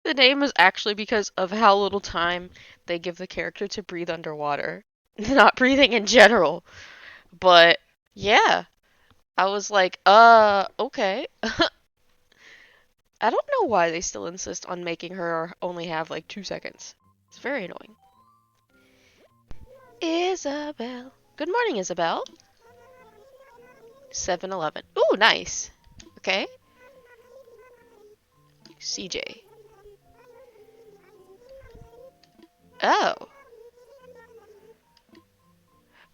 The name is actually because of how little time they give the character to breathe underwater. Not breathing in general, but yeah. I was like, okay. I don't know why they still insist on making her only have like 2 seconds. It's very annoying. Isabel. Good morning, Isabel. 7-Eleven. Ooh, nice. Okay. CJ. Oh.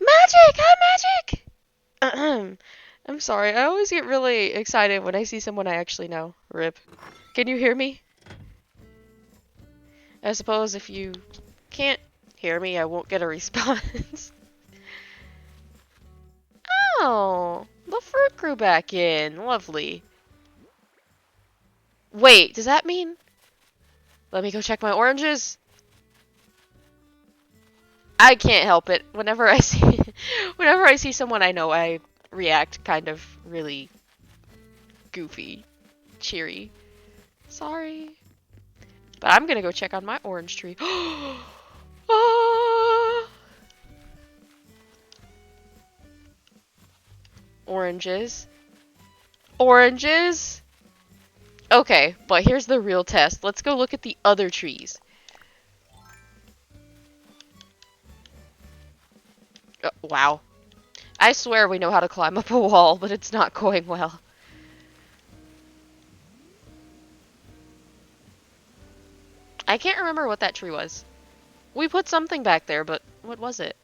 Magic! Hi, Magic! I'm sorry, I always get really excited when I see someone I actually know. Rip. Can you hear me? I suppose if you can't hear me, I won't get a response. Oh, the fruit grew back in. Lovely. Wait, does that mean... Let me go check my oranges. I can't help it. Whenever I see... whenever I see someone I know, I react kind of really goofy, cheery. Sorry. But I'm gonna go check on my orange tree. Ah! Oranges. Oranges? Okay, but here's the real test. Let's go look at the other trees. Wow. I swear we know how to climb up a wall, but it's not going well. I can't remember what that tree was. We put something back there, but what was it?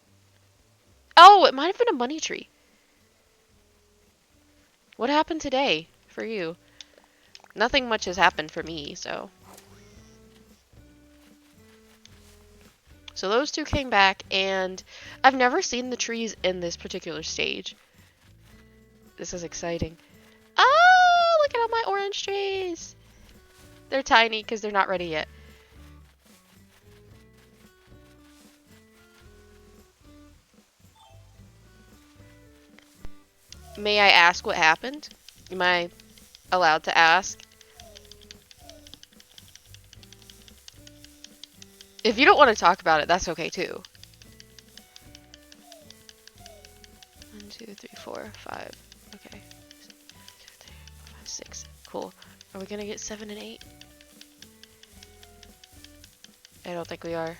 Oh, it might have been a money tree. What happened today for you? Nothing much has happened for me, so. So those two came back, and I've never seen the trees in this particular stage. This is exciting. Oh, look at all my orange trees. They're tiny because they're not ready yet. May I ask what happened? Am I allowed to ask? If you don't want to talk about it, that's okay too. 1, 2, 3, 4, 5. Okay. 6. Cool. Are we gonna get 7 and 8? I don't think we are.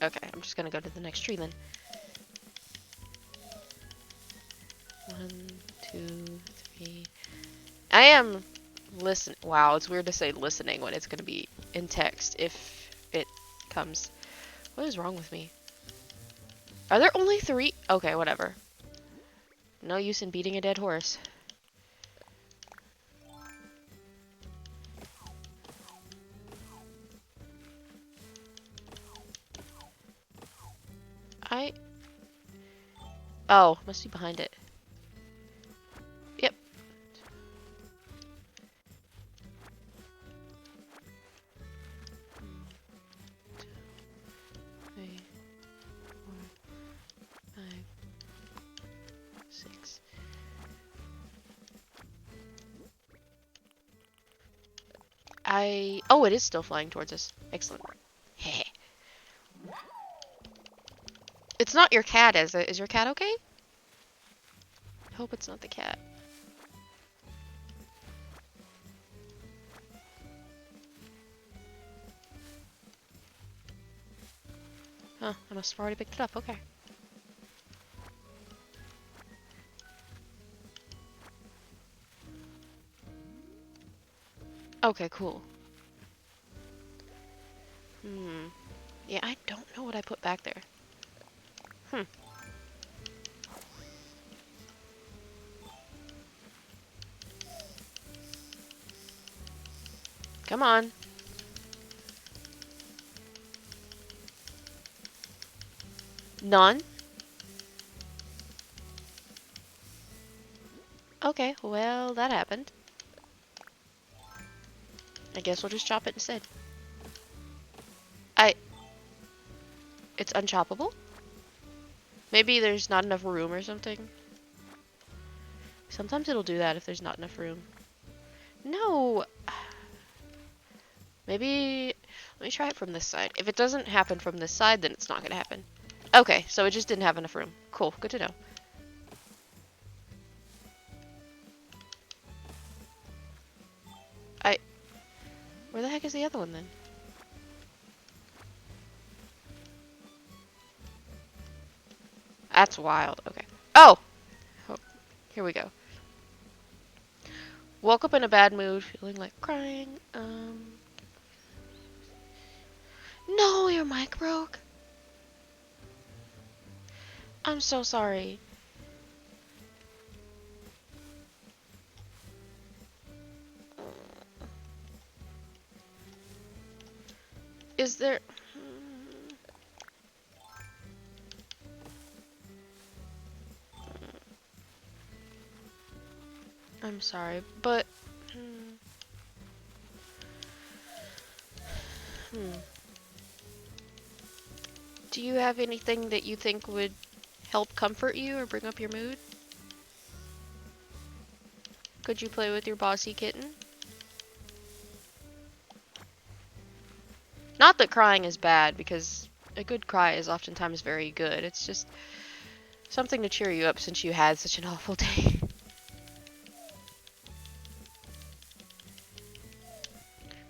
Okay, I'm just gonna go to the next tree then. 1, 2, 3. I am listen. Wow, it's weird to say listening when it's gonna be in text if it comes. What is wrong with me? Are there only 3? Okay, whatever. No use in beating a dead horse. I... Oh, must be behind it. Yep. Three, 4, 5, 6. Oh, it is still flying towards us. Excellent. Heh. It's not your cat, is it? Is your cat okay? I hope it's not the cat. Huh, I must have already picked it up. Okay. Okay, cool. Yeah, I don't know what I put back there. Come on. None? Okay, well, that happened. I guess we'll just chop it instead. It's unchoppable? Maybe there's not enough room or something? Sometimes it'll do that if there's not enough room. No! Maybe, let me try it from this side. If it doesn't happen from this side, then it's not gonna happen. Okay, so it just didn't have enough room. Cool, good to know. Where the heck is the other one then? That's wild. Okay. Oh! Oh, here we go. Woke up in a bad mood, feeling like crying. No, your mic broke. I'm so sorry. Is there... I'm sorry, but... Do you have anything that you think would help comfort you or bring up your mood? Could you play with your bossy kitten? Not that crying is bad, because a good cry is oftentimes very good. It's just something to cheer you up since you had such an awful day.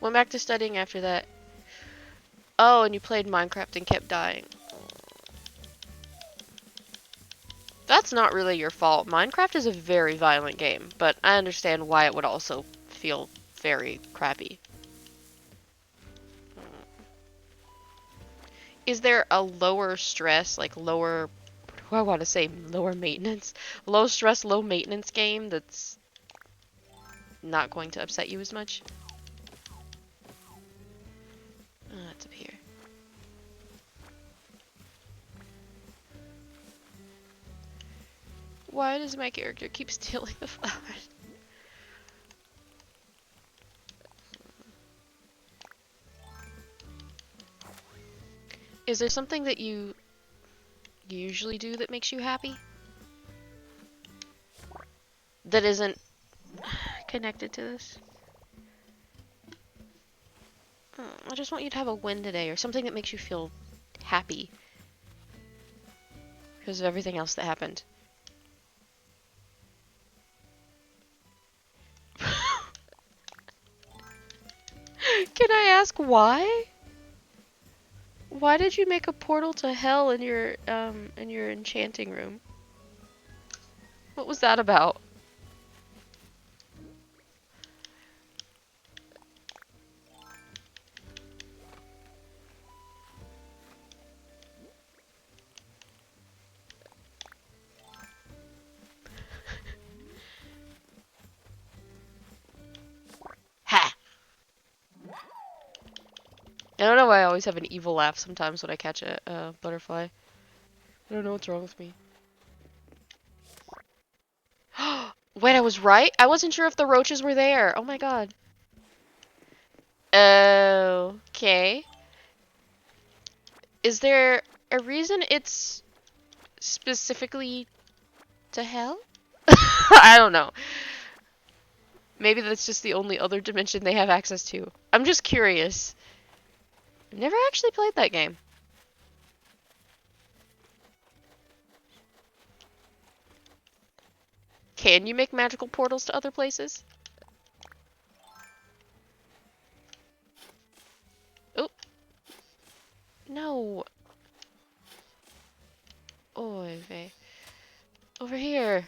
Went back to studying after that. Oh, and you played Minecraft and kept dying. That's not really your fault. Minecraft is a very violent game, but I understand why it would also feel very crappy. Is there a lower stress, like lower, what do I want to say, lower maintenance? Low stress, low maintenance game that's not going to upset you as much? Oh, that's up here. Why does my character keep stealing the flowers? Is there something that you usually do that makes you happy? That isn't connected to this? I just want you to have a win today, or something that makes you feel happy. Because of everything else that happened. Can I ask why? Why did you make a portal to hell in your enchanting room? What was that about? Ha! I don't know why I always have an evil laugh sometimes when I catch a butterfly. I don't know what's wrong with me. Wait, I was right? I wasn't sure if the roaches were there. Oh my god. Okay. Is there a reason it's specifically to hell? I don't know. Maybe that's just the only other dimension they have access to. I'm just curious. I've never actually played that game. Can you make magical portals to other places? Oh. No. Oy vey. Over here.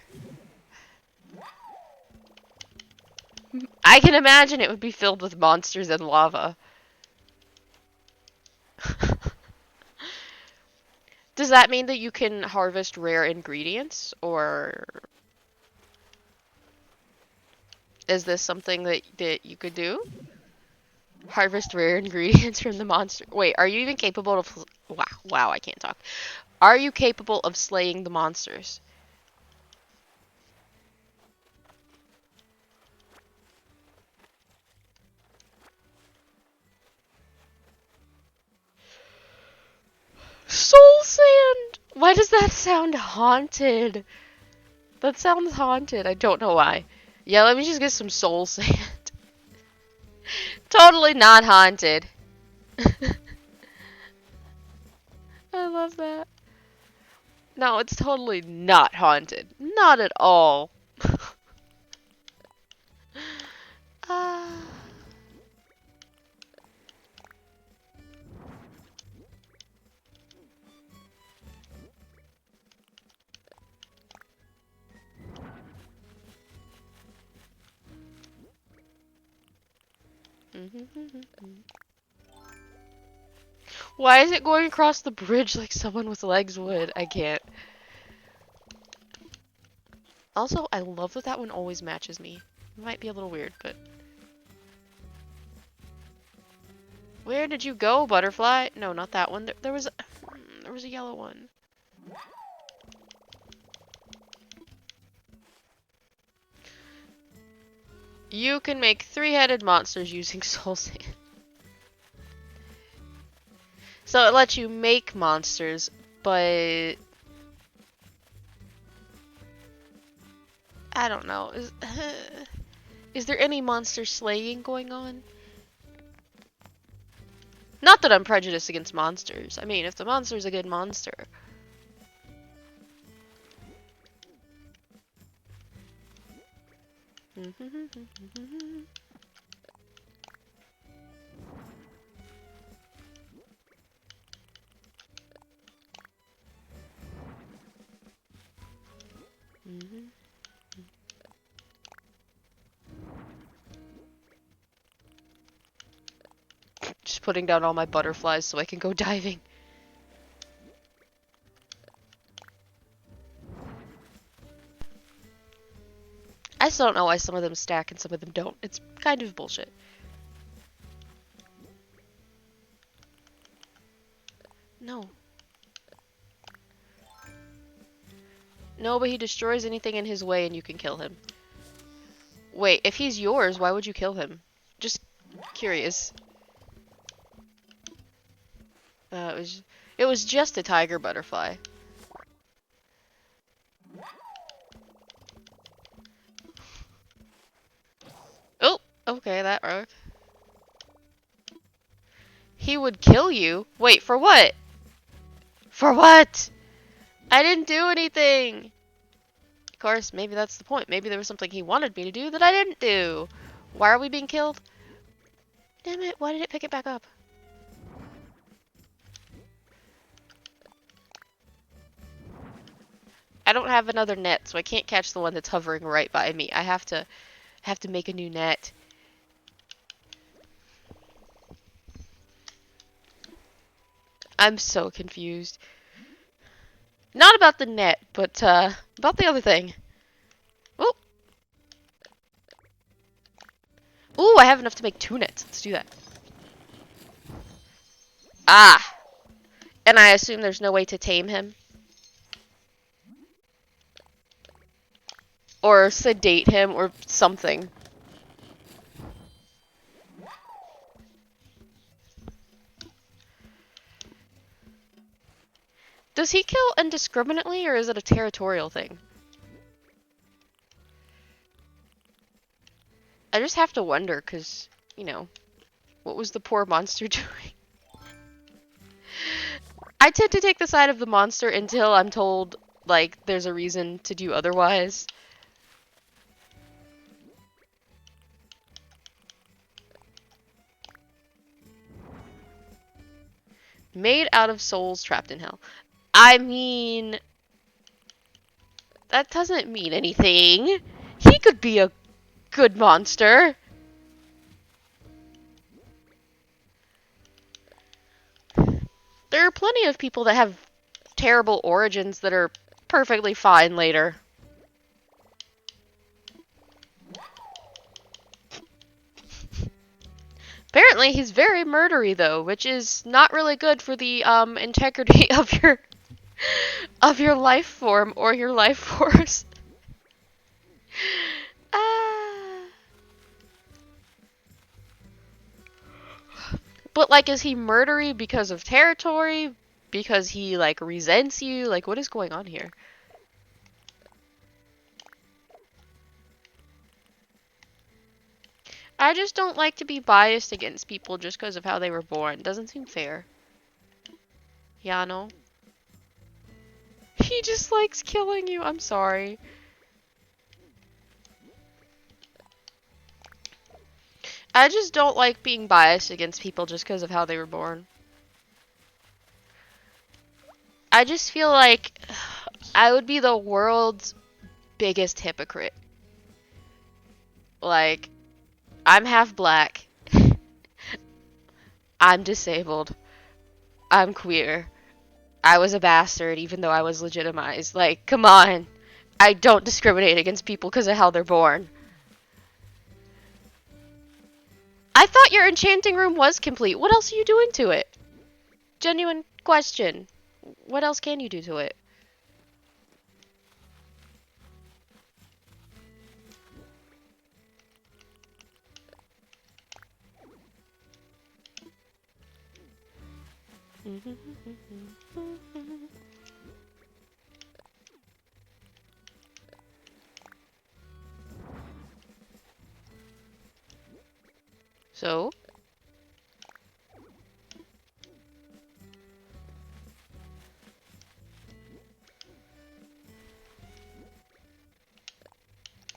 I can imagine it would be filled with monsters and lava. Does that mean that you can harvest rare ingredients, or is this something that you could do? Harvest rare ingredients from the monster. Wait, are you even capable of... Wow, I can't talk. Are you capable of slaying the monsters? Soul Sand! Why does that sound haunted? That sounds haunted. I don't know why. Yeah, let me just get some Soul Sand. Totally not haunted. I love that. No, it's totally not haunted. Not at all. Ah. Why is it going across the bridge like someone with legs would? I can't. Also, I love that that one always matches me. It might be a little weird, but... Where did you go, butterfly? No, not that one. There was there was a yellow one. You can make three-headed monsters using soul sand. So it lets you make monsters, but I don't know. Is there any monster slaying going on? Not that I'm prejudiced against monsters. I mean, if the monster's a good monster. Just putting down all my butterflies so I can go diving. I still don't know why some of them stack and some of them don't. It's kind of bullshit. No. No, but he destroys anything in his way and you can kill him. Wait, if he's yours, why would you kill him? Just curious. It was just a tiger butterfly. Oh, okay, that worked. He would kill you? Wait, for what? For what? I didn't do anything! Of course, maybe that's the point. Maybe there was something he wanted me to do that I didn't do. Why are we being killed? Damn it, why did it pick it back up? I don't have another net, so I can't catch the one that's hovering right by me. I have to make a new net. I'm so confused. Not about the net, but about the other thing. Oh. Ooh, I have enough to make 2 nets. Let's do that. Ah. And I assume there's no way to tame him. Or sedate him or something. Does he kill indiscriminately or is it a territorial thing? I just have to wonder because, you know, what was the poor monster doing? I tend to take the side of the monster until I'm told, like, there's a reason to do otherwise. Made out of souls trapped in hell. I mean, that doesn't mean anything. He could be a good monster. There are plenty of people that have terrible origins that are perfectly fine later. Apparently, he's very murdery though, which is not really good for the integrity of your life form or your life force. Ah. But like, is he murdery because of territory? Because he like resents you? Like, what is going on here? I just don't like to be biased against people just because of how they were born. Doesn't seem fair. Yano. He just likes killing you. I'm sorry. I just don't like being biased against people just because of how they were born. I just feel like I would be the world's biggest hypocrite. Like, I'm half black. I'm disabled. I'm queer. I was a bastard even though I was legitimized. Like, come on. I don't discriminate against people because of how they're born. I thought your enchanting room was complete. What else are you doing to it? Genuine question. What else can you do to it? So?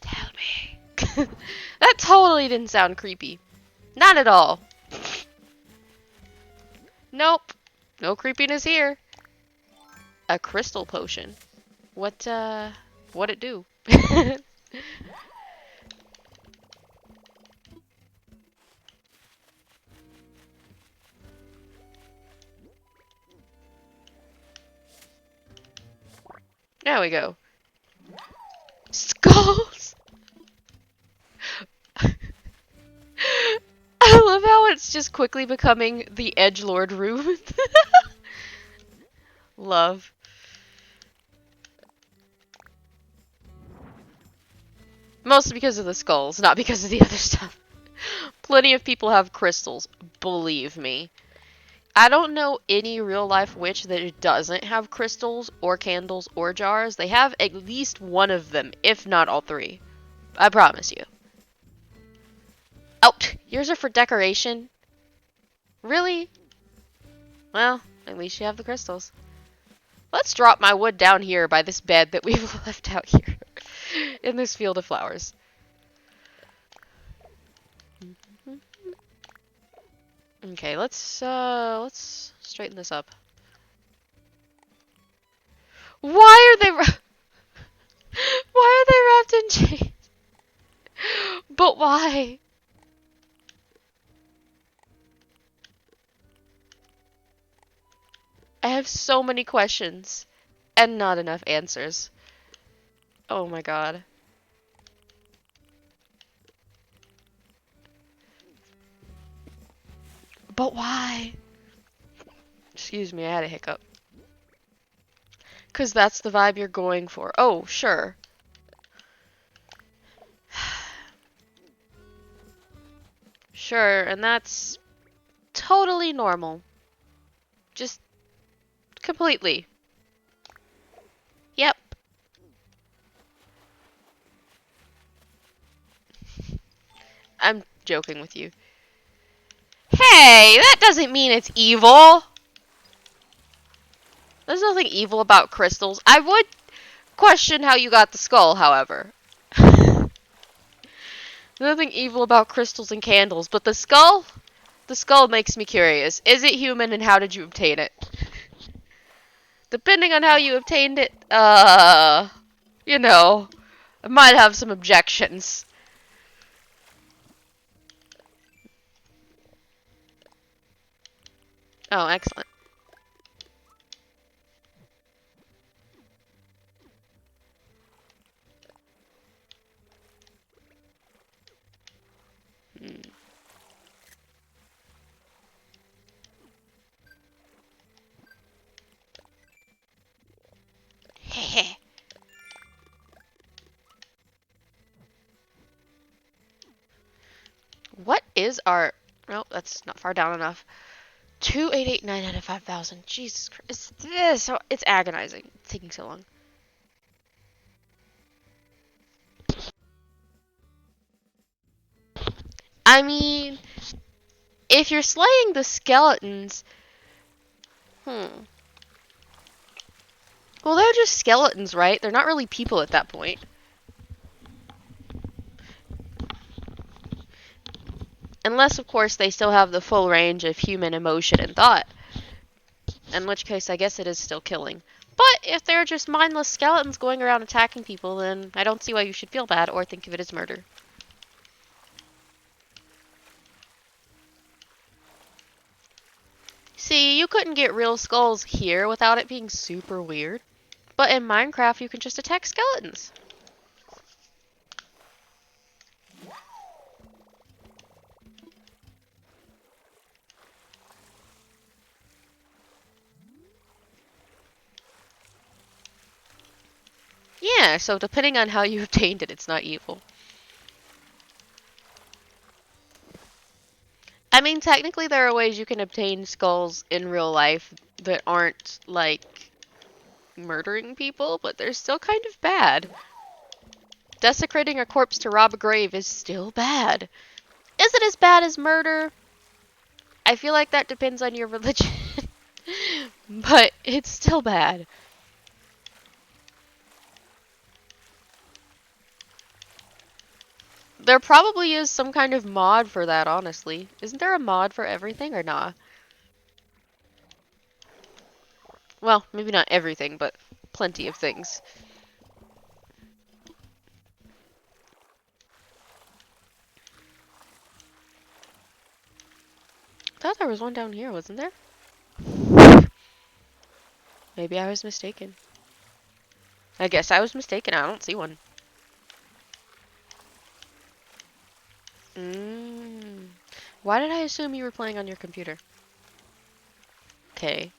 Tell me. That totally didn't sound creepy. Not at all. Nope. No creepiness here. A crystal potion. What'd it do? There we go. Skulls! I love how it's just quickly becoming the edgelord room. Love. Mostly because of the skulls, not because of the other stuff. Plenty of people have crystals, believe me. I don't know any real life witch that doesn't have crystals or candles or jars. They have at least one of them, if not all three. I promise you. Oh, yours are for decoration? Really? Well, at least you have the crystals. Let's drop my wood down here by this bed that we've left out here in this field of flowers. Okay, let's straighten this up. Why are they why are they wrapped in chains? But why? I have so many questions and not enough answers. Oh my god. But why? Excuse me, I had a hiccup. 'Cause that's the vibe you're going for. Oh, sure. Sure, and that's totally normal. Just completely. Yep. I'm joking with you. Hey, that doesn't mean it's evil. There's nothing evil about crystals. I would question how you got the skull, however. Nothing evil about crystals and candles, but the skull? The skull makes me curious. Is it human and how did you obtain it? Depending on how you obtained it, you know, I might have some objections. Oh, excellent. Hmm. Heh. What is our... Nope, that's not far down enough. 2889 out of 5,000. Jesus Christ. It's agonizing. It's taking so long. I mean, if you're slaying the skeletons, hmm. Well, they're just skeletons, right? They're not really people at that point. Unless, of course, they still have the full range of human emotion and thought. In which case, I guess it is still killing. But if they're just mindless skeletons going around attacking people, then I don't see why you should feel bad or think of it as murder. See, you couldn't get real skulls here without it being super weird. But in Minecraft, you can just attack skeletons. Yeah, so depending on how you obtained it, it's not evil. I mean, technically there are ways you can obtain skulls in real life that aren't, like, murdering people, but they're still kind of bad. Desecrating a corpse to rob a grave is still bad. Is it as bad as murder? I feel like that depends on your religion. But it's still bad. There probably is some kind of mod for that, honestly. Isn't there a mod for everything or not? Well, maybe not everything, but plenty of things. I thought there was one down here, wasn't there? Maybe I was mistaken. I guess I was mistaken. I don't see one. Mm. Why did I assume you were playing on your computer? Okay.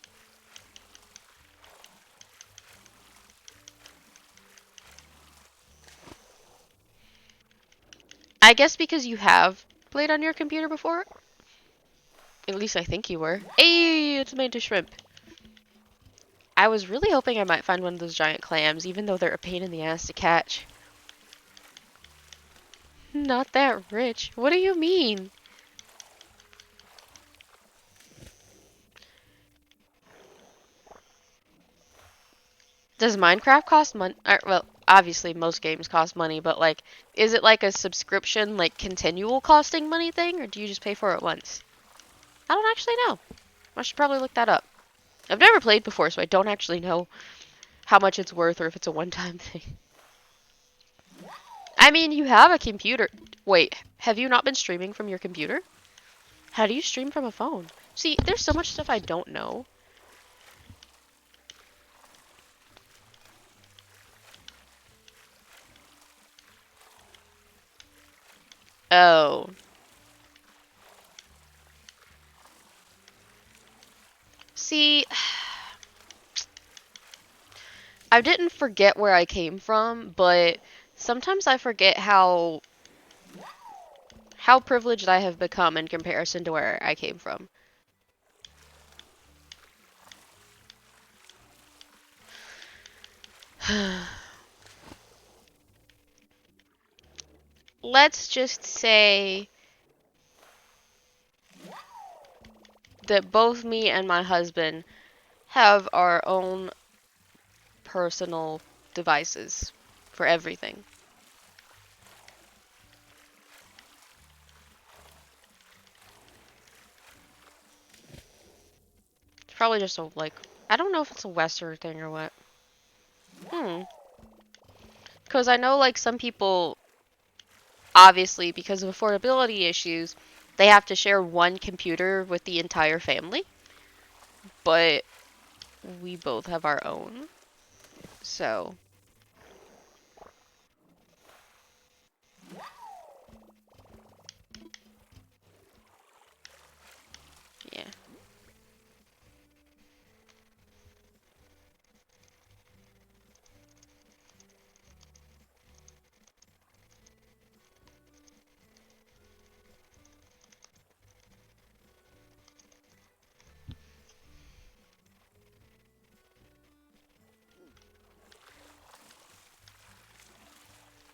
I guess because you have played on your computer before? At least I think you were. Hey, it's made to shrimp. I was really hoping I might find one of those giant clams, even though they're a pain in the ass to catch. Not that rich. What do you mean? Does Minecraft cost money? Well, obviously most games cost money, but like, is it like a subscription, like continual costing money thing, or do you just pay for it once? I don't actually know. I should probably look that up. I've never played before, so I don't actually know how much it's worth or if it's a one-time thing. I mean, you have a computer. Wait, have you not been streaming from your computer? How do you stream from a phone? See, there's so much stuff I don't know. Oh. See, I didn't forget where I came from, but sometimes I forget how privileged I have become in comparison to where I came from. Let's just say that both me and my husband have our own personal devices for everything. It's probably just a, like, I don't know if it's a Western thing or what. Hmm. Because I know, like, some people, obviously, because of affordability issues, they have to share one computer with the entire family. But we both have our own. So, yeah.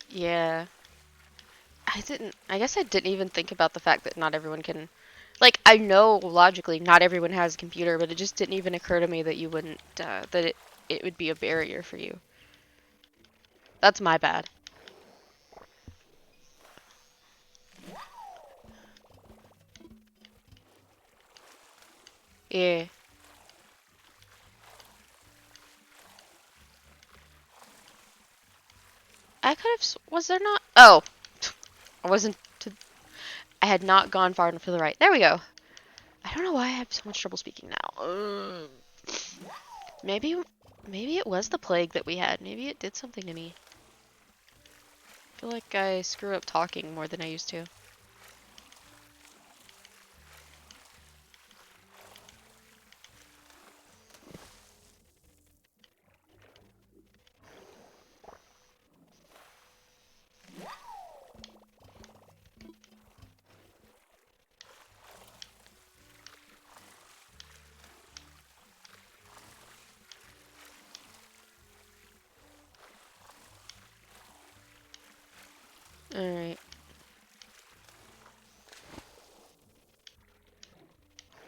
Yeah. I guess I didn't even think about the fact that not everyone can, like, I know logically not everyone has a computer, but it just didn't even occur to me that you wouldn't, that it would be a barrier for you. That's my bad. Yeah. I could have, was there not? Oh, I wasn't, I had not gone far enough to the right. There we go. I don't know why I have so much trouble speaking now. Maybe, maybe it was the plague that we had. Maybe it did something to me. I feel like I screw up talking more than I used to. Alright.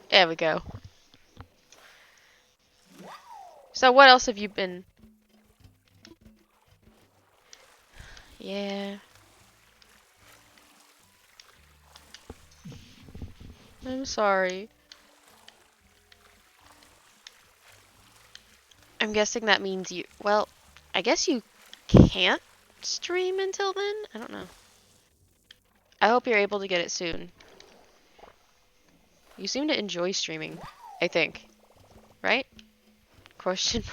There we go. So what else have you been? Yeah. I'm sorry. I'm guessing that means you, well, I guess you can't stream until then? I don't know. I hope you're able to get it soon. You seem to enjoy streaming, I think. Right? Question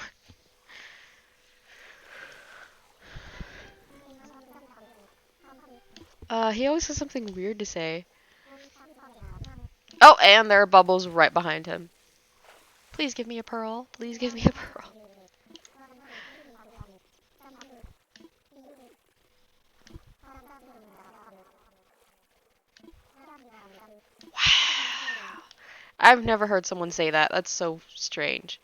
mark. He always has something weird to say. Oh, and there are bubbles right behind him. Please give me a pearl. Please give me a pearl. Wow. I've never heard someone say that. That's so strange.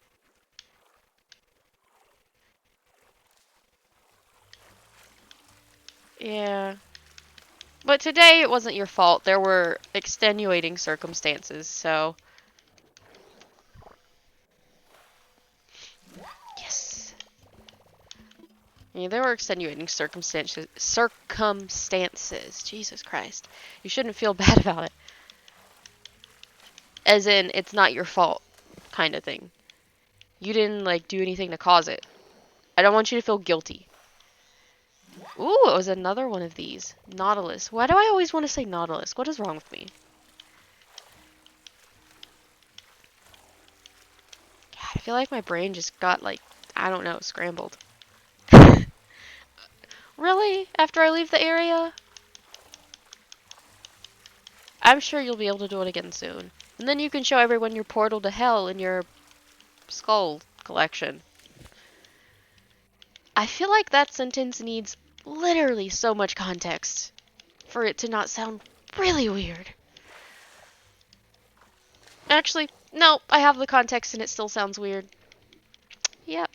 Yeah. But today it wasn't your fault. There were extenuating circumstances, so. Yes. Yeah, there were extenuating circumstances. Jesus Christ. You shouldn't feel bad about it. As in, it's not your fault, kind of thing. You didn't, like, do anything to cause it. I don't want you to feel guilty. Ooh, it was another one of these. Nautilus. Why do I always want to say Nautilus? What is wrong with me? God, I feel like my brain just got, like, I don't know, scrambled. Really? After I leave the area? I'm sure you'll be able to do it again soon. And then you can show everyone your portal to hell in your skull collection. I feel like that sentence needs literally so much context for it to not sound really weird. Actually, no, I have the context and it still sounds weird. Yep.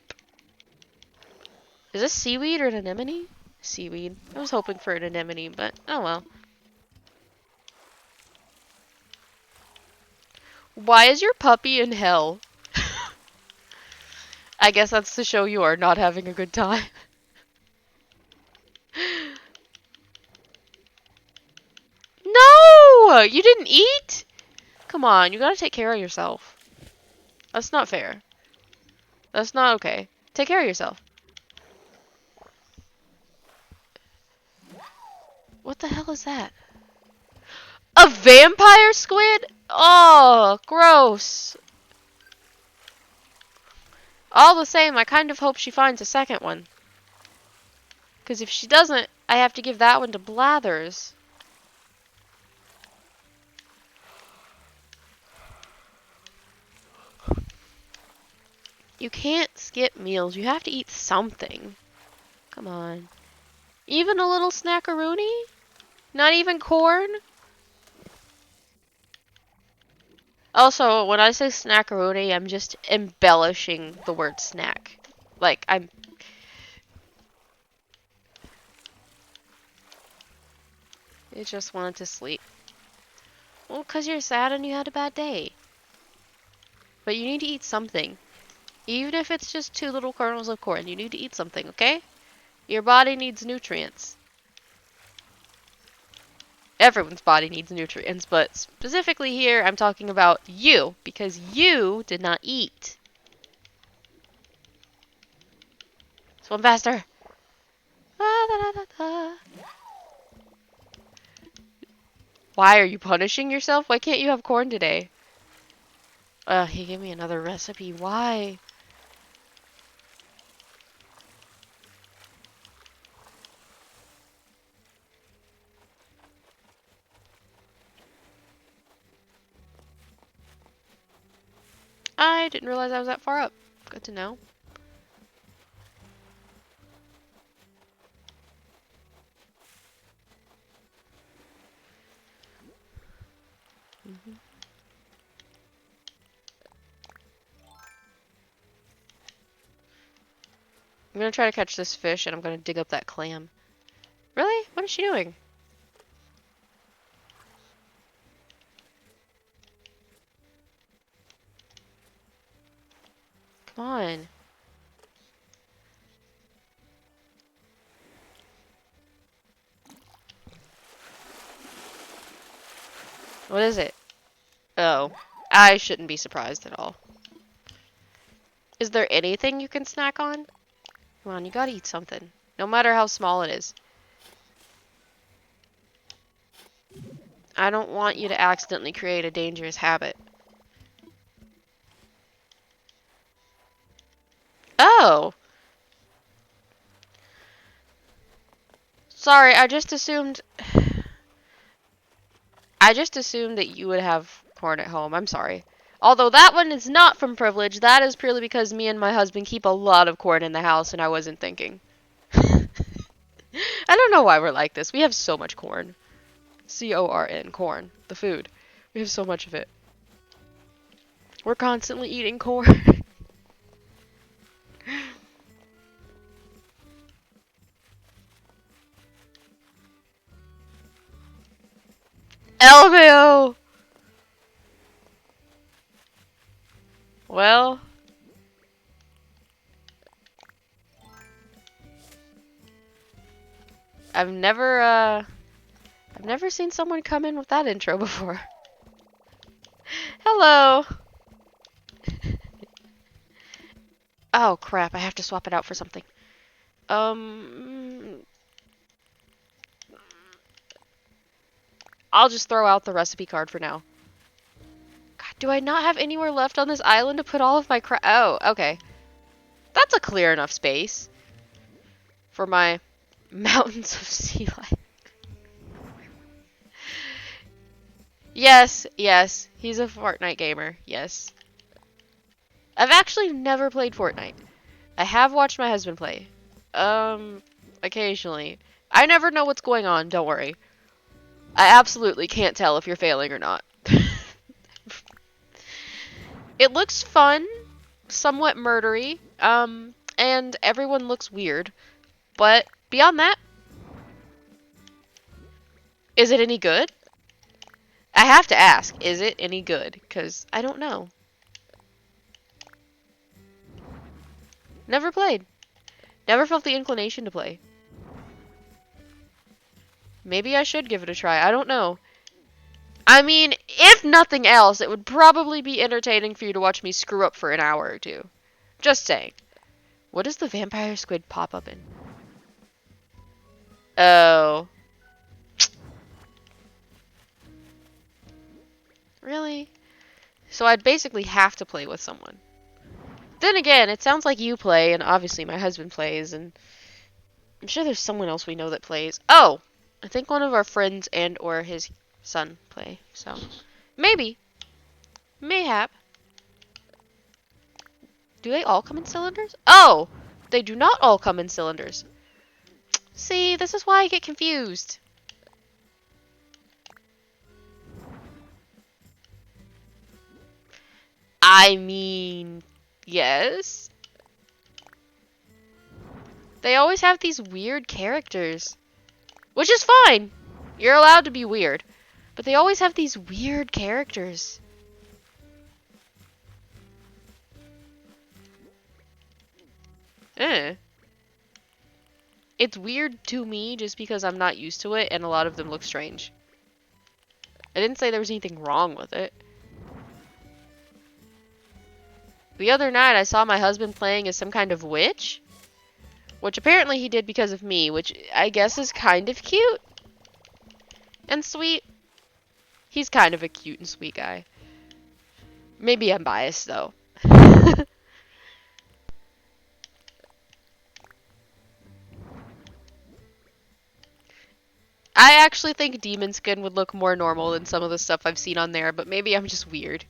Is this seaweed or an anemone? Seaweed. I was hoping for an anemone, but oh well. Why is your puppy in hell? I guess that's to show you are not having a good time. No! You didn't eat? Come on, you gotta take care of yourself. That's not fair. That's not okay. Take care of yourself. What the hell is that? A vampire squid? Oh, gross. All the same, I kind of hope she finds a second one. Because if she doesn't, I have to give that one to Blathers. You can't skip meals. You have to eat something. Come on. Even a little snackaroonie? Not even corn? Also, when I say snackaroonie, I'm just embellishing the word snack. Like, I'm... It just wanted to sleep. Well, 'cause you're sad and you had a bad day. But you need to eat something. Even if it's just 2 little kernels of corn, you need to eat something, okay? Your body needs nutrients. Everyone's body needs nutrients, but specifically here, I'm talking about you, because you did not eat. Swim faster. Why are you punishing yourself? Why can't you have corn today? He gave me another recipe. Why? I didn't realize I was that far up. Good to know. I'm gonna try to catch this fish and I'm gonna dig up that clam. Really? What is she doing? Come on. What is it? Oh. I shouldn't be surprised at all. Is there anything you can snack on? Come on, you gotta eat something. No matter how small it is. I don't want you to accidentally create a dangerous habit. Oh! Sorry, I just assumed that you would have corn at home. I'm sorry. Although that one is not from privilege, that is purely because me and my husband keep a lot of corn in the house and I wasn't thinking. I don't know why we're like this. We have so much corn. C-O-R-N, corn. The food. We have so much of it. We're constantly eating corn. LMAO! Well... I've never seen someone come in with that intro before. Hello! Oh crap, I have to swap it out for something. I'll just throw out the recipe card for now. God, do I not have anywhere left on this island to put all of my Oh, okay. That's a clear enough space for my mountains of sea life. Yes, yes, he's a Fortnite gamer, yes. I've actually never played Fortnite. I have watched my husband play. Occasionally. I never know what's going on, don't worry. I absolutely can't tell if you're failing or not. It looks fun, somewhat murdery, and everyone looks weird. But beyond that, is it any good? I have to ask, is it any good? Because I don't know. Never played. Never felt the inclination to play. Maybe I should give it a try. I don't know. I mean, if nothing else, it would probably be entertaining for you to watch me screw up for an hour or two. Just saying. What does the vampire squid pop up in? Oh. Really? So I'd basically have to play with someone. Then again, it sounds like you play, and obviously my husband plays, and I'm sure there's someone else we know that plays. Oh! I think one of our friends and or his son play, so... Maybe. Mayhap. Do they all come in cylinders? Oh! They do not all come in cylinders. See, this is why I get confused. I mean... Yes? They always have these weird characters. Which is fine! You're allowed to be weird. But they always have these weird characters. Eh. It's weird to me just because I'm not used to it and a lot of them look strange. I didn't say there was anything wrong with it. The other night I saw my husband playing as some kind of witch, which apparently he did because of me, which I guess is kind of cute and sweet. He's kind of a cute and sweet guy. Maybe I'm biased though. I actually think Demon Skin would look more normal than some of the stuff I've seen on there, but maybe I'm just weird.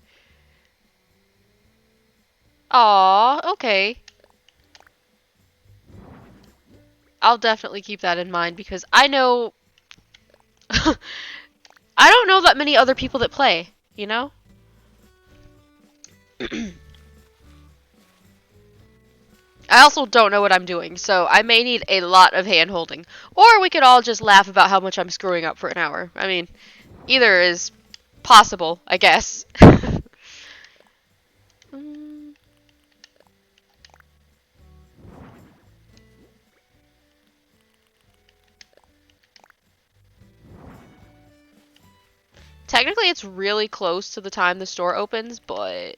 Aw, okay. I'll definitely keep that in mind because I know... I don't know that many other people that play, you know? I also don't know what I'm doing, so I may need a lot of hand-holding. Or we could all just laugh about how much I'm screwing up for an hour. I mean, either is possible, I guess. Technically, it's really close to the time the store opens, but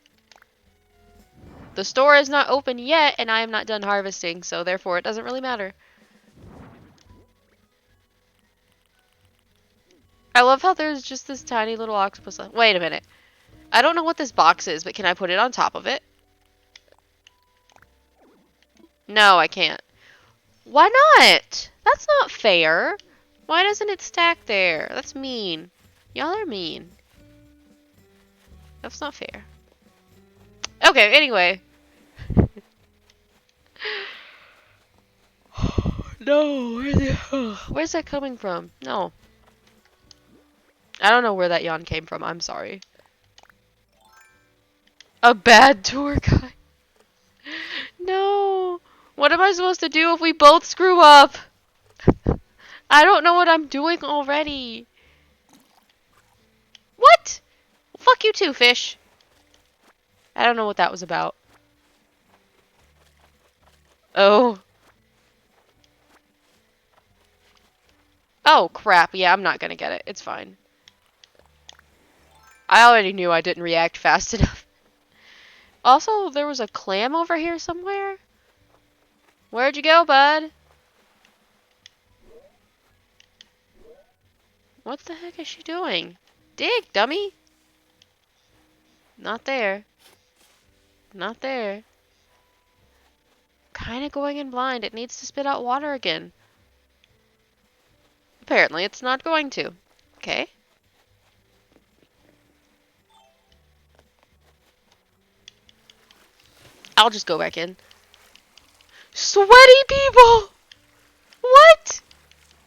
the store is not open yet, and I am not done harvesting, so therefore it doesn't really matter. I love how there's just this tiny little octopus left. Wait a minute. I don't know what this box is, but can I put it on top of it? No, I can't. Why not? That's not fair. Why doesn't it stack there? That's mean. Y'all are mean. That's not fair. Okay, anyway. No, where's that coming from? No. I don't know where that yawn came from. I'm sorry. A bad tour guide. No. What am I supposed to do if we both screw up? I don't know what I'm doing already. What? Fuck you too, fish. I don't know what that was about. Oh. Oh, crap. Yeah, I'm not gonna get it. It's fine. I already knew I didn't react fast enough. Also, there was a clam over here somewhere. Where'd you go, bud? What the heck is she doing? Dig, dummy. Not there. Not there. Kinda going in blind. It needs to spit out water again. Apparently, it's not going to. Okay. I'll just go back in. Sweaty people! What?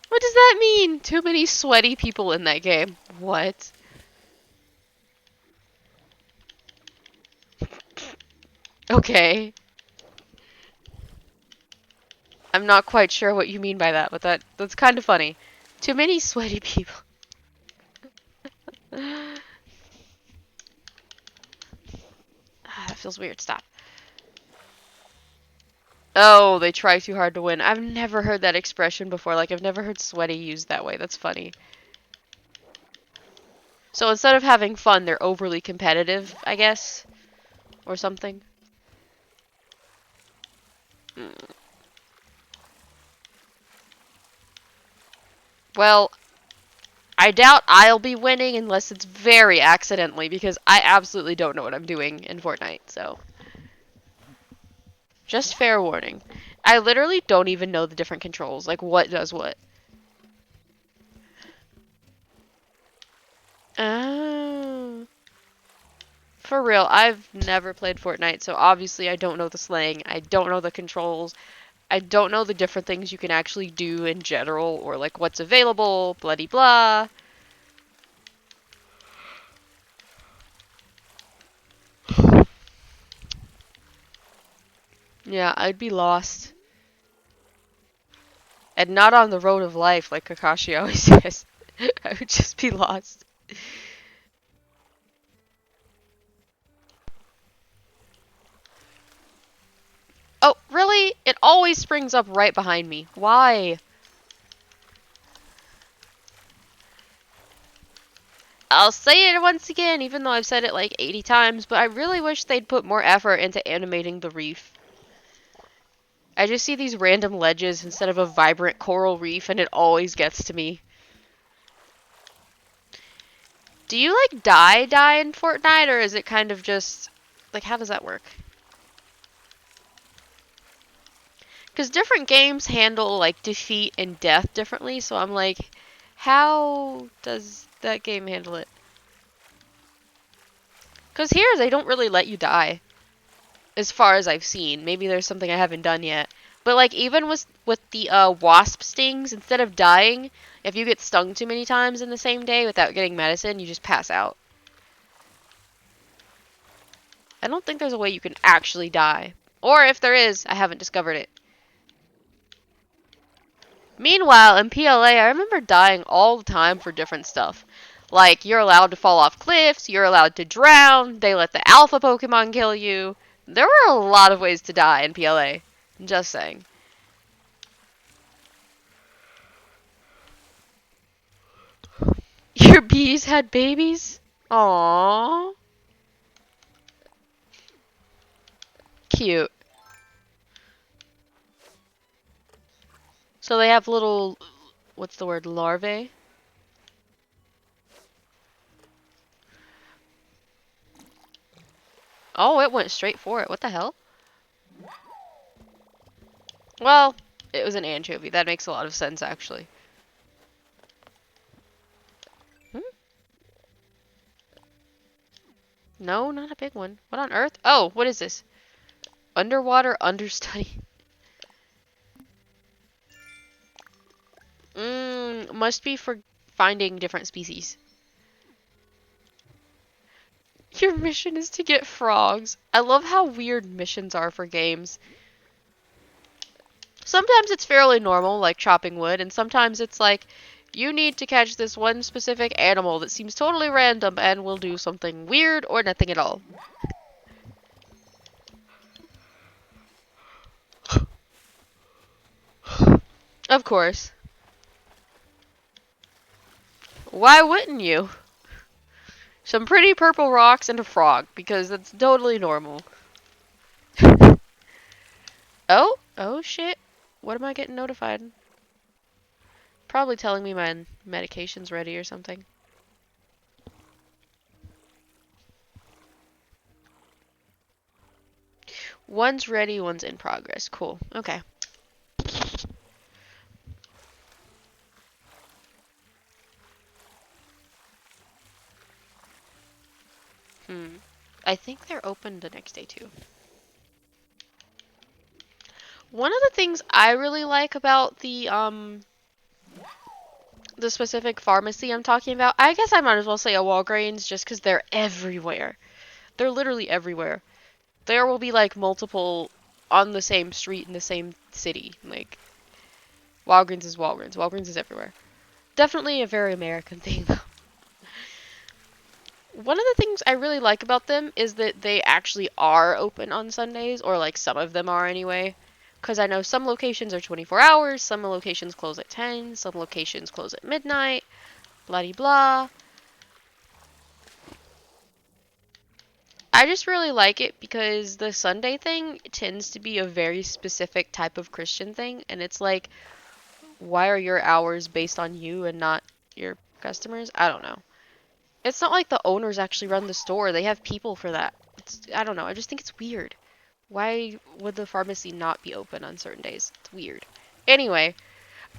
What does that mean? Too many sweaty people in that game. What? Okay. I'm not quite sure what you mean by that, but that's kind of funny. Too many sweaty people. That feels weird. Stop. Oh, they try too hard to win. I've never heard that expression before. Like, I've never heard sweaty used that way. That's funny. So instead of having fun, they're overly competitive, I guess? Or something. Well, I doubt I'll be winning unless it's very accidentally, because I absolutely don't know what I'm doing in Fortnite, so. Just fair warning. I literally don't even know the different controls, like what does what. Oh. For real, I've never played Fortnite, so obviously I don't know the slang, I don't know the controls, I don't know the different things you can actually do in general, or like what's available, bloody blah. Yeah, I'd be lost. And not on the road of life, like Kakashi always says. I would just be lost. Oh, really? It always springs up right behind me. Why? I'll say it once again, even though I've said it like 80 times, but I really wish they'd put more effort into animating the reef. I just see these random ledges instead of a vibrant coral reef, and it always gets to me. Do you like die in Fortnite, or is it kind of just like how does that work? Because different games handle like defeat and death differently, so I'm like, how does that game handle it? Because here they don't really let you die, as far as I've seen. Maybe there's something I haven't done yet. But like even with the wasp stings, instead of dying, if you get stung too many times in the same day without getting medicine, you just pass out. I don't think there's a way you can actually die. Or if there is, I haven't discovered it. Meanwhile, in PLA, I remember dying all the time for different stuff. Like, you're allowed to fall off cliffs, you're allowed to drown, they let the alpha Pokemon kill you. There were a lot of ways to die in PLA. Just saying. Your bees had babies? Aww. Cute. So they have little, what's the word, larvae? Oh, it went straight for it. What the hell? Well, it was an anchovy. That makes a lot of sense, actually. Hmm? No, not a big one. What on earth? Oh, what is this? Underwater understudy. Must be for finding different species. Your mission is to get frogs. I love how weird missions are for games. Sometimes it's fairly normal, like chopping wood, and sometimes it's like, you need to catch this one specific animal that seems totally random and will do something weird or nothing at all. Of course. Why wouldn't you? Some pretty purple rocks and a frog, because that's totally normal. Oh shit. What am I getting notified? Probably telling me my medication's ready or something. One's ready, one's in progress. Cool. Okay. I think they're open the next day too. One of the things I really like about the specific pharmacy I'm talking about, I guess I might as well say a Walgreens just because they're everywhere. They're literally everywhere. There will be like multiple on the same street in the same city. Like, Walgreens is Walgreens. Walgreens is everywhere. Definitely a very American thing, though. One of the things I really like about them is that they actually are open on Sundays, or like some of them are anyway. Because I know some locations are 24 hours, some locations close at 10, some locations close at midnight, blah de blah. I just really like it because the Sunday thing tends to be a very specific type of Christian thing, and it's like, why are your hours based on you and not your customers? I don't know. It's not like the owners actually run the store. They have people for that. I don't know. I just think it's weird. Why would the pharmacy not be open on certain days? It's weird. Anyway.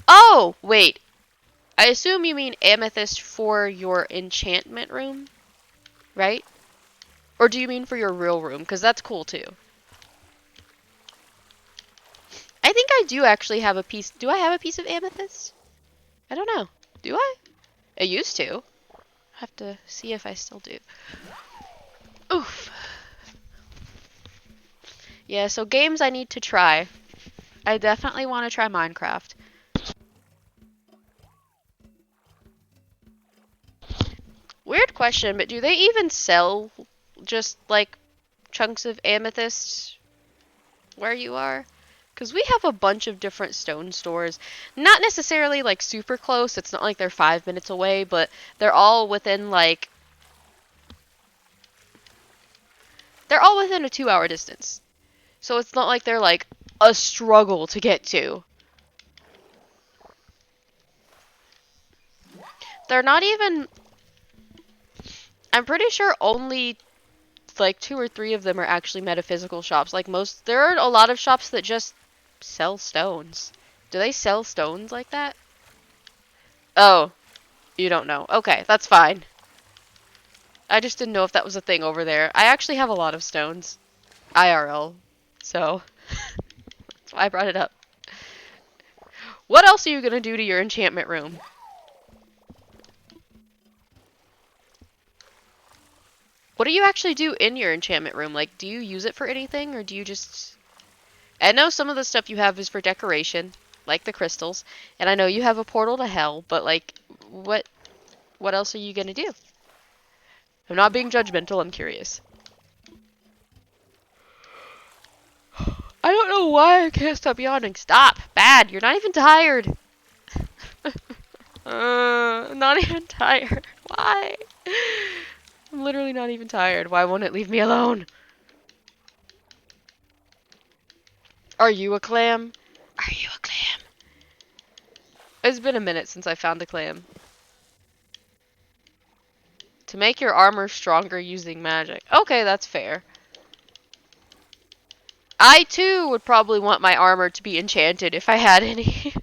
Oh, wait. I assume you mean amethyst for your enchantment room, right? Or do you mean for your real room? Because that's cool too. I think I do actually have a piece. Do I have a piece of amethyst? I don't know. Do I? I used to. Have to see if I still do. Oof. Yeah, so games I need to try. I definitely want to try Minecraft. question, but do they even sell just like chunks of amethyst where you are? Because we have a bunch of different stone stores. Not necessarily like super close. It's not like they're 5 minutes away, but they're all within like. They're all within a 2 hour distance. So it's not like they're like a struggle to get to. They're not even. I'm pretty sure only like 2 or 3 of them are actually metaphysical shops. Like most, there are a lot of shops that just sell stones. Do they sell stones like that? Oh, you don't know. Okay, that's fine. I just didn't know if that was a thing over there. I actually have a lot of stones. IRL. So, that's why I brought it up. What else are you gonna do to your enchantment room? What do you actually do in your enchantment room? Like, do you use it for anything, or do you just... I know some of the stuff you have is for decoration, like the crystals, and I know you have a portal to hell, but like, what else are you gonna do? I'm not being judgmental, I'm curious. I don't know why I can't stop yawning. Stop! Bad! You're not even tired! I'm not even tired. Why? I'm literally not even tired. Why won't it leave me alone? Are you a clam? Are you a clam? It's been a minute since I found a clam. To make your armor stronger using magic. Okay, that's fair. I too would probably want my armor to be enchanted if I had any.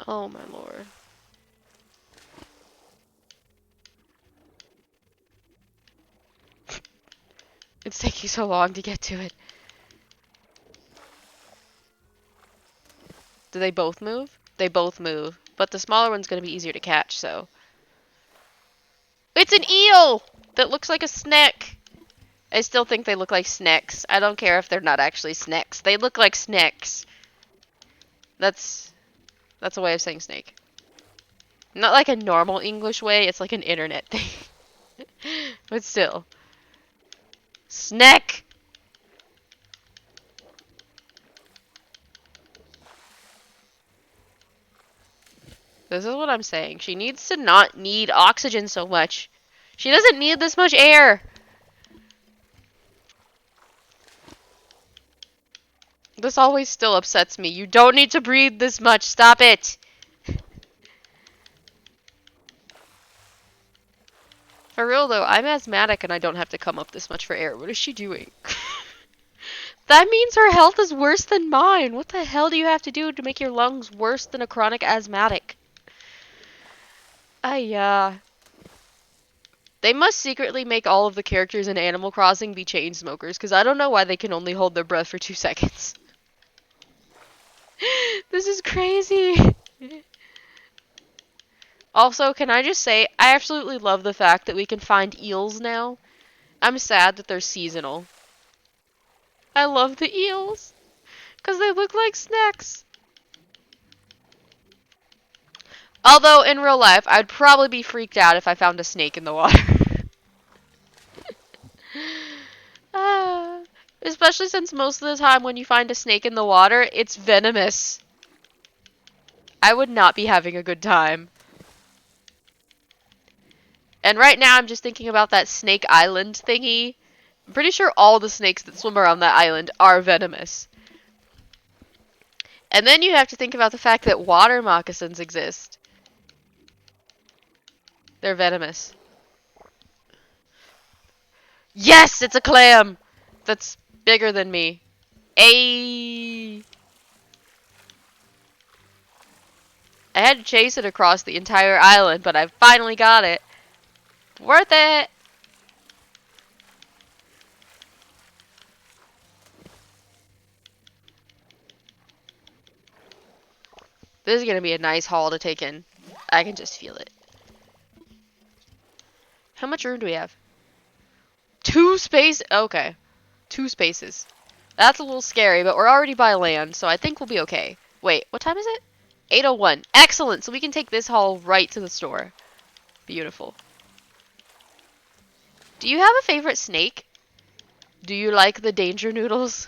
Oh my lord. It's taking so long to get to it. Do they both move? They both move. But the smaller one's gonna be easier to catch, so. It's an eel! That looks like a snake! I still think they look like snakes. I don't care if they're not actually snakes. They look like snakes. That's a way of saying snake. Not like a normal English way, it's like an internet thing. But still. Snack! This is what I'm saying. She needs to not need oxygen so much. She doesn't need this much air. This always still upsets me. You don't need to breathe this much. Stop it. For real though, I'm asthmatic and I don't have to come up this much for air. What is she doing? That means her health is worse than mine. What the hell do you have to do to make your lungs worse than a chronic asthmatic? They must secretly make all of the characters in Animal Crossing be chain smokers, because I don't know why they can only hold their breath for 2 seconds. This is crazy. Also, can I just say, I absolutely love the fact that we can find eels now. I'm sad that they're seasonal. I love the eels, because they look like snacks. Although, in real life, I'd probably be freaked out if I found a snake in the water. Especially since most of the time when you find a snake in the water, it's venomous. I would not be having a good time. And right now I'm just thinking about that Snake Island thingy. I'm pretty sure all the snakes that swim around that island are venomous. And then you have to think about the fact that water moccasins exist. They're venomous. Yes, it's a clam! That's bigger than me. Ayy! I had to chase it across the entire island, but I finally got it. Worth it! This is gonna be a nice haul to take in. I can just feel it. How much room do we have? 2 spaces? Okay. 2 spaces. That's a little scary, but we're already by land, so I think we'll be okay. Wait, what time is it? 8:01. Excellent! So we can take this haul right to the store. Beautiful. Do you have a favorite snake? Do you like the danger noodles?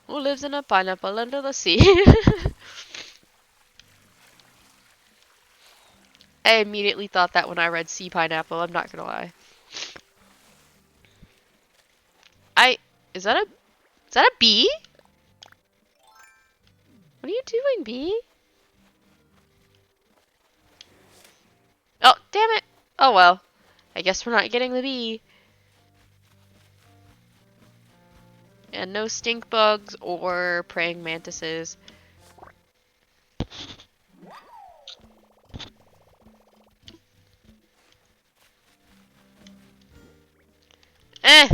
Who lives in a pineapple under the sea? I immediately thought that when I read sea pineapple, I'm not gonna lie. I is that a bee? What are you doing, bee? Oh, damn it. Oh well. I guess we're not getting the bee. And no stink bugs or praying mantises.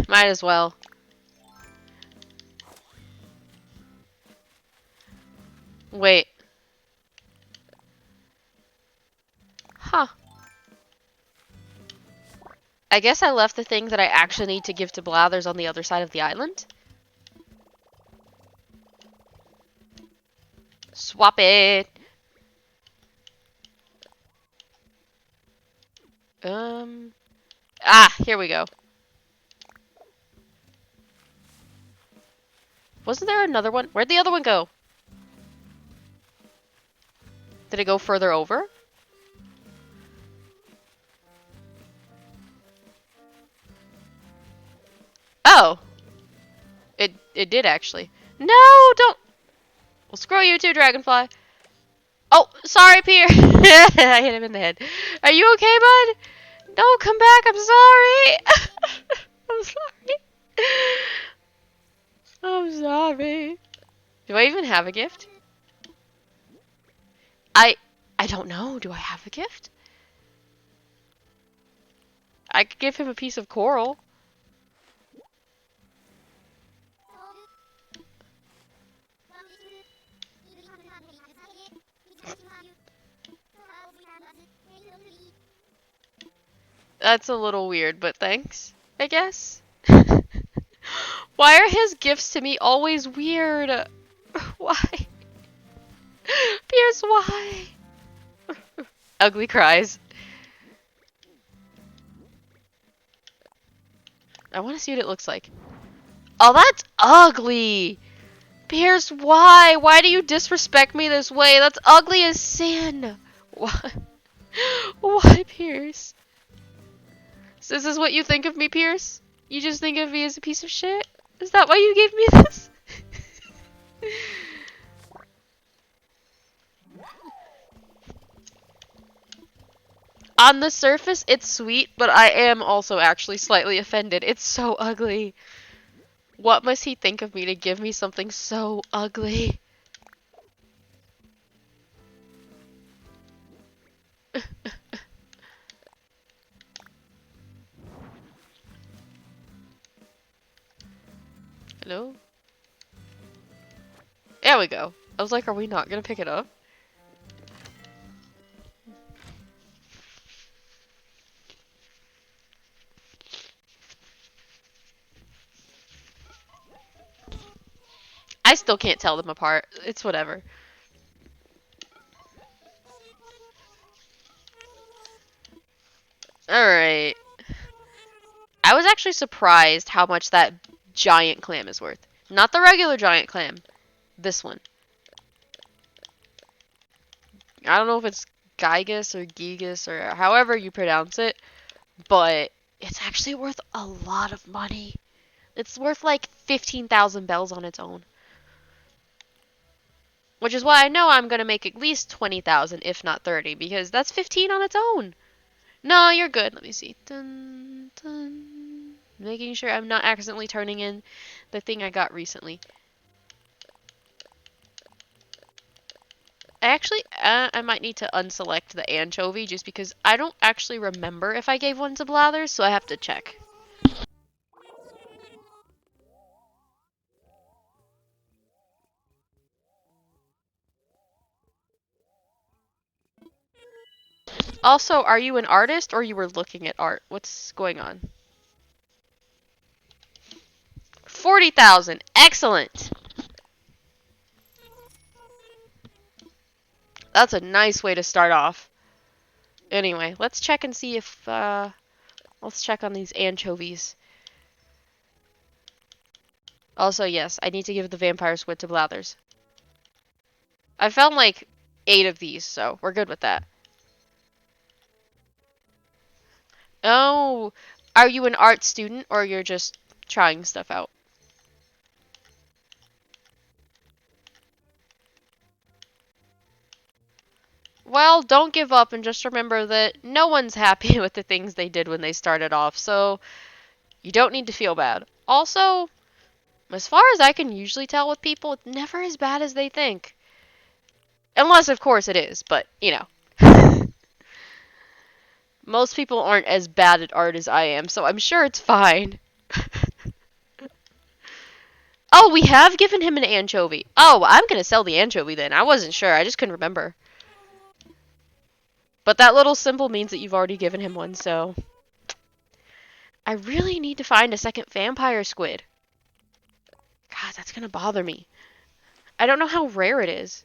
Might as well. Wait. Huh. I guess I left the thing that I actually need to give to Blathers on the other side of the island. Swap it. Here we go. Wasn't there another one? Where'd the other one go? Did it go further over? Oh. It did actually. No, don't. Well, screw you too, Dragonfly. Oh, sorry, Pierre. I hit him in the head. Are you okay, bud? No, come back. I'm sorry. I'm sorry. I'm sorry. Do I even have a gift? I don't know. Do I have a gift? I could give him a piece of coral. That's a little weird, but thanks, I guess. Why are his gifts to me always weird? Why? Pierce, why? Ugly cries. I want to see what it looks like. Oh, that's ugly! Pierce, why? Why do you disrespect me this way? That's ugly as sin! Why? Why, Pierce? So this is what you think of me, Pierce? You just think of me as a piece of shit? Is that why you gave me this? On the surface, it's sweet, but I am also actually slightly offended. It's so ugly. What must he think of me to give me something so ugly? Hello? There we go. I was like, are we not gonna pick it up? I still can't tell them apart. It's whatever. Alright. I was actually surprised how much that giant clam is worth. Not the regular giant clam. This one. I don't know if it's Gygus or Gigas or however you pronounce it, but it's actually worth a lot of money. It's worth like 15,000 bells on its own. Which is why I know I'm going to make at least 20,000, if not 30, because that's 15 on its own. No, you're good. Let me see. Dun, dun. Making sure I'm not accidentally turning in the thing I got recently. I might need to unselect the anchovy just because I don't actually remember if I gave one to Blathers, so I have to check. Also, are you an artist or you were looking at art? What's going on? 40,000. Excellent. That's a nice way to start off. Anyway, let's check and see if, let's check on these anchovies. Also, yes, I need to give the vampire squid to Blathers. I found like 8 of these, so we're good with that. Oh, are you an art student or you're just trying stuff out? Well, don't give up and just remember that no one's happy with the things they did when they started off, so you don't need to feel bad. Also, as far as I can usually tell with people, it's never as bad as they think. Unless, of course, it is, but, you know. Most people aren't as bad at art as I am, so I'm sure it's fine. Oh, we have given him an anchovy. Oh, I'm gonna sell the anchovy then. I wasn't sure. I just couldn't remember. But that little symbol means that you've already given him one, so... I really need to find a second vampire squid. God, that's gonna bother me. I don't know how rare it is.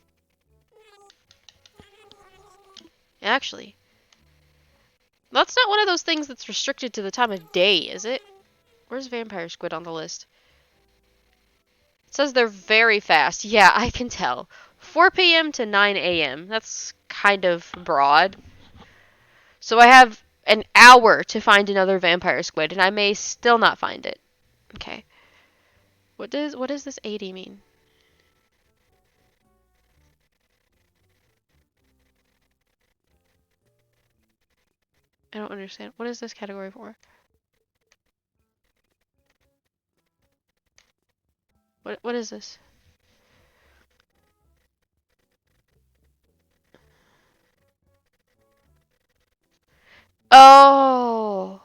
Actually. That's not one of those things that's restricted to the time of day, is it? Where's vampire squid on the list? It says they're very fast. Yeah, I can tell. 4 p.m. to 9 a.m. That's kind of broad. So I have an hour to find another vampire squid, and I may still not find it. Okay. What does this 80 mean? I don't understand. What is this category for? What is this? Oh.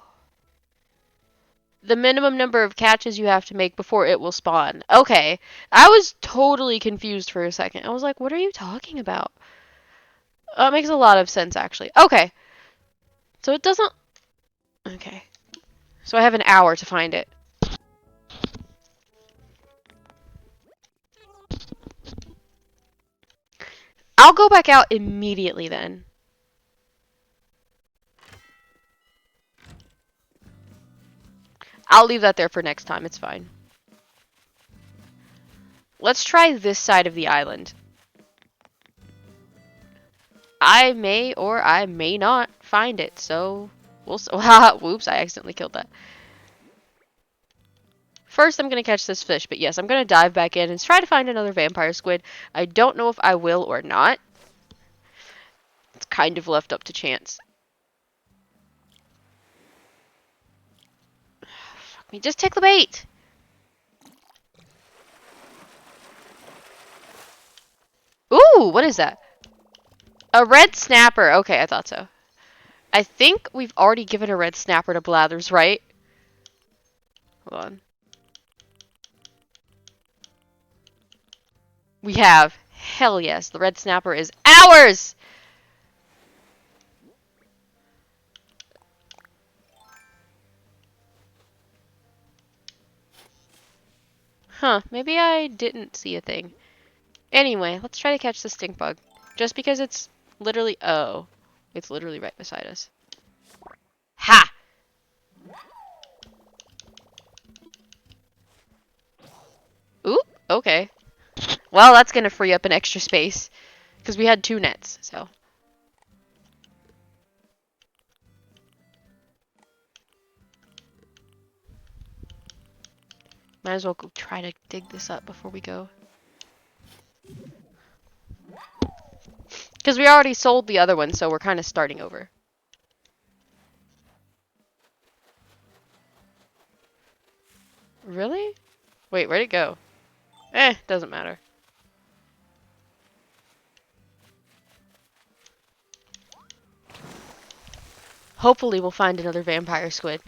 The minimum number of catches you have to make before it will spawn. Okay. I was totally confused for a second. I was like, what are you talking about? It makes a lot of sense, actually. Okay. So it doesn't... Okay. So I have an hour to find it. I'll go back out immediately then. I'll leave that there for next time. It's fine. Let's try this side of the island. I may or I may not find it, so we'll see. Whoops, I accidentally killed that. First, I'm going to catch this fish, but yes, I'm going to dive back in and try to find another vampire squid. I don't know if I will or not. It's kind of left up to chance. Fuck me, just take the bait! Ooh, what is that? A red snapper. Okay, I thought so. I think we've already given a red snapper to Blathers, right? Hold on. We have. Hell yes, the red snapper is ours! Huh, maybe I didn't see a thing. Anyway, let's try to catch the stink bug. Just because it's literally... Oh. It's literally right beside us. Ha! Oop, okay. Well, that's gonna free up an extra space. Because we had 2 nets, so... Might as well go try to dig this up before we go. Because we already sold the other one, so we're kind of starting over. Really? Wait, where'd it go? Doesn't matter. Hopefully we'll find another vampire squid.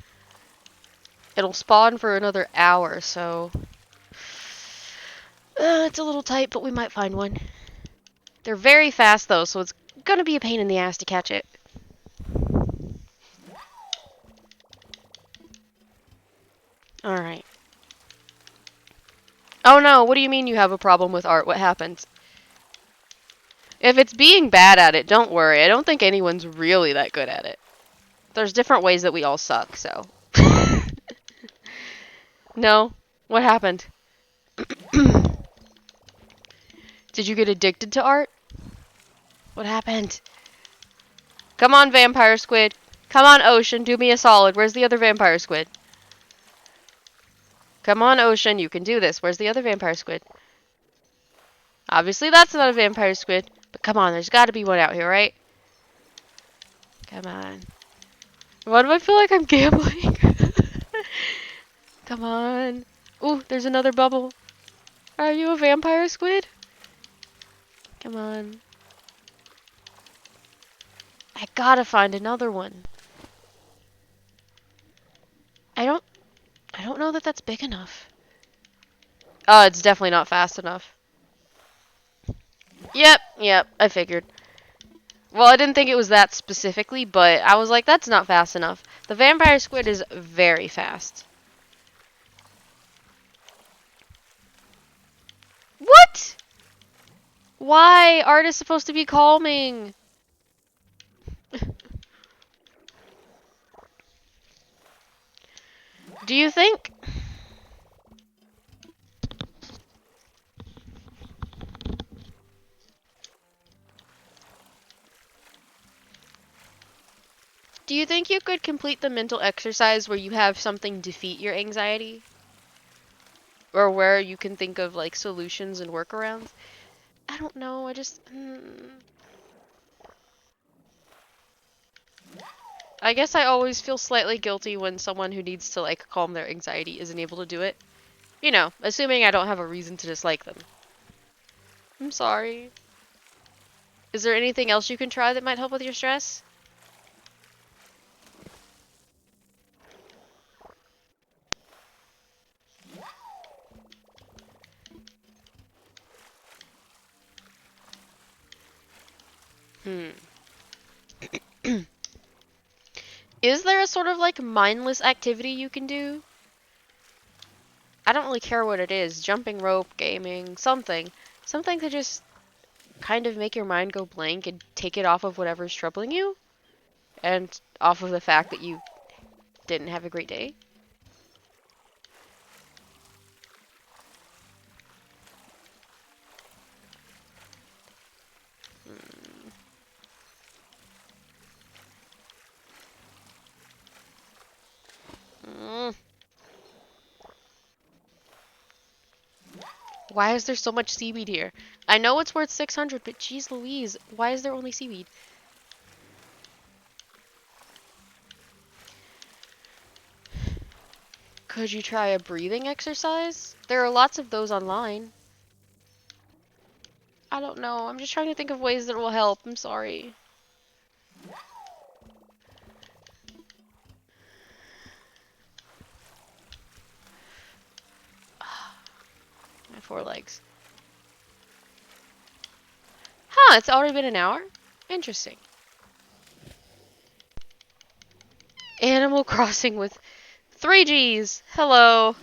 It'll spawn for another hour, so... it's a little tight, but we might find one. They're very fast, though, so it's gonna be a pain in the ass to catch it. Alright. Oh no, what do you mean you have a problem with art? What happens? If it's being bad at it, don't worry. I don't think anyone's really that good at it. There's different ways that we all suck, so. No? What happened? Did you get addicted to art? What happened? Come on, vampire squid. Come on, Ocean, do me a solid. Where's the other vampire squid? Come on, Ocean, you can do this. Where's the other vampire squid? Obviously, that's not a vampire squid. But come on, there's got to be one out here, right? Come on. Why do I feel like I'm gambling? Come on. Ooh, there's another bubble. Are you a vampire squid? Come on. I gotta find another one. I don't know that that's big enough. Oh, it's definitely not fast enough. Yep, I figured. Well, I didn't think it was that specifically, but I was like, that's not fast enough. The vampire squid is very fast. What? Why? Art is supposed to be calming. Do you think? Do you think you could complete the mental exercise where you have something defeat your anxiety? Or where you can think of like solutions and workarounds? I don't know, I just... I guess I always feel slightly guilty when someone who needs to like calm their anxiety isn't able to do it. You know, assuming I don't have a reason to dislike them. I'm sorry. Is there anything else you can try that might help with your stress? Is there a sort of like mindless activity you can do? I don't really care what it is. Jumping rope, gaming, something. Something to just kind of make your mind go blank and take it off of whatever's troubling you. And off of the fact that you didn't have a great day. Mm. Why is there so much seaweed here? I know it's worth 600, but geez Louise, why is there only seaweed? Could you try a breathing exercise? There are lots of those online. I don't know. I'm just trying to think of ways that will help. I'm sorry. My forelegs. Huh, it's already been an hour? Interesting. Animal Crossing with 3Gs. Hello.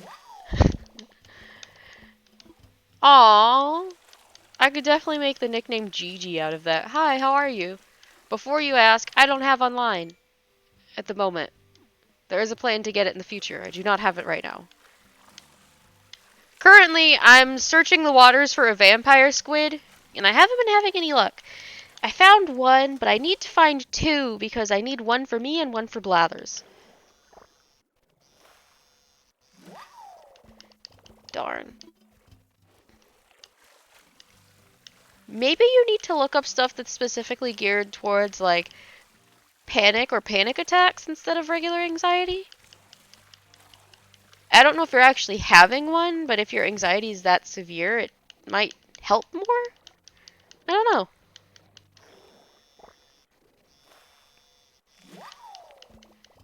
Aww. I could definitely make the nickname Gigi out of that. Hi, how are you? Before you ask, I don't have online at the moment. There is a plan to get it in the future. I do not have it right now. Currently, I'm searching the waters for a vampire squid, and I haven't been having any luck. I found one, but I need to find two because I need one for me and one for Blathers. Darn. Maybe you need to look up stuff that's specifically geared towards, like, panic or panic attacks instead of regular anxiety. I don't know if you're actually having one, but if your anxiety is that severe, it might help more? I don't know.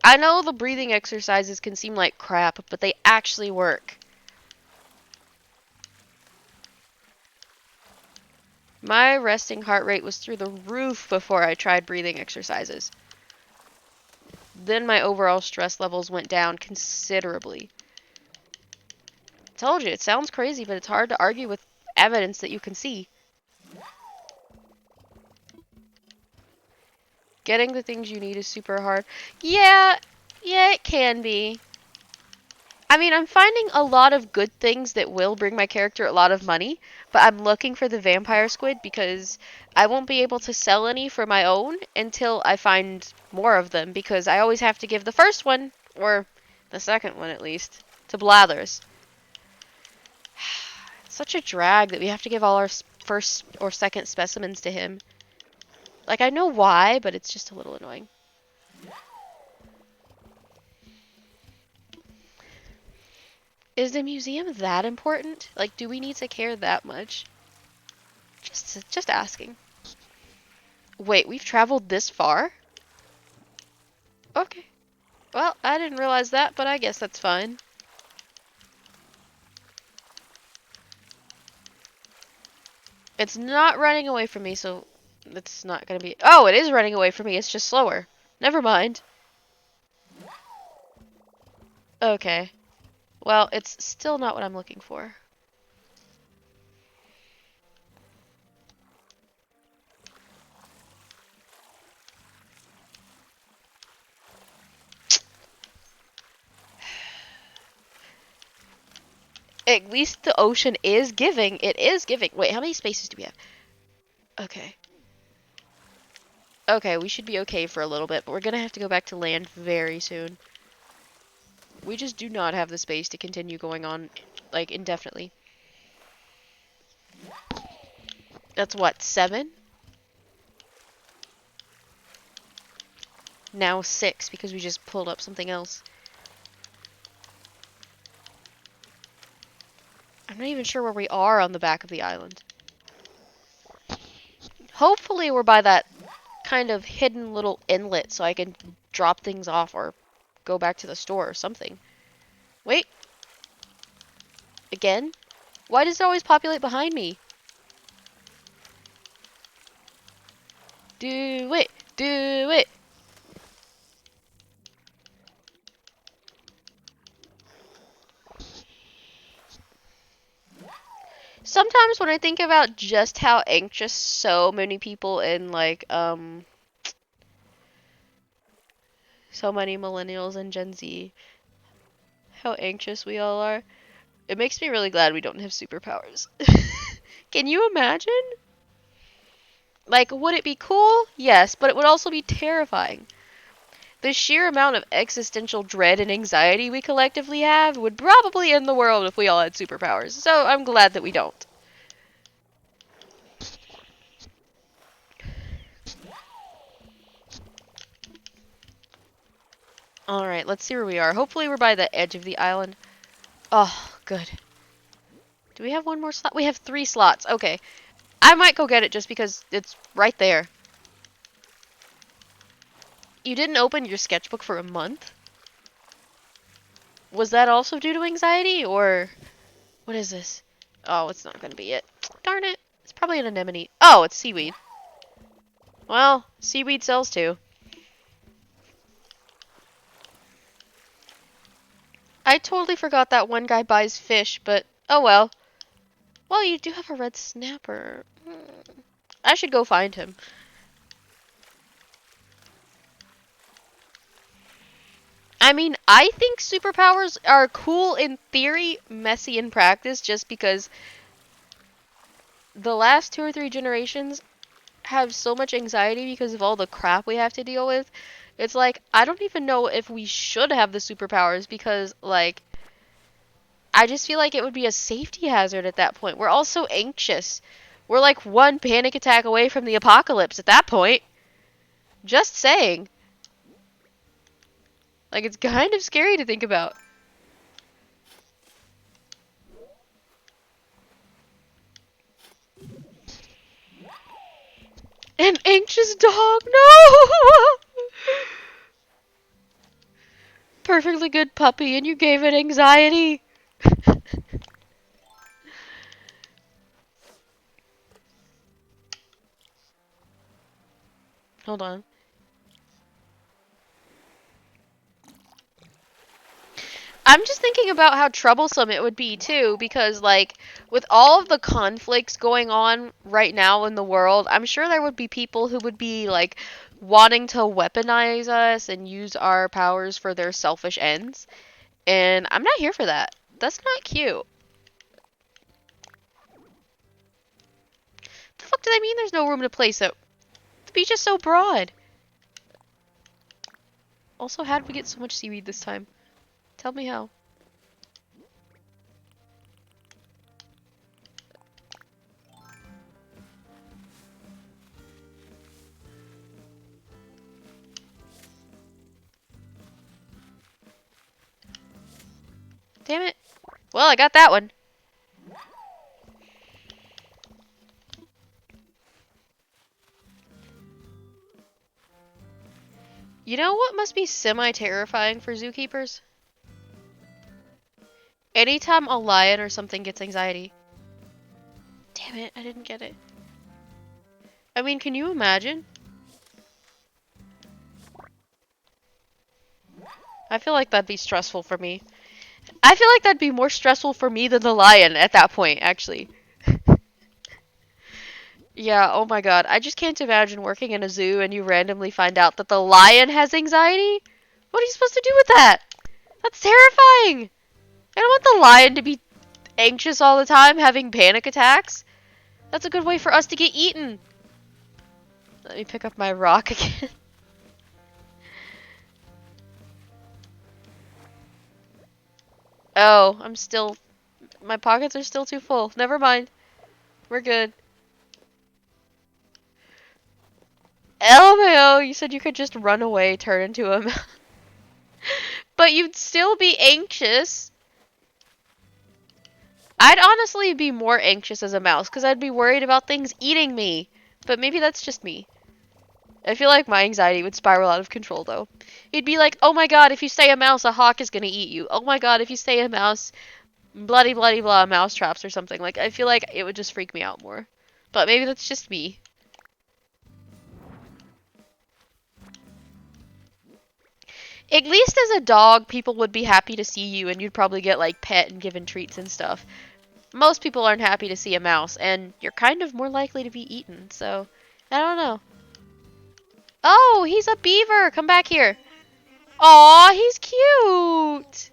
I know the breathing exercises can seem like crap, but they actually work. My resting heart rate was through the roof before I tried breathing exercises. Then my overall stress levels went down considerably. Told you, it sounds crazy, but it's hard to argue with evidence that you can see. Getting the things you need is super hard. Yeah, it can be. I mean, I'm finding a lot of good things that will bring my character a lot of money, but I'm looking for the vampire squid because I won't be able to sell any for my own until I find more of them, because I always have to give the first one, or the second one at least, to Blathers. It's such a drag that we have to give all our first or second specimens to him. Like, I know why, but it's just a little annoying. Is the museum that important? Like, do we need to care that much? Just asking. Wait, we've traveled this far? Okay. Well, I didn't realize that, but I guess that's fine. It's not running away from me, so it's not gonna be... Oh, it is running away from me. It's just slower. Never mind. Okay. Well, it's still not what I'm looking for. At least the ocean is giving. It is giving. Wait, how many spaces do we have? Okay. Okay, we should be okay for a little bit, but we're gonna have to go back to land very soon. We just do not have the space to continue going on, like, indefinitely. That's what, 7? Now 6, because we just pulled up something else. I'm not even sure where we are on the back of the island. Hopefully we're by that kind of hidden little inlet so I can drop things off or go back to the store or something. Wait. Again? Why does it always populate behind me? Do it! Do it! Sometimes when I think about just how anxious so many people in, like, so many millennials and Gen Z, how anxious we all are, it makes me really glad we don't have superpowers. Can you imagine? Like, would it be cool? Yes, but it would also be terrifying. The sheer amount of existential dread and anxiety we collectively have would probably end the world if we all had superpowers, so I'm glad that we don't. Alright, let's see where we are. Hopefully we're by the edge of the island. Oh, good. Do we have one more slot? We have 3 slots. Okay. I might go get it just because it's right there. You didn't open your sketchbook for a month? Was that also due to anxiety, or... What is this? Oh, it's not gonna be it. Darn it. It's probably an anemone. Oh, it's seaweed. Well, seaweed sells too. I totally forgot that one guy buys fish, but oh well. Well, you do have a red snapper. I should go find him. I mean, I think superpowers are cool in theory, messy in practice, just because the last 2 or 3 generations have so much anxiety because of all the crap we have to deal with. It's like, I don't even know if we should have the superpowers because, like, I just feel like it would be a safety hazard at that point. We're all so anxious. We're like one panic attack away from the apocalypse at that point. Just saying. Like, it's kind of scary to think about. An anxious dog? No! Perfectly good puppy, and you gave it anxiety. Hold on. I'm just thinking about how troublesome it would be too, because like with all of the conflicts going on right now in the world, I'm sure there would be people who would be like wanting to weaponize us and use our powers for their selfish ends. And I'm not here for that. That's not cute. The fuck do they mean there's no room to place it? The beach is so broad. Also, how did we get so much seaweed this time? Tell me how. Damn it. Well, I got that one. You know what must be semi-terrifying for zookeepers? Anytime a lion or something gets anxiety. Damn it, I didn't get it. I mean, can you imagine? I feel like that'd be stressful for me. I feel like that'd be more stressful for me than the lion at that point, actually. Yeah, oh my god. I just can't imagine working in a zoo and you randomly find out that the lion has anxiety. What are you supposed to do with that? That's terrifying. I don't want the lion to be anxious all the time, having panic attacks. That's a good way for us to get eaten. Let me pick up my rock again. Oh, my pockets are still too full. Never mind. We're good. LMAO, you said you could just run away, turn into a mouse. But you'd still be anxious. I'd honestly be more anxious as a mouse, because I'd be worried about things eating me. But maybe that's just me. I feel like my anxiety would spiral out of control, though. It'd be like, oh my god, if you stay a mouse, a hawk is gonna eat you. Oh my god, if you stay a mouse, bloody bloody blah, mouse traps or something. Like, I feel like it would just freak me out more. But maybe that's just me. At least as a dog, people would be happy to see you and you'd probably get like pet and given treats and stuff. Most people aren't happy to see a mouse and you're kind of more likely to be eaten, so I don't know. Oh, he's a beaver. Come back here. Aw, he's cute.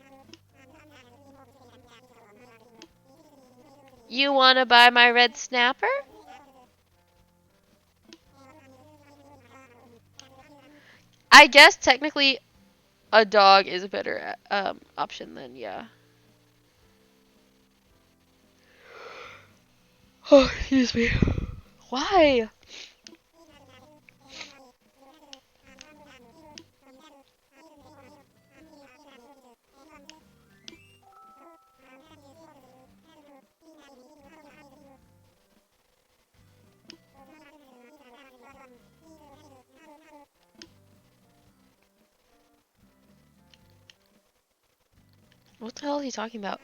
You wanna buy my red snapper? I guess technically a dog is a better option than yeah. Oh, excuse me. Why? What the hell is he talking about?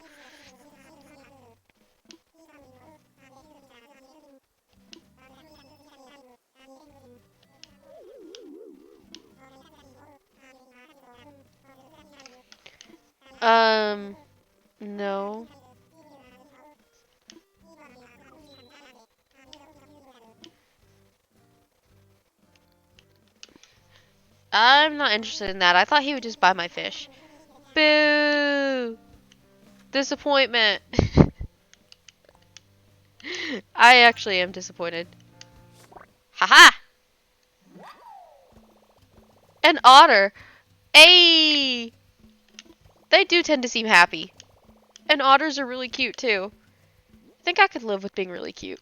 No. I'm not interested in that. I thought he would just buy my fish. Boo! Disappointment. I actually am disappointed. Haha! An otter. Hey! They do tend to seem happy. And otters are really cute too. I think I could live with being really cute.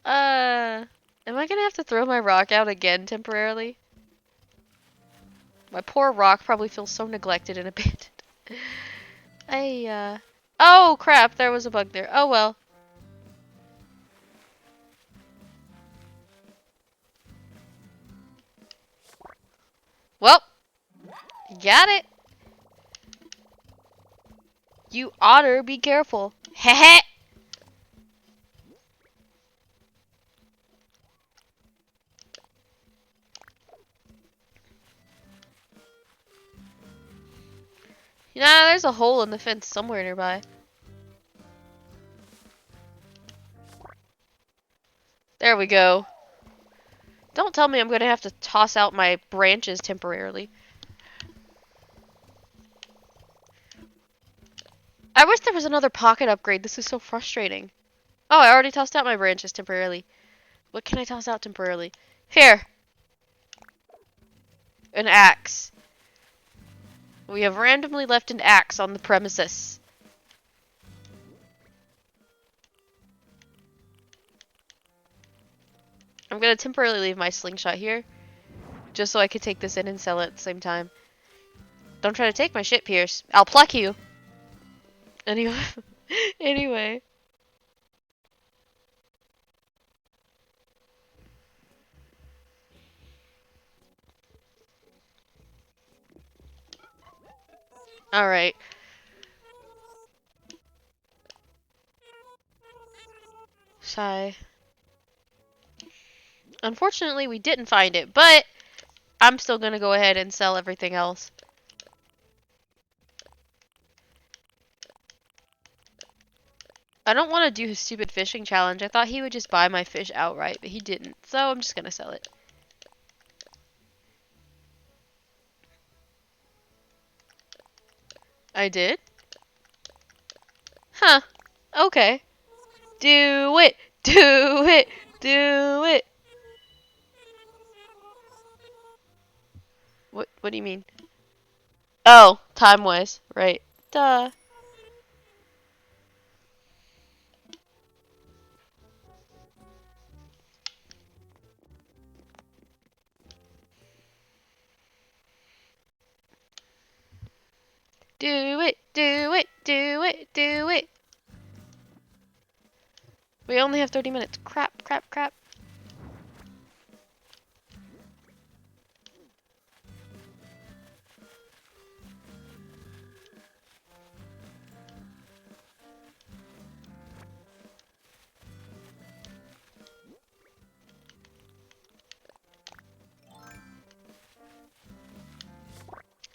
Am I gonna have to throw my rock out again temporarily? My poor rock probably feels so neglected and abandoned. Oh crap, there was a bug there. Oh well. Well, got it. You otter, be careful. Heh. Yeah, there's a hole in the fence somewhere nearby. There we go. Don't tell me I'm gonna have to toss out my branches temporarily. I wish there was another pocket upgrade. This is so frustrating. Oh, I already tossed out my branches temporarily. What can I toss out temporarily? Here. An axe. We have randomly left an axe on the premises. I'm gonna temporarily leave my slingshot here, just so I can take this in and sell it at the same time. Don't try to take my shit, Pierce. I'll pluck you. Anyway. Anyway. Alright. Sigh. Unfortunately, we didn't find it, but I'm still gonna go ahead and sell everything else. I don't want to do his stupid fishing challenge. I thought he would just buy my fish outright, but he didn't. So I'm just gonna sell it. I did? Huh. Okay. Do it! Do it! Do it! What do you mean? Oh, time-wise. Right. Duh. Do it! Do it! Do it! Do it! We only have 30 minutes. Crap, crap, crap.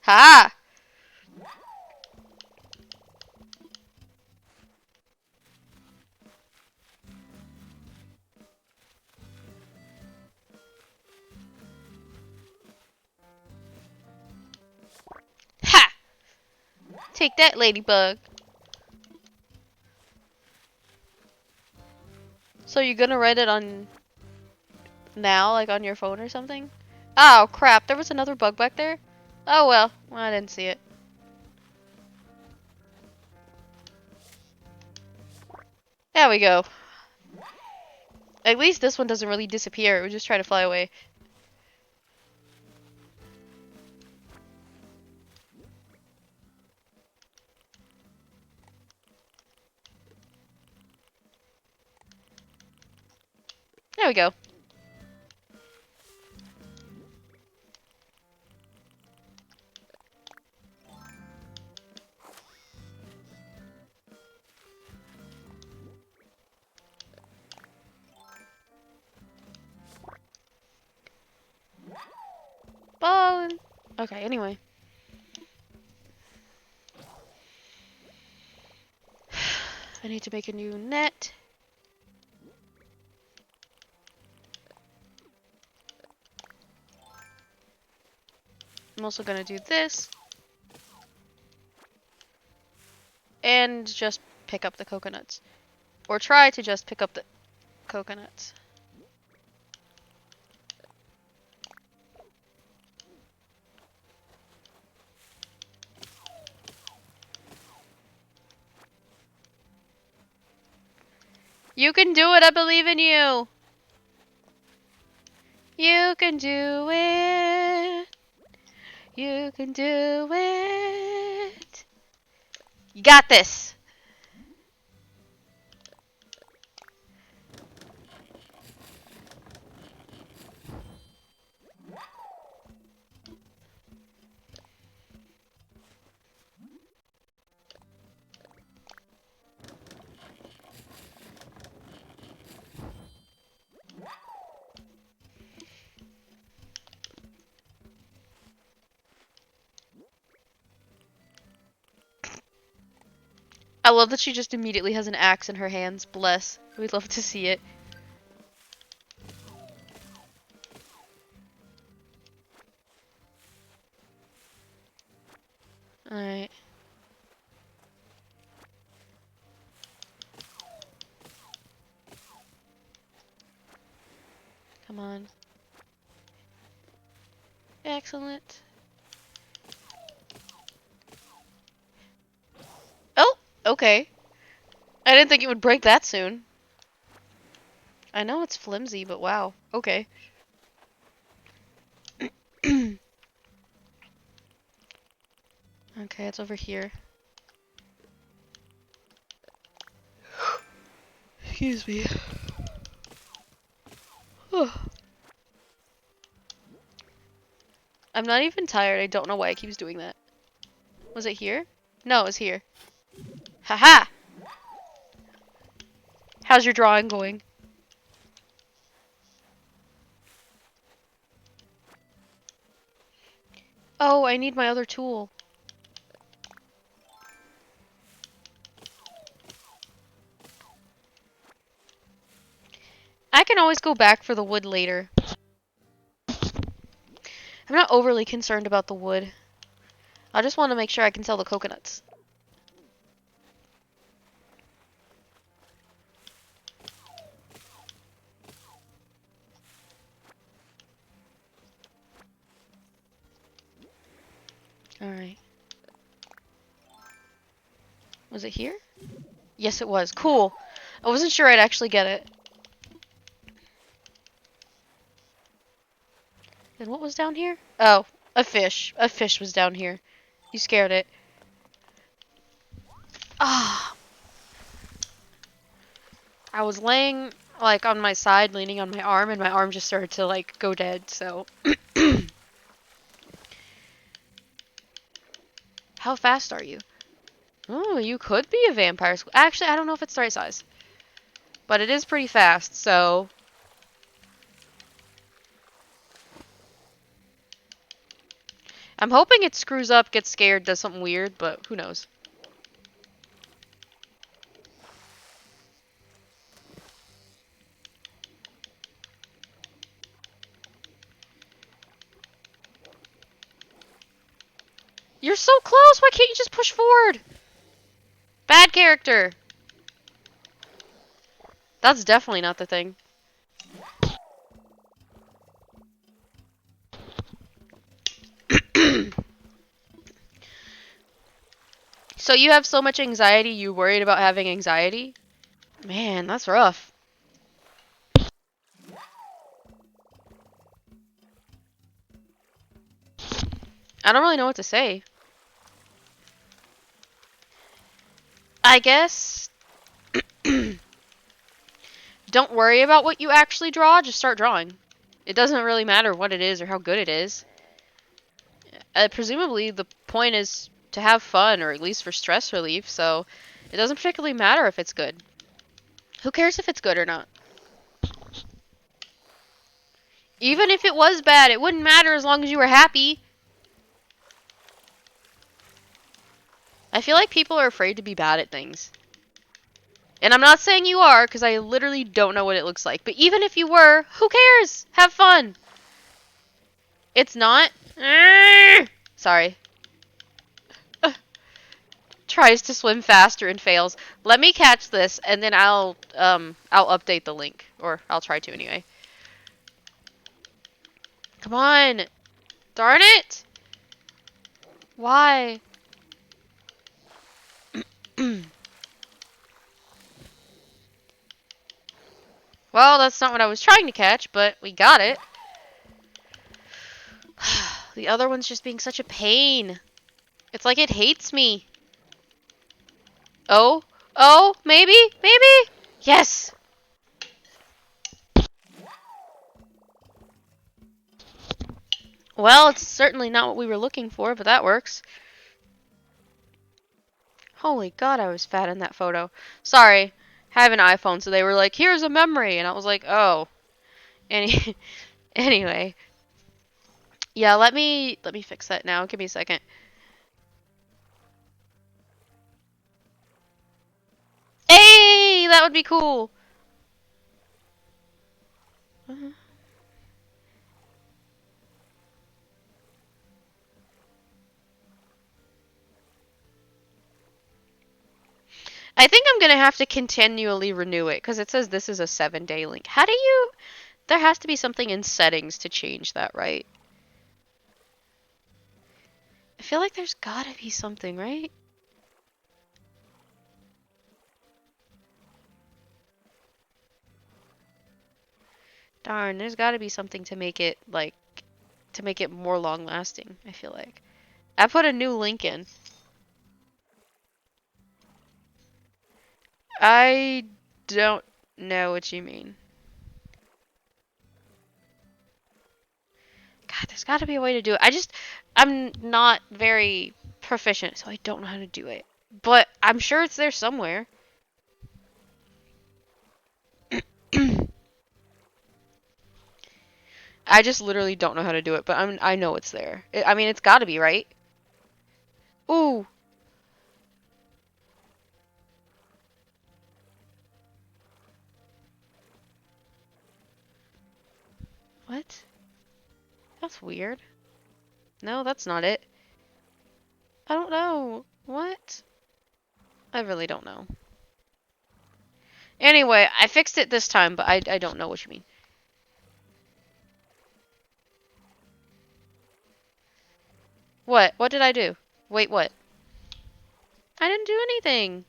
Ha! Ha! Take that, ladybug. So you're gonna write it on now, like on your phone or something? Oh, crap. There was another bug back there? Oh, well. I didn't see it. There we go. At least this one doesn't really disappear. It would just try to fly away. There we go. Bone. Okay, anyway. I need to make a new net. I'm also gonna do this. And just pick up the coconuts. Or try to just pick up the coconuts. You can do it, I believe in you! You can do it! You can do it! You got this! love that she just immediately has an axe in her hands. Bless. We'd love to see it. Alright. Come on. Excellent. Oh! Okay. I didn't think it would break that soon. I know it's flimsy, but wow. Okay. Okay, it's over here. Excuse me. I'm not even tired. I don't know why it keeps doing that. Was it here? No, it was here. Haha! How's your drawing going? Oh, I need my other tool. I can always go back for the wood later. I'm not overly concerned about the wood. I just want to make sure I can sell the coconuts. Alright. Was it here? Yes, it was. Cool. I wasn't sure I'd actually get it. And what was down here? Oh, a fish. A fish was down here. You scared it. Ah. I was laying, like, on my side, leaning on my arm, and my arm just started to, like, go dead, so... How fast are you? Oh, you could be a vampire. Actually, I don't know if it's the right size. But it is pretty fast, so... I'm hoping it screws up, gets scared, does something weird, but who knows. You're so close! Why can't you just push forward? Bad character! That's definitely not the thing. So you have so much anxiety, you worried about having anxiety? Man, that's rough. I don't really know what to say. I guess... Don't worry about what you actually draw, just start drawing. It doesn't really matter what it is or how good it is. Presumably, the point is to have fun, or at least for stress relief, so it doesn't particularly matter if it's good. Who cares if it's good or not? Even if it was bad, it wouldn't matter as long as you were happy. I feel like people are afraid to be bad at things. And I'm not saying you are, because I literally don't know what it looks like. But even if you were, who cares? Have fun. It's not. Sorry. Tries to swim faster and fails. Let me catch this, and then I'll update the link, or I'll try to anyway. Come on. Darn it. Why? Well, that's not what I was trying to catch, but we got it. The other one's just being such a pain. It's like it hates me. Oh? Oh? Maybe? Maybe? Yes! Well, it's certainly not what we were looking for, but that works. Holy God, I was fat in that photo. Sorry. I have an iPhone, so they were like, here's a memory. And I was like, oh. Anyway. Yeah, let me fix that now. Give me a second. that would be cool. I think I'm gonna have to continually renew it because it says this is a 7-day link. How do you? There has to be something in settings to change that, right? I feel like there's gotta be something, right? Darn, there's gotta be something to make it, like, to make it more long lasting, I feel like. I put a new link in. I don't know what you mean. God, there's gotta be a way to do it. I'm not very proficient, so I don't know how to do it. But I'm sure it's there somewhere. I just literally don't know how to do it, but I know it's there. I mean, it's gotta be, right? Ooh. What? That's weird. No, that's not it. I don't know. What? I really don't know. Anyway, I fixed it this time, but I don't know what you mean. What? What did I do? Wait, what? I didn't do anything.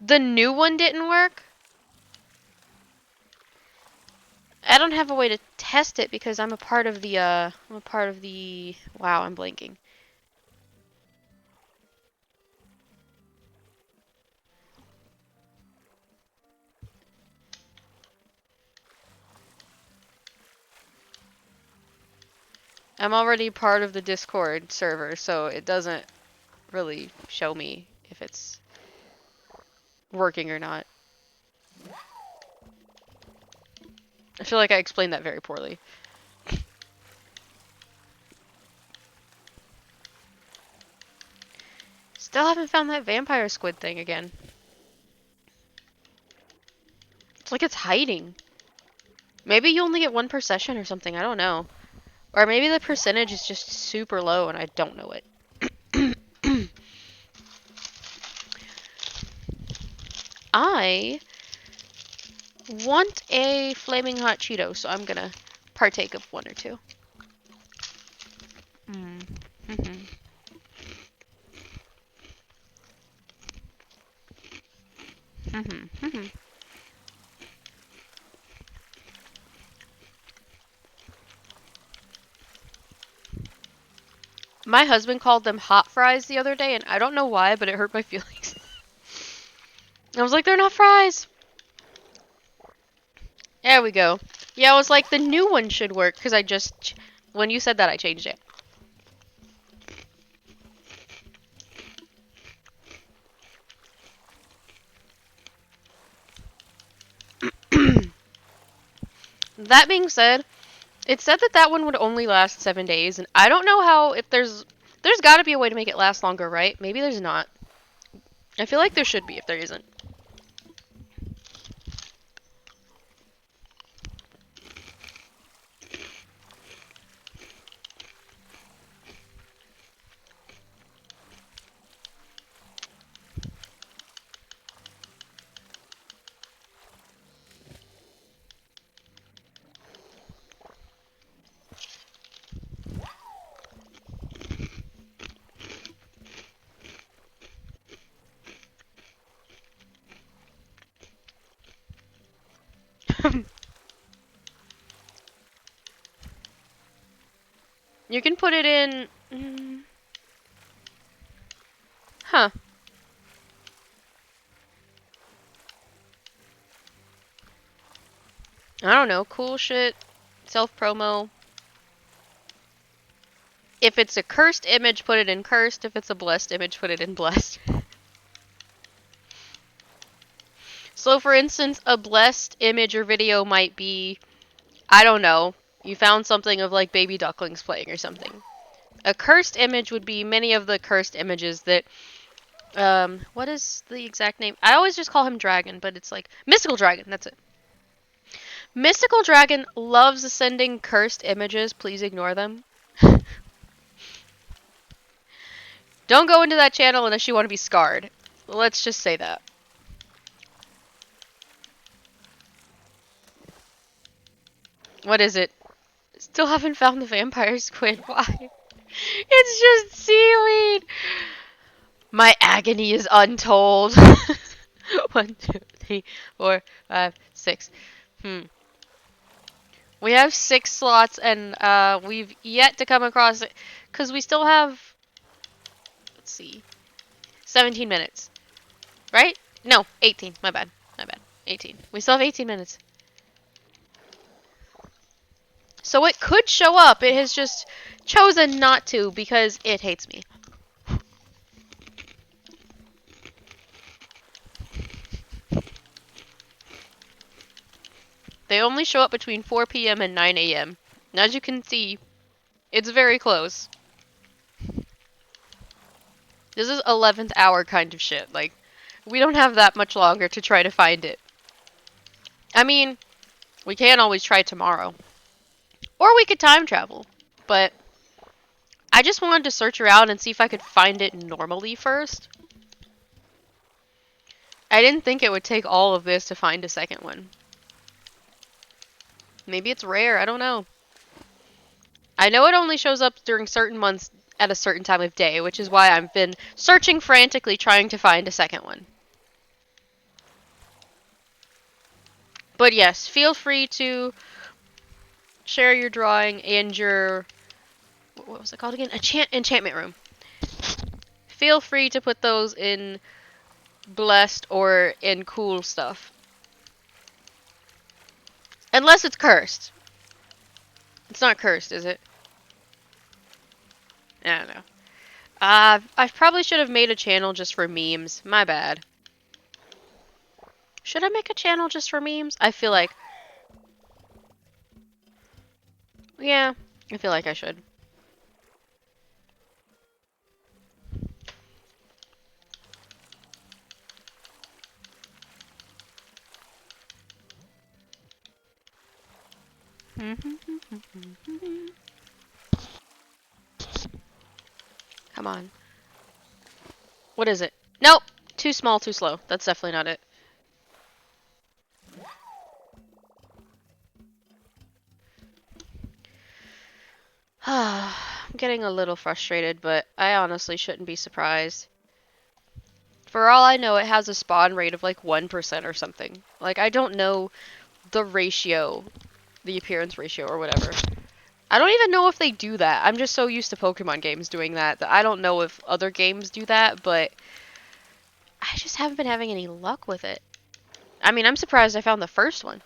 The new one didn't work? I don't have a way to test it because I'm a part of the, wow, I'm blanking. I'm already part of the Discord server, so it doesn't really show me if it's working or not. I feel like I explained that very poorly. Still haven't found that vampire squid thing again. It's like it's hiding. Maybe you only get one per session or something, I don't know. Or maybe the percentage is just super low and I don't know it. I want a flaming hot Cheeto, so I'm gonna partake of one or two. Mm. My husband called them hot fries the other day, and I don't know why, but it hurt my feelings. I was like, they're not fries. There we go. Yeah, I was like, the new one should work, because when you said that, I changed it. That being said, it said that one would only last 7 days, and I don't know how, if there's gotta be a way to make it last longer, right? Maybe there's not. I feel like there should be if there isn't. You can put it in... Huh. I don't know. Cool shit. Self-promo. If it's a cursed image, put it in cursed. If it's a blessed image, put it in blessed. So, for instance, a blessed image or video might be, I don't know, you found something of like baby ducklings playing or something. A cursed image would be many of the cursed images that what is the exact name? I always just call him Dragon, but it's like Mystical Dragon, that's it. Mystical Dragon loves sending cursed images. Please ignore them. Don't go into that channel unless you want to be scarred. Let's just say that. What is it? Still haven't found the vampire squid. Why? It's just seaweed. My agony is untold. 1, 2, 3, 4, 5, 6. We have 6 slots, and we've yet to come across it because we still have. Let's see, 17 minutes, right? No, 18. My bad. My bad. 18. We still have 18 minutes. So it could show up. It has just chosen not to because it hates me. They only show up between 4 p.m. and 9 a.m. And as you can see, it's very close. This is 11th hour kind of shit. Like, we don't have that much longer to try to find it. I mean, we can always try tomorrow. Or we could time travel. But I just wanted to search around and see if I could find it normally first. I didn't think it would take all of this to find a second one. Maybe it's rare, I don't know. I know it only shows up during certain months at a certain time of day, which is why I've been searching frantically trying to find a second one. But yes, feel free to share your drawing and your... what was it called again? Enchantment room. Feel free to put those in blessed or in cool stuff. Unless it's cursed. It's not cursed, is it? I don't know. I probably should have made a channel just for memes. My bad. Should I make a channel just for memes? I feel like... yeah, I feel like I should. Come on. What is it? Nope! Too small, too slow. That's definitely not it. I'm getting a little frustrated, but I honestly shouldn't be surprised. For all I know, it has a spawn rate of like 1% or something. Like, I don't know the ratio, the appearance ratio or whatever. I don't even know if they do that. I'm just so used to Pokemon games doing that I don't know if other games do that, but I just haven't been having any luck with it. I mean, I'm surprised I found the first one.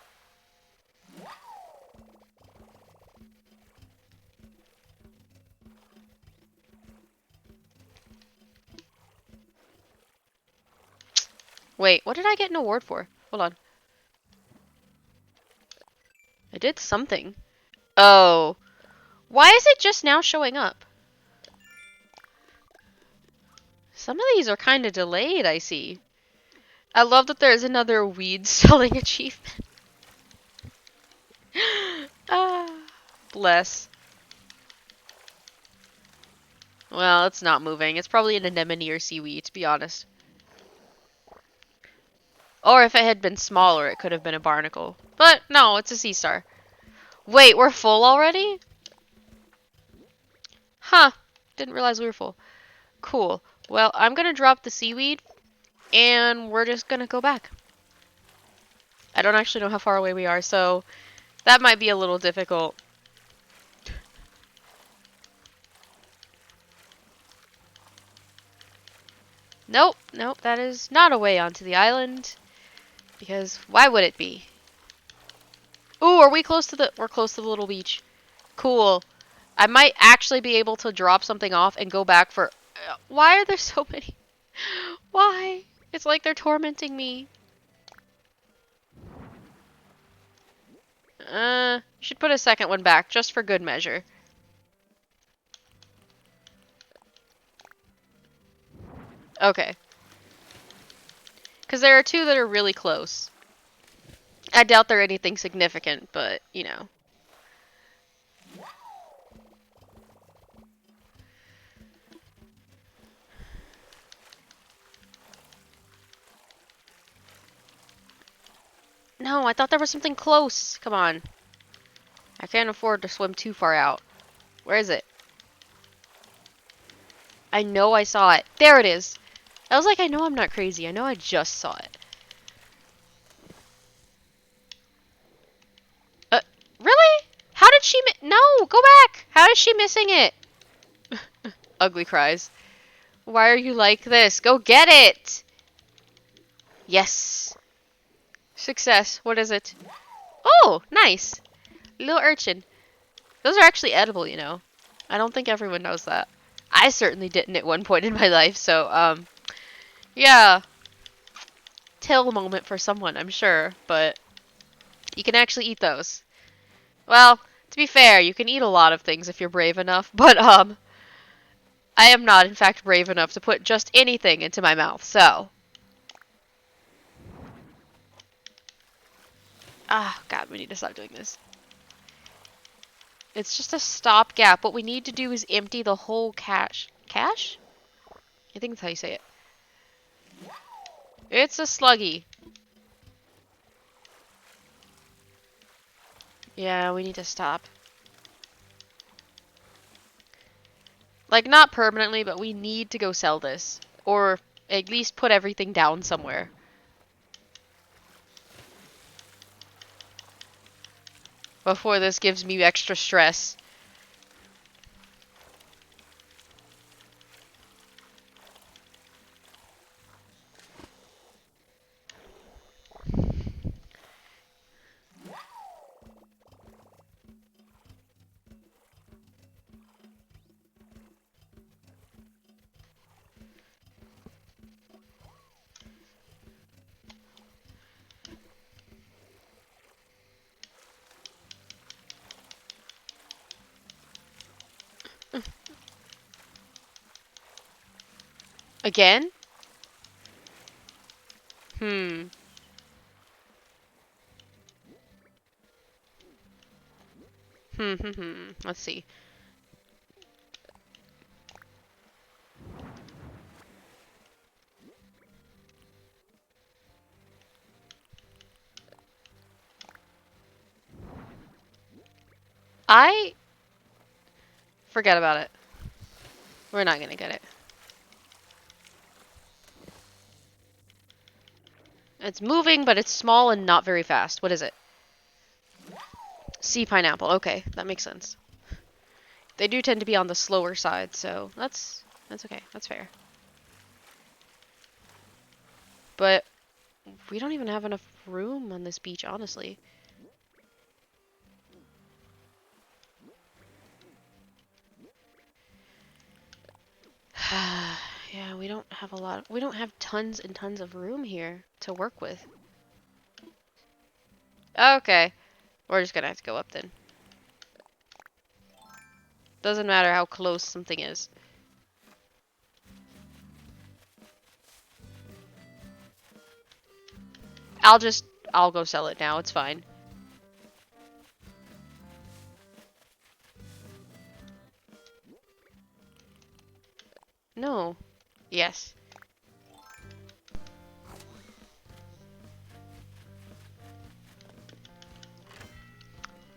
Wait, what did I get an award for? Hold on. I did something. Oh. Why is it just now showing up? Some of these are kind of delayed, I see. I love that there's another weed selling achievement. Ah, bless. Well, it's not moving. It's probably an anemone or seaweed, to be honest. Or if it had been smaller, it could have been a barnacle. But no, it's a sea star. Wait, we're full already? Huh. Didn't realize we were full. Cool. Well, I'm gonna drop the seaweed, and we're just gonna go back. I don't actually know how far away we are, so that might be a little difficult. Nope, nope, that is not a way onto the island. Because why would it be? Ooh, are we close to the... we're close to the little beach. Cool. I might actually be able to drop something off and go back for... why are there so many? Why? It's like they're tormenting me. Should put a second one back, just for good measure. Okay. Because there are two that are really close. I doubt they're anything significant, but, you know. No, I thought there was something close. Come on. I can't afford to swim too far out. Where is it? I know I saw it. There it is. I was like, I know I'm not crazy. I know I just saw it. Really? How did she No, go back! How is she missing it? Ugly cries. Why are you like this? Go get it! Yes. Success. What is it? Oh, nice. Little urchin. Those are actually edible, you know. I don't think everyone knows that. I certainly didn't at one point in my life, so, yeah. Till moment for someone, I'm sure, but you can actually eat those. Well, to be fair, you can eat a lot of things if you're brave enough, but, I am not, in fact, brave enough to put just anything into my mouth, so. Ah, God, we need to stop doing this. It's just a stopgap. What we need to do is empty the whole cache. Cache? I think that's how you say it. It's a sluggy. Yeah, we need to stop. Like, not permanently, but we need to go sell this. Or at least put everything down somewhere. Before this gives me extra stress. Again? Hmm. Let's see. I... Forget about it. We're not gonna get it. It's moving, but it's small and not very fast. What is it? Sea pineapple. Okay, that makes sense. They do tend to be on the slower side, so that's okay. That's fair. But we don't even have enough room on this beach, honestly. Yeah, we don't have a lot. We don't have tons and tons of room here to work with. Okay, we're just gonna have to go up then. Doesn't matter how close something is. I'll go sell it now. It's fine. No. Yes.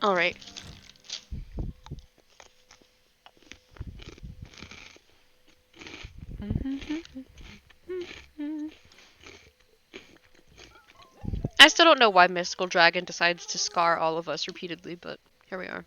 All right. I still don't know why Mystical Dragon decides to scar all of us repeatedly, but here we are.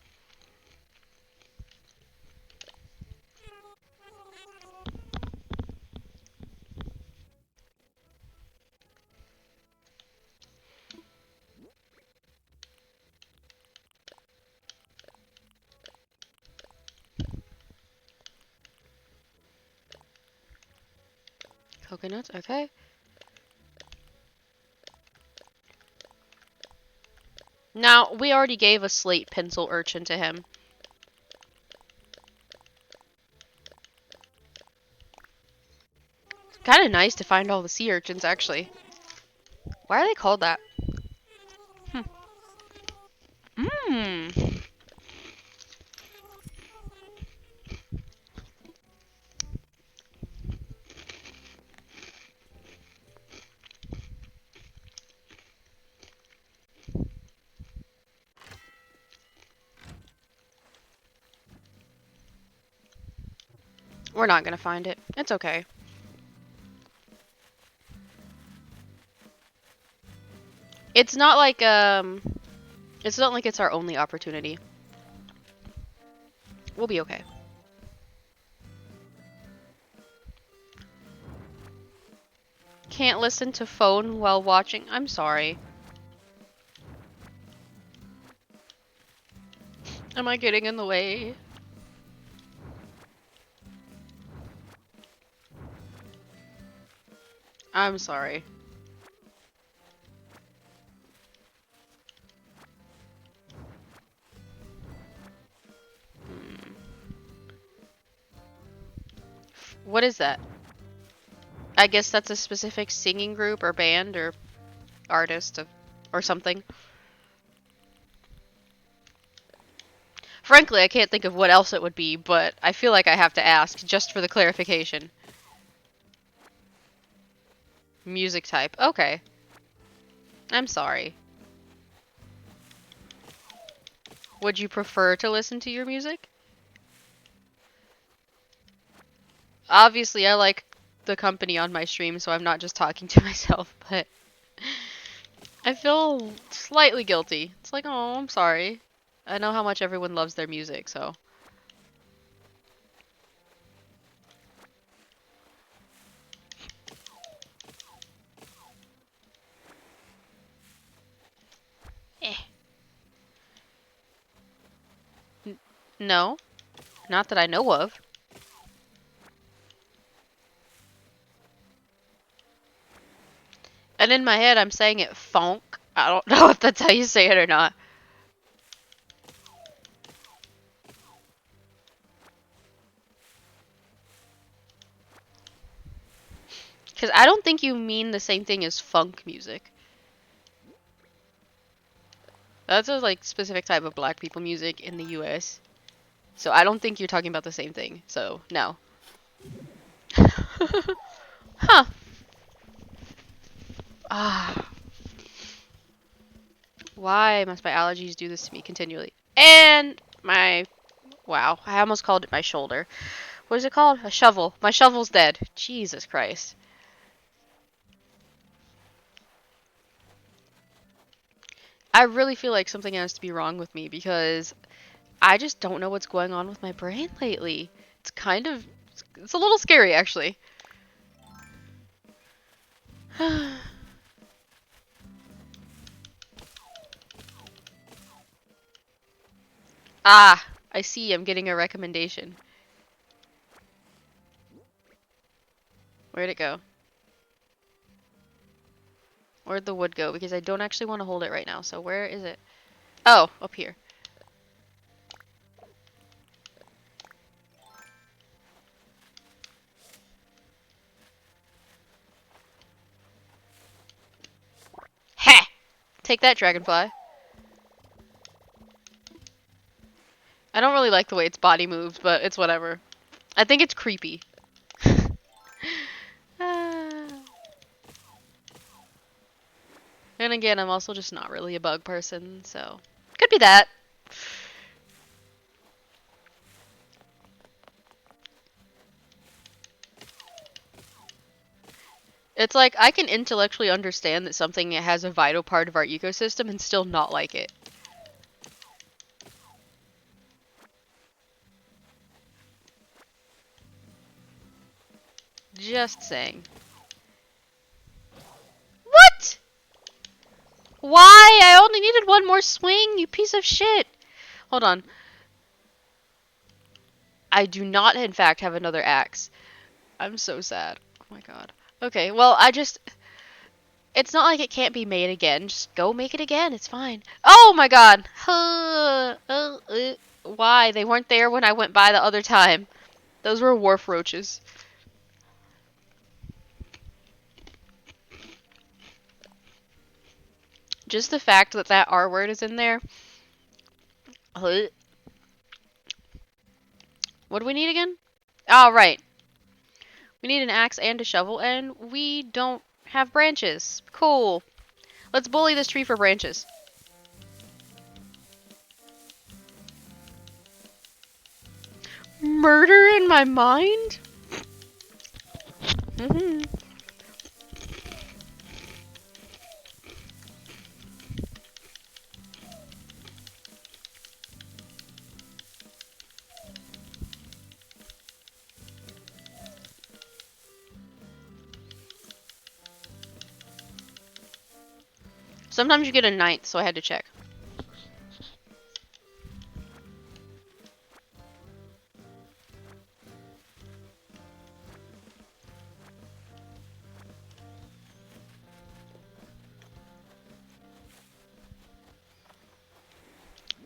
Coconuts, okay. Now, we already gave a slate pencil urchin to him. kind of nice to find all the sea urchins, actually. Why are they called that? Mmm. We're not gonna find it. It's okay. It's not like it's our only opportunity. We'll be okay. Can't listen to phone while watching. I'm sorry. Am I getting in the way? I'm sorry. Hmm. What is that? I guess that's a specific singing group or band or artist or something. Frankly, I can't think of what else it would be, but I feel like I have to ask just for the clarification. Music type. Okay. I'm sorry. Would you prefer to listen to your music? Obviously, I like the company on my stream, so I'm not just talking to myself, but I feel slightly guilty. It's like, oh, I'm sorry. I know how much everyone loves their music, so. Eh. No, not that I know of. And in my head, I'm saying it funk. I don't know if that's how you say it or not. Because I don't think you mean the same thing as funk music. That's a like specific type of black people music in the US. So I don't think you're talking about the same thing. So, no. Huh. Ah. Why must my allergies do this to me continually? And my... Wow, I almost called it my shoulder. What is it called? A shovel. My shovel's dead. Jesus Christ. I really feel like something has to be wrong with me because I just don't know what's going on with my brain lately. It's kind of... It's a little scary, actually. Ah, I see. I'm getting a recommendation. Where'd it go? Where'd the wood go? Because I don't actually want to hold it right now. So where is it? Oh, up here. Ha! Take that, dragonfly. I don't really like the way its body moves, but it's whatever. I think it's creepy. Ah. And again, I'm also just not really a bug person, so could be that. It's like I can intellectually understand that something has a vital part of our ecosystem and still not like it. Just saying. What? Why? I only needed one more swing, you piece of shit. Hold on. I do not, in fact, have another axe. I'm so sad. Oh my god. Okay, well, it's not like it can't be made again. Just go make it again. It's fine. Oh my god. Why? They weren't there when I went by the other time. Those were wharf roaches. Just the fact that that R word is in there. What do we need again? Oh, right. We need an axe and a shovel, and we don't have branches. Cool. Let's bully this tree for branches. Murder in my mind? Mm-hmm. Sometimes you get a ninth, so I had to check.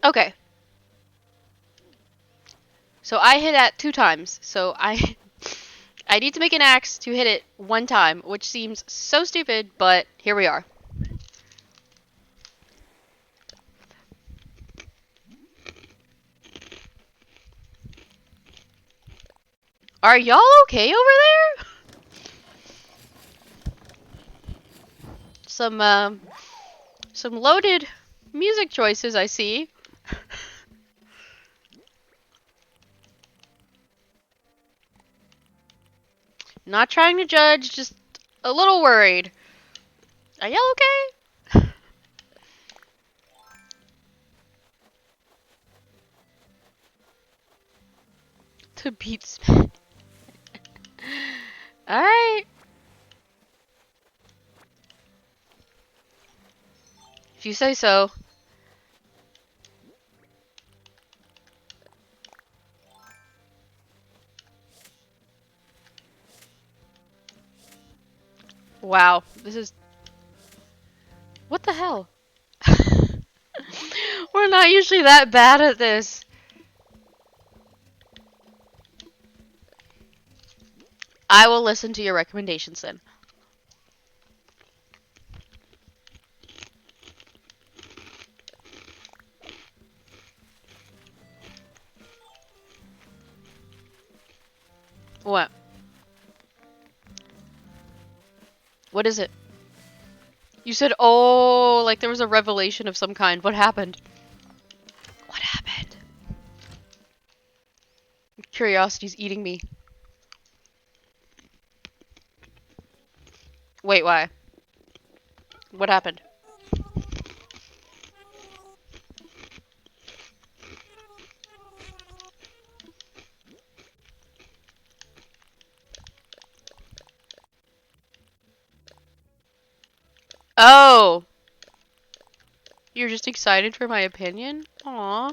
Okay. So I hit at 2 times. So I I need to make an axe to hit it 1 time, which seems so stupid, but here we are. Are y'all okay over there? Some loaded music choices I see. Not trying to judge, just a little worried. Are y'all okay? To beat Smith. Alright. If you say so. Wow, this is... What the hell? We're not usually that bad at this. I will listen to your recommendations then. What? What is it? You said, oh, like there was a revelation of some kind. What happened? What happened? Curiosity's eating me. Wait, why? What happened? Oh! You're just excited for my opinion? Aw.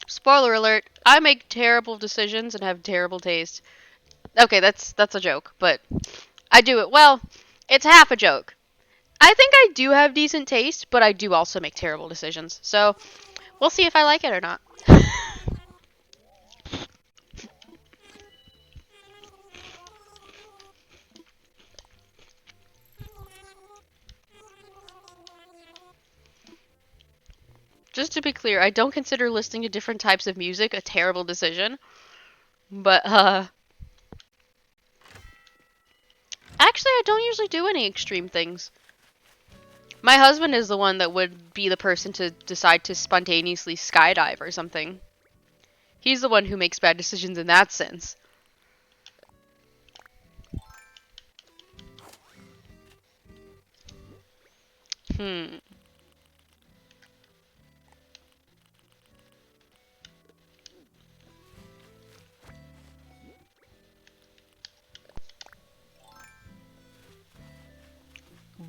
Spoiler alert, I make terrible decisions and have terrible taste. Okay, that's a joke, but I do it well. It's half a joke. I think I do have decent taste, but I do also make terrible decisions. So, we'll see if I like it or not. Just to be clear, I don't consider listening to different types of music a terrible decision. But, actually, I don't usually do any extreme things. My husband is the one that would be the person to decide to spontaneously skydive or something. He's the one who makes bad decisions in that sense. Hmm.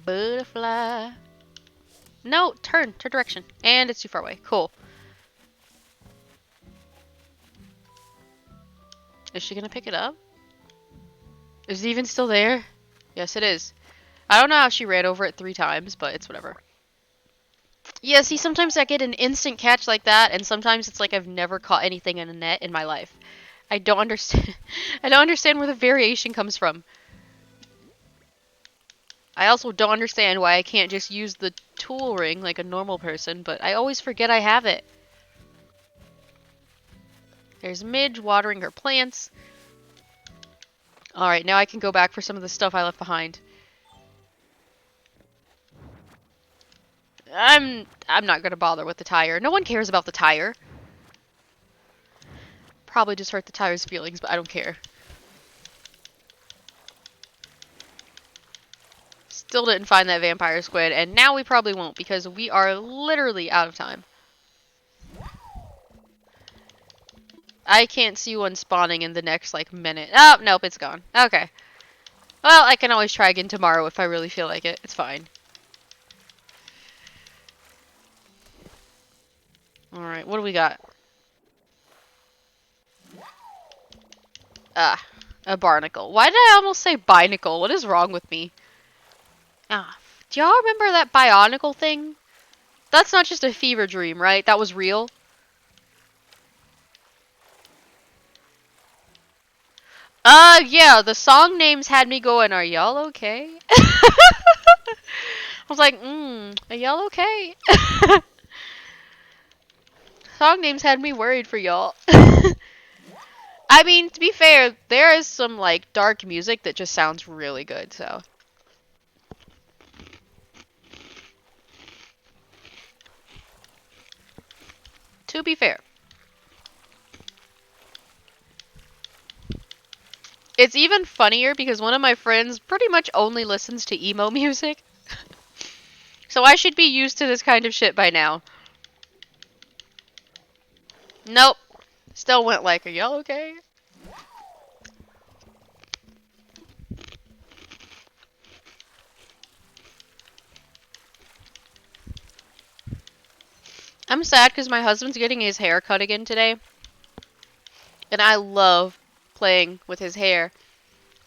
Butterfly. No, turn direction. And it's too far away. Cool. Is she gonna pick it up? Is it even still there? Yes, it is. I don't know how she ran over it 3 times, but it's whatever. Yeah, see, sometimes I get an instant catch like that, and sometimes it's like I've never caught anything in a net in my life. I don't understand. I don't understand where the variation comes from. I also don't understand why I can't just use the tool ring like a normal person, but I always forget I have it. There's Midge watering her plants. Alright, now I can go back for some of the stuff I left behind. I'm not gonna bother with the tire. No one cares about the tire. Probably just hurt the tire's feelings, but I don't care. Still didn't find that vampire squid, and now we probably won't because we are literally out of time. I can't see one spawning in the next, like, minute. Oh, nope, it's gone. Okay. Well, I can always try again tomorrow if I really feel like it. It's fine. Alright, what do we got? Ah, a barnacle. Why did I almost say binacle? What is wrong with me? Ah, do y'all remember that bionicle thing? That's not just a fever dream, right? That was real. Yeah, the song names had me going, are y'all okay? I was like, are y'all okay? Song names had me worried for y'all. I mean, to be fair, there is some, like, dark music that just sounds really good, so. To be fair. It's even funnier because one of my friends pretty much only listens to emo music. So I should be used to this kind of shit by now. Nope. Still went like, are y'all okay? I'm sad because my husband's getting his hair cut again today. And I love playing with his hair.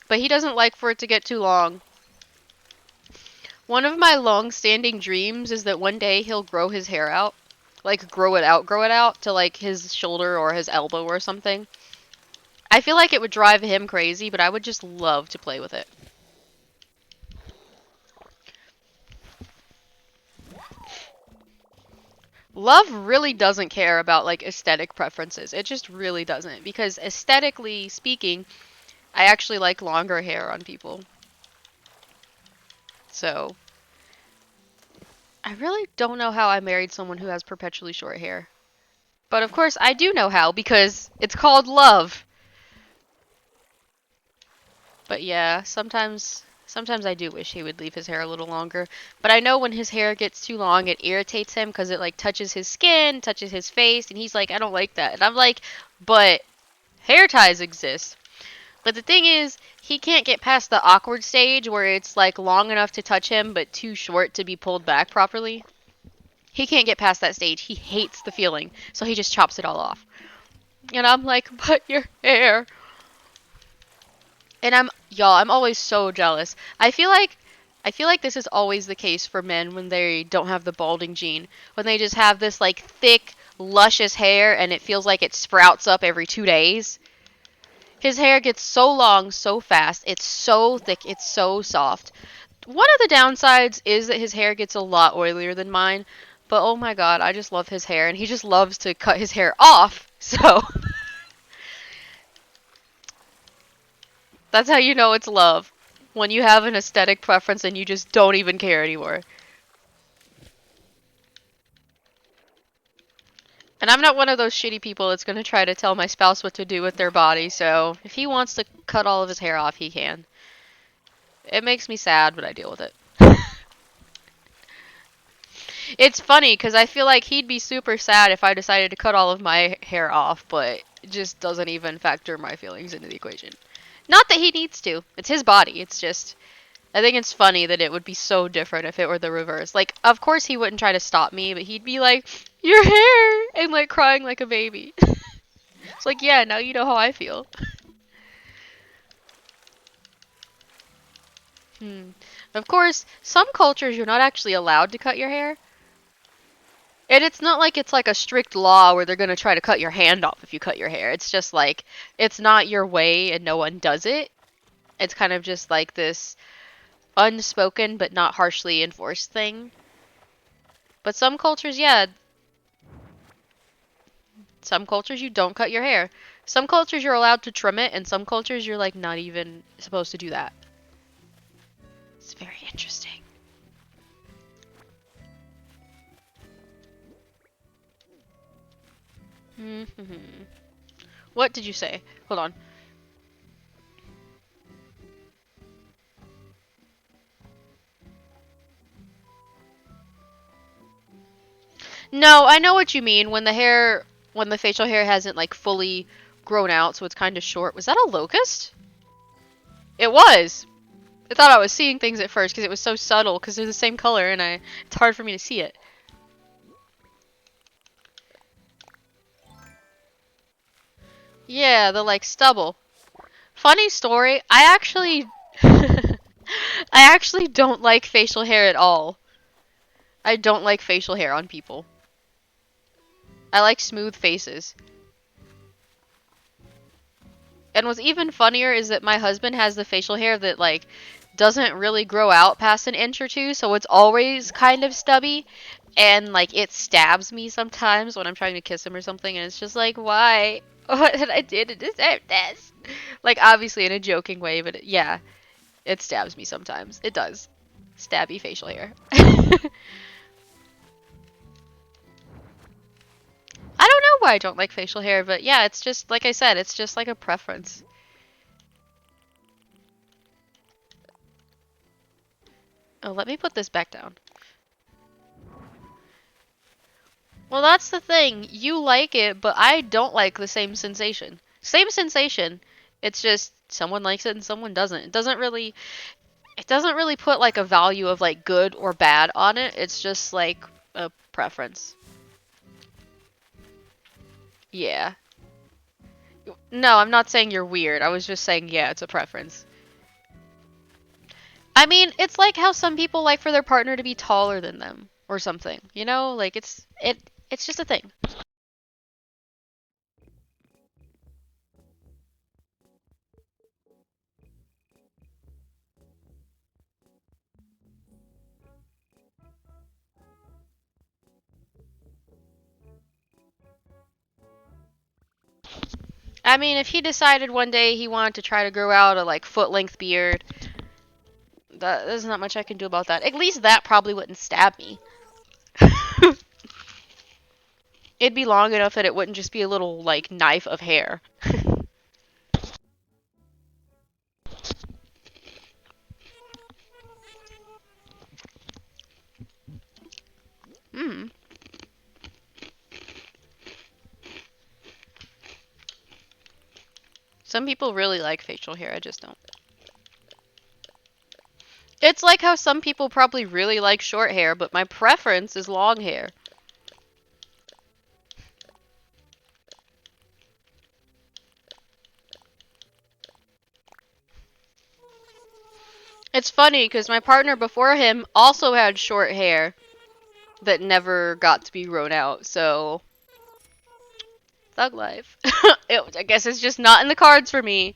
But he doesn't like for it to get too long. One of my long-standing dreams is that one day he'll grow his hair out. Like, grow it out to, like, his shoulder or his elbow or something. I feel like it would drive him crazy, but I would just love to play with it. Love really doesn't care about, like, aesthetic preferences. It just really doesn't. Because aesthetically speaking, I actually like longer hair on people. So, I really don't know how I married someone who has perpetually short hair. But of course, I do know how, because it's called love. But yeah, sometimes I do wish he would leave his hair a little longer. But I know when his hair gets too long, it irritates him because it like touches his skin, touches his face, and he's like, I don't like that. And I'm like, but hair ties exist. But the thing is, he can't get past the awkward stage where it's like long enough to touch him but too short to be pulled back properly. He can't get past that stage. He hates the feeling, so he just chops it all off. And I'm like, but your hair. And I'm always so jealous. I feel like this is always the case for men when they don't have the balding gene. When they just have this like thick, luscious hair and it feels like it sprouts up every 2 days. His hair gets so long so fast. It's so thick, it's so soft. One of the downsides is that his hair gets a lot oilier than mine. But oh my god, I just love his hair and he just loves to cut his hair off. So that's how you know it's love. When you have an aesthetic preference and you just don't even care anymore. And I'm not one of those shitty people that's gonna try to tell my spouse what to do with their body, so if he wants to cut all of his hair off, he can. It makes me sad, but I deal with it. It's funny, because I feel like he'd be super sad if I decided to cut all of my hair off, but it just doesn't even factor my feelings into the equation. Not that he needs to. It's his body. It's just, I think it's funny that it would be so different if it were the reverse. Like, of course he wouldn't try to stop me, but he'd be like, your hair! And like crying like a baby. It's like, yeah, now you know how I feel. Of course, some cultures you're not actually allowed to cut your hair. And it's not like it's like a strict law where they're gonna try to cut your hand off if you cut your hair. It's just like, it's not your way and no one does it. It's kind of just like this unspoken but not harshly enforced thing. But some cultures, yeah, some cultures you don't cut your hair. Some cultures you're allowed to trim it, and some cultures you're like not even supposed to do that. It's very interesting. What did you say? Hold on. No, I know what you mean when the facial hair hasn't like fully grown out, so it's kind of short. Was that a locust? It was. I thought I was seeing things at first because it was so subtle because they're the same color and it's hard for me to see it. Yeah, the like stubble. Funny story, I actually I actually don't like facial hair at all. I don't like facial hair on people. I like smooth faces. And what's even funnier is that my husband has the facial hair that like doesn't really grow out past an inch or two, so it's always kind of stubby and like it stabs me sometimes when I'm trying to kiss him or something and it's just like, why? What did I do to deserve this? Like obviously in a joking way, but yeah, it stabs me sometimes. It does. Stabby facial hair. I don't know why I don't like facial hair, but yeah, it's just like I said, it's just like a preference. Oh, let me put this back down. Well, that's the thing. You like it, but I don't like the same sensation. Same sensation. It's just someone likes it and someone doesn't. It doesn't really put like a value of like good or bad on it. It's just like a preference. Yeah. No, I'm not saying you're weird. I was just saying yeah, it's a preference. I mean, it's like how some people like for their partner to be taller than them or something. You know, like it's just a thing. I mean, if he decided one day he wanted to try to grow out a like foot length beard, there's not much I can do about that. At least that probably wouldn't stab me. It'd be long enough that it wouldn't just be a little like knife of hair. Hmm. Some people really like facial hair, I just don't. It's like how some people probably really like short hair, but my preference is long hair. It's funny because my partner before him also had short hair that never got to be grown out, so thug life. I guess it's just not in the cards for me.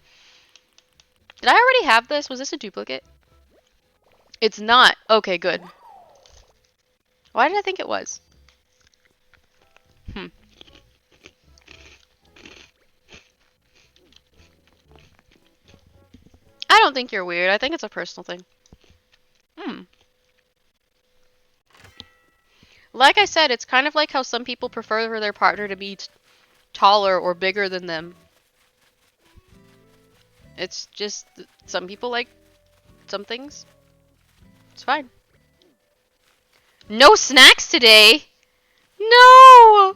Did I already have this? Was this a duplicate? It's not. Okay, good. Why did I think it was? Hmm. I don't think you're weird. I think it's a personal thing. Hmm. Like I said, it's kind of like how some people prefer for their partner to be taller or bigger than them. It's just some people like some things. It's fine. No snacks today. No.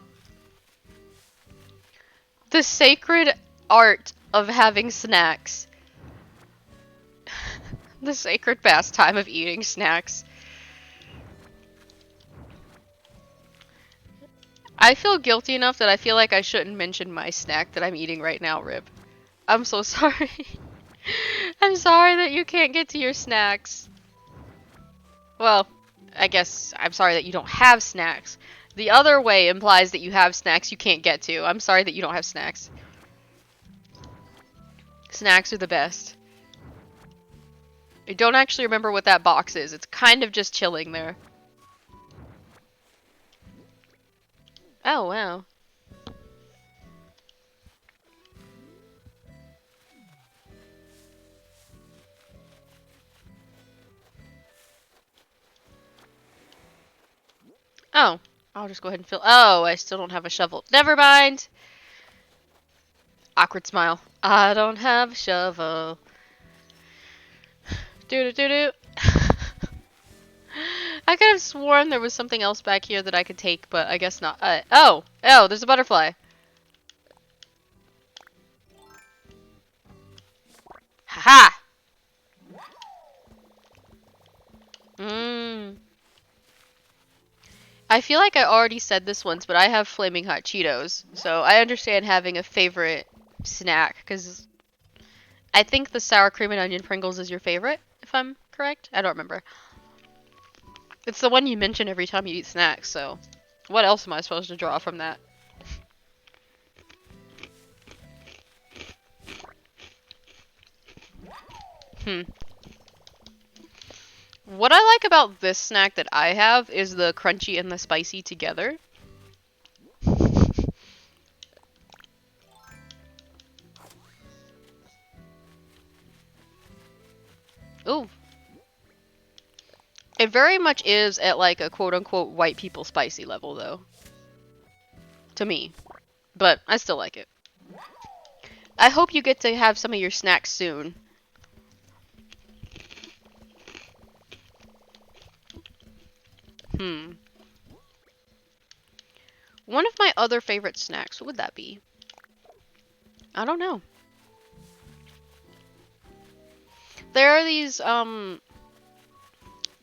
The sacred art of having snacks. The sacred pastime of eating snacks. I feel guilty enough that I feel like I shouldn't mention my snack that I'm eating right now, Rib. I'm so sorry. I'm sorry that you can't get to your snacks. Well, I guess I'm sorry that you don't have snacks. The other way implies that you have snacks you can't get to. I'm sorry that you don't have snacks. Snacks are the best. I don't actually remember what that box is. It's kind of just chilling there. Oh, wow. Oh, I'll just go ahead and fill. Oh, I still don't have a shovel. Never mind. Awkward smile. I don't have a shovel. Doo doo doo doo. I could have sworn there was something else back here that I could take, but I guess not. Oh, there's a butterfly. Haha. Mmm. I feel like I already said this once, but I have Flaming Hot Cheetos, so I understand having a favorite snack, because I think the sour cream and onion Pringles is your favorite, if I'm correct. I don't remember. It's the one you mention every time you eat snacks, so what else am I supposed to draw from that? Hmm. What I like about this snack that I have is the crunchy and the spicy together. Ooh. It very much is at like a quote-unquote white people spicy level, though. To me. But I still like it. I hope you get to have some of your snacks soon. Hmm. One of my other favorite snacks, what would that be? I don't know. There are these,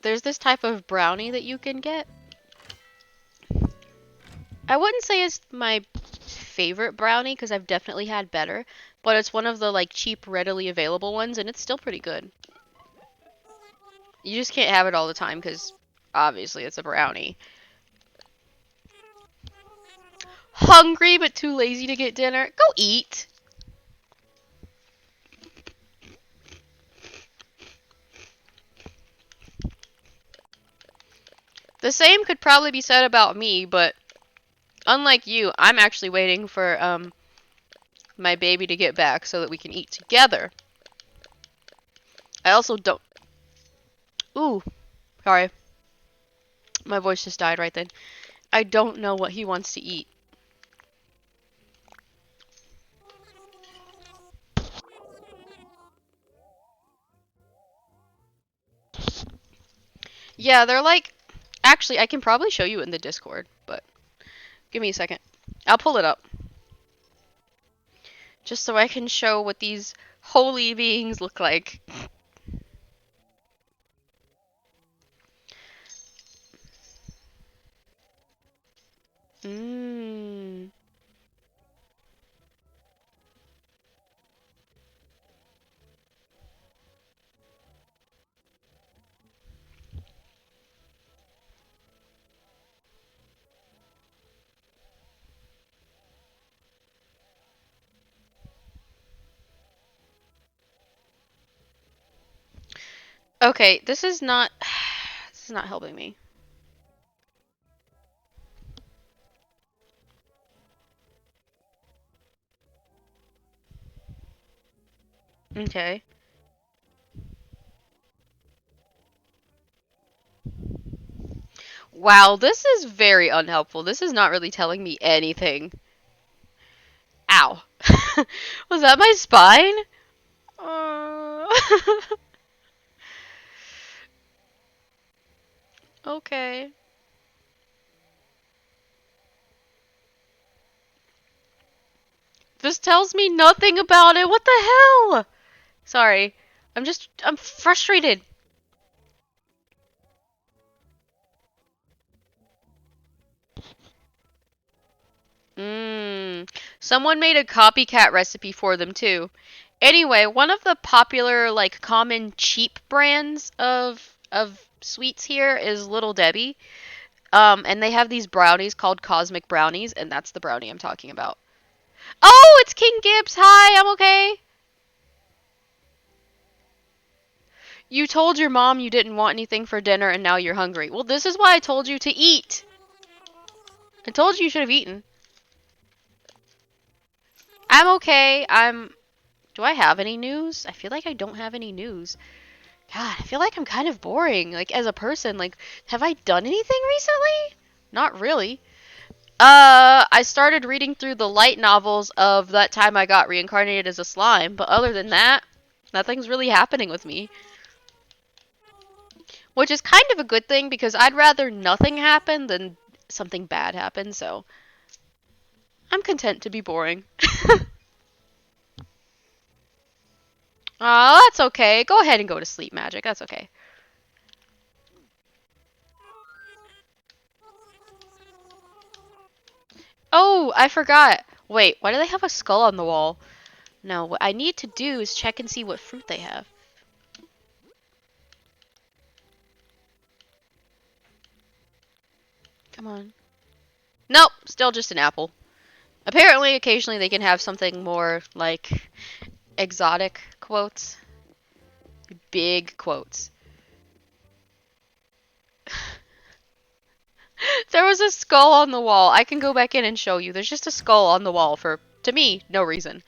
there's this type of brownie that you can get. I wouldn't say it's my favorite brownie, because I've definitely had better, but it's one of the, like, cheap, readily available ones, and it's still pretty good. You just can't have it all the time, because obviously it's a brownie. Hungry, but too lazy to get dinner? Go eat! The same could probably be said about me, but unlike you, I'm actually waiting for, my baby to get back so that we can eat together. I also don't... Ooh, sorry. My voice just died right then. I don't know what he wants to eat. Yeah, they're like... Actually, I can probably show you in the Discord, but give me a second. I'll pull it up. Just so I can show what these holy beings look like. Mmm. Okay, this is not... This is not helping me. Okay. Wow, this is very unhelpful. This is not really telling me anything. Ow. Was that my spine? Uh... okay. This tells me nothing about it. What the hell? Sorry. I'm frustrated. Mmm. Someone made a copycat recipe for them too. Anyway, one of the popular, like, common cheap brands of sweets here is Little Debbie. And they have these brownies called Cosmic Brownies, and that's the brownie I'm talking about. Oh, it's King Gibbs. Hi, I'm okay. You told your mom you didn't want anything for dinner and now you're hungry. Well, this is why I told you to eat. I told you should have eaten. I'm okay. Do I have any news? I feel like I don't have any news. God, I feel like I'm kind of boring. Like, as a person, like, have I done anything recently? Not really. I started reading through the light novels of that time I got reincarnated as a slime, but other than that, nothing's really happening with me. Which is kind of a good thing because I'd rather nothing happen than something bad happen, so I'm content to be boring. That's okay. Go ahead and go to sleep, Magic. That's okay. Oh, I forgot. Wait, why do they have a skull on the wall? No, what I need to do is check and see what fruit they have. Come on. Nope, still just an apple. Apparently, occasionally they can have something more, like, exotic quotes. Big quotes. There was a skull on the wall. I can go back in and show you. There's just a skull on the wall for, to me, no reason.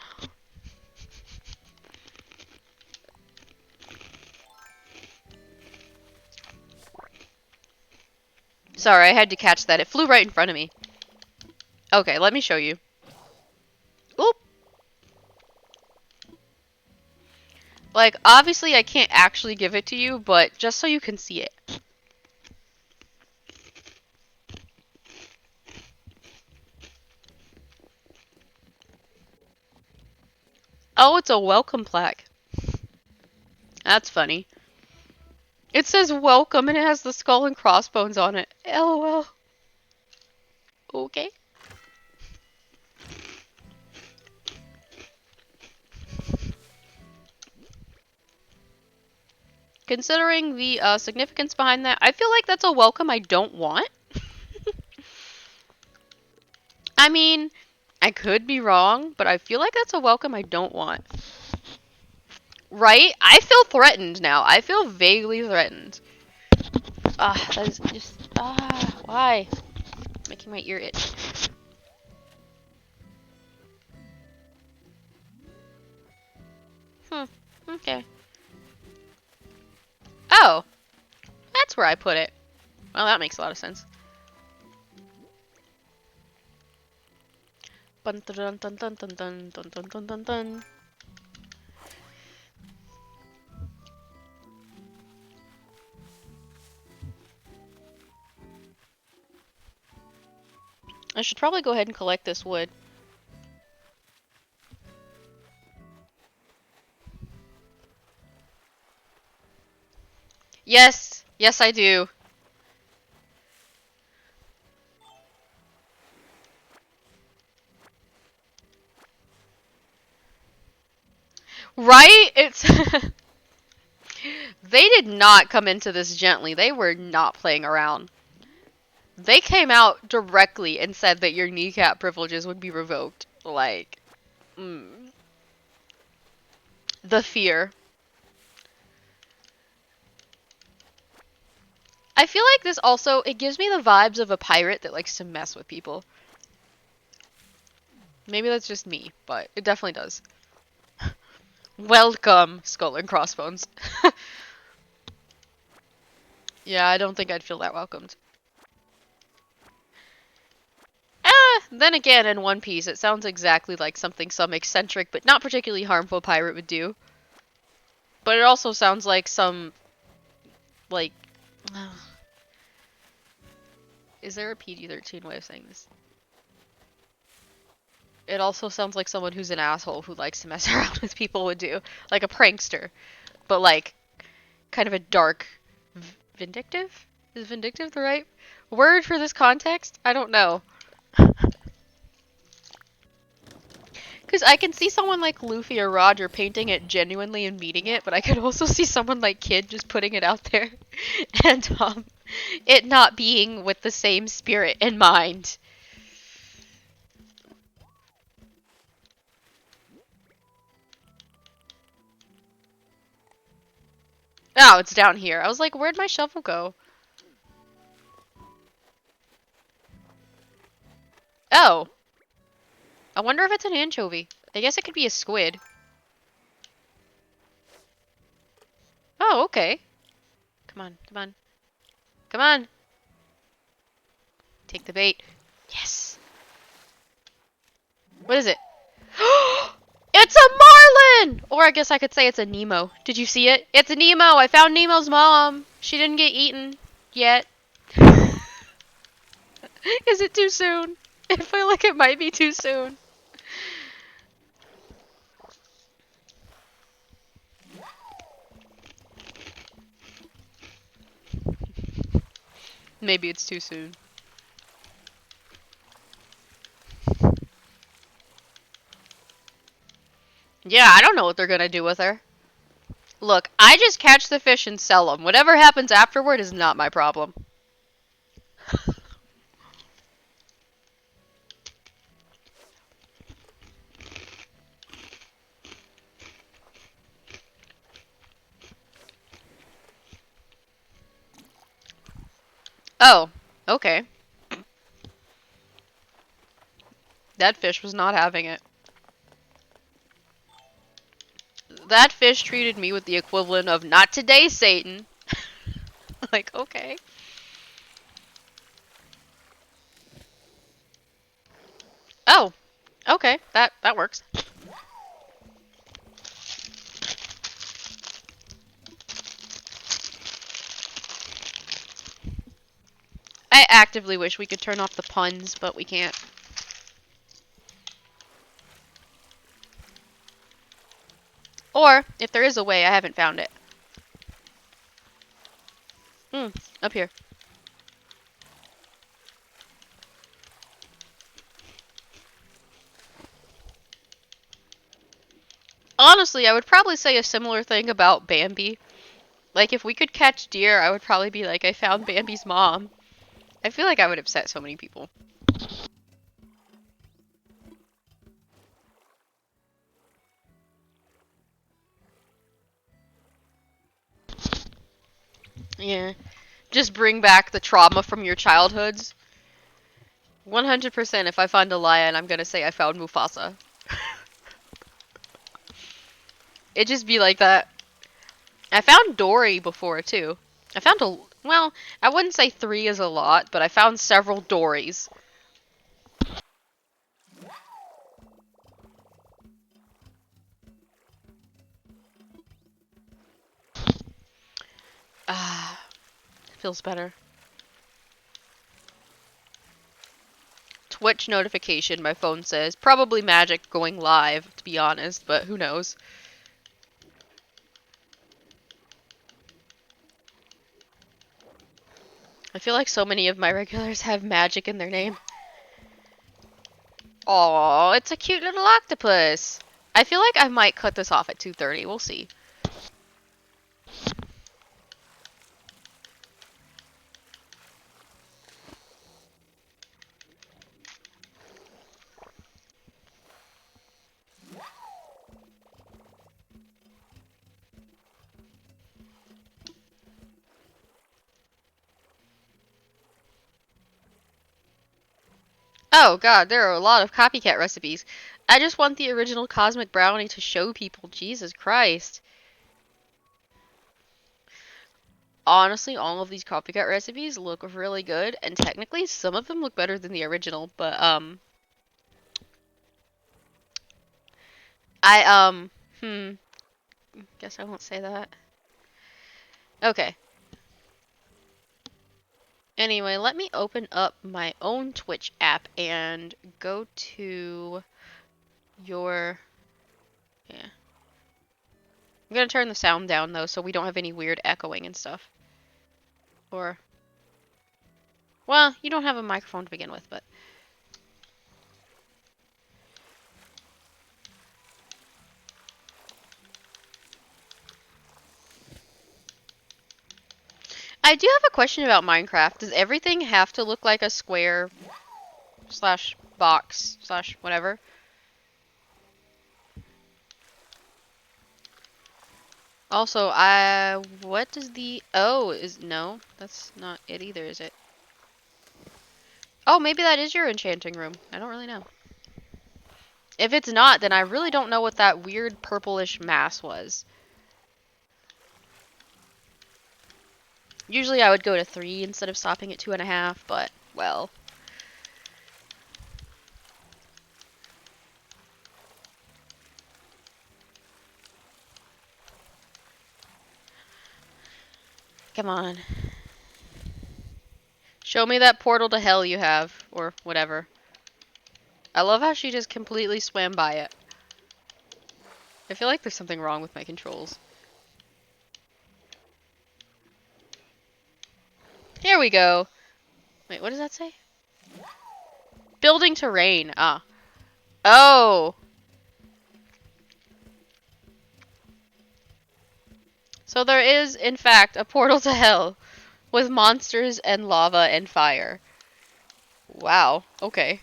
Sorry, I had to catch that. It flew right in front of me. Okay, let me show you. Oop. Like, obviously I can't actually give it to you, but just so you can see it. Oh, it's a welcome plaque. That's funny. It says welcome and it has the skull and crossbones on it. LOL. Okay. Considering the significance behind that, I feel like that's a welcome I don't want. I mean, I could be wrong, but I feel like that's a welcome I don't want. Right? I feel threatened now. I feel vaguely threatened. That is just, why? Making my ear itch. Okay. Oh, that's where I put it. Well, that makes a lot of sense. Dun dun dun dun dun dun dun dun dun dun dun. I should probably go ahead and collect this wood. Yes! Yes, I do. Right? It's... They did not come into this gently. They were not playing around. They came out directly and said that your kneecap privileges would be revoked. Like, the fear. I feel like this also, it gives me the vibes of a pirate that likes to mess with people. Maybe that's just me, but it definitely does. Welcome, Skull and Crossbones. Yeah, I don't think I'd feel that welcomed. Then again, in One Piece, it sounds exactly like something some eccentric but not particularly harmful pirate would do. But it also sounds like some, like... Is there a PG-13 way of saying this? It also sounds like someone who's an asshole who likes to mess around with people would do. Like a prankster. But like, kind of a dark... Vindictive? Is vindictive the right word for this context? I don't know. Because I can see someone like Luffy or Roger painting it genuinely and meaning it, but I could also see someone like Kid just putting it out there and it not being with the same spirit in mind. Oh, it's down here. I was like, where'd my shovel go? Oh. I wonder if it's an anchovy. I guess it could be a squid. Oh, okay. Come on, come on. Come on. Take the bait. Yes. What is it? It's a marlin! Or I guess I could say it's a Nemo. Did you see it? It's a Nemo! I found Nemo's mom! She didn't get eaten. Yet. Is it too soon? I feel like it might be too soon. Maybe it's too soon. Yeah, I don't know what they're gonna do with her. Look, I just catch the fish and sell them. Whatever happens afterward is not my problem. Oh, okay. That fish was not having it. That fish treated me with the equivalent of "not today, Satan." Like, okay. Oh, okay. That works. I actively wish we could turn off the puns, but we can't. Or, if there is a way, I haven't found it. Up here. Honestly, I would probably say a similar thing about Bambi. Like, if we could catch deer, I would probably be like, I found Bambi's mom. I feel like I would upset so many people. Yeah. Just bring back the trauma from your childhoods. 100% if I find a lion, I'm gonna say I found Mufasa. It just be like that. I found Dory before, too. I found well, I wouldn't say 3 is a lot, but I found several Dories. Ah, feels better. Twitch notification, my phone says. Probably Magic going live, to be honest, but who knows. I feel like so many of my regulars have Magic in their name. Oh, it's a cute little octopus. I feel like I might cut this off at 2:30. We'll see. Oh god, there are a lot of copycat recipes. I just want the original Cosmic Brownie to show people. Jesus Christ. Honestly, all of these copycat recipes look really good, and technically some of them look better than the original, but I guess I won't say that. Okay. Anyway, let me open up my own Twitch app and go to your... Yeah. I'm gonna turn the sound down, though, so we don't have any weird echoing and stuff. Or... Well, you don't have a microphone to begin with, but... I do have a question about Minecraft. Does everything have to look like a square slash box slash whatever? Also, what does the no, that's not it either, is it? Oh, maybe that is your enchanting room. I don't really know. If it's not, then I really don't know what that weird purplish mass was. Usually I would go to 3 instead of stopping at 2.5, but, well. Come on. Show me that portal to hell you have, or whatever. I love how she just completely swam by it. I feel like there's something wrong with my controls. Here we go. Wait, what does that say? Building terrain. Ah. Oh! So there is, in fact, a portal to hell with monsters and lava and fire. Wow. Okay.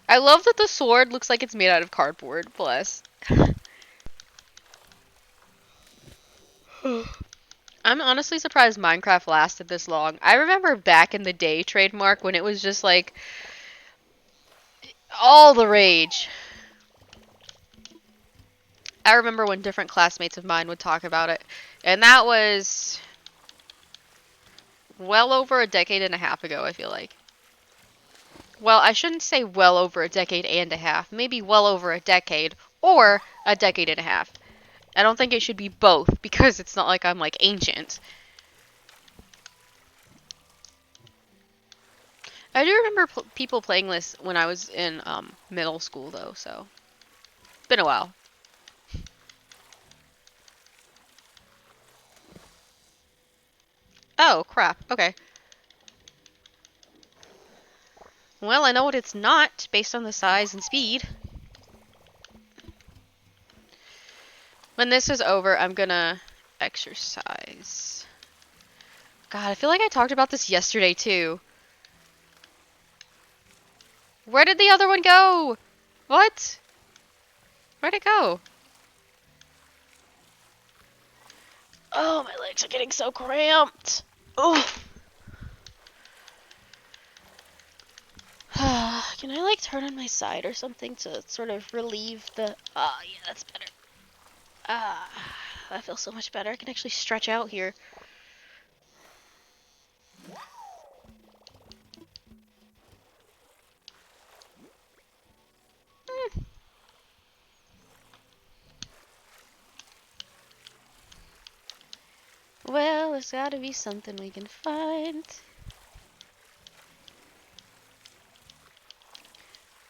I love that the sword looks like it's made out of cardboard. Bless. I'm honestly surprised Minecraft lasted this long. I remember back in the day, Trademark, when it was just like all the rage. I remember when different classmates of mine would talk about it. And that was well over a decade and a half ago, I feel like. Well, I shouldn't say well over a decade and a half. Maybe well over a decade or a decade and a half. I don't think it should be both because it's not like I'm like ancient. I do remember people playing this when I was in middle school though, so it's been a while. Oh, crap. Okay. Well, I know what it's not based on the size and speed. When this is over, I'm gonna exercise. God, I feel like I talked about this yesterday too. Where did the other one go? What? Where'd it go? Oh, my legs are getting so cramped. Oh. Can I like turn on my side or something to sort of relieve the... Ah, yeah, that's better. Ah, that feels so much better. I can actually stretch out here. Well, there's gotta be something we can find.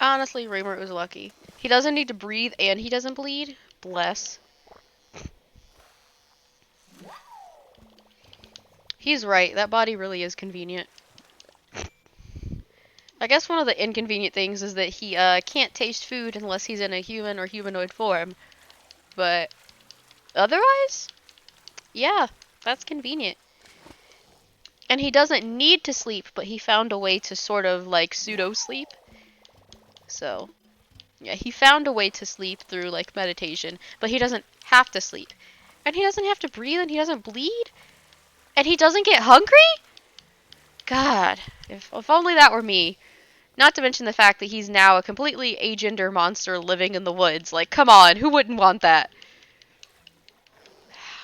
Honestly, Raymer was lucky. He doesn't need to breathe and he doesn't bleed. Bless. He's right. That body really is convenient. I guess one of the inconvenient things is that he can't taste food unless he's in a human or humanoid form. But otherwise, yeah, that's convenient. And he doesn't need to sleep, but he found a way to sort of like pseudo sleep. So, yeah, he found a way to sleep through like meditation, but he doesn't have to sleep. And he doesn't have to breathe and he doesn't bleed. And he doesn't get hungry? God, if only that were me. Not to mention the fact that he's now a completely agender monster living in the woods. Like, come on, who wouldn't want that?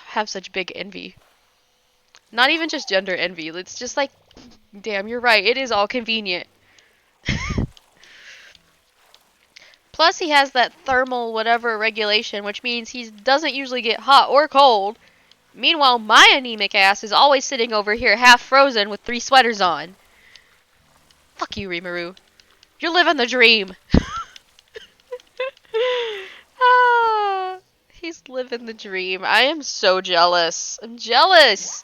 Have such big envy. Not even just gender envy. It's just like, damn, you're right. It is all convenient. Plus, he has that thermal whatever regulation, which means he doesn't usually get hot or cold. Meanwhile, my anemic ass is always sitting over here half frozen with 3 sweaters on. Fuck you, Rimuru. You're living the dream. Ah, he's living the dream. I am so jealous. I'm jealous.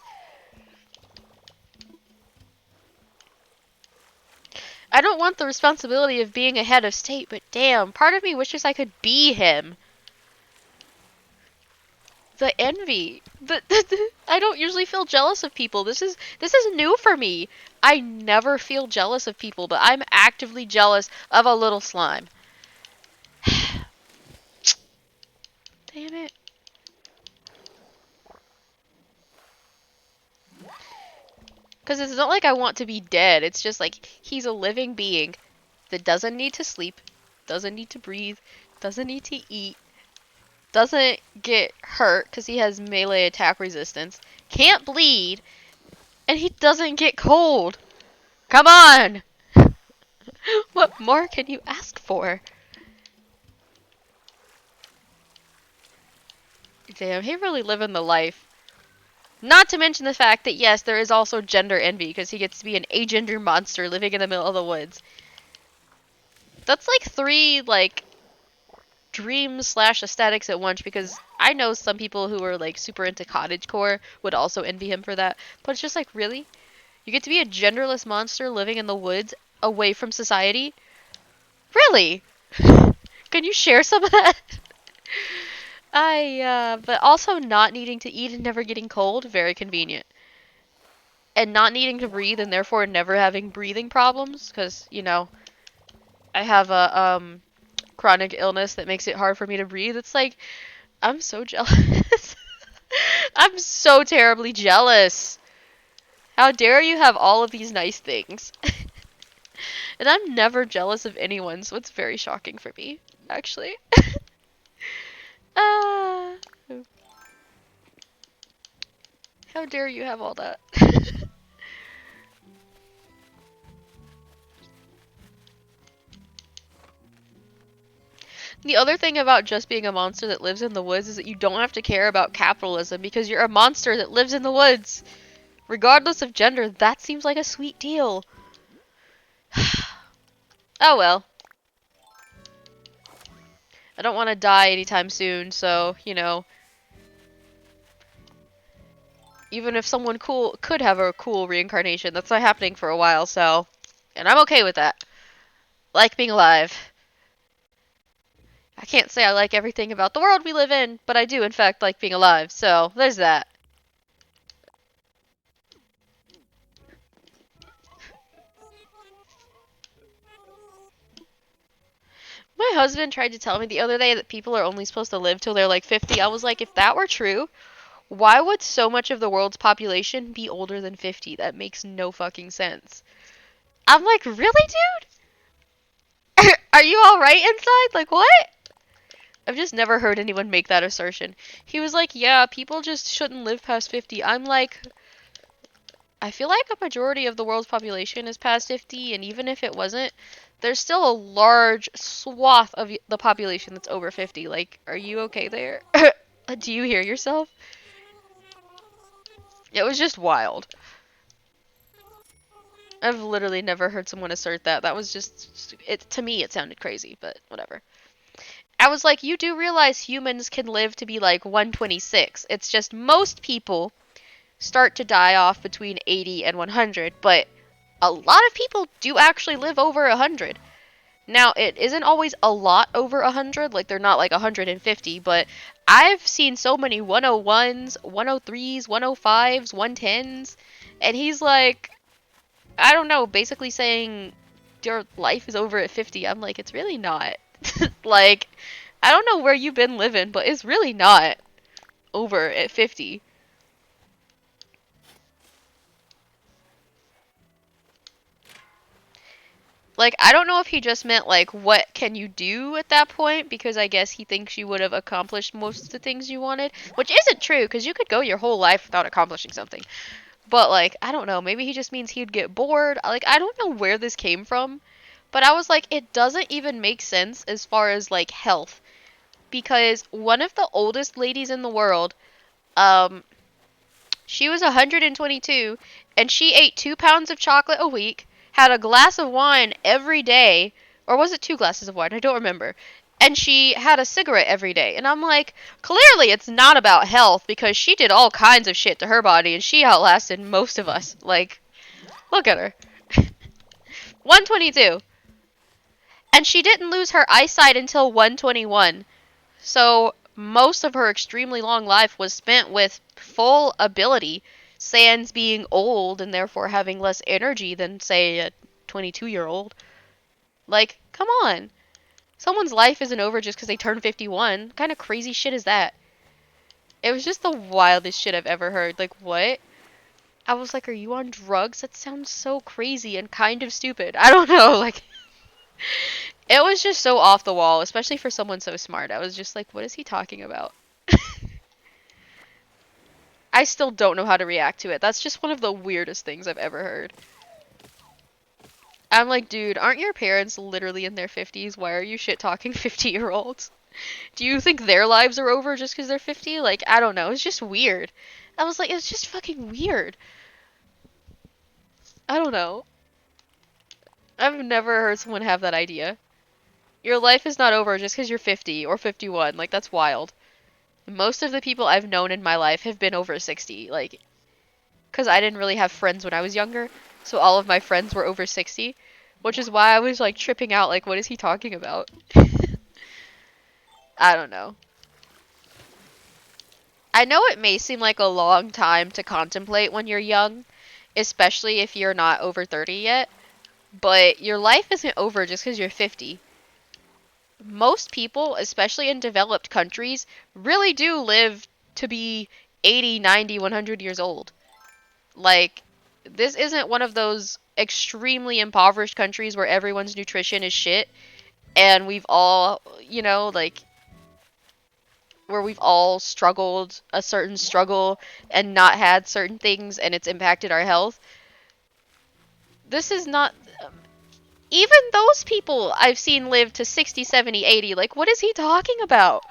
I don't want the responsibility of being a head of state, but damn, part of me wishes I could be him. The envy. I don't usually feel jealous of people. This is new for me. I never feel jealous of people, but I'm actively jealous of a little slime. Damn it. Because it's not like I want to be dead. It's just like he's a living being that doesn't need to sleep, doesn't need to breathe, doesn't need to eat, doesn't get hurt because he has melee attack resistance, can't bleed, and he doesn't get cold. Come on! What more can you ask for? Damn, he really living the life. Not to mention the fact that, yes, there is also gender envy because he gets to be an agender monster living in the middle of the woods. That's like 3, like, dreams slash aesthetics at once because I know some people who are, like, super into cottagecore would also envy him for that. But it's just like, really? You get to be a genderless monster living in the woods away from society? Really? Can you share some of that? But also not needing to eat and never getting cold, very convenient. And not needing to breathe and therefore never having breathing problems, because, you know, I have a, chronic illness that makes it hard for me to breathe. It's like, I'm so jealous. I'm so terribly jealous. How dare you have all of these nice things? And I'm never jealous of anyone, so it's very shocking for me, actually. Ah, how dare you have all that? The other thing about just being a monster that lives in the woods is that you don't have to care about capitalism because you're a monster that lives in the woods. Regardless of gender, that seems like a sweet deal. Oh well. I don't want to die anytime soon, so, you know, even if someone cool could have a cool reincarnation, that's not happening for a while, so. And I'm okay with that. Like being alive. I can't say I like everything about the world we live in, but I do, in fact, like being alive, so there's that. My husband tried to tell me the other day that people are only supposed to live till they're like 50. I was like, if that were true, why would so much of the world's population be older than 50? That makes no fucking sense. I'm like, really, dude? Are you alright inside? Like, what? I've just never heard anyone make that assertion. He was like, yeah, people just shouldn't live past 50. I'm like, I feel like a majority of the world's population is past 50, and even if it wasn't, there's still a large swath of the population that's over 50. Like, are you okay there? Do you hear yourself? It was just wild. I've literally never heard someone assert that. That was just, it to me it sounded crazy, but whatever. I was like, you do realize humans can live to be like 126. It's just most people start to die off between 80 and 100, but a lot of people do actually live over 100. Now, it isn't always a lot over 100, like they're not like 150, but I've seen so many 101s, 103s, 105s, 110s, and he's like, I don't know, basically saying your life is over at 50. I'm like, it's really not. Like, I don't know where you've been living, but it's really not over at 50. Like, I don't know if he just meant, like, what can you do at that point? Because I guess he thinks you would have accomplished most of the things you wanted. Which isn't true, because you could go your whole life without accomplishing something. But, like, I don't know. Maybe he just means he'd get bored. Like, I don't know where this came from. But I was like, it doesn't even make sense as far as, like, health. Because one of the oldest ladies in the world, um, she was 122, and she ate 2 pounds of chocolate a week, had a glass of wine every day, or was it 2 glasses of wine? I don't remember. And she had a cigarette every day. And I'm like, clearly it's not about health because she did all kinds of shit to her body and she outlasted most of us. Like, look at her. 122. And she didn't lose her eyesight until 121. So most of her extremely long life was spent with full ability, sans being old and therefore having less energy than, say, a 22-year-old. Like, come on. Someone's life isn't over just because they turn 51. What kind of crazy shit is that? It was just the wildest shit I've ever heard. Like, what? I was like, are you on drugs? That sounds so crazy and kind of stupid. I don't know, like it was just so off the wall, especially for someone so smart. I was just like, what is he talking about? I still don't know how to react to it. That's just one of the weirdest things I've ever heard. I'm like, dude, aren't your parents literally in their 50s? Why are you shit talking 50-year-olds? Do you think their lives are over just because they're 50? Like, I don't know. It's just weird. I was like, it's just fucking weird. I don't know. I've never heard someone have that idea. Your life is not over just because you're 50 or 51. Like, that's wild. Most of the people I've known in my life have been over 60. Like, because I didn't really have friends when I was younger. So all of my friends were over 60. Which is why I was, like, tripping out. Like, what is he talking about? I don't know. I know it may seem like a long time to contemplate when you're young, especially if you're not over 30 yet, but your life isn't over just because you're 50. Most people, especially in developed countries, really do live to be 80, 90, 100 years old. Like, this isn't one of those extremely impoverished countries where everyone's nutrition is shit and we've all, like, where we've all struggled a certain struggle and not had certain things and it's impacted our health. This is not. Even those people I've seen live to 60, 70, 80. Like, what is he talking about?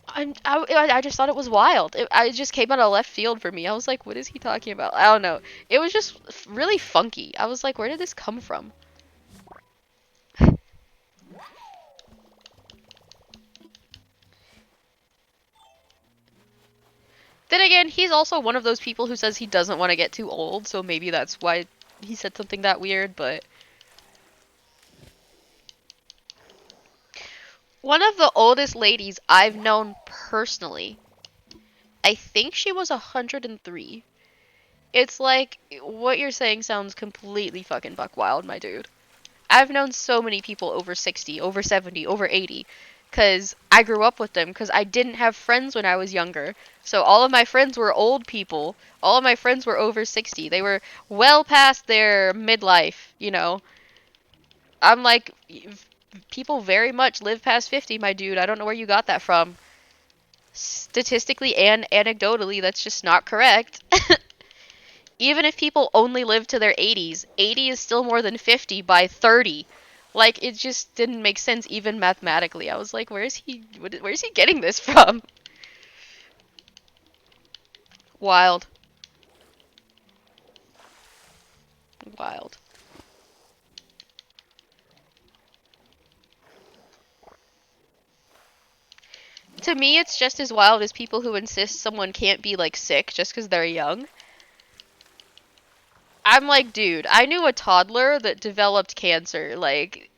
I just thought it was wild. I just came out of left field for me. I was like, what is he talking about? I don't know. It was just really funky. I was like, where did this come from? Then again, he's also one of those people who says he doesn't want to get too old, so maybe that's why he said something that weird, but one of the oldest ladies I've known personally, I think she was 103. It's like, what you're saying sounds completely fucking buck wild, my dude. I've known so many people over 60, over 70, over 80, because I grew up with them, because I didn't have friends when I was younger. So all of my friends were old people. All of my friends were over 60. They were well past their midlife. I'm like, people very much live past 50, my dude. I don't know where you got that from. Statistically and anecdotally, that's just not correct. Even if people only live to their 80s, 80 is still more than 50 by 30. Like, it just didn't make sense even mathematically. I was like, where's he getting this from? Wild. Wild. To me, it's just as wild as people who insist someone can't be, like, sick just because they're young. I'm like, dude, I knew a toddler that developed cancer. Like,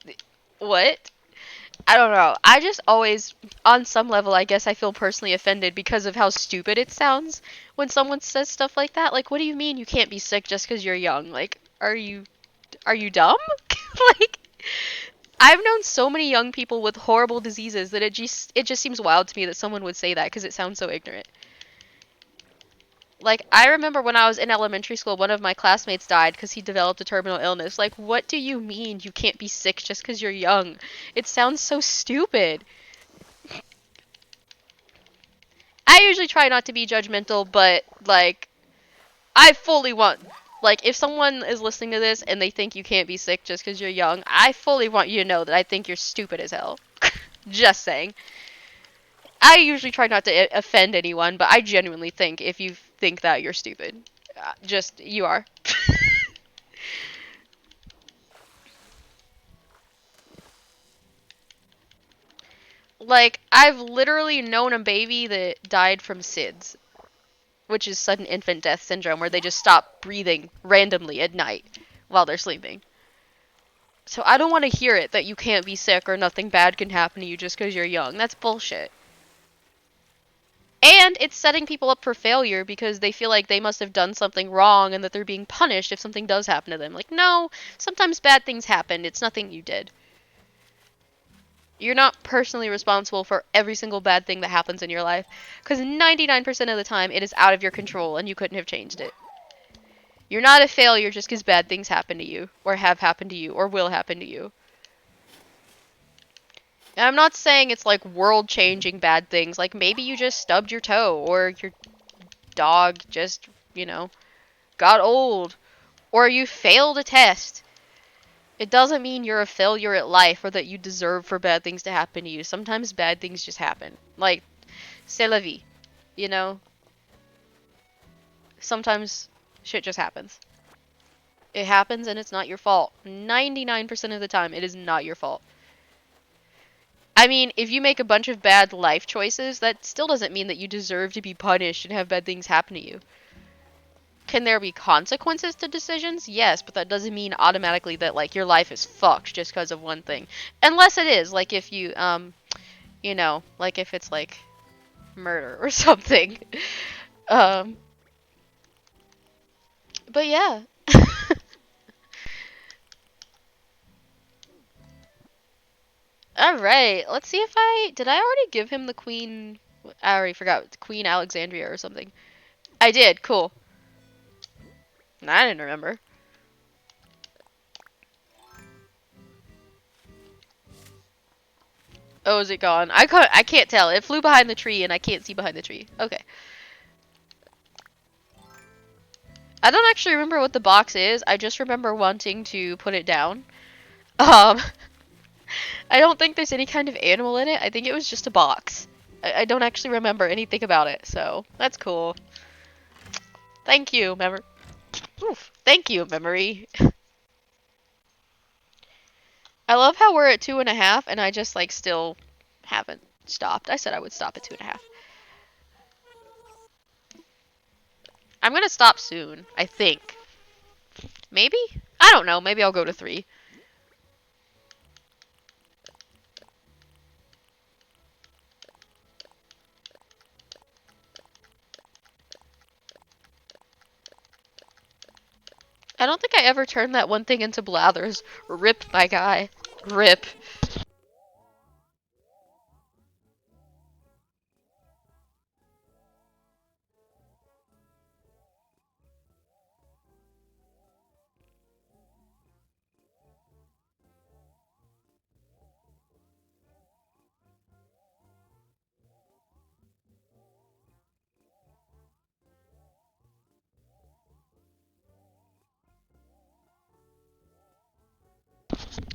what? I don't know. I just always, on some level, I guess I feel personally offended because of how stupid it sounds when someone says stuff like that. Like, what do you mean you can't be sick just because you're young? Like, are you dumb? Like, I've known so many young people with horrible diseases that it just seems wild to me that someone would say that because it sounds so ignorant. Like, I remember when I was in elementary school, one of my classmates died because he developed a terminal illness. Like, what do you mean you can't be sick just because you're young? It sounds so stupid. I usually try not to be judgmental, but, like, I fully want. Like, if someone is listening to this and they think you can't be sick just because you're young, I fully want you to know that I think you're stupid as hell. Just saying. I usually try not to offend anyone, but I genuinely think if you think that, you're stupid. You are. Like, I've literally known a baby that died from SIDS, which is sudden infant death syndrome, where they just stop breathing randomly at night while they're sleeping. So I don't want to hear it that you can't be sick or nothing bad can happen to you just because you're young. That's bullshit. And it's setting people up for failure because they feel like they must have done something wrong and that they're being punished if something does happen to them. Like, no, sometimes bad things happen. It's nothing you did. You're not personally responsible for every single bad thing that happens in your life because 99% of the time it is out of your control and you couldn't have changed it. You're not a failure just because bad things happen to you, or have happened to you, or will happen to you. And I'm not saying it's like world-changing bad things. Like maybe you just stubbed your toe, or your dog just, got old, or you failed a test. It doesn't mean you're a failure at life or that you deserve for bad things to happen to you. Sometimes bad things just happen. Like, c'est la vie, you know? Sometimes shit just happens. It happens and it's not your fault. 99% of the time, it is not your fault. I mean, if you make a bunch of bad life choices, that still doesn't mean that you deserve to be punished and have bad things happen to you. Can there be consequences to decisions? Yes, but that doesn't mean automatically that like your life is fucked just because of one thing. Unless it is, like if you like if it's like murder or something. Um but yeah. All right, let's see if did I already give him the queen. I already forgot, Queen Alexandria or something. I did. Cool. I didn't remember. Oh, is it gone? I can't tell. It flew behind the tree and I can't see behind the tree. Okay. I don't actually remember what the box is. I just remember wanting to put it down. Um I don't think there's any kind of animal in it. I think it was just a box. I don't actually remember anything about it, so that's cool. Thank you, memory. Oof. Thank you, memory. I love how we're at 2.5 and I just like still haven't stopped. I said I would stop at 2.5. I'm gonna stop soon, I think. Maybe? I don't know. Maybe I'll go to 3. I don't think I ever turned that one thing into Blathers. Rip, my guy. Rip.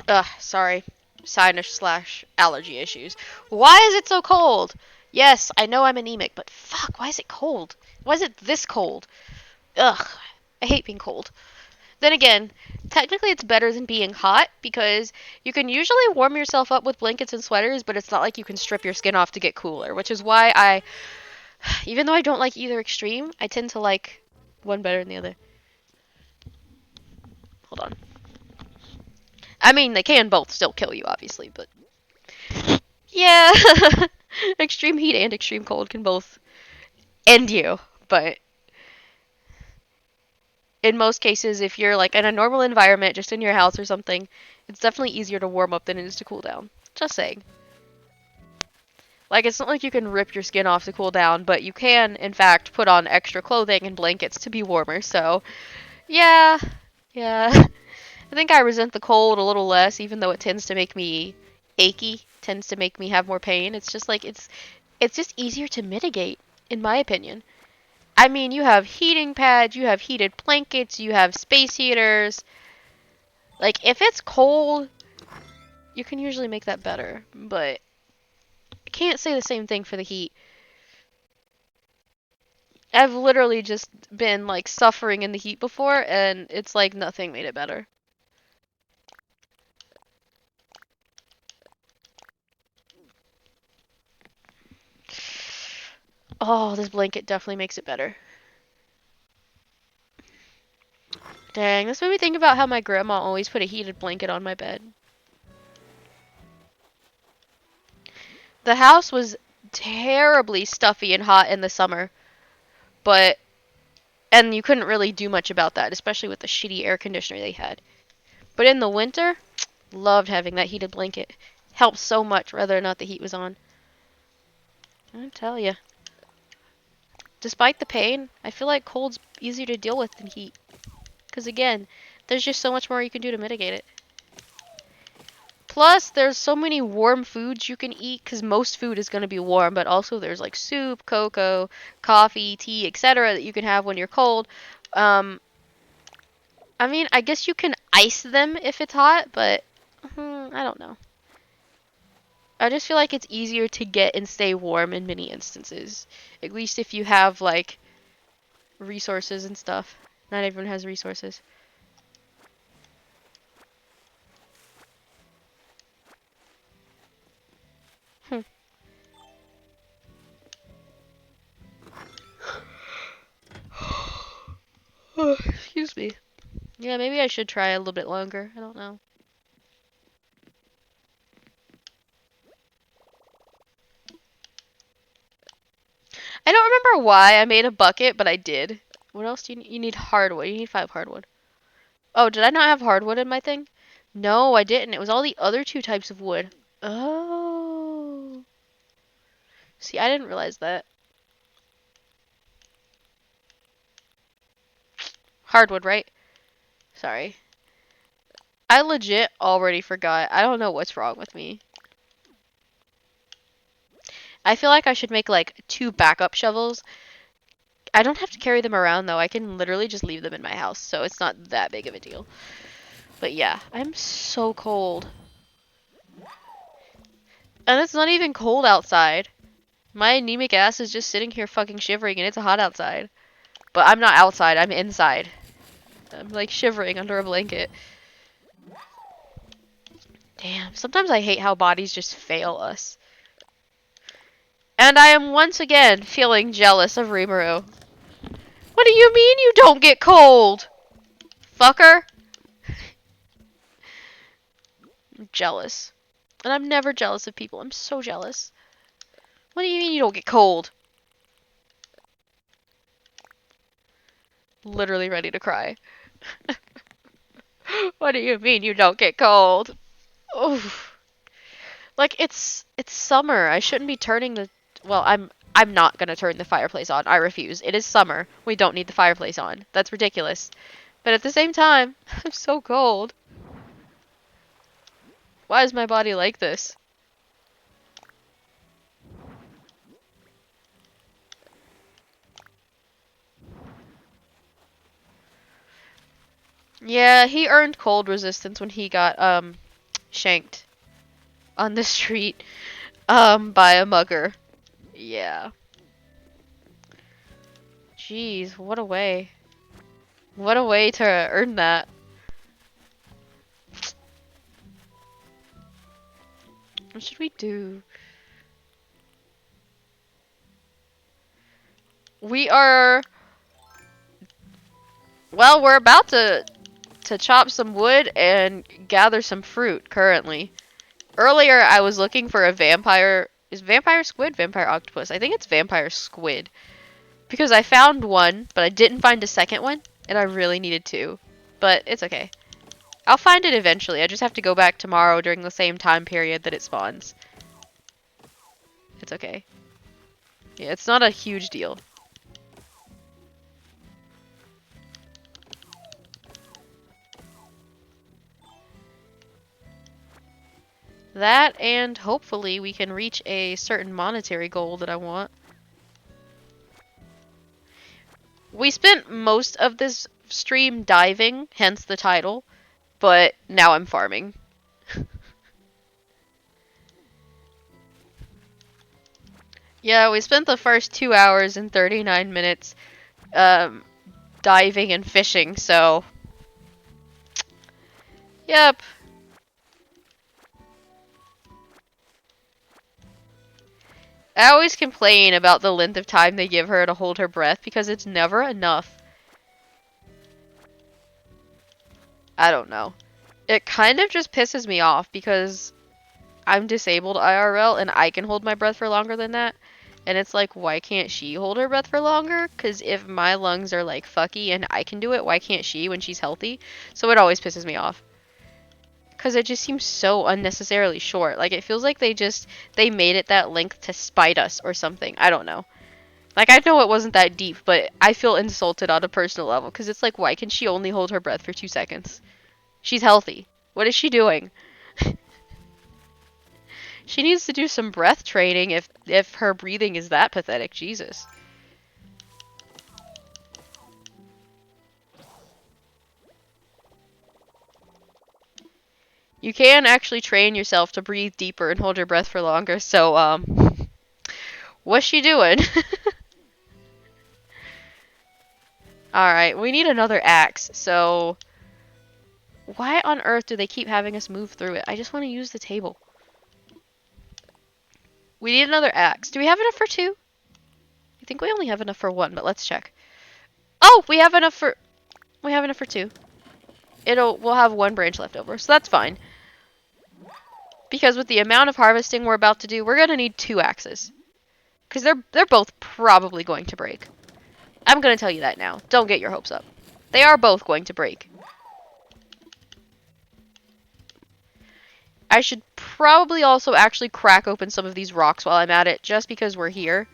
Ugh, sorry. Sinus slash allergy issues. Why is it so cold? Yes, I know I'm anemic, but fuck, why is it cold? Why is it this cold? Ugh, I hate being cold. Then again, technically it's better than being hot because you can usually warm yourself up with blankets and sweaters, but it's not like you can strip your skin off to get cooler, which is why even though I don't like either extreme, I tend to like one better than the other. Hold on. I mean, they can both still kill you, obviously, but yeah, extreme heat and extreme cold can both end you. But in most cases, if you're like in a normal environment, just in your house or something, it's definitely easier to warm up than it is to cool down. Just saying. Like, it's not like you can rip your skin off to cool down, but you can, in fact, put on extra clothing and blankets to be warmer. So, yeah, yeah. I think I resent the cold a little less, even though it tends to make me achy, tends to make me have more pain. It's just like it's just easier to mitigate, in my opinion. I mean, you have heating pads, you have heated blankets, you have space heaters. Like, if it's cold, you can usually make that better, but I can't say the same thing for the heat. I've literally just been like suffering in the heat before, and it's like nothing made it better. Oh, this blanket definitely makes it better. Dang, this made me think about how my grandma always put a heated blanket on my bed. The house was terribly stuffy and hot in the summer, but and you couldn't really do much about that, especially with the shitty air conditioner they had. But in the winter, loved having that heated blanket. Helped so much whether or not the heat was on. I tell you. Despite the pain, I feel like cold's easier to deal with than heat. Because again, there's just so much more you can do to mitigate it. Plus, there's so many warm foods you can eat because most food is going to be warm, but also there's like soup, cocoa, coffee, tea, etc. that you can have when you're cold. I mean, I guess you can ice them if it's hot, but I don't know. I just feel like it's easier to get and stay warm in many instances. At least if you have like resources and stuff. Not everyone has resources. Hmm. Excuse me. Yeah, maybe I should try a little bit longer. I don't know. I don't remember why I made a bucket, but I did. What else do you need? You need hardwood. You need 5 hardwood. Oh, did I not have hardwood in my thing? No, I didn't. It was all the other 2 types of wood. Oh. See, I didn't realize that. Hardwood, right? Sorry. I legit already forgot. I don't know what's wrong with me. I feel like I should make like 2 backup shovels. I don't have to carry them around though. I can literally just leave them in my house, so it's not that big of a deal. But yeah, I'm so cold. And it's not even cold outside. My anemic ass is just sitting here fucking shivering and it's hot outside. But I'm not outside, I'm inside. I'm like shivering under a blanket. Damn, sometimes I hate how bodies just fail us. And I am once again feeling jealous of Rimuru. What do you mean you don't get cold? Fucker. I'm jealous. And I'm never jealous of people. I'm so jealous. What do you mean you don't get cold? Literally ready to cry. What do you mean you don't get cold? Oof. Like it's summer. I shouldn't be turning the well, I'm not gonna turn the fireplace on. I refuse. It is summer. We don't need the fireplace on. That's ridiculous. But at the same time, I'm so cold. Why is my body like this? Yeah, he earned cold resistance when he got shanked on the street by a mugger. Yeah. Jeez, what a way. What a way to earn that. What should we do? We are well, we're about to chop some wood and gather some fruit currently. Earlier I was looking for a vampire is vampire squid, vampire octopus. I think it's vampire squid. Because I found one, but I didn't find a second one, and I really needed to. But it's okay. I'll find it eventually. I just have to go back tomorrow during the same time period that it spawns. It's okay. Yeah, it's not a huge deal. That, and hopefully we can reach a certain monetary goal that I want. We spent most of this stream diving, hence the title, but now I'm farming. Yeah, we spent the first 2 hours and 39 minutes um, diving and fishing, so... Yep. I always complain about the length of time they give her to hold her breath because it's never enough. I don't know. It kind of just pisses me off because I'm disabled IRL and I can hold my breath for longer than that. And it's like, why can't she hold her breath for longer? Because if my lungs are like fucky and I can do it, why can't she when she's healthy? So it always pisses me off. Because it just seems so unnecessarily short. Like, it feels like they made it that length to spite us or something. I don't know. Like, I know it wasn't that deep, but I feel insulted on a personal level, because it's like, why can she only hold her breath for 2 seconds? She's healthy. What is she doing? She needs to do some breath training if her breathing is that pathetic. Jesus. You can actually train yourself to breathe deeper and hold your breath for longer, so, what's she doing? Alright, we need another axe, so... Why on earth do they keep having us move through it? I just want to use the table. We need another axe. Do we have enough for 2? I think we only have enough for 1, but let's check. Oh, we have enough for... We have enough for 2. We'll have 1 branch left over, so that's fine. Because with the amount of harvesting we're about to do, we're gonna need 2 axes. Because they're both probably going to break. I'm gonna tell you that now. Don't get your hopes up. They are both going to break. I should probably also actually crack open some of these rocks while I'm at it, just because we're here.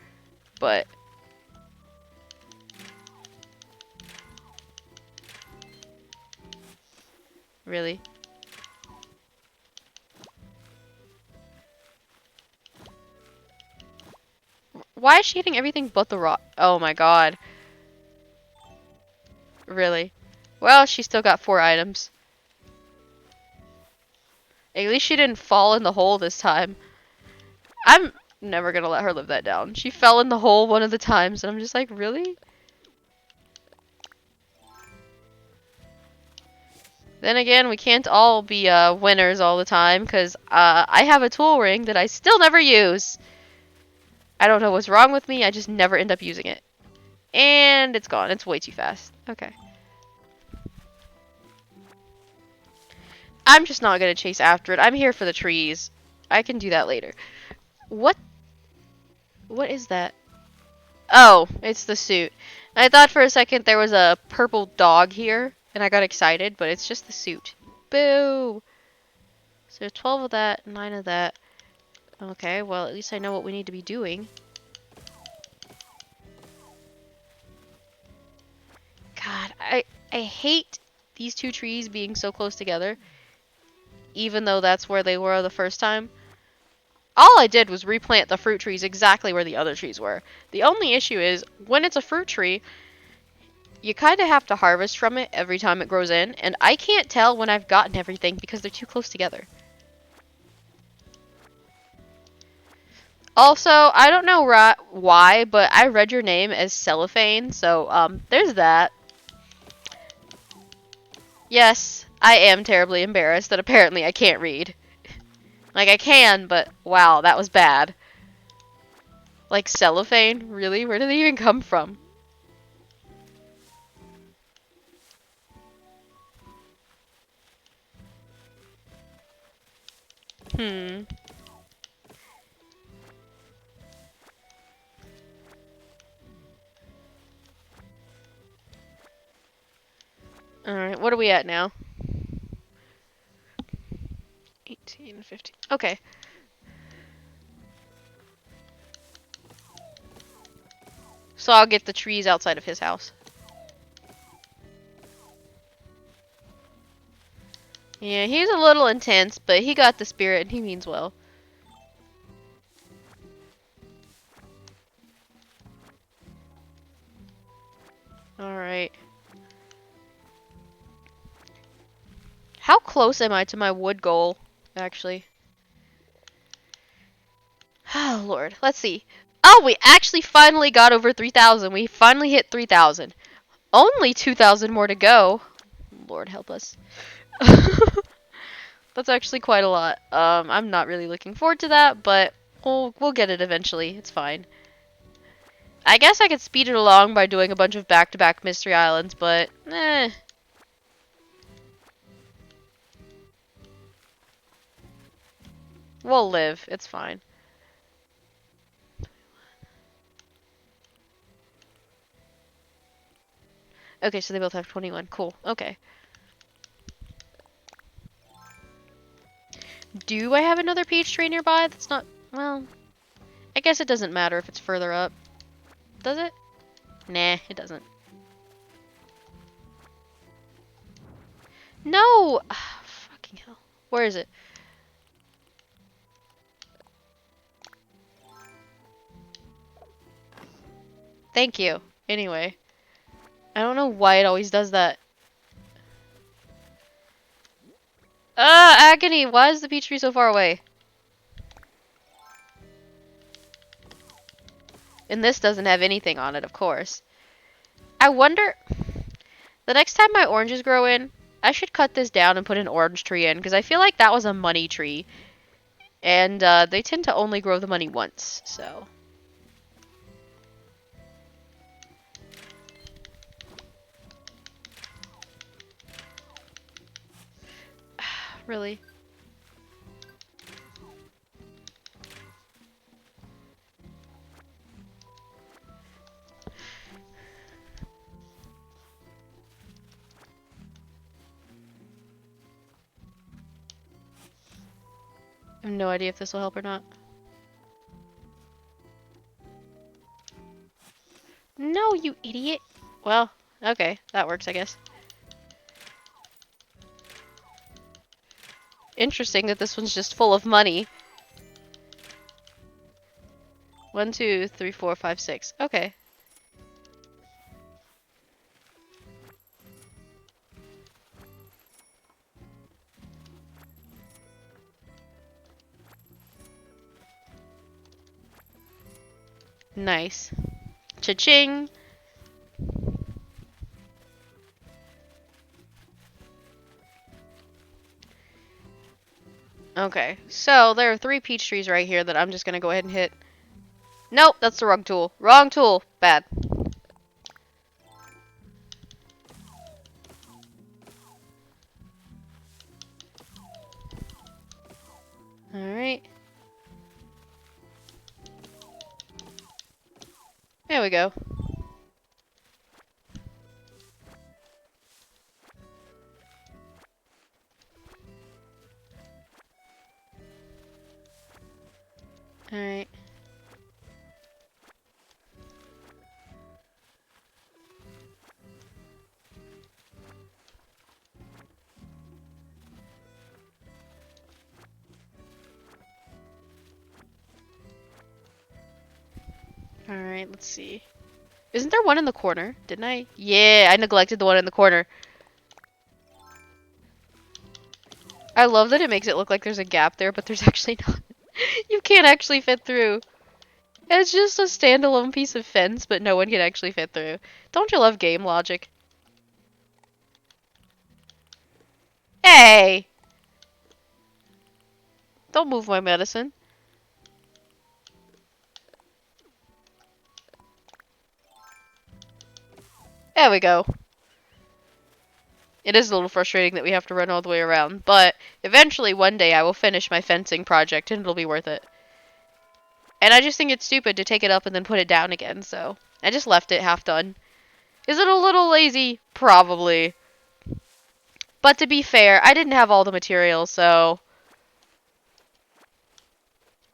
But... Really? Why is she hitting everything but the rock? Oh my god. Really? Well, she still got 4 items. At least she didn't fall in the hole this time. I'm never gonna let her live that down. She fell in the hole one of the times, and I'm just like, really? Then again, we can't all be winners all the time, because I have a tool ring that I still never use. I don't know what's wrong with me, I just never end up using it. And it's gone. It's way too fast. Okay. I'm just not gonna chase after it. I'm here for the trees. I can do that later. What? What is that? Oh, it's the suit. I thought for a second there was a purple dog here, and I got excited, but it's just the suit. Boo! So there's 12 of that, 9 of that. Okay, well, at least I know what we need to be doing. God, I hate these 2 trees being so close together, even though that's where they were the first time. All I did was replant the fruit trees exactly where the other trees were. The only issue is, when it's a fruit tree, you kind of have to harvest from it every time it grows in, and I can't tell when I've gotten everything because they're too close together. Also, I don't know why, but I read your name as Cellophane, so, there's that. Yes, I am terribly embarrassed that apparently I can't read. Like, I can, but wow, that was bad. Like, cellophane? Really? Where did they even come from? Hmm. Alright, what are we at now? 18, 15. Okay. So I'll get the trees outside of his house. Yeah, he's a little intense, but he got the spirit and he means well. Alright. How close am I to my wood goal, actually? Oh, Lord. Let's see. Oh, we actually finally got over 3,000. We finally hit 3,000. Only 2,000 more to go. Lord help us. That's actually quite a lot. I'm not really looking forward to that, but we'll get it eventually. It's fine. I guess I could speed it along by doing a bunch of back-to-back Mystery Islands, but eh. We'll live. It's fine. Okay, so they both have 21. Cool. Okay. Do I have another peach tree nearby? That's not... Well, I guess it doesn't matter if it's further up. Does it? Nah, it doesn't. No! Ah, fucking hell. Where is it? Thank you. Anyway. I don't know why it always does that. Agony! Why is the peach tree so far away? And this doesn't have anything on it, of course. I wonder... The next time my oranges grow in, I should cut this down and put an orange tree in, because I feel like that was a money tree. And they tend to only grow the money once, so... Really? I have no idea if this will help or not. No, you idiot! Well, okay, that works, I guess. Interesting that this one's just full of money. 1, 2, 3, 4, 5, 6. Okay. Nice. Cha-ching! Okay, so there are 3 peach trees right here that I'm just gonna go ahead and hit. Nope, that's the wrong tool. Wrong tool. Bad. Alright. There we go. Alright. Alright, let's see. Isn't there one in the corner? Didn't I? Yeah, I neglected the one in the corner. I love that it makes it look like there's a gap there, but there's actually not. You can't actually fit through. It's just a standalone piece of fence, but no one can actually fit through. Don't you love game logic? Hey! Don't move my medicine. There we go. It is a little frustrating that we have to run all the way around, but eventually one day I will finish my fencing project and it'll be worth it. And I just think it's stupid to take it up and then put it down again, so I just left it half done. Is it a little lazy? Probably. But to be fair, I didn't have all the material, so...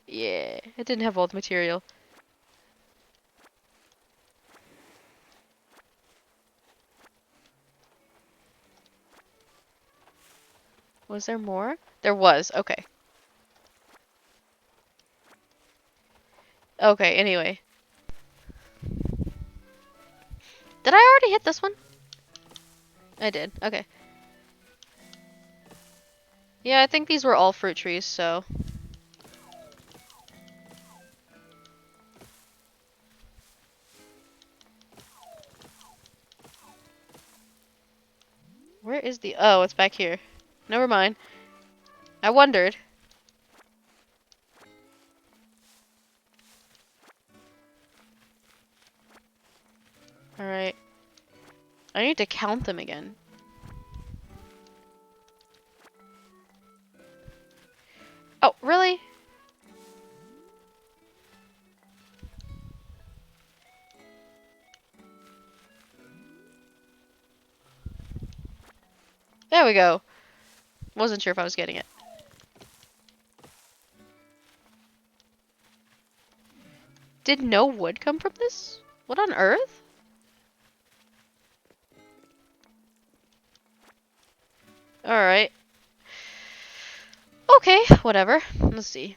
Yeah, I didn't have all the material. Was there more? There was, okay. Okay, anyway. Did I already hit this one? I did, okay. Yeah, I think these were all fruit trees, so... Where is the... Oh, it's back here. Never mind. I wondered. Alright. I need to count them again. Oh, really? There we go. Wasn't sure if I was getting it. Did no wood come from this? What on earth? Alright. Okay, whatever. Let's see.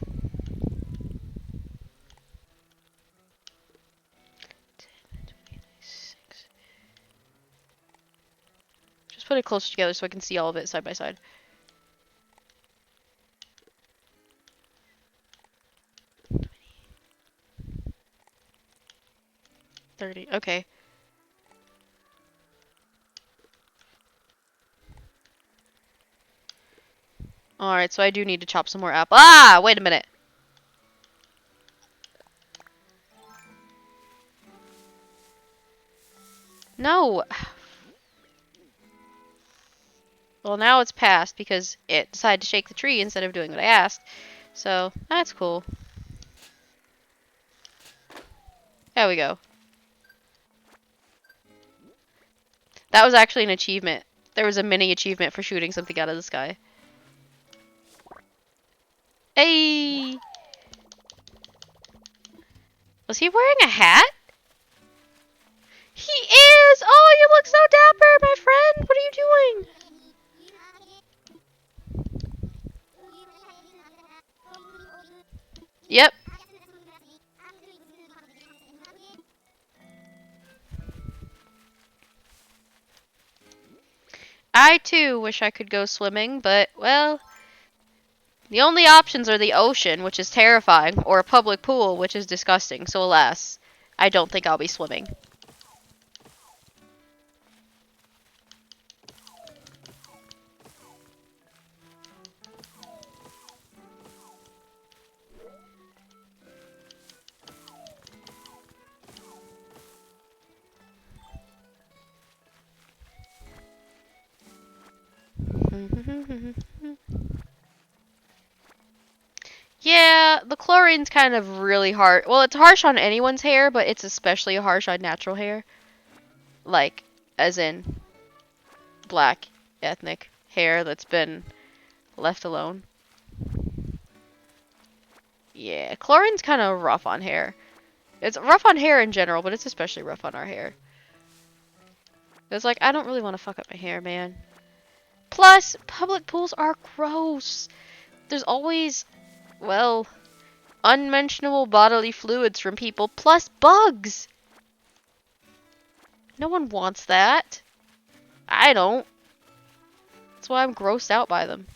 Just put it closer together so I can see all of it side by side. 30. Okay. Alright, so I do need to chop some more apple. Ah! Wait a minute. No! Well, now it's passed because it decided to shake the tree instead of doing what I asked. So, that's cool. There we go. That was actually an achievement. There was a mini achievement for shooting something out of the sky. Hey! Was he wearing a hat? He is! Oh, you look so dapper, my friend! What are you doing? Yep. I too wish I could go swimming, but, well, the only options are the ocean, which is terrifying, or a public pool, which is disgusting. So alas, I don't think I'll be swimming. Yeah, the chlorine's kind of really hard. Well, it's harsh on anyone's hair, but it's especially harsh on natural hair. Like, as in black ethnic hair that's been left alone. Yeah, chlorine's kind of rough on hair. It's rough on hair in general, but it's especially rough on our hair. It's like, I don't really want to fuck up my hair, man. Plus, public pools are gross. There's always, well, unmentionable bodily fluids from people, plus bugs. No one wants that. I don't. That's why I'm grossed out by them.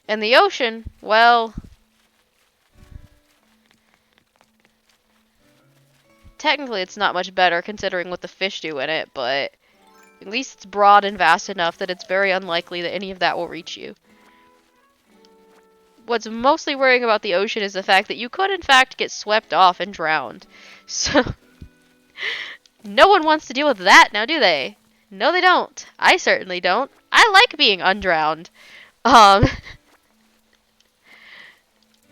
And the ocean, well, technically it's not much better considering what the fish do in it, but at least it's broad and vast enough that it's very unlikely that any of that will reach you. What's mostly worrying about the ocean is the fact that you could in fact get swept off and drowned. So, no one wants to deal with that now, do they? No, they don't. I certainly don't. I like being undrowned. Um,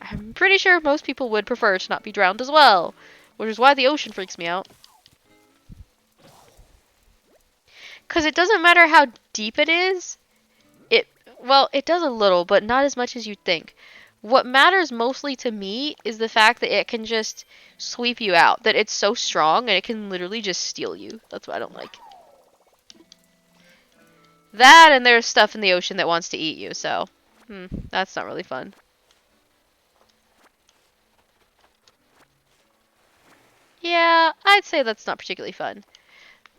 I'm pretty sure most people would prefer to not be drowned as well, which is why the ocean freaks me out. Because it doesn't matter how deep it is, well, it does a little, but not as much as you'd think. What matters mostly to me is the fact that it can just sweep you out, that it's so strong and it can literally just steal you. That's what I don't like. That and there's stuff in the ocean that wants to eat you, so that's not really fun. Yeah, I'd say that's not particularly fun.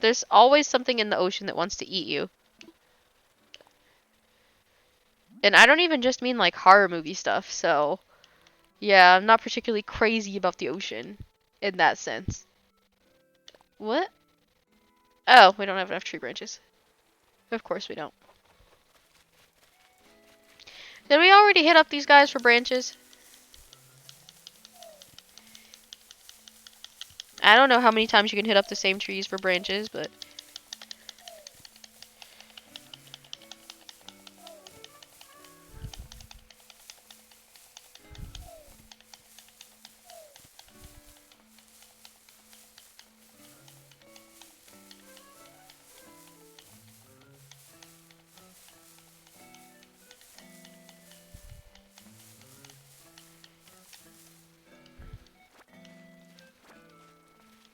There's always something in the ocean that wants to eat you. And I don't even just mean like horror movie stuff, so yeah, I'm not particularly crazy about the ocean in that sense. What? Oh, we don't have enough tree branches. Of course we don't. Did we already hit up these guys for branches? I don't know how many times you can hit up the same trees for branches, but...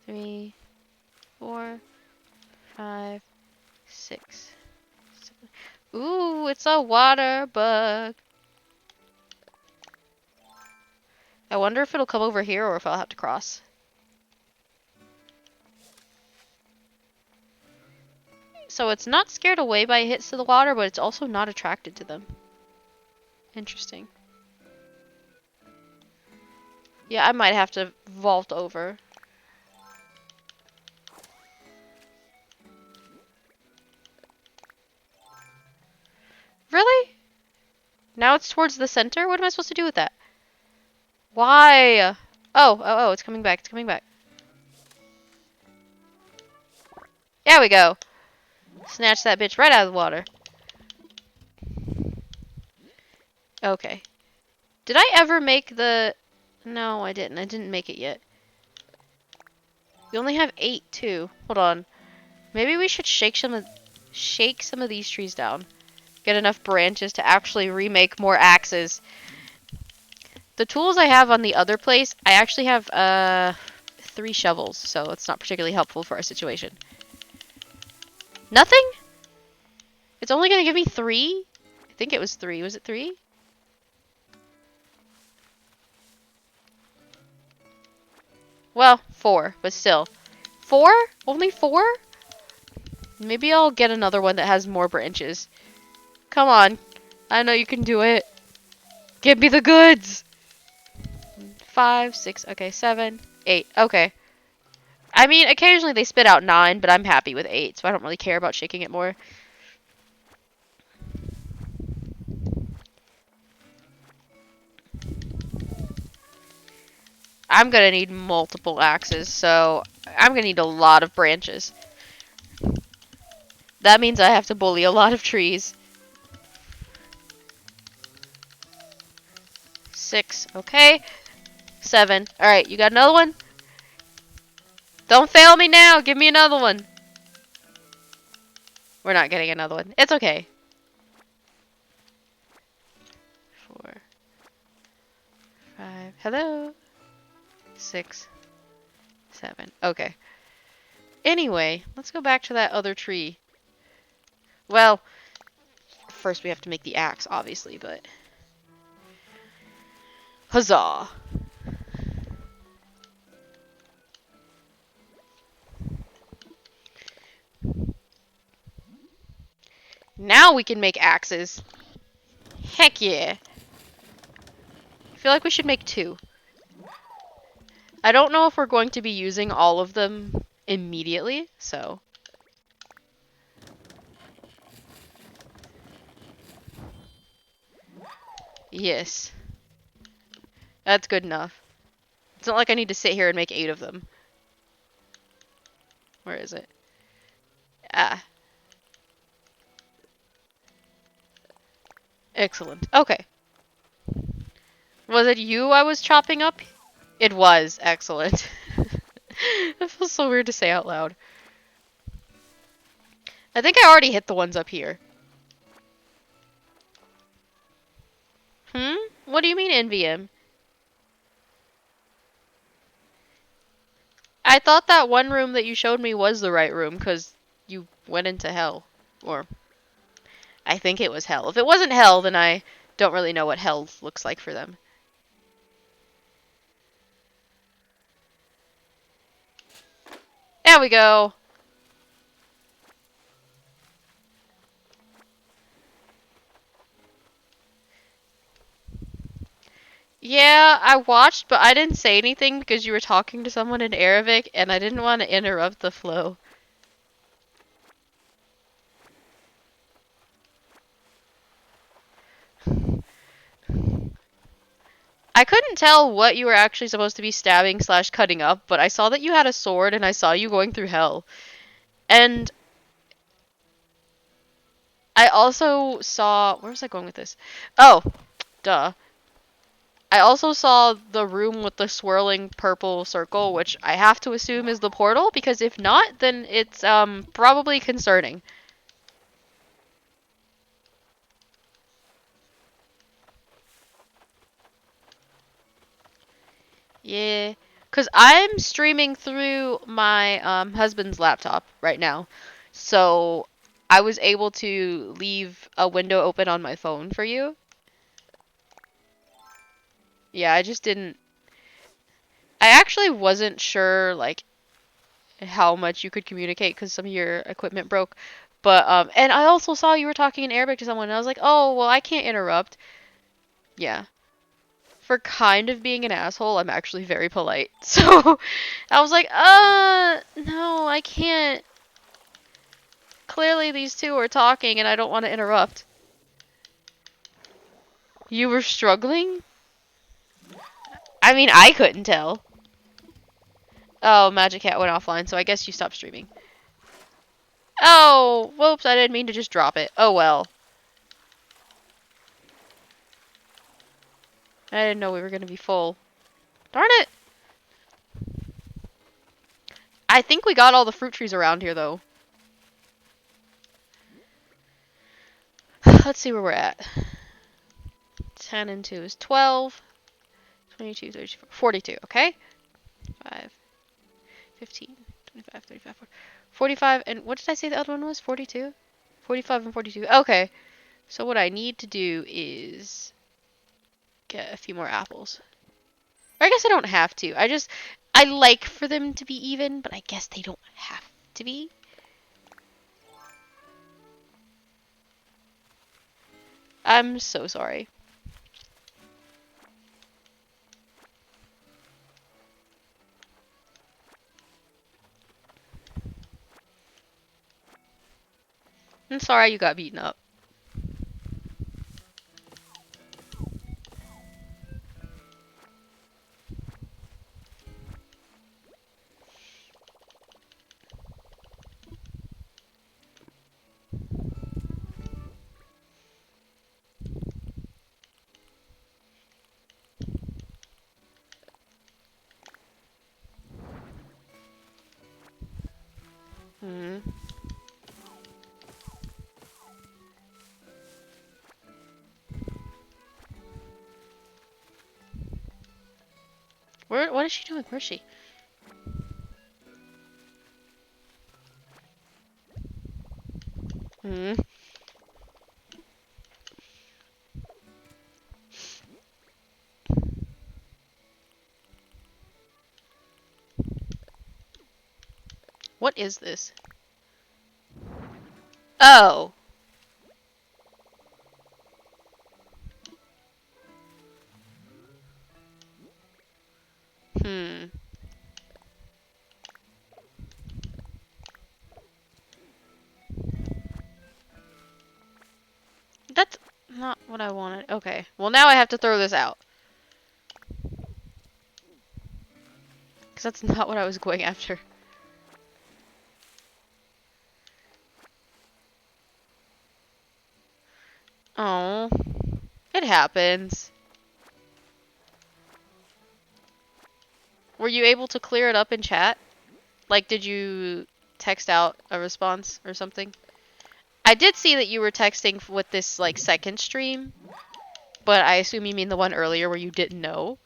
3, 4, 5, 6, 7. Ooh, it's a water bug. I wonder if it'll come over here or if I'll have to cross. So it's not scared away by hits to the water, but it's also not attracted to them. Interesting. Yeah, I might have to vault over. Really? Now it's towards the center? What am I supposed to do with that? Why? Oh, it's coming back. It's coming back. There we go. Snatch that bitch right out of the water. Okay. Did I ever make the... No, I didn't. I didn't make it yet. We only have 8, too. Hold on. Maybe we should shake some of these trees down. Get enough branches to actually remake more axes. The tools I have on the other place, I actually have 3 shovels, so it's not particularly helpful for our situation. Nothing? It's only gonna give me 3? I think it was 3. Was it 3? Well, 4, but still. 4? Only 4? Maybe I'll get another one that has more branches. Come on. I know you can do it. Give me the goods! 5, 6, okay, 7, 8, okay. I mean, occasionally they spit out 9, but I'm happy with 8, so I don't really care about shaking it more. I'm gonna need multiple axes, so I'm gonna need a lot of branches. That means I have to bully a lot of trees. 6, okay. 7. Alright, you got another one? Don't fail me now! Give me another one! We're not getting another one. It's okay. 4, 5, hello? 6, 7. Okay. Anyway, let's go back to that other tree. Well, first we have to make the axe, obviously, but... Huzzah! Now we can make axes. Heck yeah. I feel like we should make 2. I don't know if we're going to be using all of them immediately, so... Yes. That's good enough. It's not like I need to sit here and make 8 of them. Where is it? Ah. Excellent. Okay. Was it you I was chopping up? It was. Excellent. That feels so weird to say out loud. I think I already hit the ones up here. What do you mean NVM? I thought that one room that you showed me was the right room, because you went into hell. Or, I think it was hell. If it wasn't hell, then I don't really know what hell looks like for them. There we go. Yeah, I watched, but I didn't say anything because you were talking to someone in Arabic, and I didn't want to interrupt the flow. I couldn't tell what you were actually supposed to be stabbing slash cutting up, but I saw that you had a sword, and I saw you going through hell. And I also saw... Where was I going with this? Oh, duh. I also saw the room with the swirling purple circle, which I have to assume is the portal, because if not, then it's probably concerning. Yeah. Because I'm streaming through my husband's laptop right now. So I was able to leave a window open on my phone for you. Yeah, I just didn't. I actually wasn't sure, like, how much you could communicate because some of your equipment broke. But, and I also saw you were talking in Arabic to someone, and I was like, oh, well, I can't interrupt. Yeah. For kind of being an asshole, I'm actually very polite. So I was like, no, I can't. Clearly these two are talking and I don't want to interrupt. You were struggling? I mean, I couldn't tell. Oh, Magic Cat went offline, so I guess you stopped streaming. Oh, whoops, I didn't mean to just drop it. Oh well. I didn't know we were gonna be full. Darn it! I think we got all the fruit trees around here, though. Let's see where we're at. 10 and 2 is 12. 22, 34, 42, okay? 5, 15, 25, 35, 40, 45, and what did I say the other one was? 42? 45 and 42. Okay. So what I need to do is get a few more apples. Or I guess I don't have to. I like for them to be even, but I guess they don't have to be. I'm so sorry. I'm sorry you got beaten up. Hmm. What is she doing? Where's she? Hmm. What is this? Oh. Hmm. That's not what I wanted. Okay. Well, now I have to throw this out. Because that's not what I was going after. Oh. It happens. Were you able to clear it up in chat? Like, did you text out a response or something? I did see that you were texting with this, like, second stream, but I assume you mean the one earlier where you didn't know.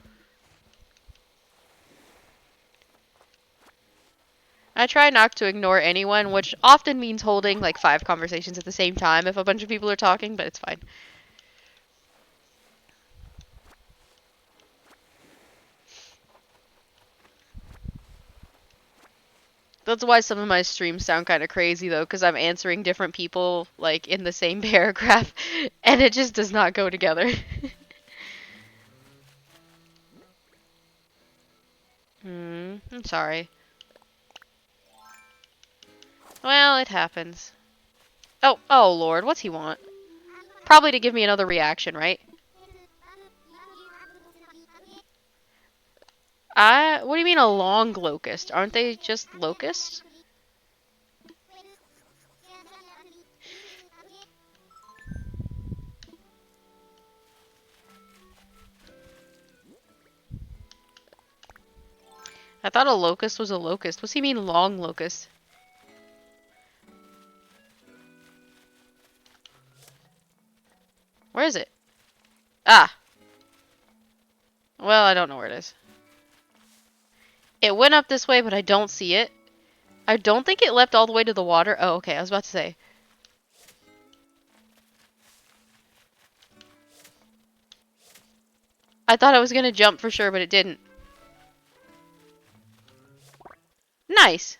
I try not to ignore anyone, which often means holding, like, 5 conversations at the same time if a bunch of people are talking, but it's fine. That's why some of my streams sound kind of crazy, though, because I'm answering different people, like, in the same paragraph, and it just does not go together. I'm sorry. Well, it happens. Oh lord, what's he want? Probably to give me another reaction, right? What do you mean a long locust? Aren't they just locusts? I thought a locust was a locust. What's he mean long locust? Where is it? Ah. Well, I don't know where it is. It went up this way, but I don't see it. I don't think it leapt all the way to the water. Oh, okay. I was about to say. I thought I was gonna jump for sure, but it didn't. Nice.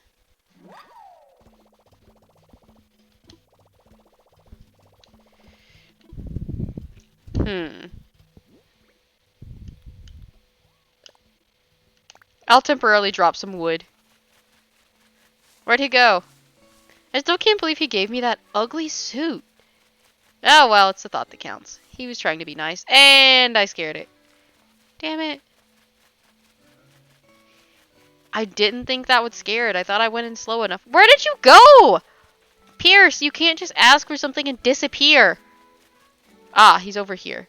Hmm. I'll temporarily drop some wood. Where'd he go? I still can't believe he gave me that ugly suit. Oh well, it's the thought that counts. He was trying to be nice, and I scared it. Damn it. I didn't think that would scare it. I thought I went in slow enough. Where did you go? Pierce, you can't just ask for something and disappear. Ah, he's over here.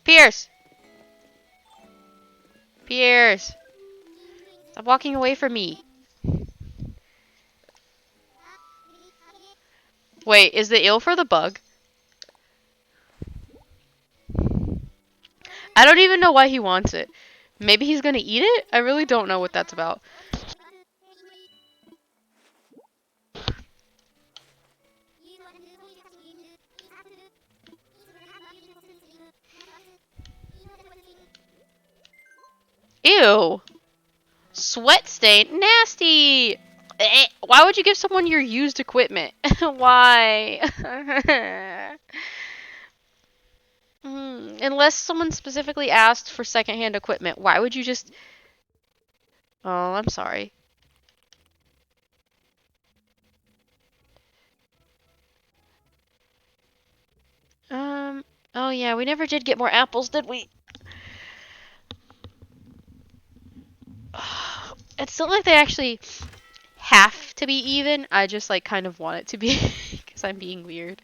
Pierce! Pierce! Stop walking away from me. Wait, is the eel for the bug? I don't even know why he wants it. Maybe he's gonna eat it? I really don't know what that's about. Ew! Sweat stain? Nasty! Why would you give someone your used equipment? Why? Unless someone specifically asked for secondhand equipment, why would you just... Oh, I'm sorry. Oh yeah, we never did get more apples, did we? It's not like they actually have to be even. I just, like, kind of want it to be, because I'm being weird.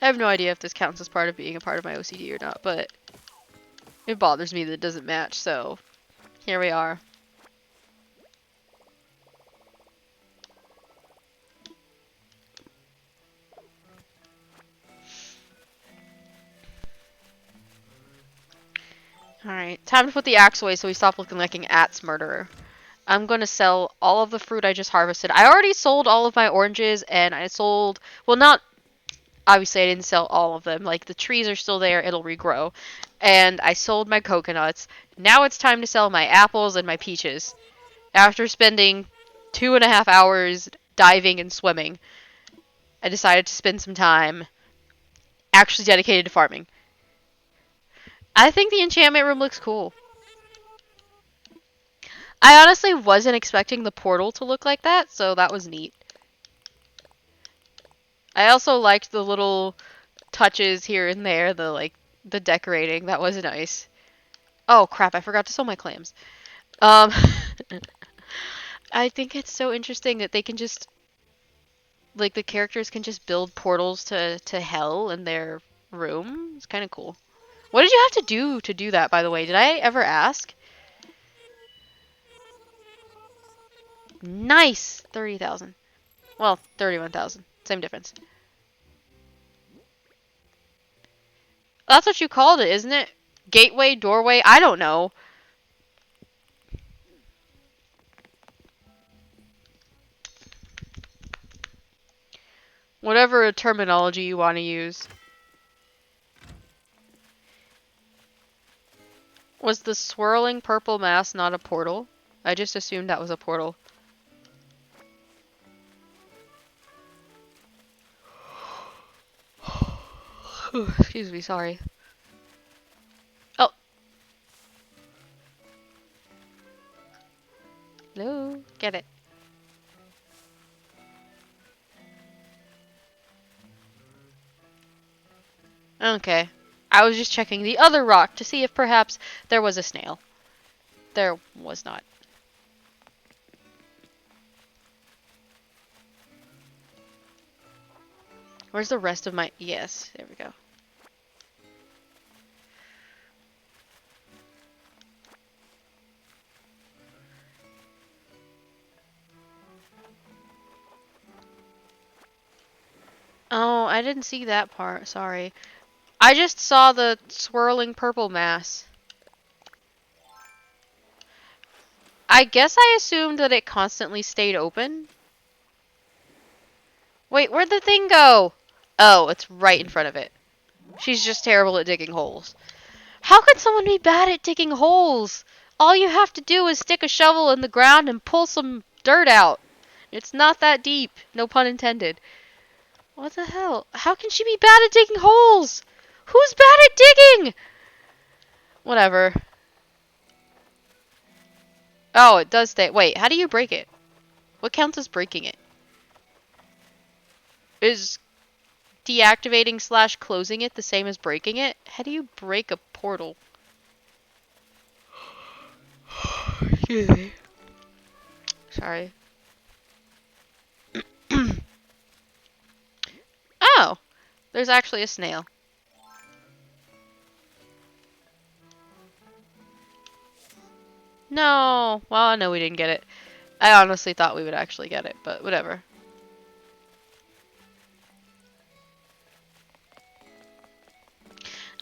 I have no idea if this counts as part of being a part of my OCD or not, but it bothers me that it doesn't match, so here we are. Alright, time to put the axe away so we stop looking like an Ats murderer. I'm gonna sell all of the fruit I just harvested. I already sold all of my oranges, and I sold... Well, not... Obviously, I didn't sell all of them. Like, the trees are still there, it'll regrow. And I sold my coconuts. Now it's time to sell my apples and my peaches. After spending 2.5 hours diving and swimming, I decided to spend some time actually dedicated to farming. I think the enchantment room looks cool. I honestly wasn't expecting the portal to look like that, so that was neat. I also liked the little touches here and there, the decorating. That was nice. Oh crap, I forgot to sell my clams. Um I think it's so interesting that they can just, like, the characters can just build portals to hell in their room. It's kind of cool. What did you have to do that, by the way? Did I ever ask? Nice! 30,000. Well, 31,000. Same difference. That's what you called it, isn't it? Gateway, doorway, I don't know. Whatever terminology you want to use. Was the swirling purple mass not a portal? I just assumed that was a portal. Excuse me, sorry. Oh. Hello. Get it. Okay. I was just checking the other rock to see if perhaps there was a snail. There was not. Where's the rest of my... Yes, there we go. Oh, I didn't see that part. Sorry. I just saw the swirling purple mass. I guess I assumed that it constantly stayed open. Wait, where'd the thing go? Oh, it's right in front of it. She's just terrible at digging holes. How could someone be bad at digging holes? All you have to do is stick a shovel in the ground and pull some dirt out. It's not that deep. No pun intended. What the hell? How can she be bad at digging holes? Who's bad at digging? Whatever. Oh, it does stay. Wait, how do you break it? What counts as breaking it? Is deactivating / closing it the same as breaking it? How do you break a portal? Excuse me. Sorry. Oh, there's actually a snail. No. Well, no, we didn't get it. I honestly thought we would actually get it, but whatever.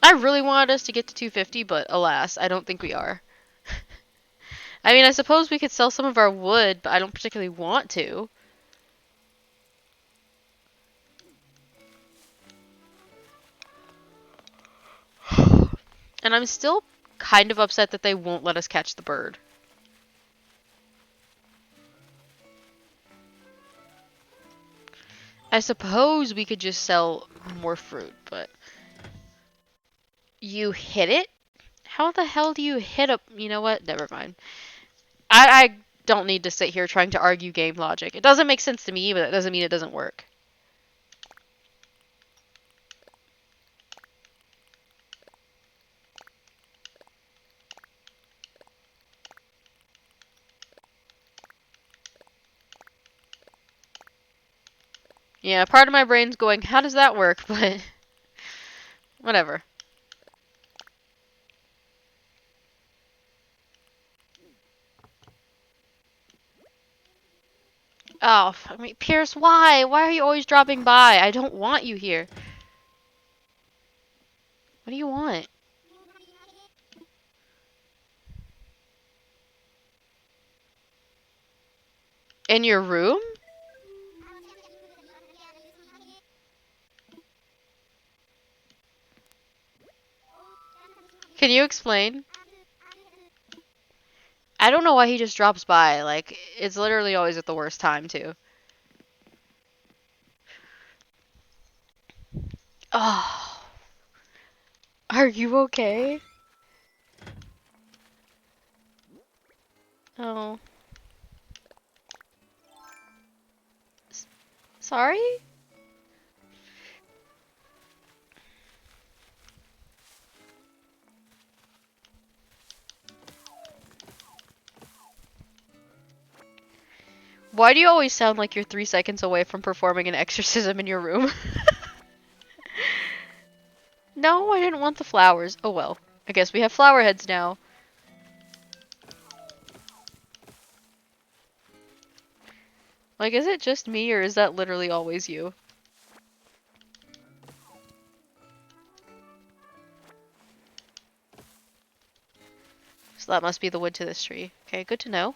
I really wanted us to get to 250, but alas, I don't think we are. I mean, I suppose we could sell some of our wood, but I don't particularly want to. And I'm still kind of upset that they won't let us catch the bird. I suppose we could just sell more fruit, but... You hit it? How the hell do you hit a... You know what? Never mind. I don't need to sit here trying to argue game logic. It doesn't make sense to me, but it doesn't mean it doesn't work. Yeah, part of my brain's going, how does that work? But... Whatever. Oh, I mean, Pierce, why? Why are you always dropping by? I don't want you here. What do you want? In your room? Can you explain? I don't know why he just drops by. Like, it's literally always at the worst time, too. Oh. Are you okay? Oh. Sorry? Why do you always sound like you're 3 seconds away from performing an exorcism in your room? No, I didn't want the flowers. Oh well. I guess we have flower heads now. Like, is it just me, or is that literally always you? So that must be the wood to this tree. Okay, good to know.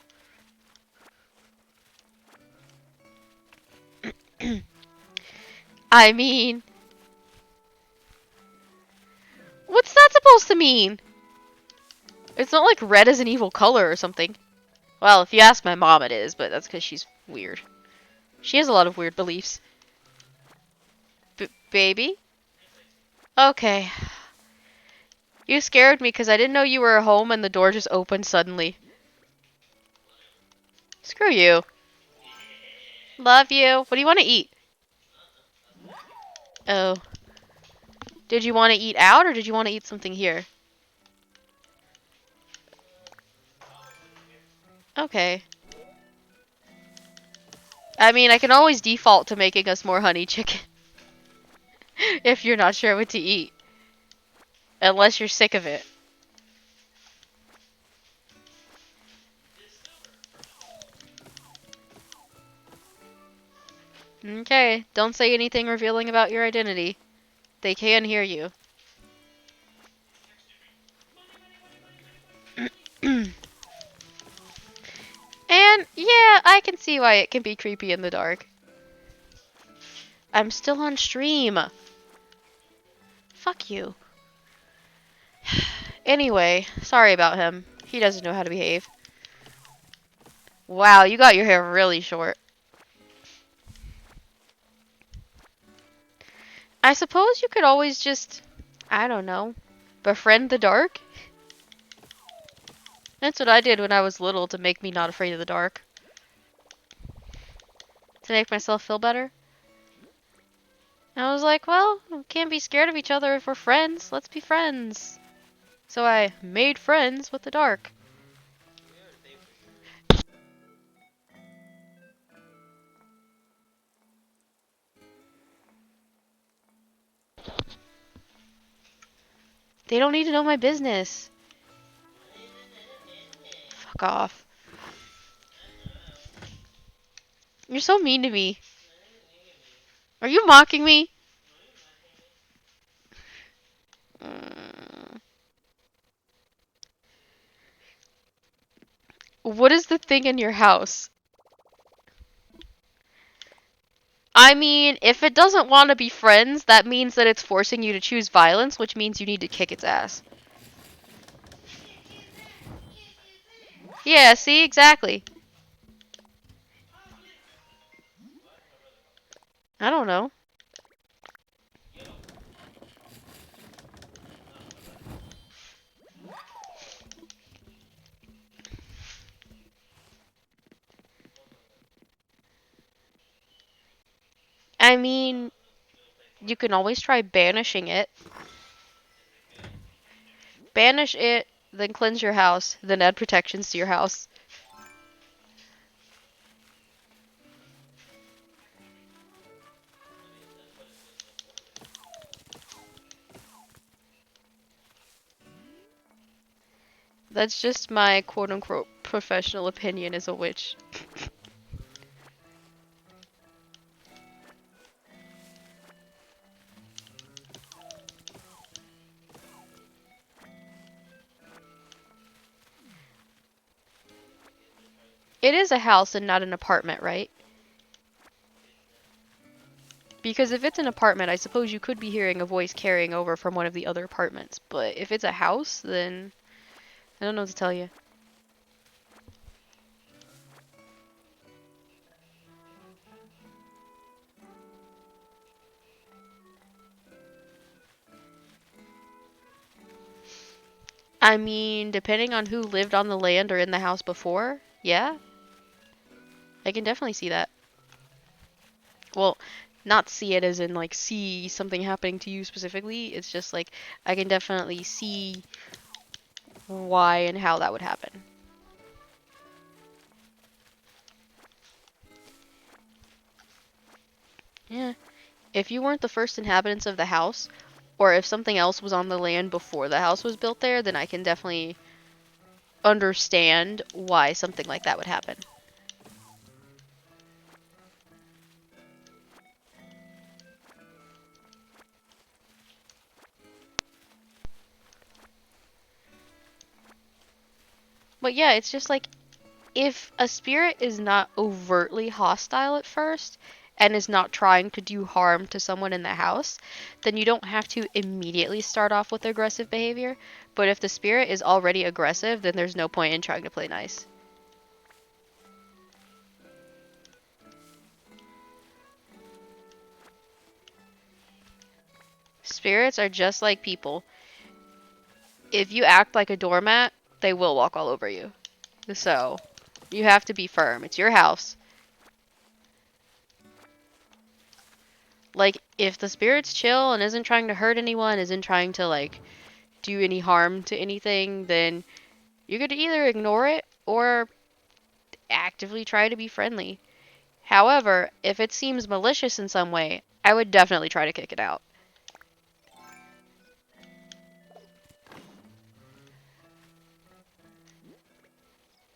I mean... What's that supposed to mean? It's not like red is an evil color or something. Well, if you ask my mom, it is, but that's because she's weird. She has a lot of weird beliefs. Baby? Okay. You scared me because I didn't know you were home and the door just opened suddenly. Screw you. Love you. What do you want to eat? Oh. Did you want to eat out or did you want to eat something here? Okay. I mean, I can always default to making us more honey chicken. If you're not sure what to eat. Unless you're sick of it. Okay, don't say anything revealing about your identity. They can hear you. And yeah, I can see why it can be creepy in the dark. I'm still on stream. Fuck you. Anyway, sorry about him. He doesn't know how to behave. Wow, you got your hair really short. I suppose you could always just, I don't know, befriend the dark? That's what I did when I was little to make me not afraid of the dark. To make myself feel better. I was like, well, we can't be scared of each other if we're friends. Let's be friends. So I made friends with the dark. They don't need to know my business. Fuck off. You're so mean to me. Are you mocking me? Mm. What is the thing in your house? I mean, if it doesn't want to be friends, that means that it's forcing you to choose violence, which means you need to kick its ass. Yeah, see? Exactly. I don't know. I mean, you can always try banishing it. Banish it, then cleanse your house, then add protections to your house. That's just my quote-unquote professional opinion as a witch. It is a house and not an apartment, right? Because if it's an apartment, I suppose you could be hearing a voice carrying over from one of the other apartments. But if it's a house, then I don't know what to tell you. I mean, depending on who lived on the land or in the house before, yeah, I can definitely see that. Well, not see it as in like see something happening to you specifically. It's just like I can definitely see why and how that would happen. Yeah. If you weren't the first inhabitants of the house, or if something else was on the land before the house was built there, then I can definitely understand why something like that would happen. But yeah, it's just like if a spirit is not overtly hostile at first and is not trying to do harm to someone in the house, then you don't have to immediately start off with aggressive behavior. But if the spirit is already aggressive, then there's no point in trying to play nice. Spirits are just like people. If you act like a doormat, they will walk all over you. So, you have to be firm. It's your house. Like, if the spirit's chill and isn't trying to hurt anyone, isn't trying to, like, do any harm to anything, then you could either ignore it or actively try to be friendly. However, if it seems malicious in some way, I would definitely try to kick it out.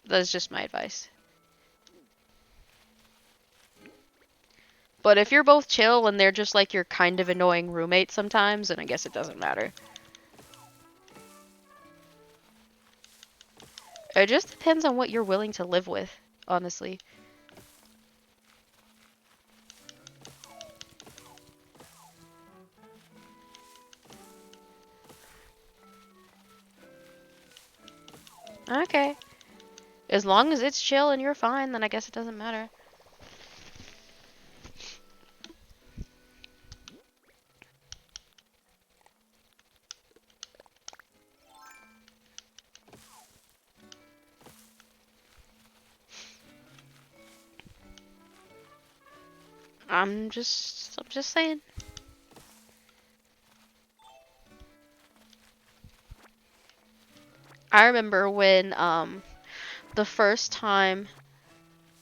That's just my advice. But if you're both chill and they're just like your kind of annoying roommate sometimes, then I guess it doesn't matter. It just depends on what you're willing to live with. honestly. Okay. As long as it's chill and you're fine, then I guess it doesn't matter. I'm just saying. I remember when the first time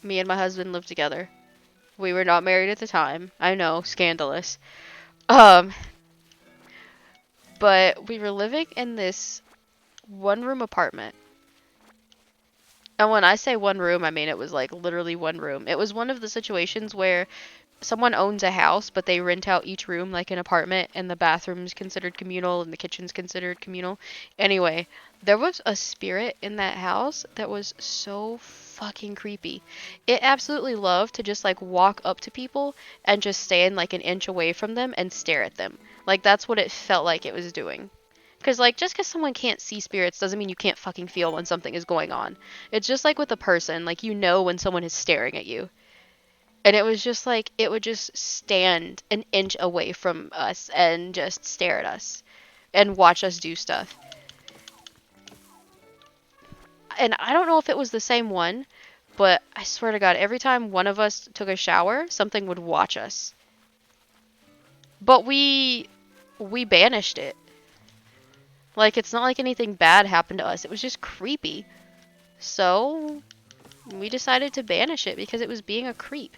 me and my husband lived together. We were not married at the time. I know, scandalous. Um, but we were living in this one room apartment. And when I say one room, I mean it was like literally one room. It was one of the situations where someone owns a house, but they rent out each room like an apartment, and the bathroom's considered communal and the kitchen's considered communal. Anyway, there was a spirit in that house that was so fucking creepy. It absolutely loved to just like walk up to people and just stand like an inch away from them and stare at them. Like that's what it felt like it was doing. Because, like, just because someone can't see spirits doesn't mean you can't fucking feel when something is going on. It's just like with a person, like, you know when someone is staring at you. And it was just like, it would just stand an inch away from us and just stare at us and watch us do stuff. And I don't know if it was the same one, but I swear to God, every time one of us took a shower, something would watch us. But we banished it. Like, it's not like anything bad happened to us. It was just creepy. So, we decided to banish it because it was being a creep.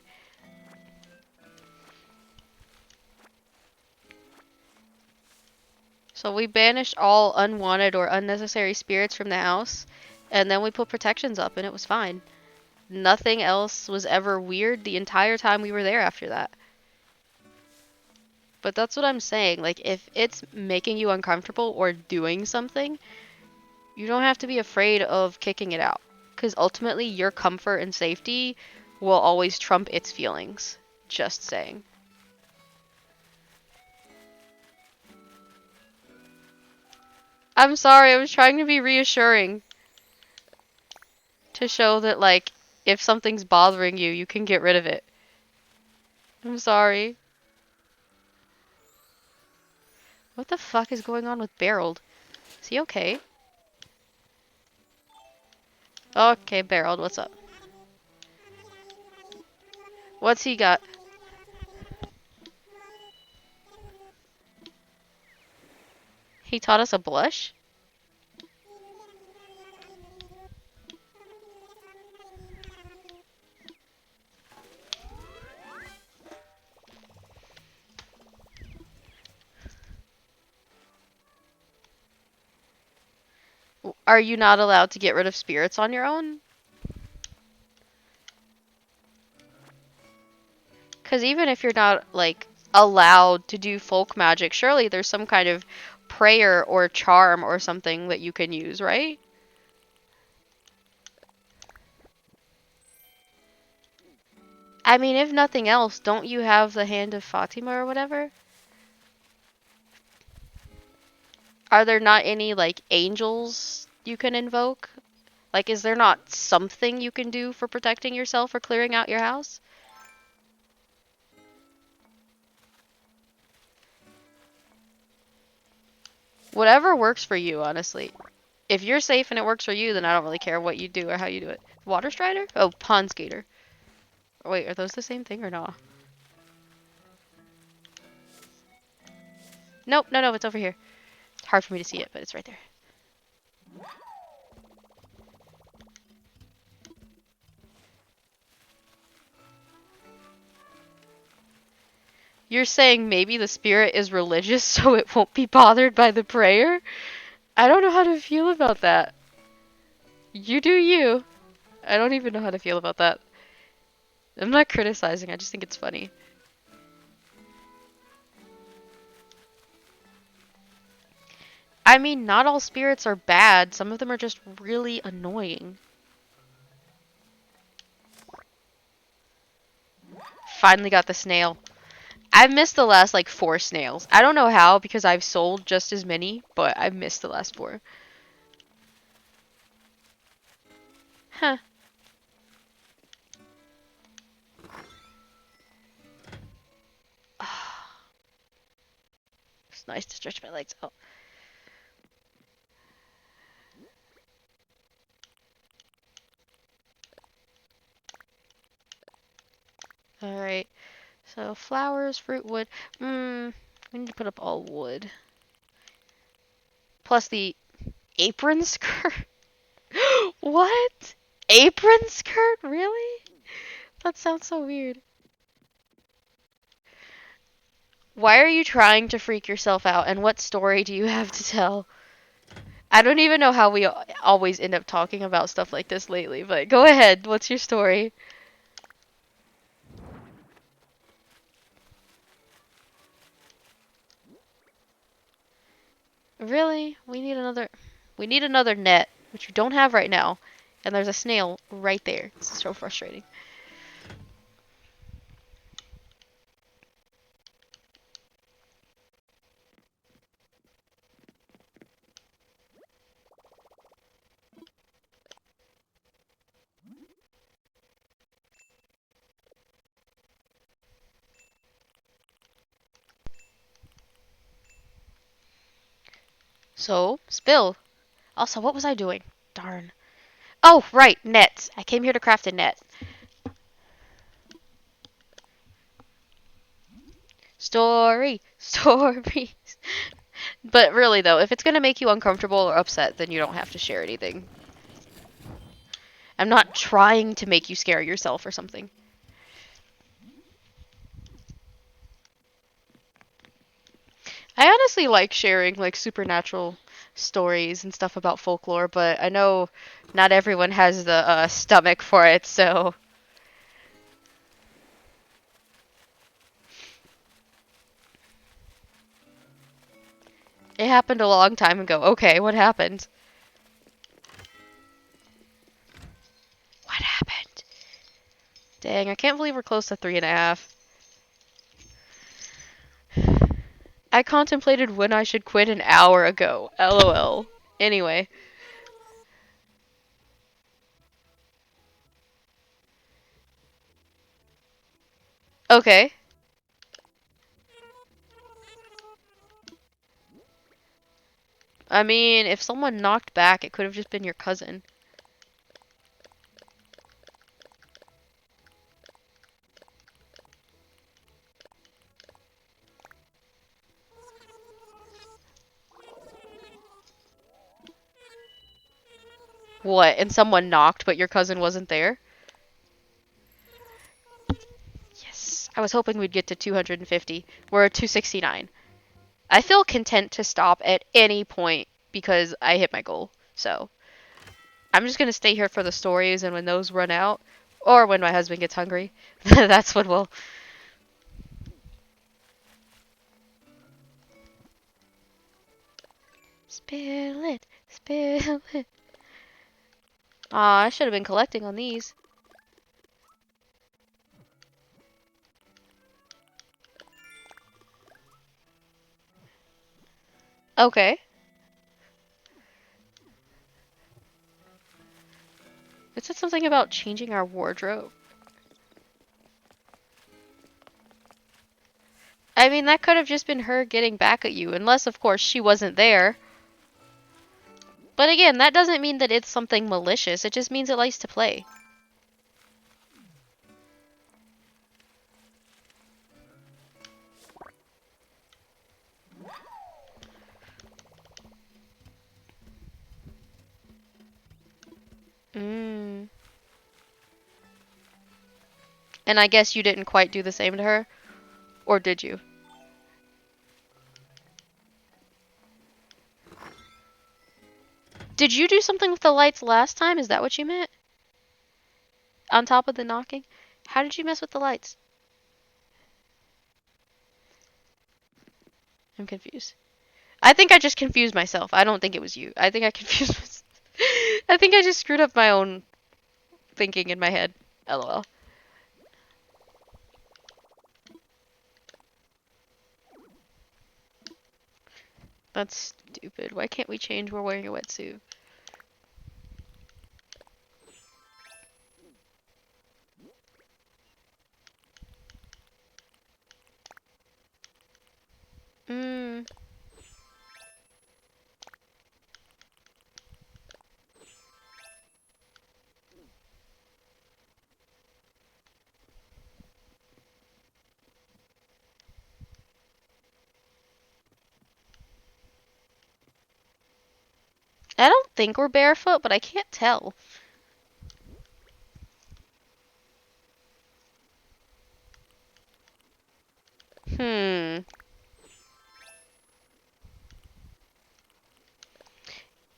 So we banished all unwanted or unnecessary spirits from the house, and then we put protections up, and it was fine. Nothing else was ever weird the entire time we were there after that. But that's what I'm saying. Like, if it's making you uncomfortable or doing something, you don't have to be afraid of kicking it out. Because ultimately, your comfort and safety will always trump its feelings. Just saying. I'm sorry, I was trying to be reassuring. To show that, like, if something's bothering you, you can get rid of it. I'm sorry. What the fuck is going on with Beryl? Is he okay? Okay, Beryl, what's up? What's he got? He taught us a blush? Are you not allowed to get rid of spirits on your own? Because even if you're not, like, allowed to do folk magic, surely there's some kind of prayer or charm or something that you can use, right? I mean, if nothing else, don't you have the Hand of Fatima or whatever? Are there not any, like, angels you can invoke? Like, is there not something you can do for protecting yourself or clearing out your house? Whatever works for you, honestly. If you're safe and it works for you, then I don't really care what you do or how you do it. Water Strider? Oh, Pond Skater. Wait, are those the same thing or not? Nope, no, it's over here. It's hard for me to see it, but it's right there. You're saying maybe the spirit is religious so it won't be bothered by the prayer? I don't know how to feel about that. You do you. I don't even know how to feel about that. I'm not criticizing, I just think it's funny. I mean, not all spirits are bad. Some of them are just really annoying. finally got the snail. I've missed the last like 4 snails. I don't know how because I've sold just as many, but I've missed the last 4. Huh. It's nice to stretch my legs out. Alright. So flowers, fruit, wood. We need to put up all wood. Plus the apron skirt. What? Apron skirt? Really? That sounds so weird. Why are you trying to freak yourself out, and what story do you have to tell? I don't even know how we always end up talking about stuff like this lately, but go ahead. What's your story? Really? We need another net, which we don't have right now. And there's a snail right there. It's so frustrating. So, spill. Also, what was I doing? Darn. Oh, right, nets. I came here to craft a net. Stories. But really, though, if it's gonna make you uncomfortable or upset, then you don't have to share anything. I'm not trying to make you scare yourself or something. I honestly like sharing like supernatural stories and stuff about folklore, but I know not everyone has the stomach for it, so it happened a long time ago. Okay, what happened? What happened? Dang, I can't believe we're close to 3.5. I contemplated when I should quit an hour ago. LOL. Anyway. Okay. I mean, if someone knocked back, it could have just been your cousin. What? And someone knocked, but your cousin wasn't there? Yes. I was hoping we'd get to 250. We're at 269. I feel content to stop at any point because I hit my goal. So I'm just gonna stay here for the stories, and when those run out, or when my husband gets hungry, that's when we'll. Spill it, spill it. Aw, I should have been collecting on these. Okay. It said something about changing our wardrobe. I mean, that could have just been her getting back at you, unless, of course, she wasn't there. But again, that doesn't mean that it's something malicious, it just means it likes to play. Mm. And I guess you didn't quite do the same to her? Or did you? Did you do something with the lights last time? Is that what you meant? On top of the knocking? How did you mess with the lights? I'm confused. I think I just confused myself. I don't think it was you. I think I confused myself. I think I just screwed up my own thinking in my head. LOL. That's stupid. Why can't we change we're wearing a wetsuit? Mm. I don't think we're barefoot, but I can't tell. Hmm.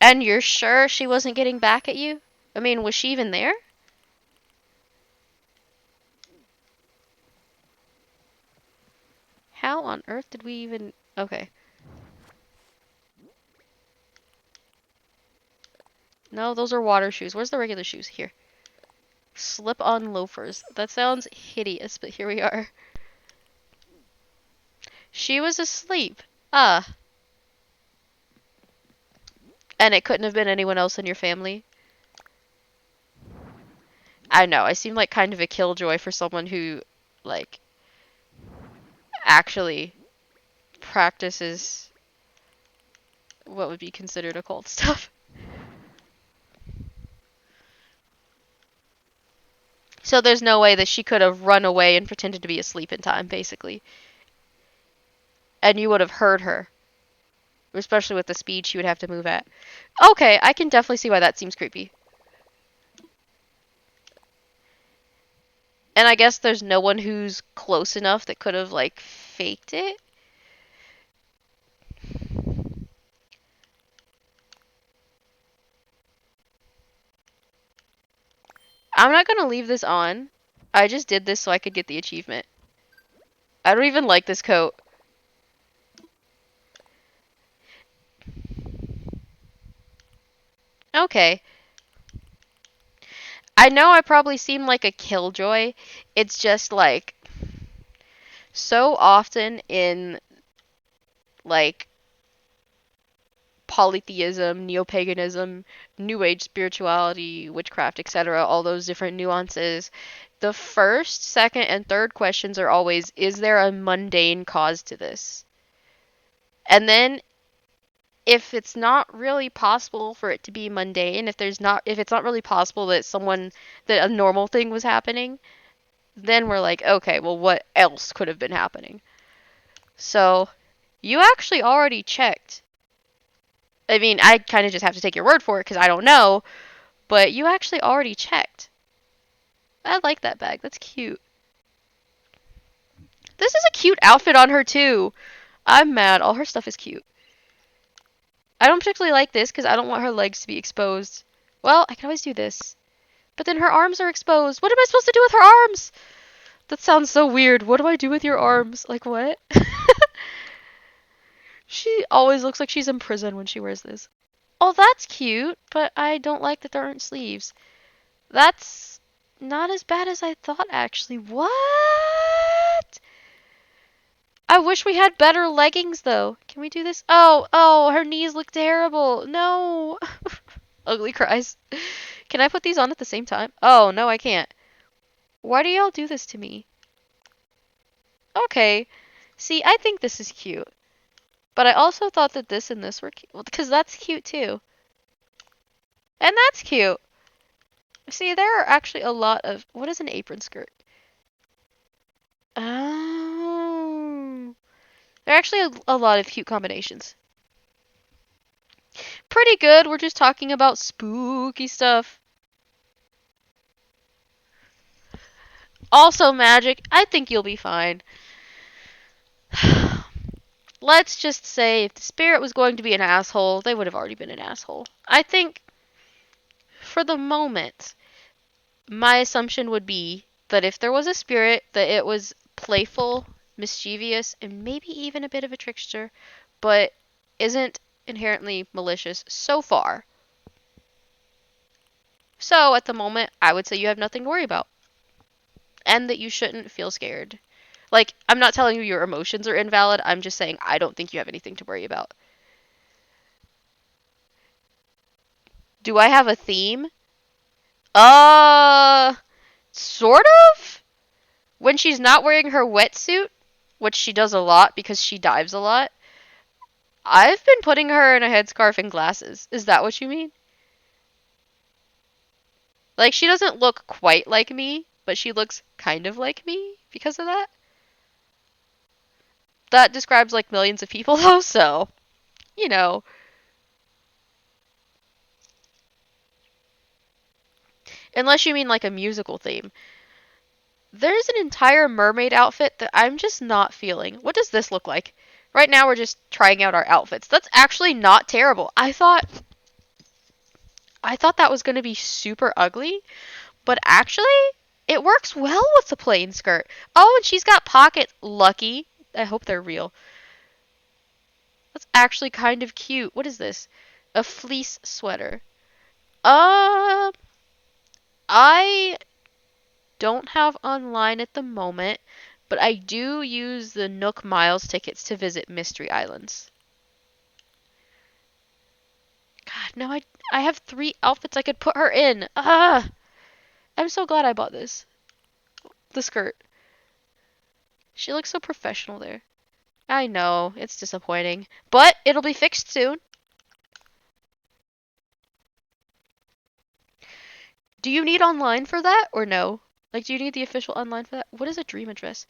And you're sure she wasn't getting back at you? I mean, was she even there? How on earth did we even... Okay. No, those are water shoes. Where's the regular shoes? Here. Slip-on loafers. That sounds hideous, but here we are. She was asleep. Ah. And it couldn't have been anyone else in your family? I know, I seem like kind of a killjoy for someone who, like, actually practices what would be considered occult stuff. So there's no way that she could have run away and pretended to be asleep in time, basically. And you would have heard her. Especially with the speed she would have to move at. Okay, I can definitely see why that seems creepy. And I guess there's no one who's close enough that could have, like, faked it? I'm not gonna leave this on. I just did this so I could get the achievement. I don't even like this coat. Okay. I know I probably seem like a killjoy. It's just like so often in like polytheism, neo-paganism, new age spirituality, witchcraft, etc., all those different nuances, the first, second, and third questions are always, is there a mundane cause to this? And then if it's not really possible for it to be mundane, if it's not really possible that that a normal thing was happening, then we're like, okay, well, what else could have been happening? So, you actually already checked. I mean, I kind of just have to take your word for it because I don't know, but you actually already checked. I like that bag. That's cute. This is a cute outfit on her, too. I'm mad. All her stuff is cute. I don't particularly like this because I don't want her legs to be exposed. Well, I can always do this. But then her arms are exposed. What am I supposed to do with her arms? That sounds so weird. What do I do with your arms? Like, what? She always looks like she's in prison when she wears this. Oh, that's cute, but I don't like that there aren't sleeves. That's not as bad as I thought, actually. What? I wish we had better leggings, though. Can we do this? Oh, her knees look terrible. No. Ugly cries. Can I put these on at the same time? Oh, no, I can't. Why do y'all do this to me? Okay. See, I think this is cute. But I also thought that this and this were cute. Well, because that's cute, too. And that's cute. See, there are actually a lot of... What is an apron skirt? Oh. There are actually a lot of cute combinations. Pretty good. We're just talking about spooky stuff. Also magic. I think you'll be fine. Let's just say if the spirit was going to be an asshole, they would have already been an asshole. I think, for the moment, my assumption would be that if there was a spirit, that it was playful, mischievous, and maybe even a bit of a trickster, but isn't inherently malicious so far. So, at the moment, I would say you have nothing to worry about. And that you shouldn't feel scared. Like, I'm not telling you your emotions are invalid, I'm just saying I don't think you have anything to worry about. Do I have a theme? Uh, sort of? When she's not wearing her wetsuit, which she does a lot because she dives a lot, I've been putting her in a headscarf and glasses. Is that what you mean? Like, she doesn't look quite like me, but she looks kind of like me because of that. That describes like millions of people though, so, you know. Unless you mean like a musical theme. There's an entire mermaid outfit that I'm just not feeling. What does this look like? Right now we're just trying out our outfits. That's actually not terrible. I thought that was going to be super ugly, but actually it works well with the plain skirt. Oh, and she's got pockets. Lucky. I hope they're real. That's actually kind of cute. What is this? A fleece sweater. Uh, I don't have online at the moment, but I do use the Nook Miles tickets to visit Mystery Islands. God, no, I have 3 outfits I could put her in. Ah, I'm so glad I bought this. The skirt. She looks so professional there. I know, it's disappointing, but it'll be fixed soon. Do you need online for that or no? Like, do you need the official online for that? What is a dream address?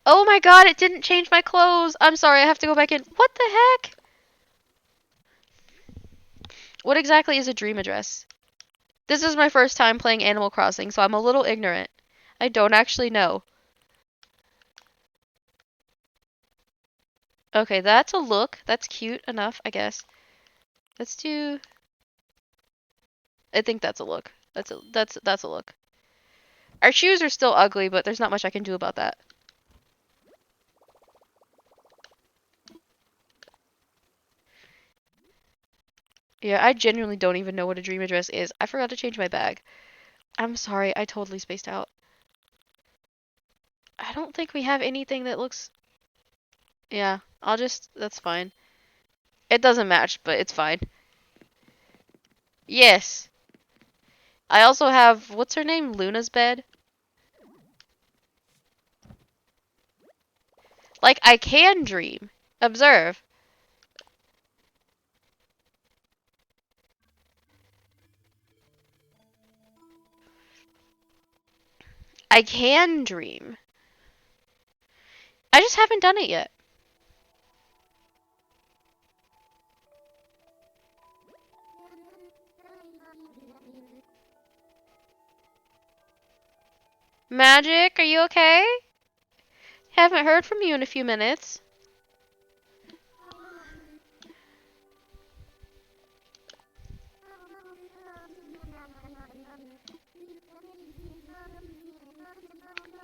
Oh my god, it didn't change my clothes. I'm sorry, I have to go back in. What the heck? What exactly is a dream address? This is my first time playing Animal Crossing, so I'm a little ignorant. I don't actually know. Okay, that's a look. That's cute enough, I guess. Let's do. I think that's a look. That's a look. Our shoes are still ugly, but there's not much I can do about that. Yeah, I genuinely don't even know what a dream address is. I forgot to change my bag. I'm sorry, I totally spaced out. I don't think we have anything that looks. Yeah, That's fine. It doesn't match, but it's fine. Yes. I also have. What's her name? Luna's bed? Like, I can dream. Observe. I can dream. I just haven't done it yet. Magic, are you okay? Haven't heard from you in a few minutes.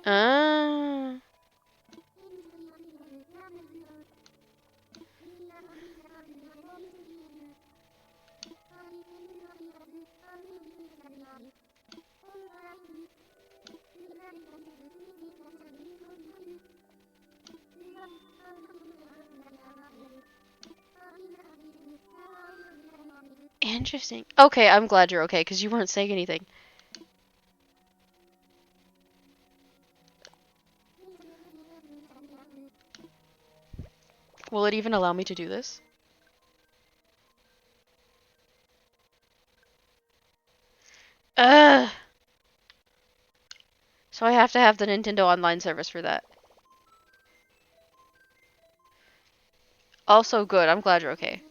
Ah. Interesting. Okay, I'm glad you're okay, because you weren't saying anything. Will it even allow me to do this? Ugh. So I have to have the Nintendo Online service for that. Also good, I'm glad you're okay.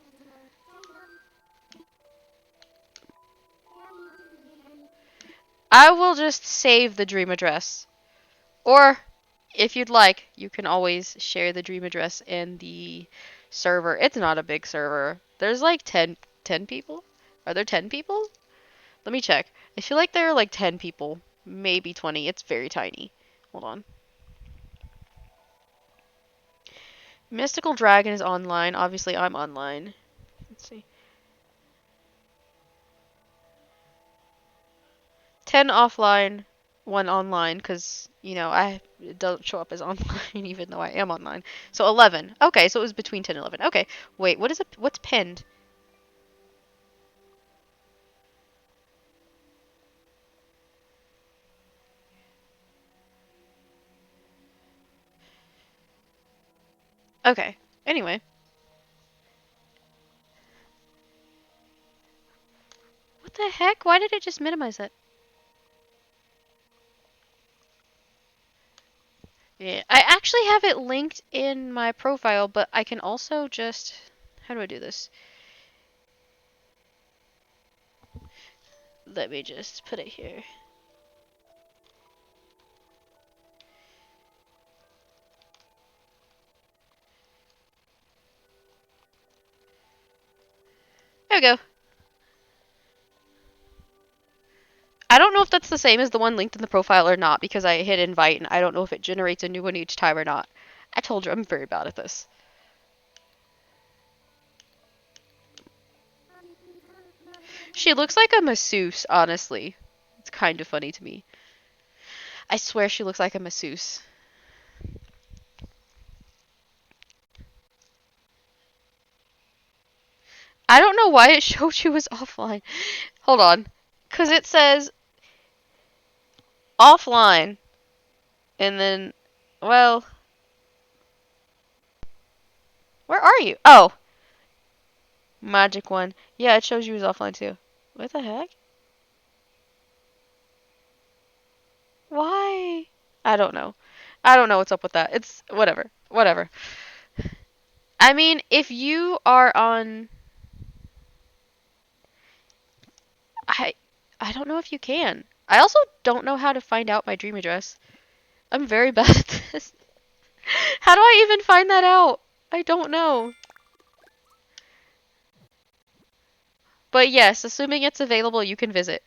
I will just save the dream address. Or, if you'd like, you can always share the dream address in the server. It's not a big server. There's like 10 people? Are there 10 people? Let me check. I feel like there are like 10 people. Maybe 20. It's very tiny. Hold on. Mystical Dragon is online. Obviously, I'm online. Let's see. 10 offline, 1 online, because, it doesn't show up as online even though I am online. So 11. Okay, so it was between 10 and 11. Okay, wait, what's pinned? Okay. Anyway. What the heck? Why did it just minimize it? Yeah, I actually have it linked in my profile, but I can also just... How do I do this? Let me just put it here. There we go. I don't know if that's the same as the one linked in the profile or not, because I hit invite and I don't know if it generates a new one each time or not. I told you I'm very bad at this. She looks like a masseuse, honestly. It's kind of funny to me. I swear she looks like a masseuse. I don't know why it showed she was offline. Hold on. Because it says offline. And then, well, where are you? Oh, magic one. Yeah, it shows you was offline too. What the heck? Why? I don't know. I don't know what's up with that. It's whatever. Whatever. I mean, if you are on I I don't know if you can. I also don't know how to find out my dream address. I'm very bad at this. How do I even find that out? I don't know. But yes, assuming it's available, you can visit.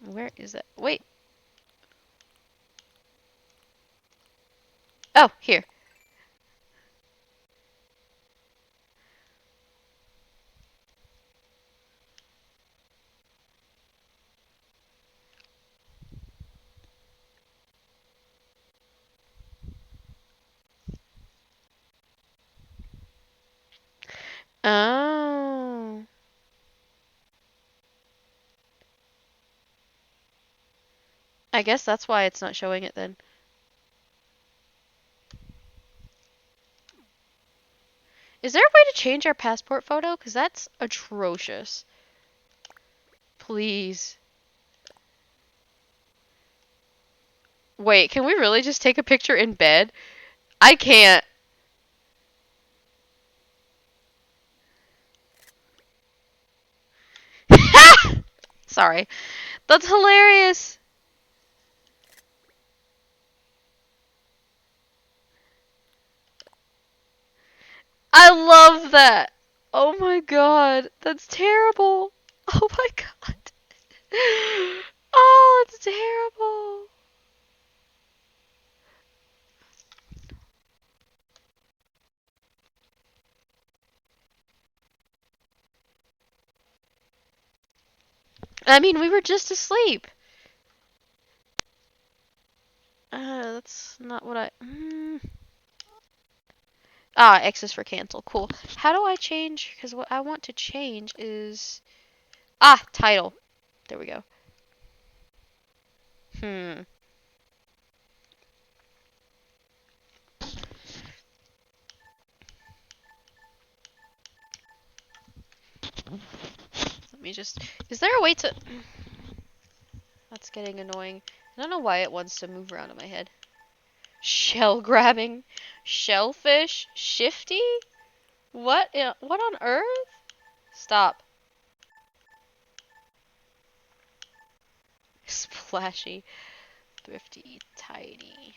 Where is it? Wait. Oh, here. Oh. I guess that's why it's not showing it then. Is there a way to change our passport photo? Because that's atrocious. Please. Wait, can we really just take a picture in bed? I can't. Sorry. That's hilarious. I love that. Oh my god. That's terrible. Oh my god. Oh, it's terrible. I mean, we were just asleep. That's not what I... Ah, X is for cancel. Cool. How do I change? Because what I want to change is... Ah, title. There we go. Hmm. Let me just... Is there a way to... That's getting annoying. I don't know why it wants to move around in my head. Shell grabbing? Shellfish? Shifty? What? What on earth? Stop. Splashy. Thrifty. Tidy.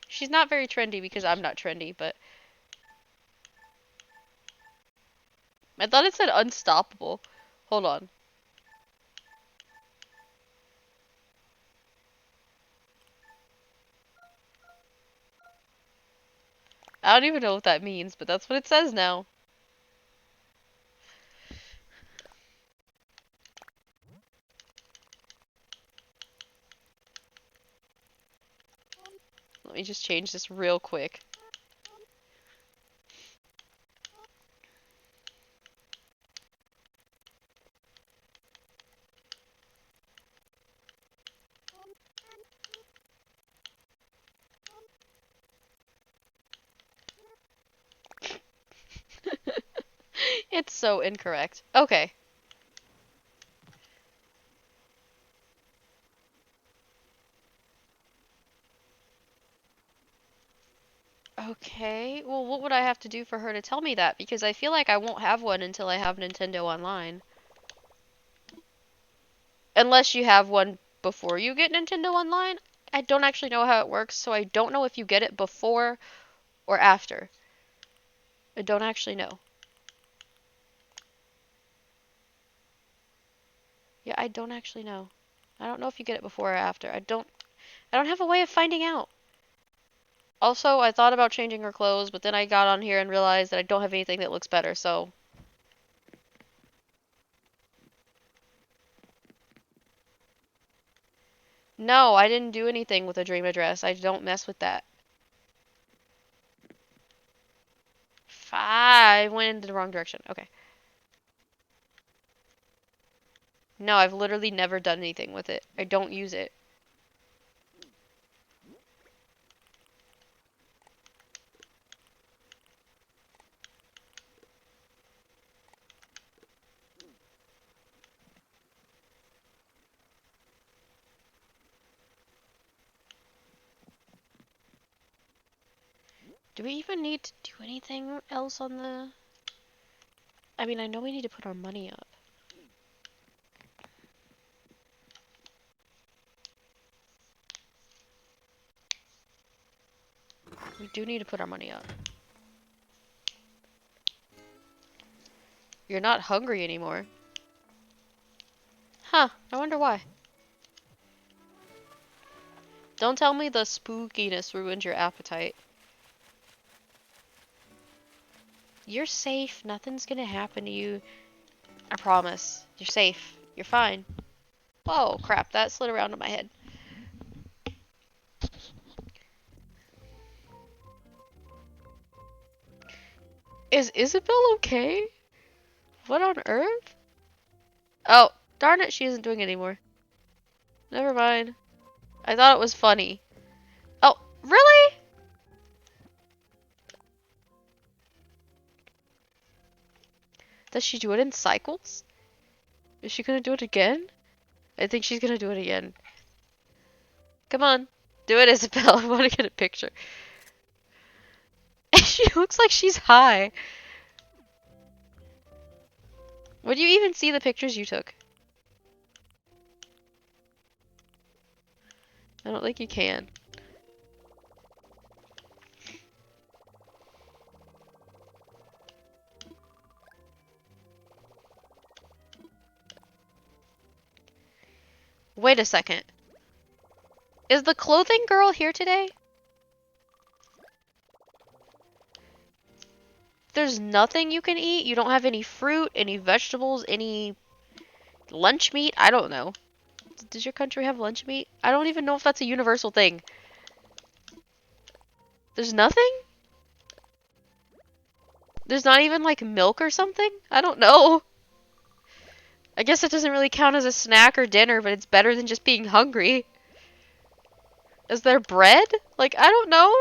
She's not very trendy because I'm not trendy, but... I thought it said unstoppable. Hold on. I don't even know what that means, but that's what it says now. Let me just change this real quick. It's so incorrect. Okay. Okay, well, what would I have to do for her to tell me that? Because I feel like I won't have one until I have Nintendo Online. Unless you have one before you get Nintendo Online. I don't actually know how it works, so I don't know if you get it before or after. I don't actually know. Yeah, I don't actually know. I don't know if you get it before or after. I don't have a way of finding out. Also, I thought about changing her clothes, but then I got on here and realized that I don't have anything that looks better, so no, I didn't do anything with a dream address. I don't mess with that. I went in the wrong direction. Okay. No, I've literally never done anything with it. I don't use it. Do we even need to do anything else on the... I mean, I know we need to put our money up. We do need to put our money up. You're not hungry anymore. Huh, I wonder why. Don't tell me the spookiness ruined your appetite. You're safe. Nothing's gonna happen to you. I promise. You're safe. You're fine. Oh, crap. That slid around in my head. Is Isabel okay? What on earth? Oh, darn it. She isn't doing it anymore. Never mind. I thought it was funny. Oh, really? Does she do it in cycles? Is she gonna do it again? I think she's gonna do it again. Come on. Do it, Isabel. I want to get a picture. She looks like she's high. Would you even see the pictures you took? I don't think you can. Wait a second. Is the clothing girl here today? There's nothing you can eat? You don't have any fruit, any vegetables, any lunch meat? I don't know. Does your country have lunch meat? I don't even know if that's a universal thing. There's nothing? There's not even like milk or something? I don't know. I guess it doesn't really count as a snack or dinner, but it's better than just being hungry. Is there bread? Like, I don't know.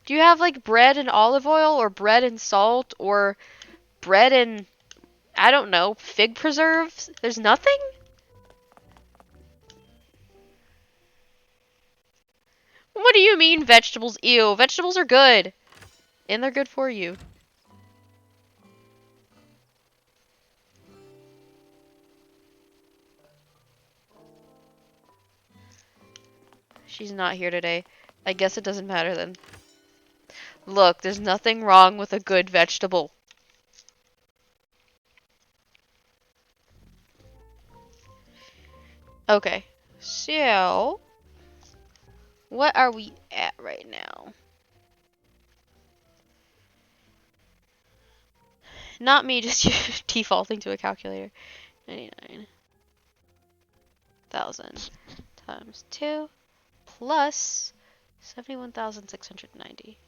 Do you have like bread and olive oil or bread and salt or bread and, I don't know, fig preserves? There's nothing? What do you mean vegetables? Ew, vegetables are good. And they're good for you. She's not here today. I guess it doesn't matter then. Look, there's nothing wrong with a good vegetable. Okay, so what are we at right now? Not me just defaulting to a calculator. 99,000 times 2 plus 71,690.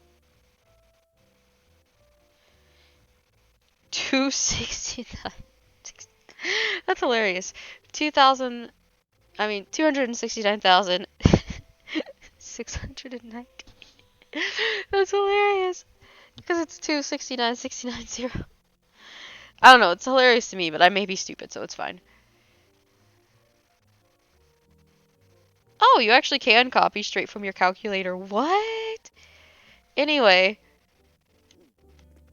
269. That's hilarious. 269,690. That's hilarious. Because it's 269,690. I don't know, it's hilarious to me, but I may be stupid, so it's fine. Oh, you actually can copy straight from your calculator. What? Anyway,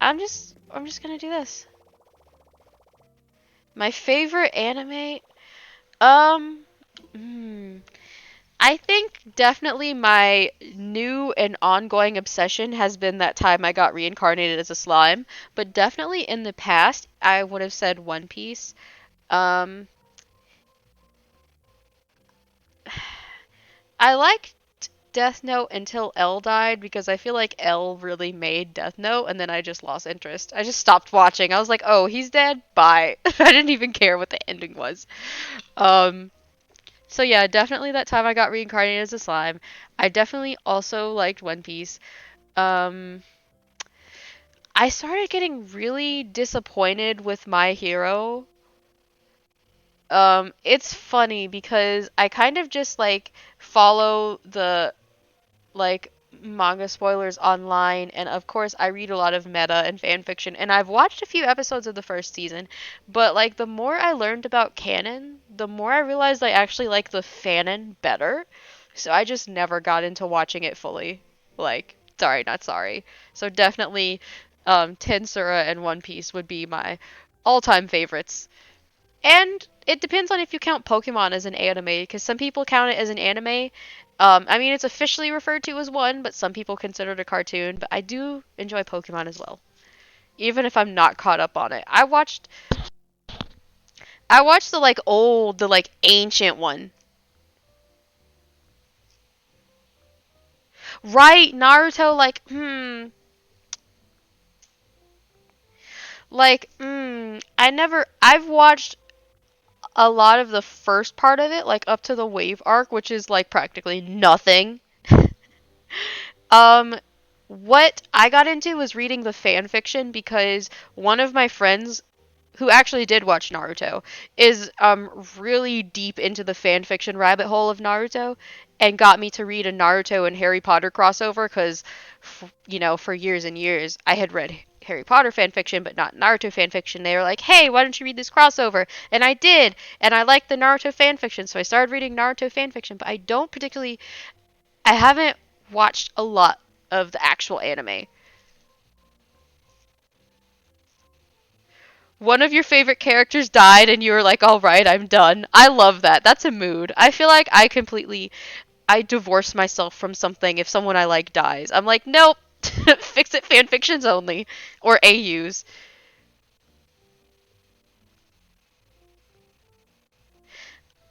I'm just gonna do this. My favorite anime? Um, hmm. I think definitely my new and ongoing obsession has been that time I got reincarnated as a slime, but definitely in the past I would have said One Piece. Um, I liked Death Note until L died because I feel like L really made Death Note and then I just lost interest. I just stopped watching. I was like, "Oh, he's dead. Bye." I didn't even care what the ending was. Um, so yeah, definitely that time I got reincarnated as a slime. I definitely also liked One Piece. Um, I started getting really disappointed with My Hero. It's funny because I kind of just like follow the like manga spoilers online, and of course I read a lot of meta and fan fiction, and I've watched a few episodes of the first season, but like the more I learned about canon, the more I realized I actually like the fanon better. So I just never got into watching it fully. Like, sorry, not sorry. So definitely Tensura and One Piece would be my all-time favorites. And it depends on if you count Pokemon as an anime, because some people count it as an anime. I mean, it's officially referred to as one, but some people consider it a cartoon. But I do enjoy Pokemon as well, even if I'm not caught up on it. I watched the like old, the like ancient one. Right, Naruto, I've watched a lot of the first part of it, like up to the wave arc, which is like practically nothing. Um, what I got into was reading the fan fiction because one of my friends who actually did watch Naruto is really deep into the fan fiction rabbit hole of Naruto and got me to read a Naruto and Harry Potter crossover cuz for years and years I had read Harry Potter fan fiction but not Naruto fan fiction. They were like, "Hey, why don't you read this crossover?" And I did, and I liked the Naruto fan fiction, so I started reading Naruto fan fiction, but I haven't watched a lot of the actual anime. One of your favorite characters died and you were like, "All right, I'm done." I love that. That's a mood. I feel like I divorce myself from something if someone I like dies. I'm like, "Nope. Fix it fan fictions only or AUs."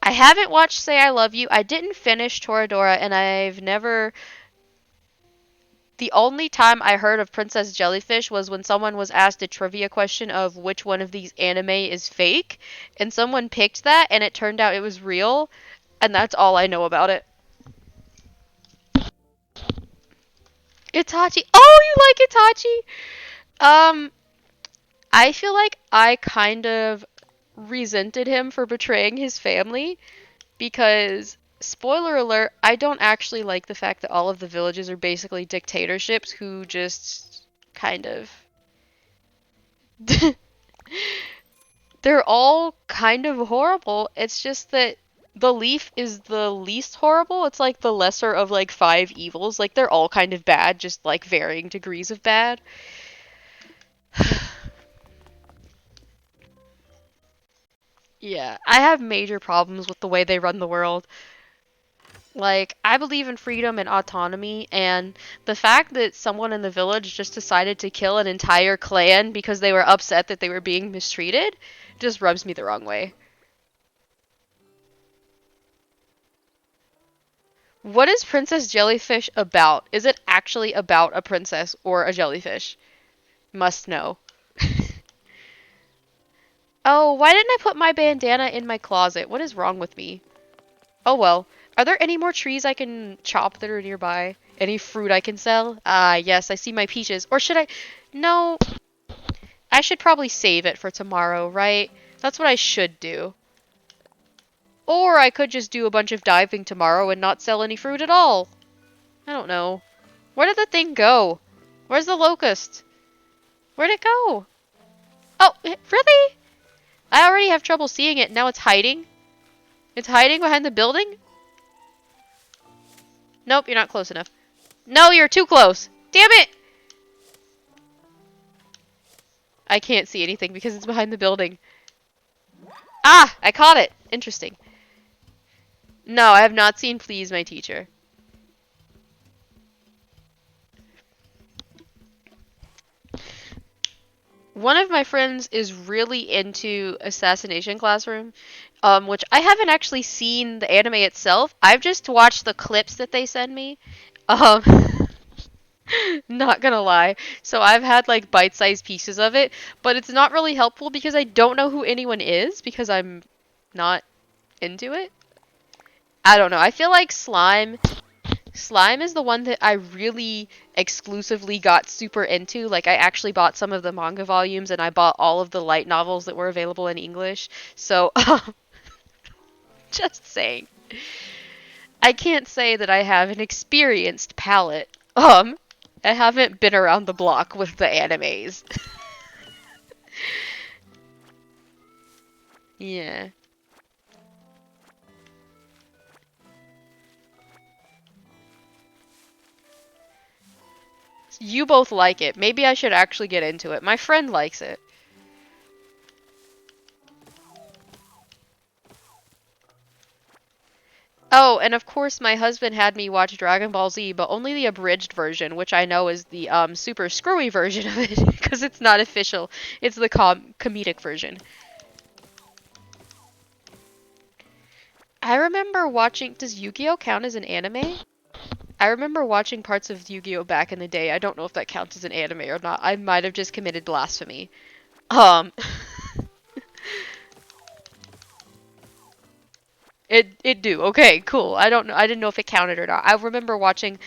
I haven't watched Say I Love You. I didn't finish Toradora and I've never the only time I heard of Princess Jellyfish was when someone was asked a trivia question of which one of these anime is fake, and someone picked that, and it turned out it was real, and that's all I know about it. Itachi. Oh, you like Itachi? Um, I feel like I kind of resented him for betraying his family because, spoiler alert, I don't actually like the fact that all of the villages are basically dictatorships who just kind of they're all kind of horrible. It's just that the leaf is the least horrible. It's like the lesser of like five evils. Like they're all kind of bad, just like varying degrees of bad. Yeah, I have major problems with the way they run the world. Like, I believe in freedom and autonomy, and the fact that someone in the village just decided to kill an entire clan because they were upset that they were being mistreated just rubs me the wrong way. What is Princess Jellyfish about? Is it actually about a princess or a jellyfish? Must know. Oh, why didn't I put my bandana in my closet? What is wrong with me? Oh well. Are there any more trees I can chop that are nearby? Any fruit I can sell? Ah, yes, I see my peaches. Or should I... No, I should probably save it for tomorrow, right? That's what I should do. Or I could just do a bunch of diving tomorrow and not sell any fruit at all. I don't know. Where did the thing go? Where's the locust? Where'd it go? Oh, really? I already have trouble seeing it. Now it's hiding. It's hiding behind the building? Nope, you're not close enough. No, you're too close. Damn it! I can't see anything because it's behind the building. Ah! I caught it. Interesting. No, I have not seen Please My Teacher. One of my friends is really into Assassination Classroom, which I haven't actually seen the anime itself. I've just watched the clips that they send me. Um, not gonna lie. So I've had like bite-sized pieces of it, but it's not really helpful because I don't know who anyone is because I'm not into it. I don't know. I feel like Slime is the one that I really exclusively got super into. Like, I actually bought some of the manga volumes and I bought all of the light novels that were available in English. So, just saying. I can't say that I have an experienced palate. I haven't been around the block with the animes. Yeah. You both like it. Maybe I should actually get into it. My friend likes it. Oh, and of course my husband had me watch Dragon Ball Z, but only the abridged version, which I know is the super screwy version of it because it's not official. It's the comedic version. I remember watching. Does Yu-Gi-Oh count as an anime? I remember watching parts of Yu-Gi-Oh back in the day. I don't know if that counts as an anime or not. I might have just committed blasphemy. Um, it do. Okay, cool. I don't know. I didn't know if it counted or not. I remember watching.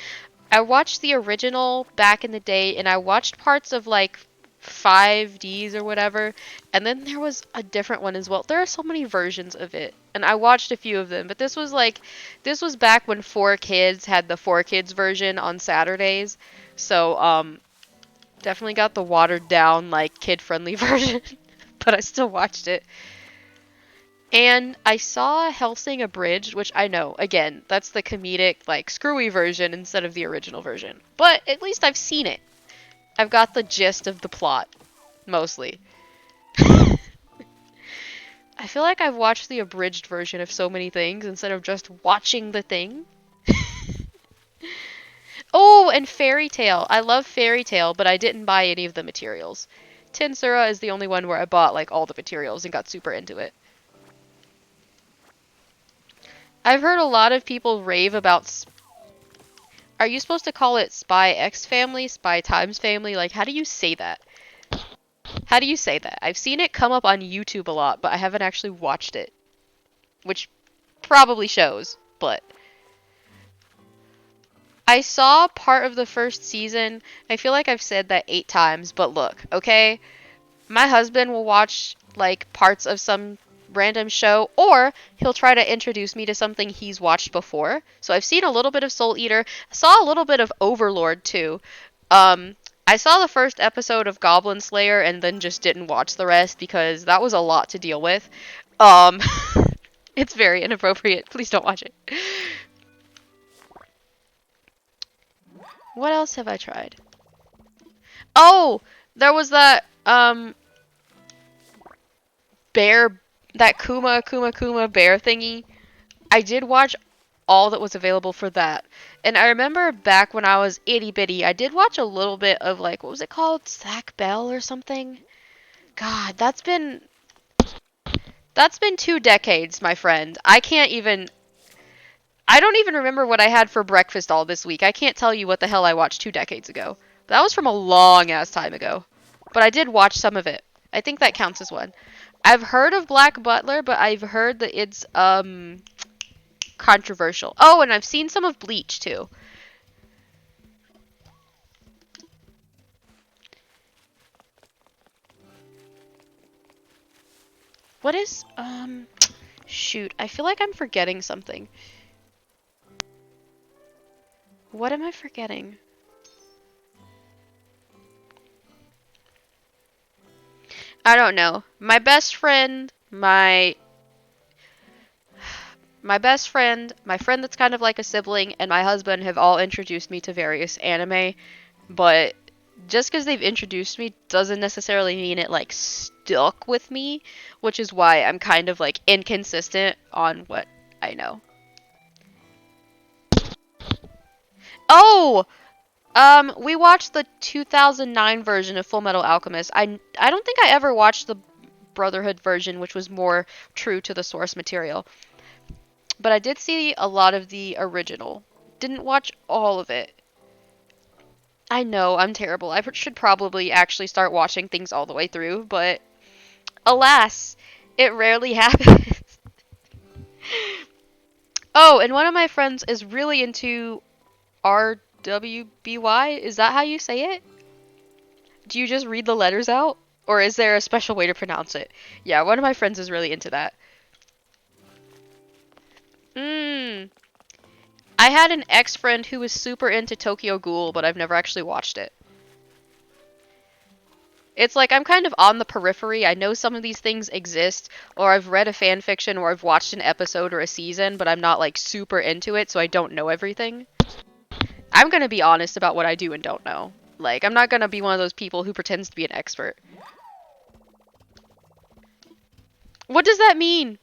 I watched the original back in the day, and I watched parts of like 5Ds or whatever, and then there was a different one as well. There are so many versions of it, and I watched a few of them, but this was back when 4Kids had the 4Kids version on Saturdays, so definitely got the watered down like kid-friendly version, but I still watched it. And I saw Hellsing Abridged, which I know, again, that's the comedic, like, screwy version instead of the original version. But at least I've seen it. I've got the gist of the plot, mostly. I feel like I've watched the abridged version of so many things instead of just watching the thing. Oh, and Fairy Tail. I love Fairy Tail, but I didn't buy any of the materials. Tensura is the only one where I bought, like, all the materials and got super into it. I've heard a lot of people rave about. Are you supposed to call it Spy X Family, Spy Times Family? Like, how do you say that? How do you say that? I've seen it come up on YouTube a lot, but I haven't actually watched it. Which probably shows, but. I saw part of the first season. I feel like I've said that 8 times, but look, okay? My husband will watch, like, parts of some random show, or he'll try to introduce me to something he's watched before. So I've seen a little bit of Soul Eater. I saw a little bit of Overlord, too. Um, I saw the first episode of Goblin Slayer and then just didn't watch the rest because that was a lot to deal with. Um, it's very inappropriate. Please don't watch it. What else have I tried? Oh, there was that bear, that Kuma bear thingy. I did watch all that was available for that. And I remember back when I was itty bitty, I did watch a little bit of like, what was it called? Sack Bell or something? God, that's been 2 decades, my friend. I don't even remember what I had for breakfast all this week. I can't tell you what the hell I watched 2 decades ago. That was from a long ass time ago. But I did watch some of it. I think that counts as one. I've heard of Black Butler, but I've heard that it's controversial. Oh, and I've seen some of Bleach too. What is shoot, I feel like I'm forgetting something. What am I forgetting? I don't know. My best friend, my friend that's kind of like a sibling, and my husband have all introduced me to various anime, but just because they've introduced me doesn't necessarily mean it like stuck with me, which is why I'm kind of like inconsistent on what I know. Oh, we watched the 2009 version of Full Metal Alchemist. I don't think I ever watched the Brotherhood version, which was more true to the source material. But I did see a lot of the original. Didn't watch all of it. I know, I'm terrible. I should probably actually start watching things all the way through, but alas, it rarely happens. Oh, and one of my friends is really into RWBY. Is that how you say it? Do you just read the letters out? Or is there a special way to pronounce it? Yeah, one of my friends is really into that. Mmm. I had an ex-friend who was super into Tokyo Ghoul, but I've never actually watched it. It's like I'm kind of on the periphery. I know some of these things exist, or I've read a fan fiction, or I've watched an episode or a season, but I'm not like super into it, so I don't know everything. I'm gonna be honest about what I do and don't know. Like, I'm not gonna be one of those people who pretends to be an expert. What does that mean?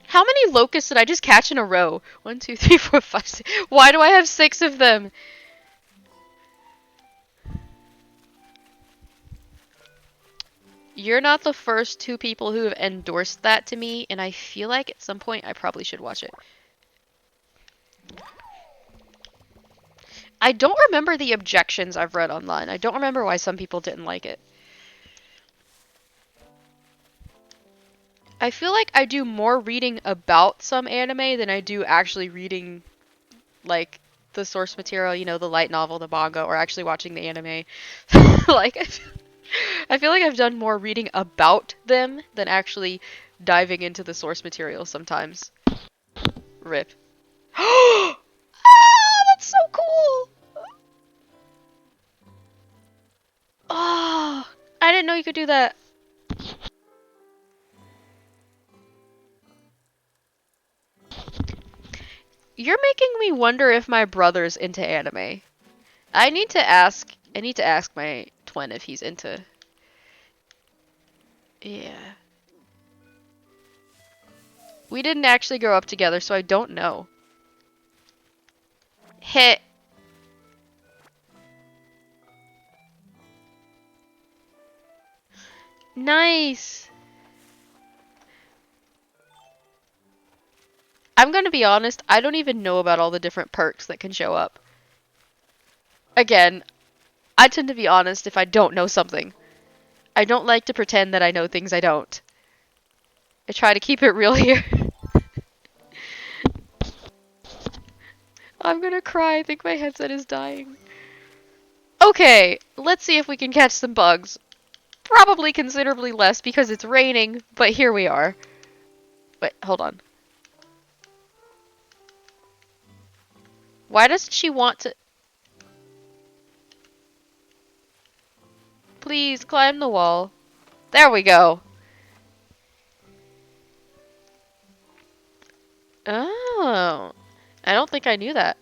How many locusts did I just catch in a row? 1, 2, 3, 4, 5, 6. Why do I have 6 of them? You're not the first 2 people who have endorsed that to me, and I feel like at some point I probably should watch it. I don't remember the objections I've read online. I don't remember why some people didn't like it. I feel like I do more reading about some anime than I do actually reading, like, the source material, you know, the light novel, the manga, or actually watching the anime. Like, I feel like I've done more reading about them than actually diving into the source material sometimes. Rip. Ah, that's so cool! Oh, I didn't know you could do that. You're making me wonder if my brother's into anime. I need to ask my twin if he's into. Yeah. We didn't actually grow up together, so I don't know. Hit. Nice. I'm gonna be honest, I don't even know about all the different perks that can show up. Again, I tend to be honest if I don't know something. I don't like to pretend that I know things I don't. I try to keep it real here. I'm gonna cry. I think my headset is dying. Okay, let's see if we can catch some bugs. Probably considerably less because it's raining, but here we are. Wait, hold on. Why does she want to... Please, climb the wall. There we go. Oh. I don't think I knew that.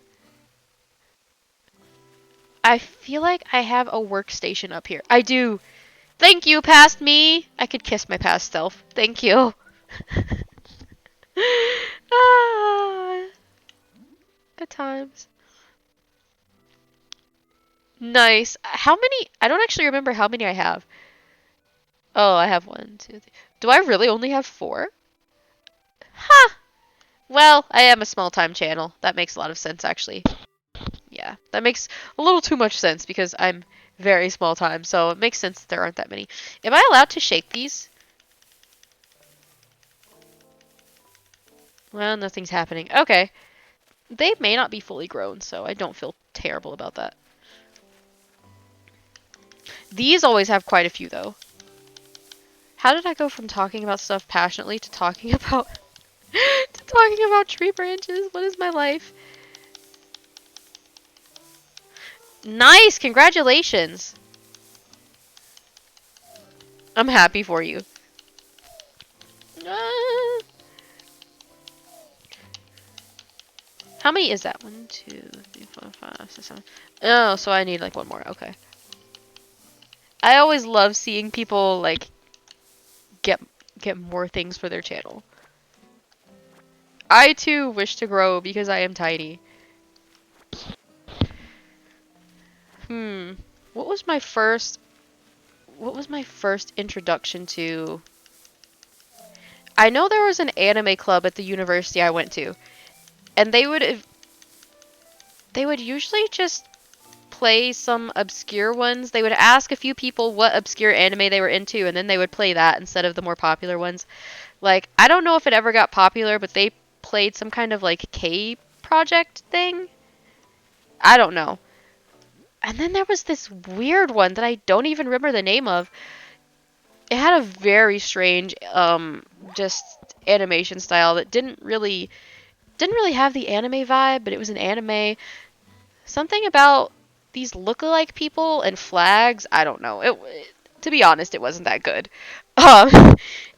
I feel like I have a workstation up here. I do. Thank you, past me. I could kiss my past self. Thank you. Ah, good times. Nice. How many? I don't actually remember how many I have. Oh, I have 1, 2, 3. Do I really only have 4? Huh. Well, I am a small time channel. That makes a lot of sense, actually. Yeah, that makes a little too much sense because I'm very small time, so it makes sense that there aren't that many. Am I allowed to shake these? Well, nothing's happening. Okay. They may not be fully grown, so I don't feel terrible about that. These always have quite a few, though. How did I go from talking about stuff passionately to talking about to talking about tree branches? What is my life? Nice! Congratulations! I'm happy for you. Uh, how many is that? 1, 2, 3, 4, 5, 6, 7. Oh, so I need like one more. Okay. I always love seeing people like get more things for their channel. I too wish to grow because I am tiny. Hmm. What was my first introduction to? I know there was an anime club at the university I went to, and they would usually just play some obscure ones. They would ask a few people what obscure anime they were into, and then they would play that instead of the more popular ones. Like, I don't know if it ever got popular, but they played some kind of like K project thing. I don't know. And then there was this weird one that I don't even remember the name of. It had a very strange just animation style that didn't really have the anime vibe, but it was an anime. Something about these look-alike people and flags. I don't know. To be honest, it wasn't that good. Um,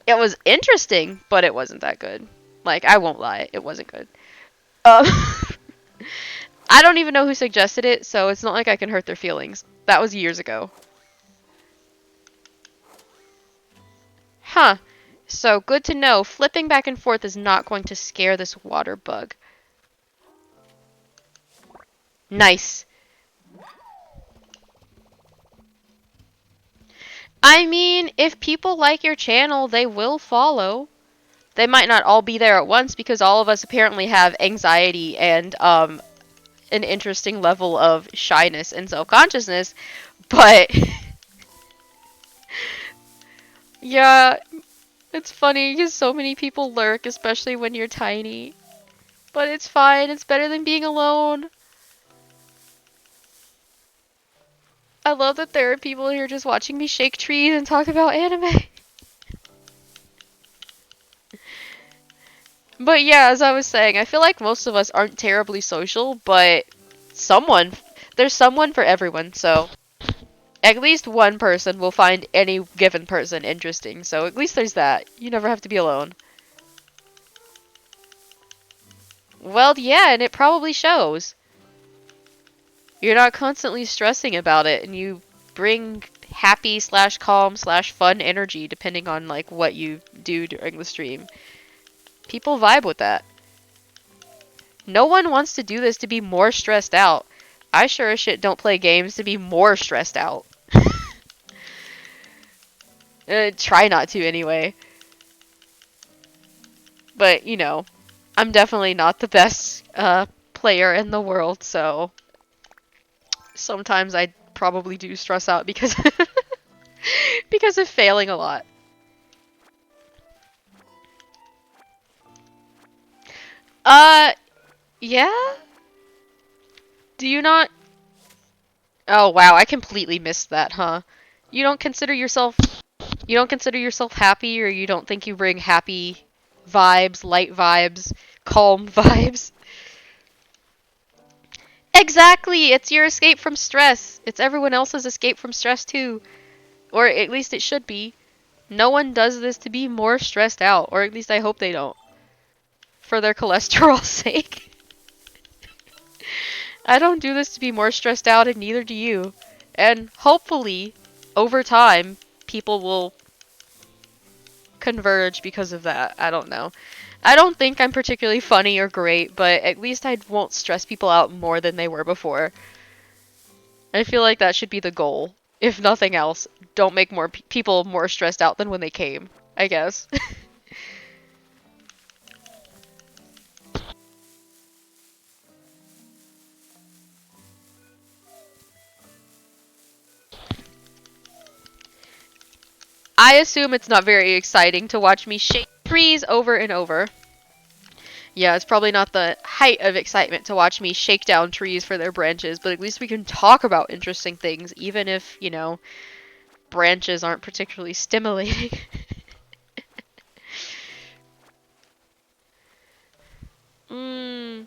it was interesting, but it wasn't that good. Like, I won't lie, it wasn't good. Um, I don't even know who suggested it, so it's not like I can hurt their feelings. That was years ago. Huh. So, good to know. Flipping back and forth is not going to scare this water bug. Nice. I mean, if people like your channel, they will follow. They might not all be there at once because all of us apparently have anxiety and an interesting level of shyness and self-consciousness, but yeah, it's funny because so many people lurk, especially when you're tiny. But it's fine, it's better than being alone. I love that there are people here just watching me shake trees and talk about anime. But yeah, as I was saying, I feel like most of us aren't terribly social, but someone, there's someone for everyone, so at least one person will find any given person interesting, so at least there's that. You never have to be alone. Well, yeah, and it probably shows. You're not constantly stressing about it, and you bring happy slash calm slash fun energy depending on like what you do during the stream. People vibe with that. No one wants to do this to be more stressed out. I sure as shit don't play games to be more stressed out. Try not to anyway. But, you know, I'm definitely not the best player in the world, so sometimes I probably do stress out because because of failing a lot. Uh, yeah? Do you not? Oh, wow, I completely missed that, huh? You don't consider yourself happy, or you don't think you bring happy vibes, light vibes, calm vibes? Exactly! It's your escape from stress. It's everyone else's escape from stress too. Or at least it should be. No one does this to be more stressed out, or at least I hope they don't. For their cholesterol's sake. I don't do this to be more stressed out, and neither do you. And hopefully, over time, people will converge because of that. I don't know. I don't think I'm particularly funny or great, but at least I won't stress people out more than they were before. I feel like that should be the goal. If nothing else, don't make more people more stressed out than when they came, I guess. I assume it's not very exciting to watch me shake trees over and over. Yeah, it's probably not the height of excitement to watch me shake down trees for their branches, but at least we can talk about interesting things, even if, you know, branches aren't particularly stimulating. mm,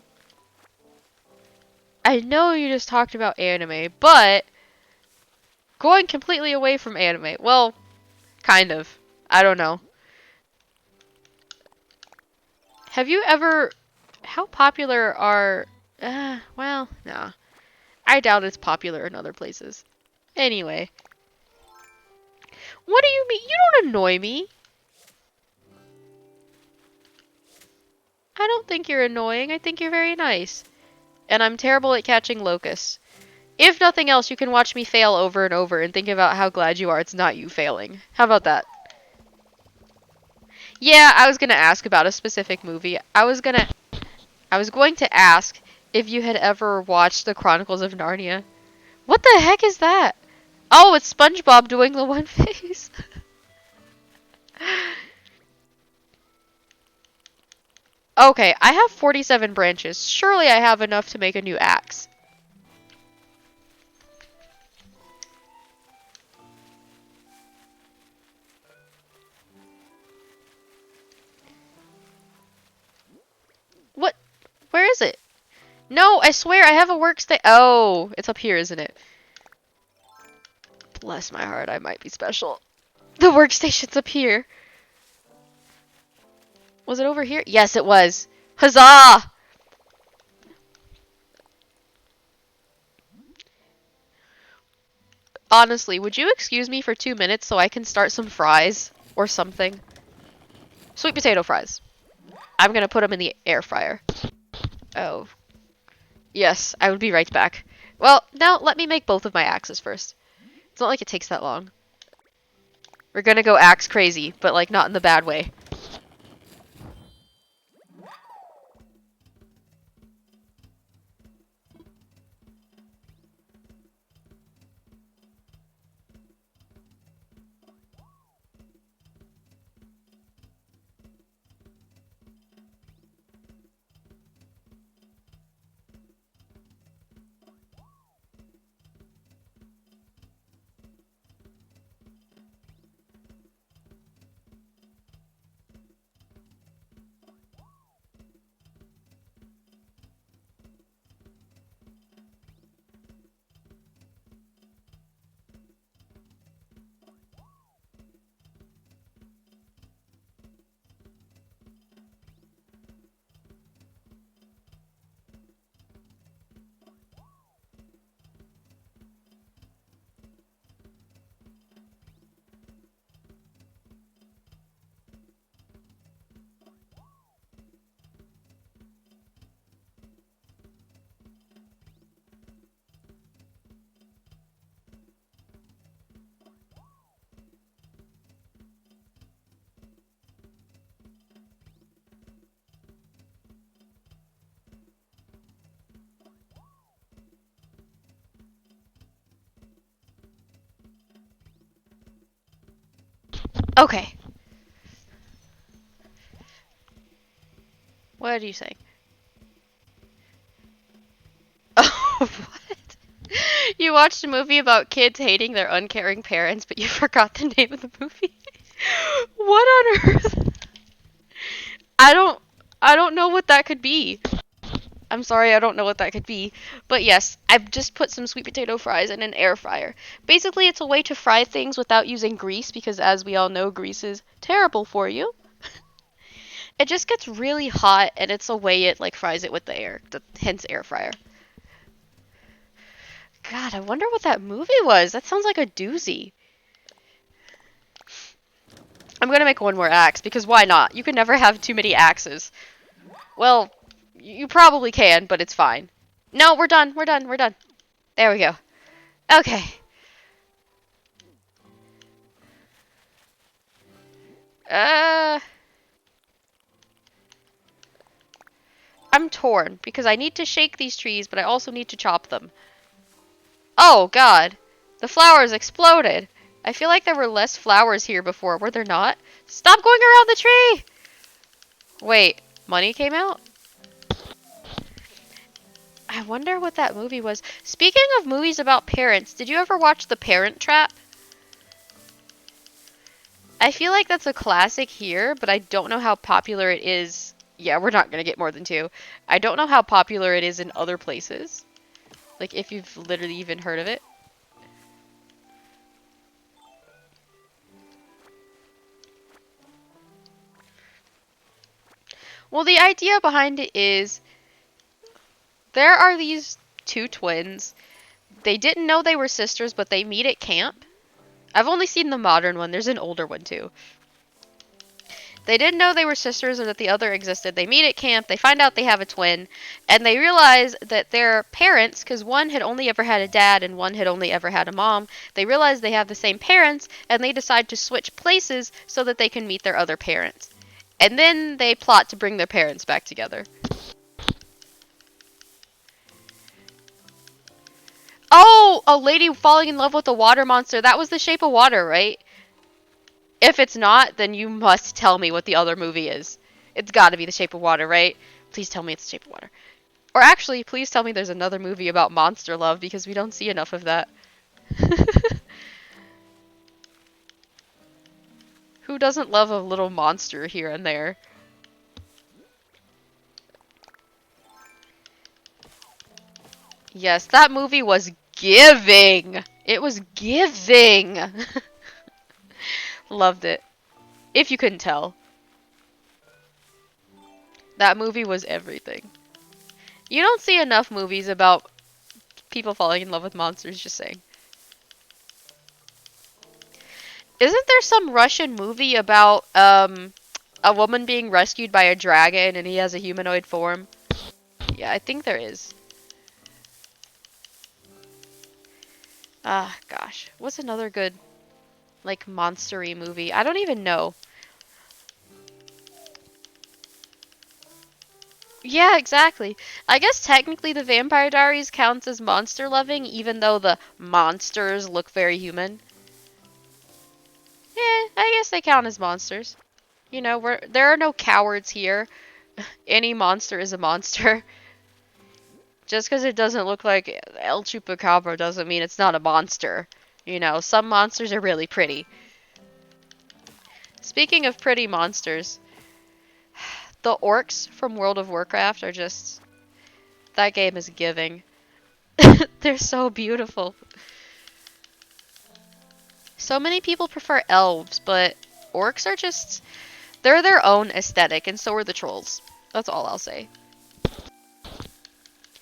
I know you just talked about anime, but going completely away from anime. Well, Kind of. I don't know. Have you ever... How popular are... well, nah. I doubt it's popular in other places. Anyway. What do you mean? You don't annoy me. I don't think you're annoying. I think you're very nice. And I'm terrible at catching locusts. If nothing else, you can watch me fail over and over and think about how glad you are it's not you failing. How about that? Yeah, I was gonna ask about a specific movie. I was going to ask if you had ever watched The Chronicles of Narnia. What the heck is that? Oh, it's SpongeBob doing the one face. Okay, I have 47 branches. Surely I have enough to make a new axe. What? Where is it? No, I swear I have a workstation. Oh, it's up here, isn't it? Bless my heart, I might be special. The workstation's up here. Was it over here? Yes, it was. Huzzah! Honestly, would you excuse me for 2 minutes so I can start some fries? Or something? Sweet potato fries. I'm gonna put them in the air fryer. Oh. Yes, I would be right back. Well, now let me make both of my axes first. It's not like it takes that long. We're gonna go axe crazy, but like not in the bad way. Okay. What are you saying? Oh, what? You watched a movie about kids hating their uncaring parents, but you forgot the name of the movie? What on earth? I don't I don't know what that could be. I'm sorry, I don't know what that could be. But yes, I've just put some sweet potato fries in an air fryer. Basically, it's a way to fry things without using grease because as we all know, grease is terrible for you. It just gets really hot and it's a way it like fries it with the air, hence air fryer. God, I wonder what that movie was. That sounds like a doozy. I'm gonna make one more axe because why not? You can never have too many axes. Well, you probably can, but it's fine. No, we're done. We're done. We're done. There we go. Okay. Uh, I'm torn because I need to shake these trees, but I also need to chop them. Oh, God. The flowers exploded. I feel like there were less flowers here before, were there not? Stop going around the tree! Wait, money came out? I wonder what that movie was. Speaking of movies about parents, did you ever watch The Parent Trap? I feel like that's a classic here, but I don't know how popular it is. Yeah, we're not gonna get more than two. I don't know how popular it is in other places. Like, if you've literally even heard of it. Well, the idea behind it is there are these two twins. They didn't know they were sisters, but they meet at camp. I've only seen the modern one. There's an older one too. They didn't know they were sisters or that the other existed. They meet at camp, they find out they have a twin, and they realize that their parents, because one had only ever had a dad and one had only ever had a mom, they realize they have the same parents, and they decide to switch places so that they can meet their other parents. And then they plot to bring their parents back together. Oh, a lady falling in love with a water monster. That was The Shape of Water, right? If it's not, then you must tell me what the other movie is. It's gotta be The Shape of Water, right? Please tell me it's The Shape of Water. Or actually, please tell me there's another movie about monster love because we don't see enough of that. Who doesn't love a little monster here and there? Yes, that movie was giving. It was giving. Loved it. If you couldn't tell. That movie was everything. You don't see enough movies about people falling in love with monsters, just saying. Isn't there some Russian movie about a woman being rescued by a dragon and he has a humanoid form? Yeah, I think there is. Ah, gosh. What's another good, like, monster-y movie? I don't even know. Yeah, exactly. I guess technically the Vampire Diaries counts as monster loving, even though the monsters look very human. Yeah, I guess they count as monsters. You know, there are no cowards here. Any monster is a monster. Just because it doesn't look like El Chupacabra doesn't mean it's not a monster. You know, some monsters are really pretty. Speaking of pretty monsters, the orcs from World of Warcraft are just... That game is giving. They're so beautiful. So many people prefer elves, but orcs are just... They're their own aesthetic, and so are the trolls. That's all I'll say.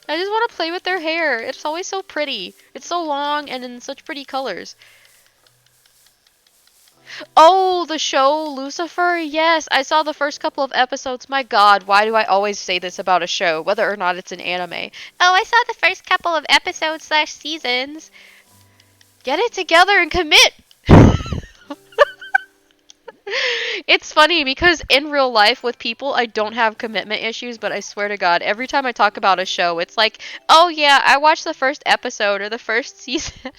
I just want to play with their hair. It's always so pretty. It's so long and in such pretty colors. Oh, the show Lucifer? Yes, I saw the first couple of episodes. My god, why do I always say this about a show, whether or not it's an anime? Oh, I saw the first couple of episodes / seasons. Get it together and commit! It's funny because in real life with people, I don't have commitment issues, but I swear to God, every time I talk about a show, it's like, oh yeah, I watched the first episode or the first season.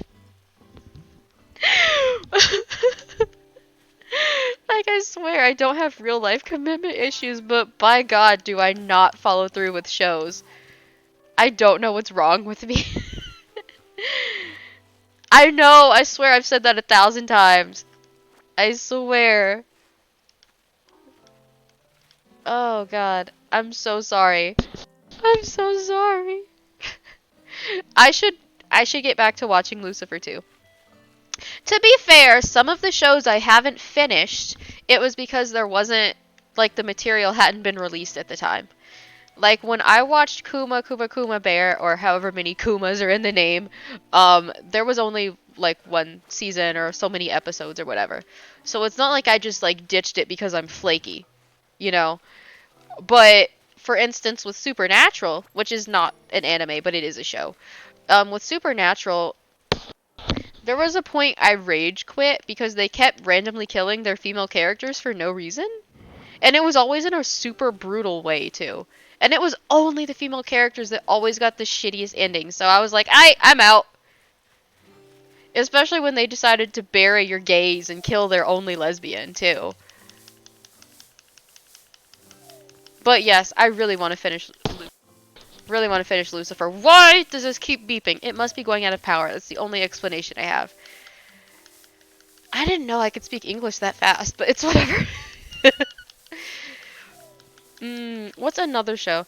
Like, I swear, I don't have real life commitment issues, but by God, do I not follow through with shows. I don't know what's wrong with me. I know, I swear I've said that 1,000 times. I swear. Oh God, I'm so sorry. I'm so sorry. I should get back to watching Lucifer too. To be fair, some of the shows I haven't finished, it was because there wasn't, like, the material hadn't been released at the time. Like, when I watched Kuma Bear, or however many Kumas are in the name, there was only, like, one season or so many episodes or whatever. So it's not like I just, like, ditched it because I'm flaky, you know? But, for instance, with Supernatural, which is not an anime, but it is a show, with Supernatural, there was a point I rage quit because they kept randomly killing their female characters for no reason. And it was always in a super brutal way, too. And it was only the female characters that always got the shittiest endings. So I was like, I'm out. Especially when they decided to bury your gays and kill their only lesbian, too. But yes, I really want to finish... Really want to finish Lucifer. Why does this keep beeping? It must be going out of power. That's the only explanation I have. I didn't know I could speak English that fast, but it's whatever. What's another show?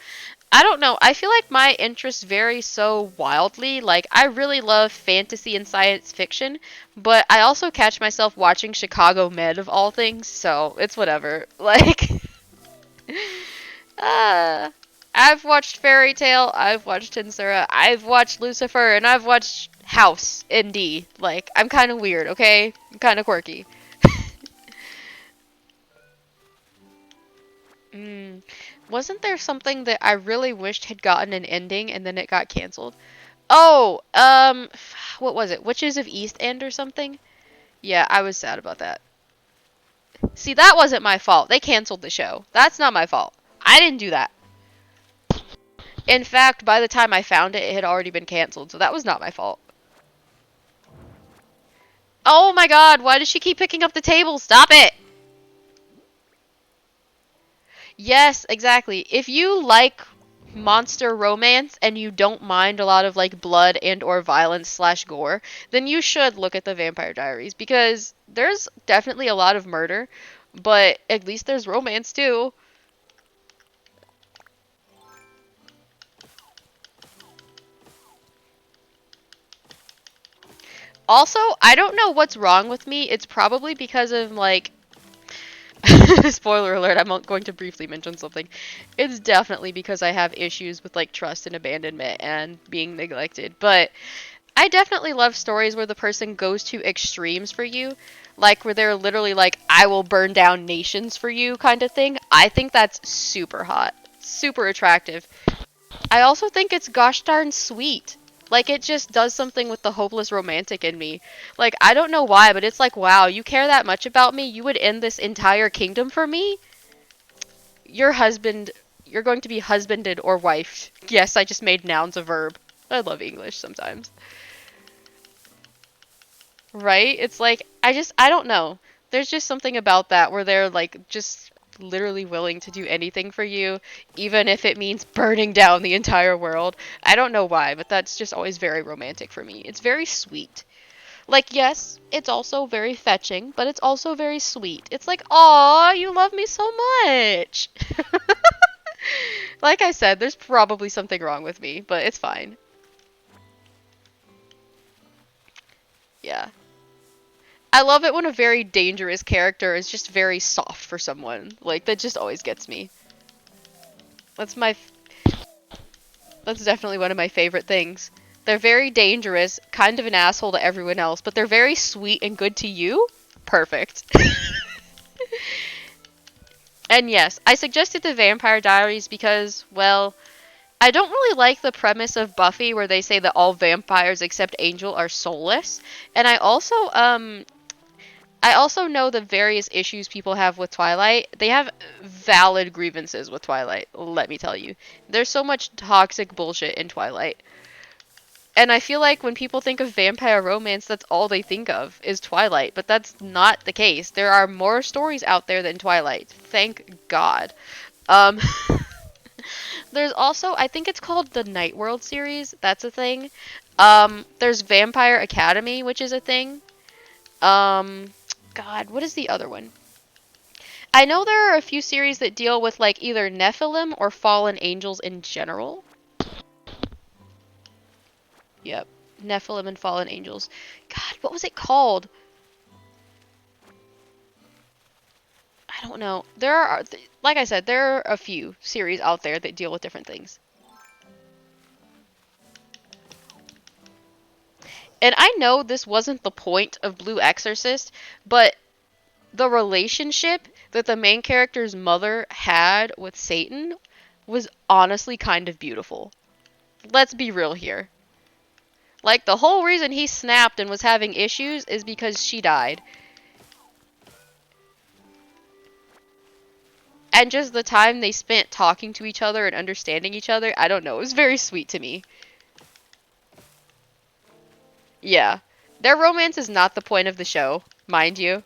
I don't know. I feel like my interests vary so wildly. Like, I really love fantasy and science fiction, but I also catch myself watching Chicago Med of all things, so it's whatever. Like, I've watched Fairy Tail, I've watched Tensura, I've watched Lucifer, and I've watched House ND. Like, I'm kind of weird, okay? I'm kind of quirky. Mm. Wasn't there something that I really wished had gotten an ending and then it got canceled? Oh, what was it? Witches of East End or something? Yeah, I was sad about that. See, that wasn't my fault. They canceled the show. That's not my fault. I didn't do that. In fact, by the time I found it, it had already been canceled, so that was not my fault. Oh my god, why does she keep picking up the table? Stop it! Yes, exactly. If you like monster romance and you don't mind a lot of like blood and or violence slash gore, then you should look at the Vampire Diaries because there's definitely a lot of murder, but at least there's romance too. Also, I don't know what's wrong with me. It's probably because of like spoiler alert, I'm going to briefly mention something. It's definitely because I have issues with like trust and abandonment and being neglected. But I definitely love stories where the person goes to extremes for you. Like where they're literally like, I will burn down nations for you kind of thing. I think that's super hot. Super attractive. I also think it's gosh darn sweet. Like, it just does something with the hopeless romantic in me. Like, I don't know why, but it's like, wow, you care that much about me? You would end this entire kingdom for me? Your husband, you're going to be husbanded or wifed. Yes, I just made nouns a verb. I love English sometimes. Right? It's like, I don't know. There's just something about that where they're like, just literally willing to do anything for you, even if it means burning down the entire world. I don't know why, but that's just always very romantic for me. It's very sweet. Like, yes, it's also very fetching, but it's also very sweet. It's like, aw, you love me so much. Like I said, there's probably something wrong with me, but it's fine. Yeah. I love it when a very dangerous character is just very soft for someone. Like, that just always gets me. That's my That's definitely one of my favorite things. They're very dangerous, kind of an asshole to everyone else, but they're very sweet and good to you? Perfect. And yes, I suggested the Vampire Diaries because, well, I don't really like the premise of Buffy where they say that all vampires except Angel are soulless. And I also know the various issues people have with Twilight. They have valid grievances with Twilight, let me tell you. There's so much toxic bullshit in Twilight. And I feel like when people think of vampire romance, that's all they think of is Twilight, but that's not the case. There are more stories out there than Twilight. Thank God. Um, there's also, I think it's called the Night World series. That's a thing. There's Vampire Academy, which is a thing. Um, God, what is the other one? I know there are a few series that deal with like either Nephilim or fallen angels in general. Yep. Nephilim and fallen angels. God, what was it called? I don't know. There are, like I said, there are a few series out there that deal with different things. And I know this wasn't the point of Blue Exorcist, but the relationship that the main character's mother had with Satan was honestly kind of beautiful. Let's be real here. Like, the whole reason he snapped and was having issues is because she died. And just the time they spent talking to each other and understanding each other, I don't know, it was very sweet to me. Yeah. Their romance is not the point of the show, mind you.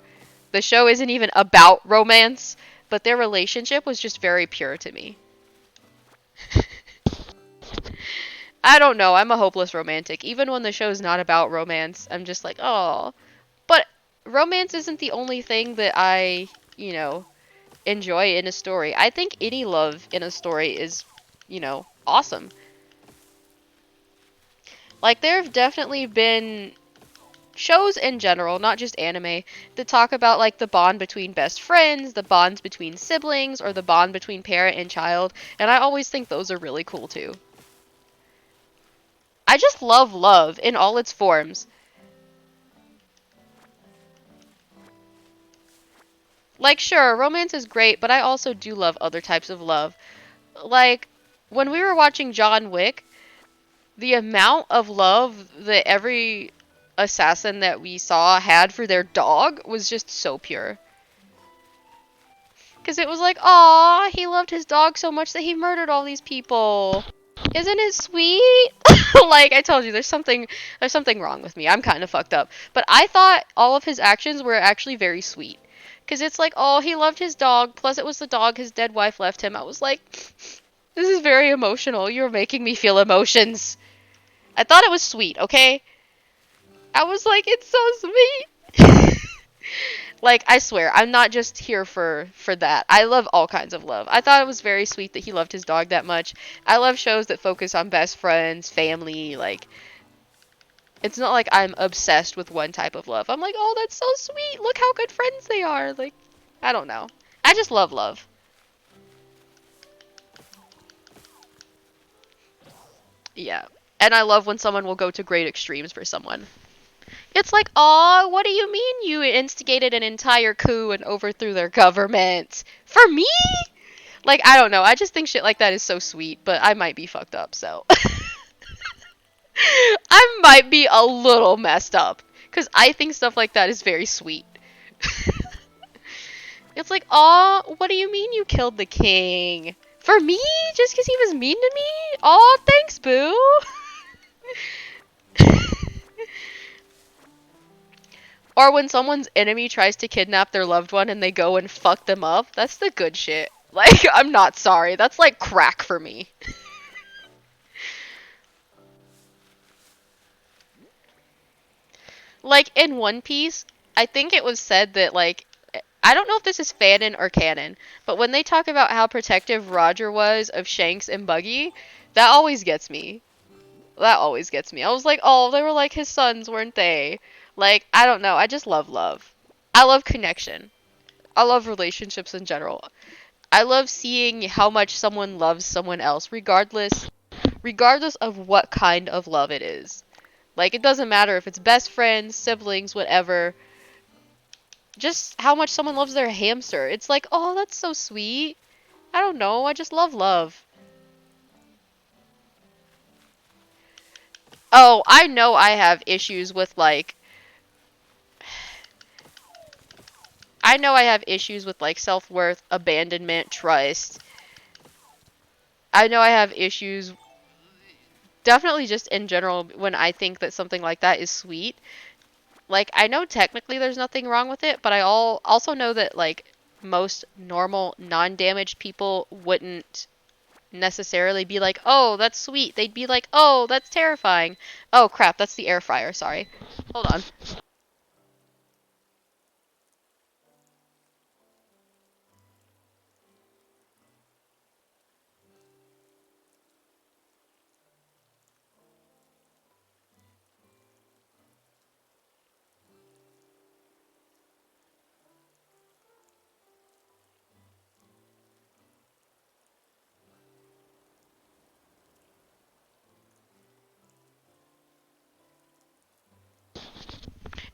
The show isn't even about romance, but their relationship was just very pure to me. I don't know, I'm a hopeless romantic. Even when the show's not about romance, I'm just like, oh. But romance isn't the only thing that I enjoy in a story. I think any love in a story is awesome. Like, there have definitely been shows in general, not just anime, that talk about like the bond between best friends, the bonds between siblings, or the bond between parent and child, and I always think those are really cool too. I just love love in all its forms. Like, sure, romance is great, but I also do love other types of love. Like, when we were watching John Wick, the amount of love that every assassin that we saw had for their dog was just so pure. Because it was like, aw, he loved his dog so much that he murdered all these people. Isn't it sweet? Like I told you, there's something wrong with me. I'm kind of fucked up. But I thought all of his actions were actually very sweet. Because it's like, oh, he loved his dog, plus it was the dog his dead wife left him. I was like, this is very emotional. You're making me feel emotions. I thought it was sweet, okay? I was like, it's so sweet. Like, I swear, I'm not just here for that. I love all kinds of love. I thought it was very sweet that he loved his dog that much. I love shows that focus on best friends, family, like it's not like I'm obsessed with one type of love. I'm like, "Oh, that's so sweet. Look how good friends they are." Like, I don't know. I just love love. Yeah. And I love when someone will go to great extremes for someone. It's like, "Aw, what do you mean you instigated an entire coup and overthrew their government? For me?" Like, I don't know. I just think shit like that is so sweet, but I might be fucked up, so. I might be a little messed up. Because I think stuff like that is very sweet. It's like, aw, what do you mean you killed the king? For me? Just because he was mean to me? Aw, thanks, boo. Or when someone's enemy tries to kidnap their loved one and they go and fuck them up, that's the good shit. Like, I'm not sorry. That's like crack for me. Like, in One Piece, I think it was said that, like, I don't know if this is fanon or canon, but when they talk about how protective Roger was of Shanks and Buggy, that always gets me. That always gets me. I was like, oh, they were like his sons, weren't they? Like, I don't know. I just love love. I love connection. I love relationships in general. I love seeing how much someone loves someone else, regardless of what kind of love it is. Like, it doesn't matter if it's best friends, siblings, whatever. Just how much someone loves their hamster. It's like, oh, that's so sweet. I don't know. I just love love. Oh, I know I have issues with, like, I know I have issues with like self-worth, abandonment, trust. I know I have issues definitely just in general when I think that something like that is sweet. Like I know technically there's nothing wrong with it, but also know that like most normal non-damaged people wouldn't necessarily be like, "Oh, that's sweet." They'd be like, "Oh, that's terrifying." Oh crap, that's the air fryer, sorry. Hold on.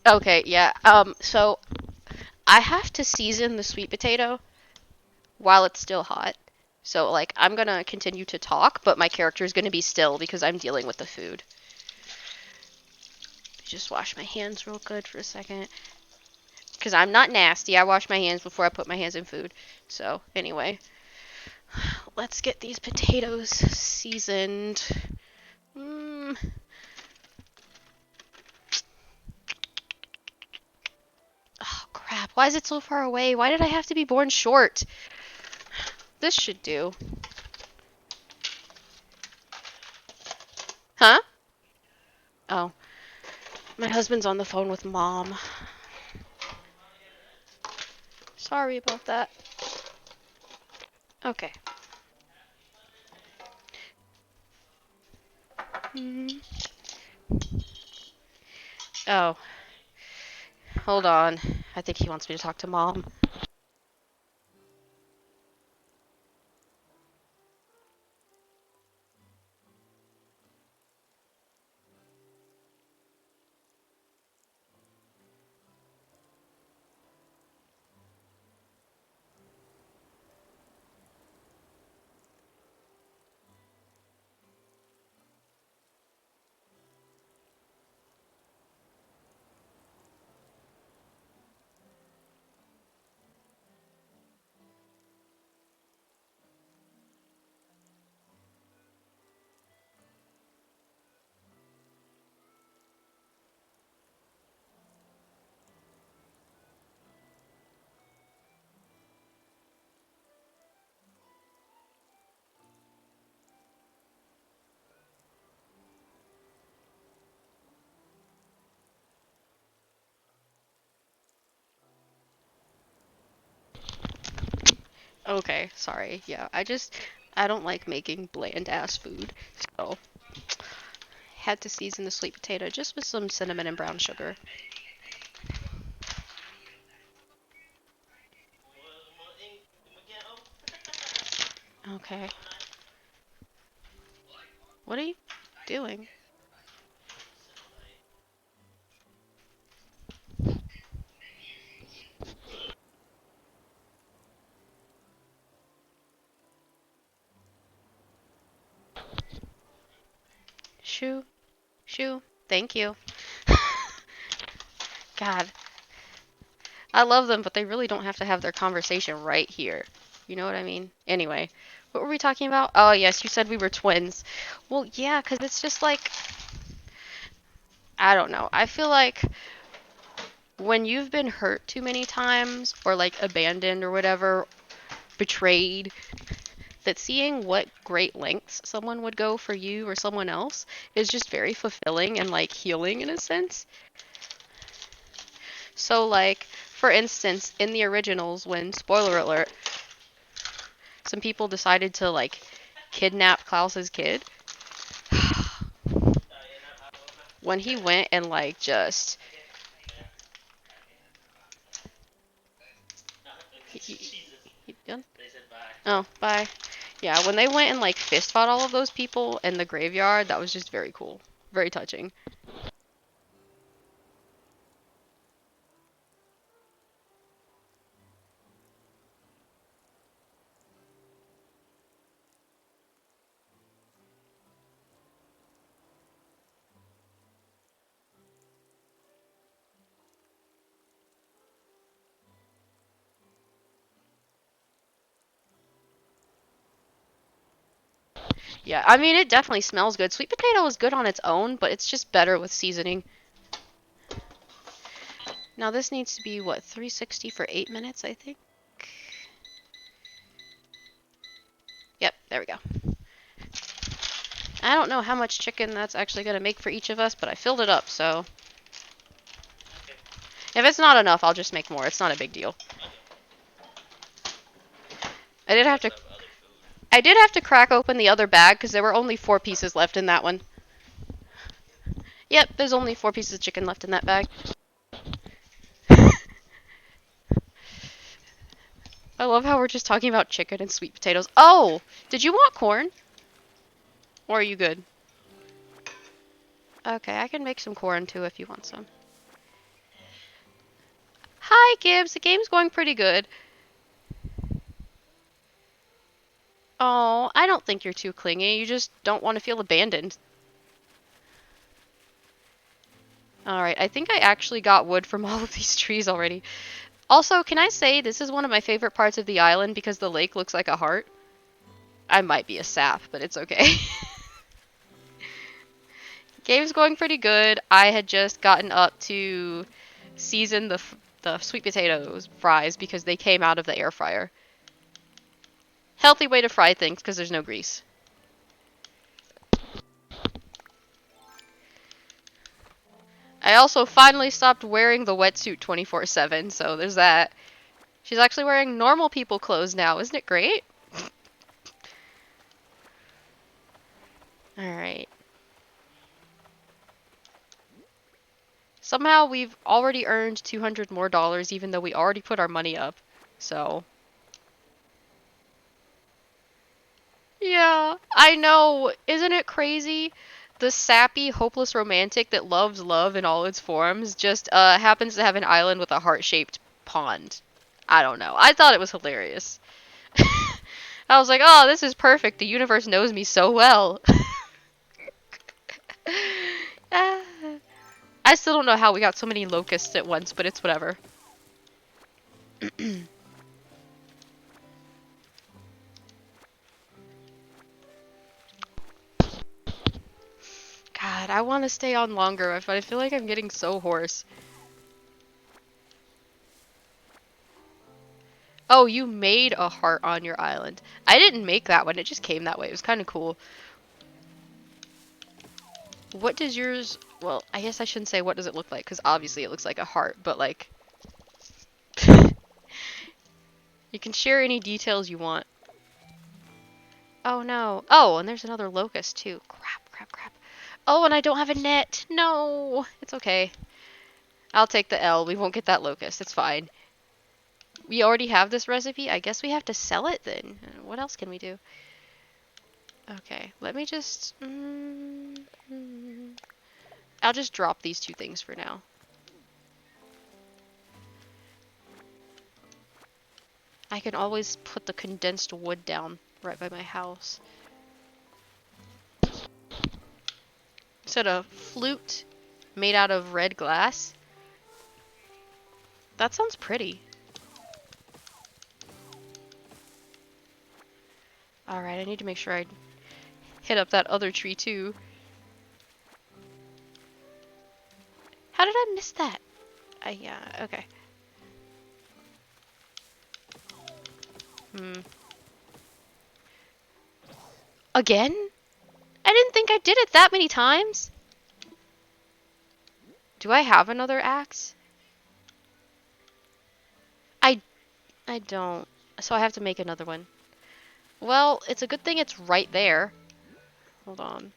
Okay, yeah. So I have to season the sweet potato while it's still hot. So, like, I'm gonna continue to talk, but my character is gonna be still because I'm dealing with the food. Just wash my hands real good for a second. Because I'm not nasty. I wash my hands before I put my hands in food. So, anyway. Let's get these potatoes seasoned. Mm. Oh, crap. Why is it so far away? Why did I have to be born short? This should do. Huh? Oh. My husband's on the phone with mom. Sorry about that. Okay. Mm. Oh. hold on. I think he wants me to talk to Mom. Okay, sorry. Yeah, I don't like making bland ass food. So, had to season the sweet potato just with some cinnamon and brown sugar. Okay. What are you doing? Shoo, shoo. Thank you. God, I love them, but they really don't have to have their conversation right here. You know what I mean? Anyway, what were we talking about? Oh, yes, you said we were twins. Well, yeah, because it's just like, I don't know. I feel like when you've been hurt too many times, or like abandoned or whatever, betrayed, that seeing what great lengths someone would go for you or someone else is just very fulfilling and like healing in a sense. So, like, for instance, in the originals, when, spoiler alert, some people decided to like kidnap Klaus's kid, when he went and like just he done? Oh, bye. Yeah, when they went and like fist fought all of those people in the graveyard, that was just very cool, very touching. Yeah, I mean it definitely smells good. Sweet potato is good on its own, but it's just better with seasoning. Now this needs to be what, 360 for 8 minutes, I think. Yep, there we go. I don't know how much chicken that's actually going to make for each of us, but I filled it up, so if it's not enough, I'll just make more. It's not a big deal. I did have to I did have to crack open the other bag because there were only 4 pieces left in that one. Yep, there's only 4 pieces of chicken left in that bag. I love how we're just talking about chicken and sweet potatoes. Oh, did you want corn? Or are you good? Okay, I can make some corn too if you want some. Hi, Gibbs. The game's going pretty good. Oh, I don't think you're too clingy. You just don't want to feel abandoned. Alright, I think I actually got wood from all of these trees already. Also, can I say this is one of my favorite parts of the island because the lake looks like a heart? I might be a sap, but it's okay. Game's going pretty good. I had just gotten up to season the sweet potatoes fries because they came out of the air fryer. Healthy way to fry things because there's no grease. I also finally stopped wearing the wetsuit 24/7, so there's that. She's actually wearing normal people clothes now. Isn't it great? Alright. Somehow we've already earned $200 more even though we already put our money up. So, yeah, I know. Isn't it crazy? The sappy, hopeless romantic that loves love in all its forms just happens to have an island with a heart-shaped pond. I don't know. I thought it was hilarious. I was like, oh, this is perfect. The universe knows me so well. Ah. I still don't know how we got so many locusts at once, but it's whatever. God, I want to stay on longer, but I feel like I'm getting so hoarse. Oh, you made a heart on your island. I didn't make that one, it just came that way. It was kind of cool. What does yours... Well, I guess I shouldn't say what does it look like, because obviously it looks like a heart, but like... You can share any details you want. Oh no. Oh, and there's another locust too. Crap, crap, crap. Oh, and I don't have a net. No. It's okay. I'll take the L. We won't get that locust. It's fine. We already have this recipe. I guess we have to sell it then. What else can we do? Okay, let me just... I'll just drop these two things for now. I can always put the condensed wood down right by my house. Instead of flute made out of red glass. That sounds pretty. Alright, I need to make sure I hit up that other tree too. How did I miss that? Yeah, okay. Again? I didn't think I did it that many times. Do I have another axe? I don't. So I have to make another one. Well, it's a good thing it's right there. Hold on.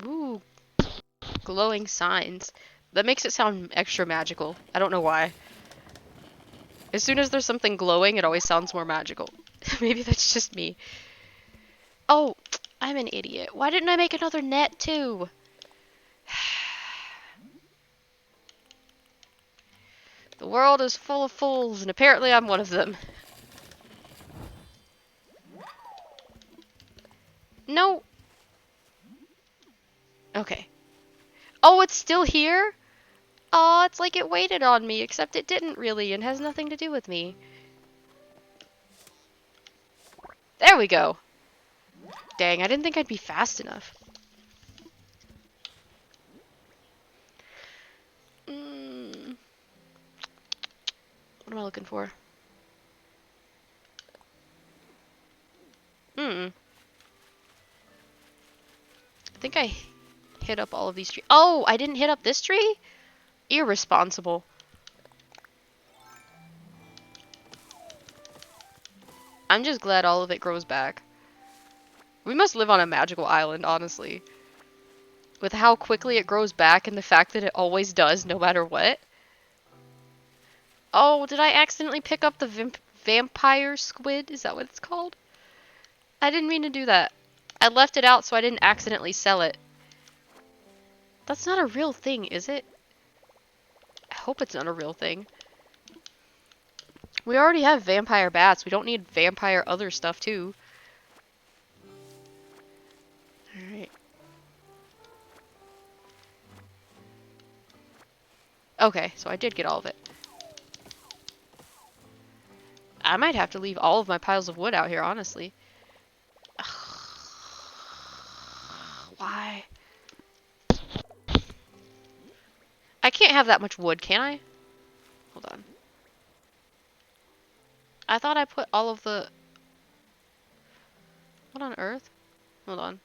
Ooh, glowing signs. That makes it sound extra magical. I don't know why. As soon as there's something glowing, it always sounds more magical. Maybe that's just me. Oh, I'm an idiot. Why didn't I make another net too? The world is full of fools, and apparently I'm one of them. No. Okay. Oh, it's still here? Oh, it's like it waited on me, except it didn't really, and has nothing to do with me. There we go. Dang, I didn't think I'd be fast enough. What am I looking for? I think I hit up all of these trees. Oh, I didn't hit up this tree? Irresponsible. I'm just glad all of it grows back. We must live on a magical island, honestly. With how quickly it grows back and the fact that it always does, no matter what. Oh, did I accidentally pick up the vampire squid? Is that what it's called? I didn't mean to do that. I left it out so I didn't accidentally sell it. That's not a real thing, is it? I hope it's not a real thing. We already have vampire bats. We don't need vampire other stuff, too. Alright. Okay, so I did get all of it. I might have to leave all of my piles of wood out here, honestly. Why? I can't have that much wood, can I? Hold on. I thought I put all of the... What on earth? Hold on.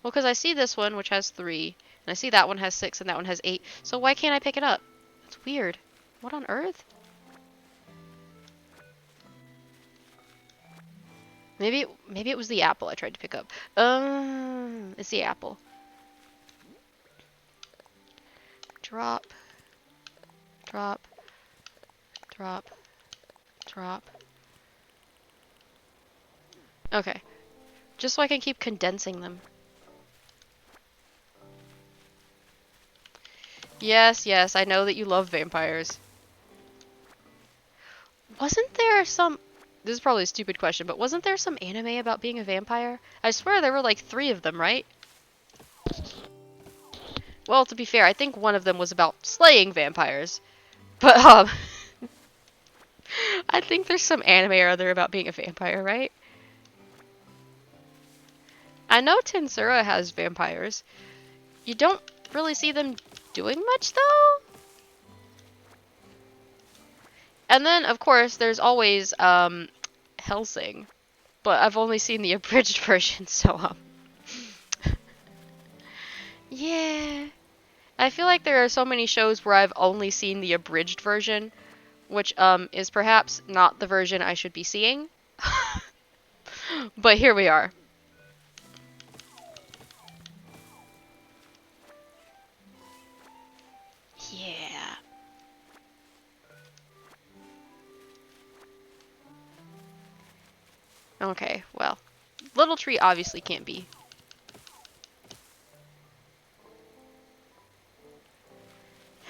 Well, because I see this one, which has 3, and I see that one has 6, and that one has 8. So why can't I pick it up? It's weird. What on earth? Maybe it was the apple I tried to pick up. It's the apple. Drop, drop, drop, drop. Okay. Just so I can keep condensing them. Yes, yes, I know that you love vampires. Wasn't there some... This is probably a stupid question, but wasn't there some anime about being a vampire? I swear there were like 3 of them, right? Well, to be fair, I think one of them was about slaying vampires. But, I think there's some anime or other about being a vampire, right? I know Tensura has vampires. You don't really see them doing much, though? And then, of course, there's always, Hellsing. But I've only seen the abridged version, so, yeah. I feel like there are so many shows where I've only seen the abridged version, which, is perhaps not the version I should be seeing. But here we are. Yeah. Okay, well. Little Tree obviously can't be.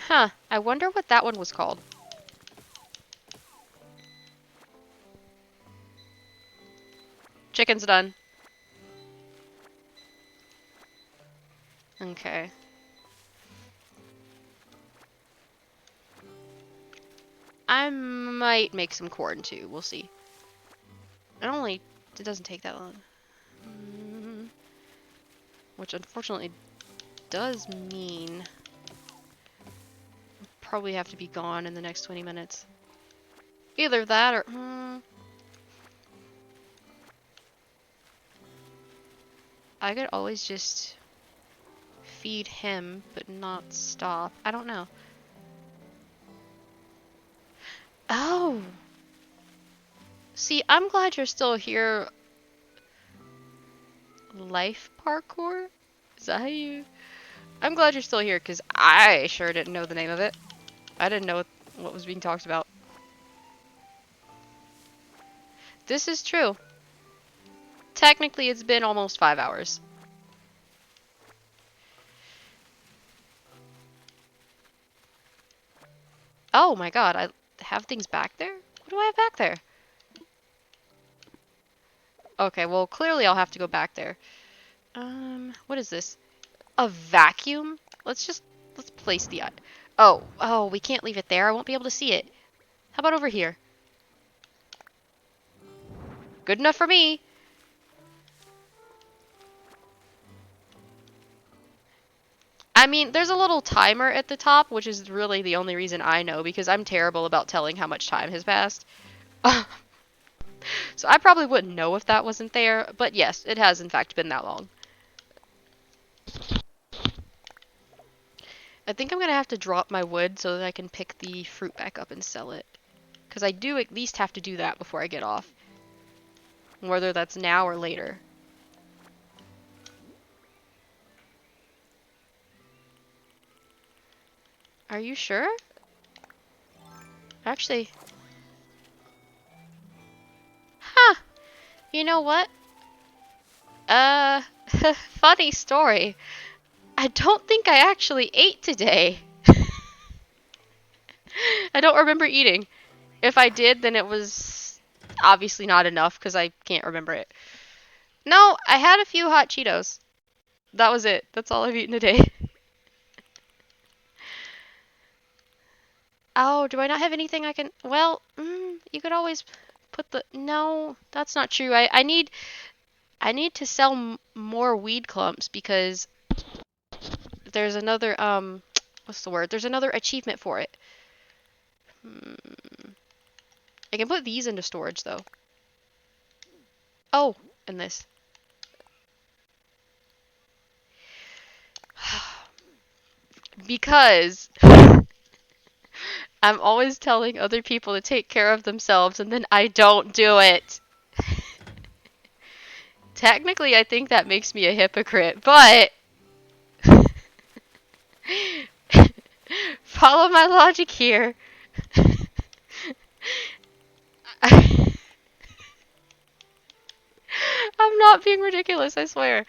Huh, I wonder what that one was called. Chicken's done. Okay. I might make some corn too, we'll see. It doesn't take that long. Which unfortunately does mean I'll probably have to be gone in the next 20 minutes. Either that or... I could always just feed him, but not stop. I don't know. Oh! See, I'm glad you're still here. Life parkour? Is that how you... I'm glad you're still here, because I sure didn't know the name of it. I didn't know what was being talked about. This is true. Technically, it's been almost 5 hours. Oh my god, I have things back there? What do I have back there? Okay, well, clearly I'll have to go back there. What is this? A vacuum? Let's place the... Oh, we can't leave it there. I won't be able to see it. How about over here? Good enough for me. I mean, there's a little timer at the top, which is really the only reason I know, because I'm terrible about telling how much time has passed. So I probably wouldn't know if that wasn't there, but yes, it has in fact been that long. I think I'm gonna have to drop my wood so that I can pick the fruit back up and sell it. Because I do at least have to do that before I get off. Whether that's now or later. Are you sure? Actually... Huh! You know what? Funny story. I don't think I actually ate today. I don't remember eating. If I did, then it was obviously not enough because I can't remember it. No, I had a few hot Cheetos. That was it. That's all I've eaten today. Oh, do I not have anything I can... Well, you could always put the... No, that's not true. I need to sell more weed clumps because there's another, what's the word? There's another achievement for it. I can put these into storage, though. Oh, and this. Because I'm always telling other people to take care of themselves and then I don't do it. Technically, I think that makes me a hypocrite, but follow my logic here. I'm not being ridiculous, I swear.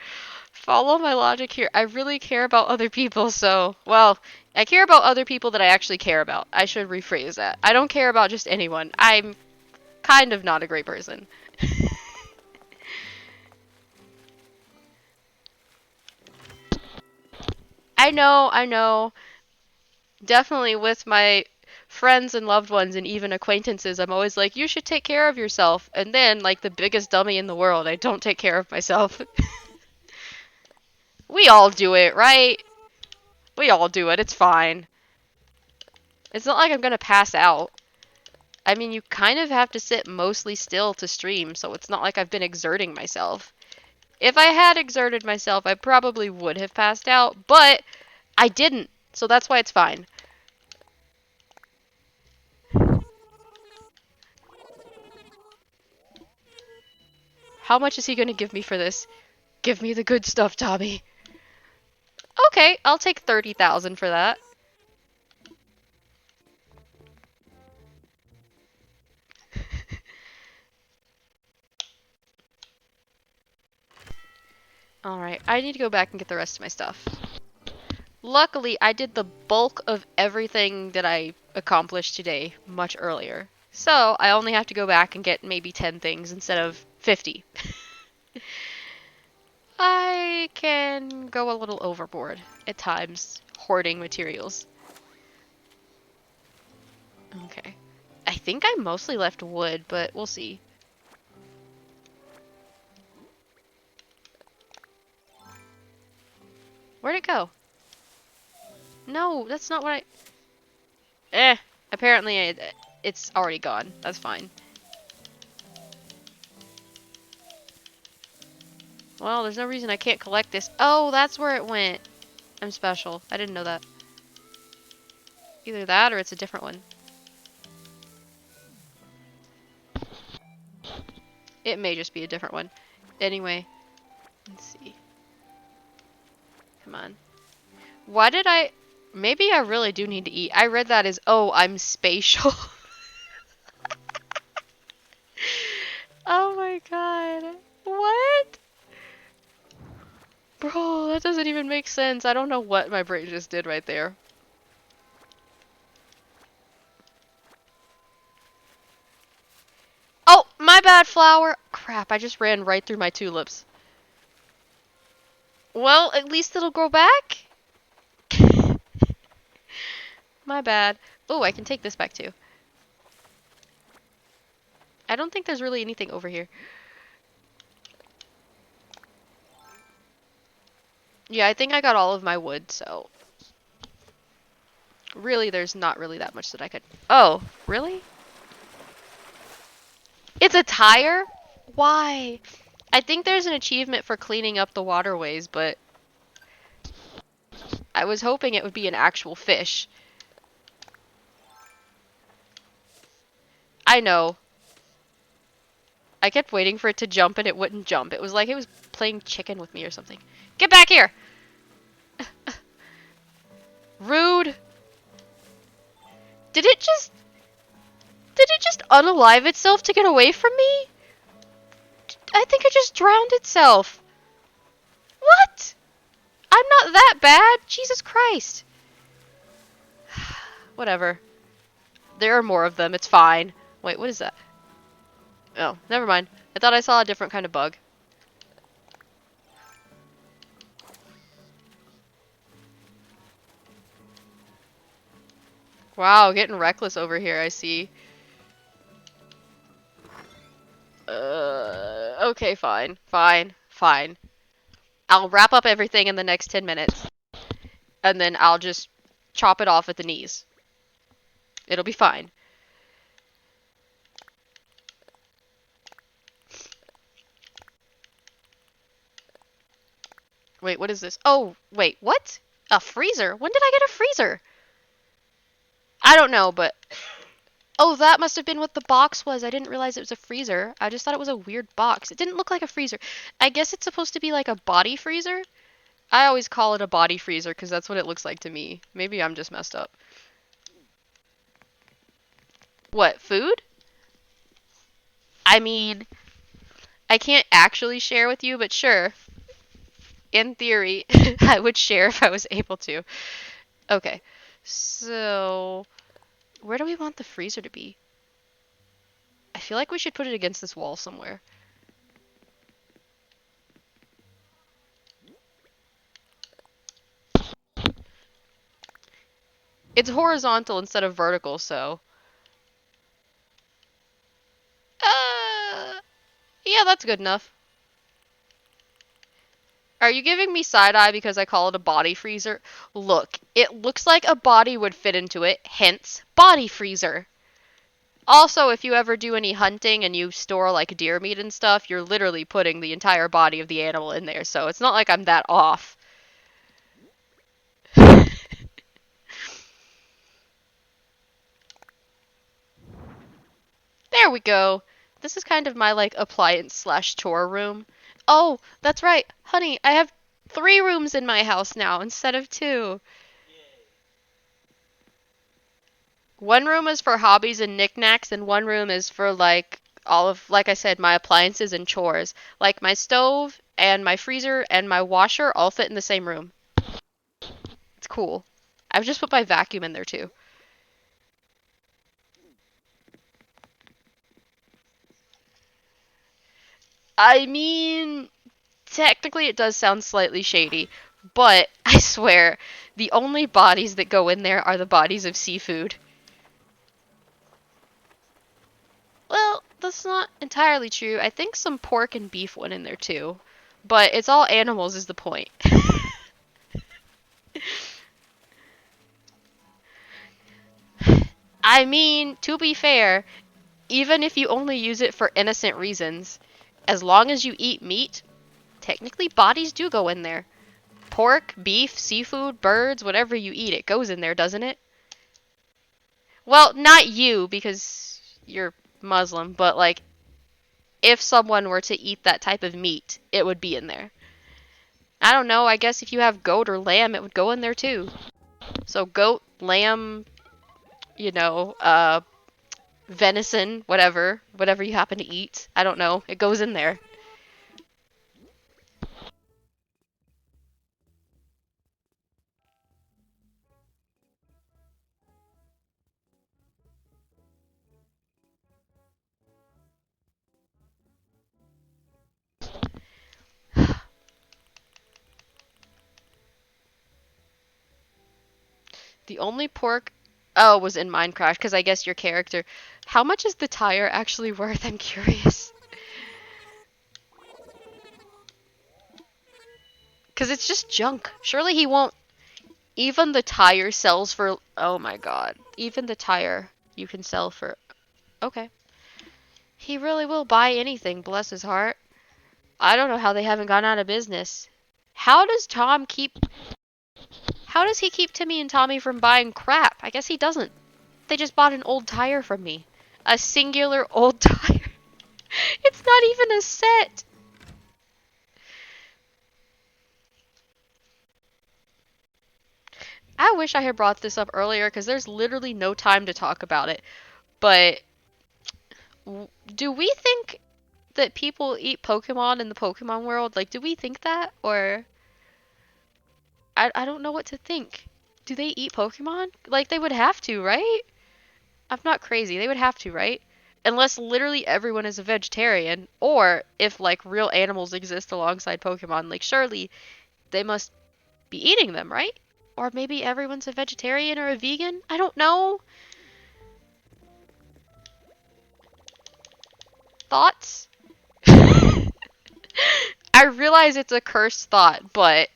Follow my logic here. I really care about other people, so, well, I care about other people that I actually care about. I should rephrase that. I don't care about just anyone. I'm kind of not a great person. I know. Definitely with my friends and loved ones and even acquaintances, I'm always like, you should take care of yourself. And then, like the biggest dummy in the world, I don't take care of myself. We all do it, right? We all do it. It's fine. It's not like I'm gonna pass out. I mean, you kind of have to sit mostly still to stream, so it's not like I've been exerting myself. If I had exerted myself, I probably would have passed out, but I didn't, so that's why it's fine. How much is he gonna give me for this? Give me the good stuff, Tommy. Okay, I'll take 30,000 for that. Alright, I need to go back and get the rest of my stuff. Luckily, I did the bulk of everything that I accomplished today much earlier. So, I only have to go back and get maybe 10 things instead of 50. I can go a little overboard at times, hoarding materials. Okay. I think I mostly left wood, but we'll see. Where'd it go? No, that's not what I... Apparently it's already gone. That's fine. Well, there's no reason I can't collect this. Oh, that's where it went. I'm special. I didn't know that. Either that or it's a different one. It may just be a different one. Anyway, let's see. Come on. Why did I... Maybe I really do need to eat. I read that as, oh, I'm spatial. Oh my god. What? Bro, that doesn't even make sense. I don't know what my brain just did right there. Oh, my bad, flower. Crap, I just ran right through my tulips. Well, at least it'll grow back. My bad. Oh, I can take this back too. I don't think there's really anything over here. Yeah, I think I got all of my wood, so... Really, there's not really that much that I could... Oh, really? It's a tire? Why? I think there's an achievement for cleaning up the waterways, but... I was hoping it would be an actual fish. I know. I kept waiting for it to jump and it wouldn't jump. It was like it was playing chicken with me or something. Get back here! Rude! Did it just... Did it just unalive itself to get away from me? I think it just drowned itself. What? I'm not that bad. Jesus Christ. Whatever. There are more of them. It's fine. Wait, what is that? Oh, never mind. I thought I saw a different kind of bug. Wow, getting reckless over here, I see. Okay, fine. Fine. Fine. I'll wrap up everything in the next 10 minutes. And then I'll just chop it off at the knees. It'll be fine. Wait, what is this? Oh, wait, what? A freezer? When did I get a freezer? I don't know, but oh, that must have been what the box was. I didn't realize it was a freezer. I just thought it was a weird box. It didn't look like a freezer. I guess it's supposed to be like a body freezer. I always call it a body freezer because that's what it looks like to me. Maybe I'm just messed up. What, food? I mean, I can't actually share with you, but sure. In theory, I would share if I was able to. Okay. So, where do we want the freezer to be? I feel like we should put it against this wall somewhere. It's horizontal instead of vertical, so. Yeah, that's good enough. Are you giving me side eye because I call it a body freezer? Look, it looks like a body would fit into it, hence body freezer. Also, if you ever do any hunting and you store like deer meat and stuff, you're literally putting the entire body of the animal in there, so it's not like I'm that off. There we go. This is kind of my like appliance slash chore room. Oh, that's right. Honey, I have 3 rooms in my house now instead of 2. One room is for hobbies and knickknacks, and one room is for like all of, like I said, my appliances and chores. Like my stove and my freezer and my washer all fit in the same room. It's cool. I've just put my vacuum in there too. I mean, technically it does sound slightly shady, but I swear, the only bodies that go in there are the bodies of seafood. Well, that's not entirely true. I think some pork and beef went in there too. But it's all animals is the point. I mean, to be fair, even if you only use it for innocent reasons, as long as you eat meat, technically bodies do go in there. Pork, beef, seafood, birds, whatever you eat, it goes in there, doesn't it? Well, not you, because you're Muslim, but like, if someone were to eat that type of meat, it would be in there. I don't know, I guess if you have goat or lamb, it would go in there too. So goat, lamb, you know, venison, whatever you happen to eat. I don't know. It goes in there. The only pork, oh, was in Minecraft because I guess your character. How much is the tire actually worth? I'm curious. Because it's just junk. Surely he won't. Even the tire sells for. Oh my god. Even the tire you can sell for. Okay. He really will buy anything, bless his heart. I don't know how they haven't gone out of business. How does Tom keep. How does he keep Timmy and Tommy from buying crap? I guess he doesn't. They just bought an old tire from me. A singular old tire. It's not even a set. I wish I had brought this up earlier because there's literally no time to talk about it. But do we think that people eat Pokemon in the Pokemon world? Like, do we think that? Or I don't know what to think. Do they eat Pokemon? Like, they would have to, right? I'm not crazy. They would have to, right? Unless literally everyone is a vegetarian, or if like real animals exist alongside Pokemon, like surely they must be eating them, right? Or maybe everyone's a vegetarian or a vegan? I don't know. Thoughts? I realize it's a cursed thought, but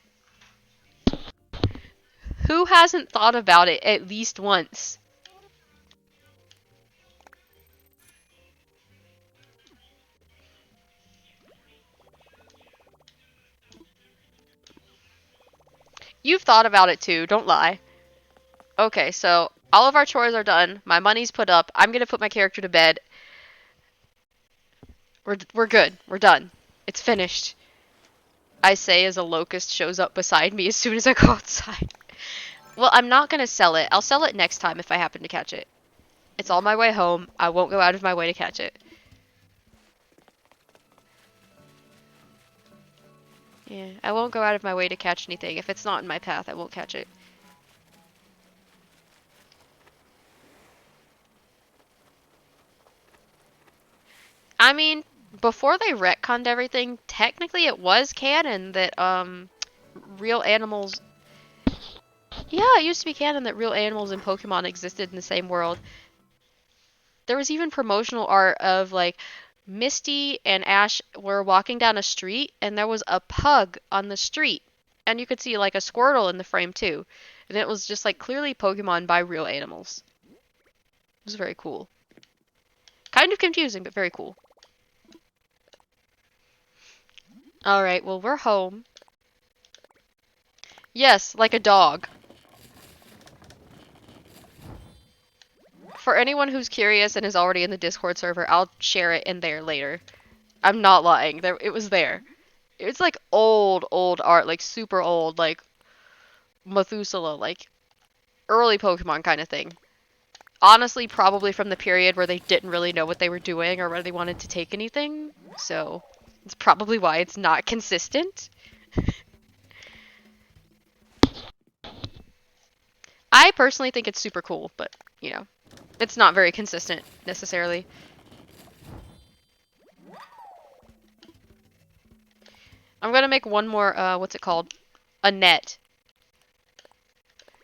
who hasn't thought about it at least once? You've thought about it too, don't lie. Okay, so All of our chores are done. My money's put up. I'm gonna put my character to bed. We're good. We're done. It's finished. I say as a locust shows up beside me as soon as I go outside. Well, I'm not gonna sell it. I'll sell it next time if I happen to catch it. It's on my way home. I won't go out of my way to catch it. Yeah, I won't go out of my way to catch anything. If it's not in my path, I won't catch it. I mean, before they retconned everything, technically it was canon that real animals. Yeah, it used to be canon that real animals and Pokemon existed in the same world. There was even promotional art of like Misty and Ash were walking down a street and there was a pug on the street. And you could see like a Squirtle in the frame too. And it was just like clearly Pokemon by real animals. It was very cool. Kind of confusing, but very cool. Alright, well, we're home. Yes, like a dog. For anyone who's curious and is already in the Discord server, I'll share it in there later. I'm not lying. It was there. It's like old art, like super old, like Methuselah, like early Pokemon kind of thing. Honestly, probably from the period where they didn't really know what they were doing or where they wanted to take anything. So, it's probably why it's not consistent. I personally think it's super cool, but, you know, it's not very consistent, necessarily. I'm gonna make one more, what's it called? A net.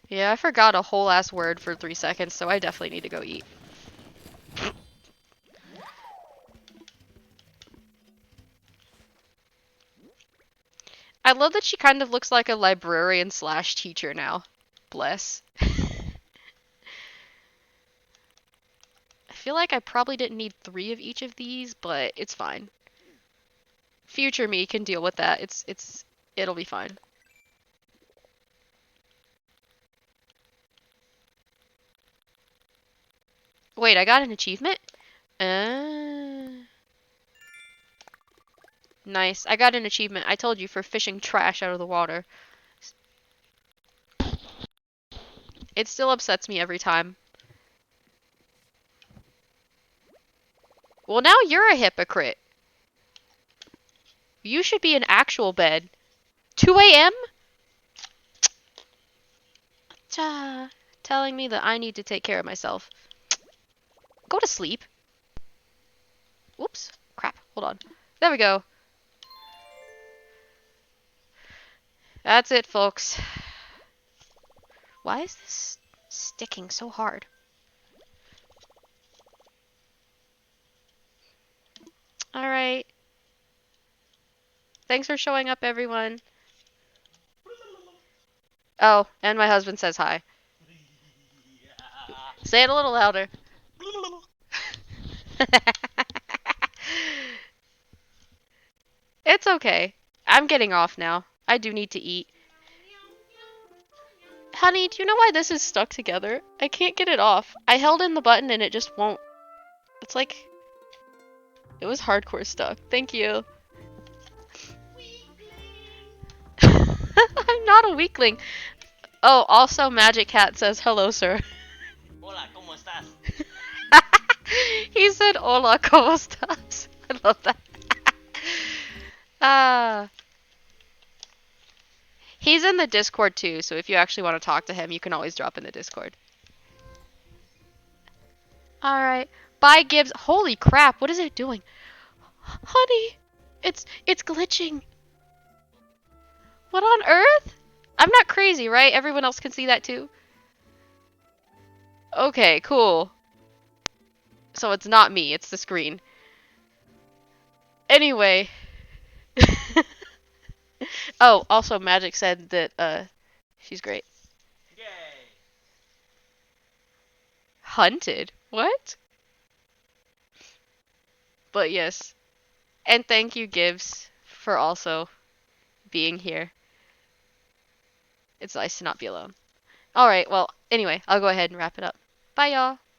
Yeah, I forgot a whole ass word for 3 seconds, so I definitely need to go eat. I love that she kind of looks like a librarian slash teacher now. Bless. I feel like I probably didn't need 3 of each of these, but it's fine. Future me can deal with that. It'll be fine. Wait, I got an achievement? Nice. I got an achievement. I told you, for fishing trash out of the water. It still upsets me every time. Well, now you're a hypocrite. You should be in actual bed. 2 a.m.? Telling me that I need to take care of myself. Go to sleep. Whoops. Crap. Hold on. There we go. That's it, folks. Why is this sticking so hard? Alright. Thanks for showing up, everyone. Oh, and my husband says hi. Say it a little louder. It's okay. I'm getting off now. I do need to eat. Honey, do you know why this is stuck together? I can't get it off. I held in the button and it just won't. It's like... It was hardcore stuck. Thank you. I'm not a weakling. Oh, also Magic Cat says hello, sir. Hola, ¿cómo estás? He said hola, ¿cómo estás? I love that. Ah. He's in the Discord too, so if you actually want to talk to him, you can always drop in the Discord. Alright. Bye, Gibbs. Holy crap, what is it doing? Honey, it's glitching. What on earth? I'm not crazy, right? Everyone else can see that too? Okay, cool. So it's not me, it's the screen. Anyway. Oh, also Magic said that, she's great. Yay! Hunted? What? But yes. And thank you, Gibbs, for also being here. It's nice to not be alone. Alright, well, anyway, I'll go ahead and wrap it up. Bye, y'all.